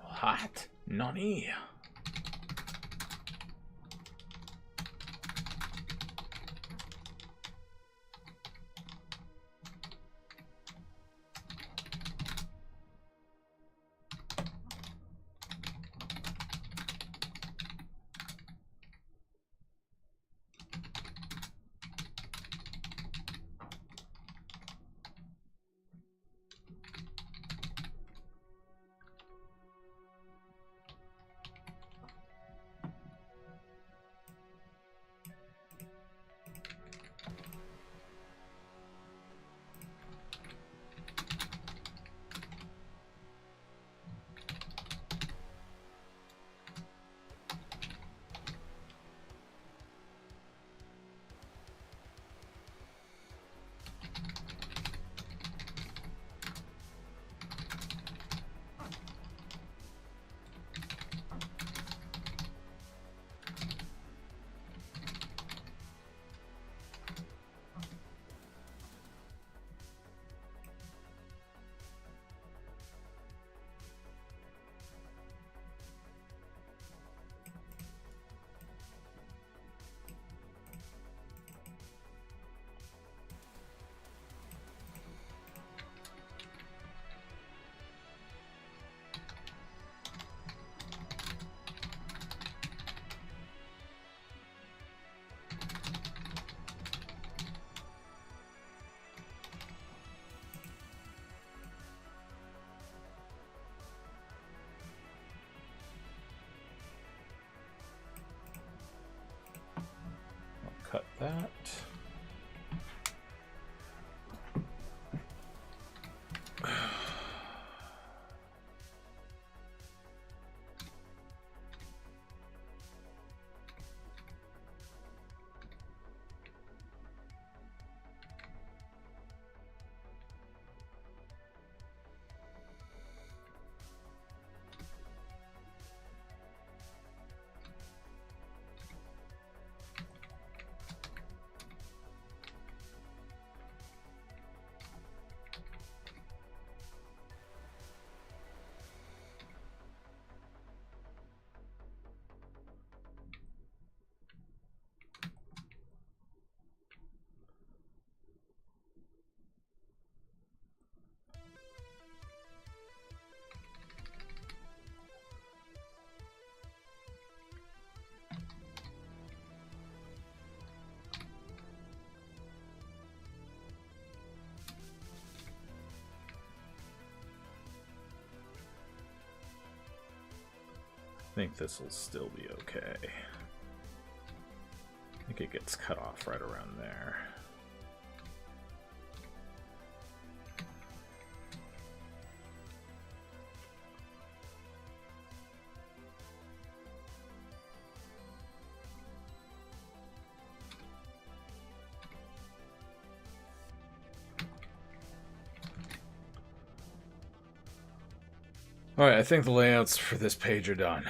Hot? Nani? that. I think this will still be okay. I think it gets cut off right around there. Alright, I think the layouts for this page are done.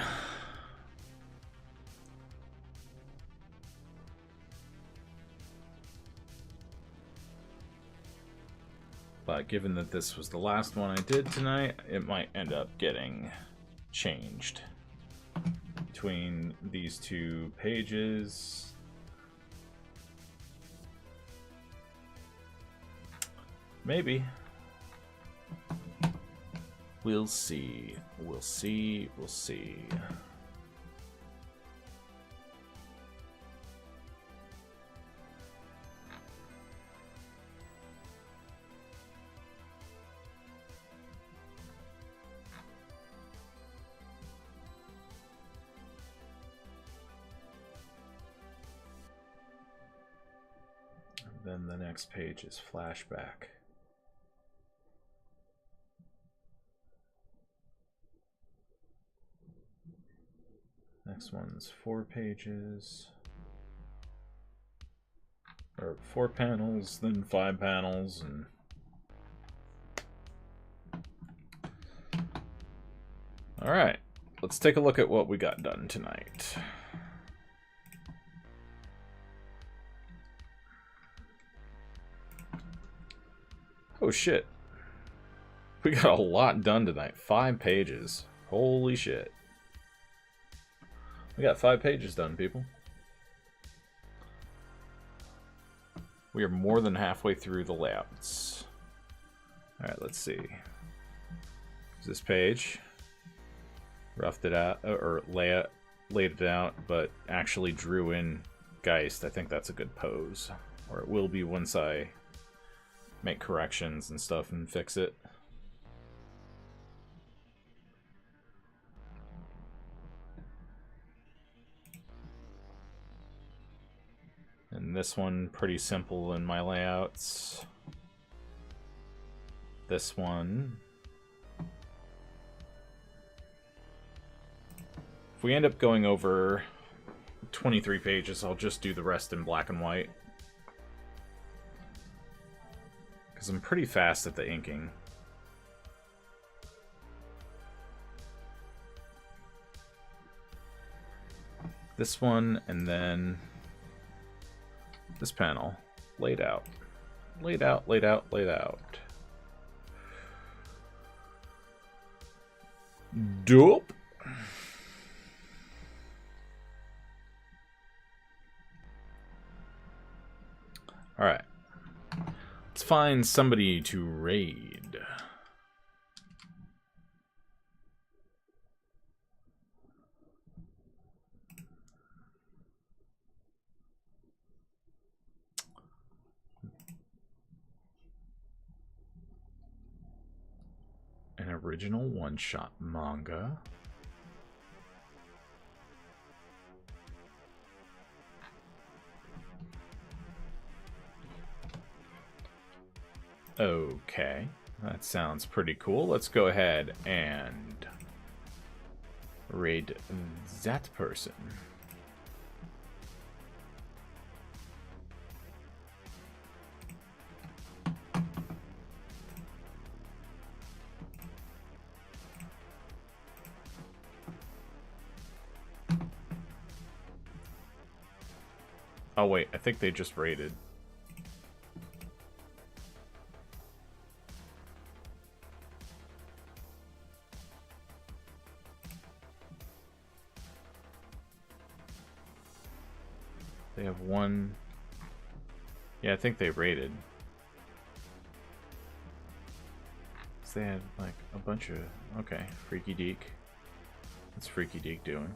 But given that this was the last one I did tonight, it might end up getting changed between these two pages. Maybe. We'll see. We'll see. We'll see. And then the next page is flashback. Next one's 4 pages, or 4 panels, then 5 panels, and all right, let's take a look at what we got done tonight. Oh shit, we got a lot done tonight. 5 pages. Holy shit. We got 5 pages done, people. We are more than halfway through the layouts. Alright, let's see. This page roughed it out, or laid it out, but actually drew in Geist. I think that's a good pose. Or it will be once I make corrections and stuff and fix it. And this one, pretty simple in my layouts. This one. If we end up going over 23 pages, I'll just do the rest in black and white. Because I'm pretty fast at the inking. This one, and then this panel. Laid out. Laid out, laid out, laid out. Dope. Alright. Let's find somebody to raid. An original one-shot manga. Okay, that sounds pretty cool. Let's go ahead and raid that person. Oh wait, I think they just raided. They have one. Yeah, I think they raided. So they had like a bunch of. Okay, Freaky Deek. What's Freaky Deek doing?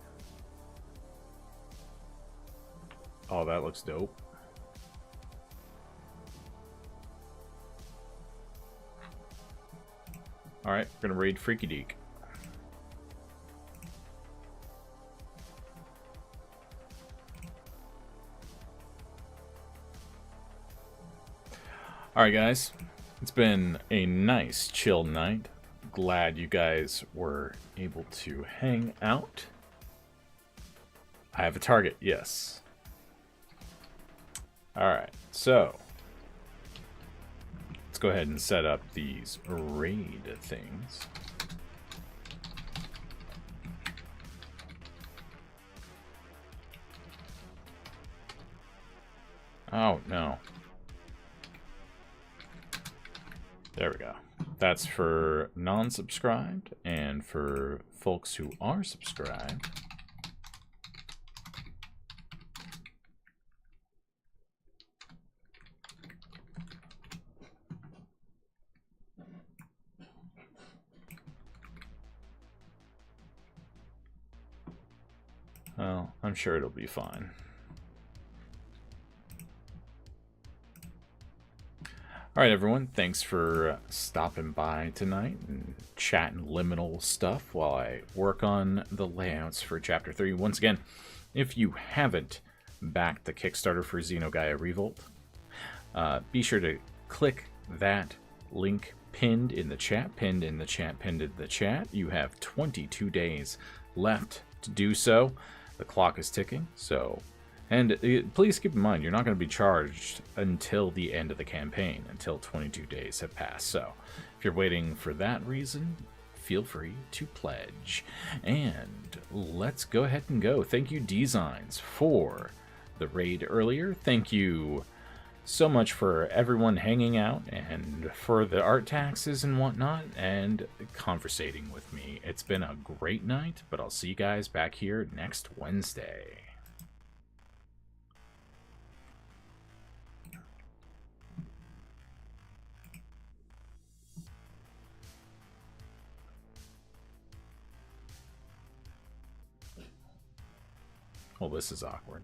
Oh, that looks dope. Alright, we're gonna raid Freaky Deek. Alright guys, it's been a nice chill night. Glad you guys were able to hang out. I have a target, yes. Alright, so let's go ahead and set up these raid things. Oh, no. There we go. That's for non-subscribed, and for folks who are subscribed, well, I'm sure it'll be fine. Alright everyone, thanks for stopping by tonight and chatting liminal stuff while I work on the layouts for Chapter 3. Once again, if you haven't backed the Kickstarter for Xenogaia Revolt, be sure to click that link pinned in the chat, pinned in the chat, pinned in the chat. You have 22 days left to do so. The clock is ticking, so... And please keep in mind, you're not going to be charged until the end of the campaign, until 22 days have passed. So, if you're waiting for that reason, feel free to pledge. And let's go ahead and go. Thank you, Designs, for the raid earlier. Thank you so much for everyone hanging out and for the art taxes and whatnot and conversating with me. It's been a great night, but I'll see you guys back here next Wednesday. Well, this is awkward.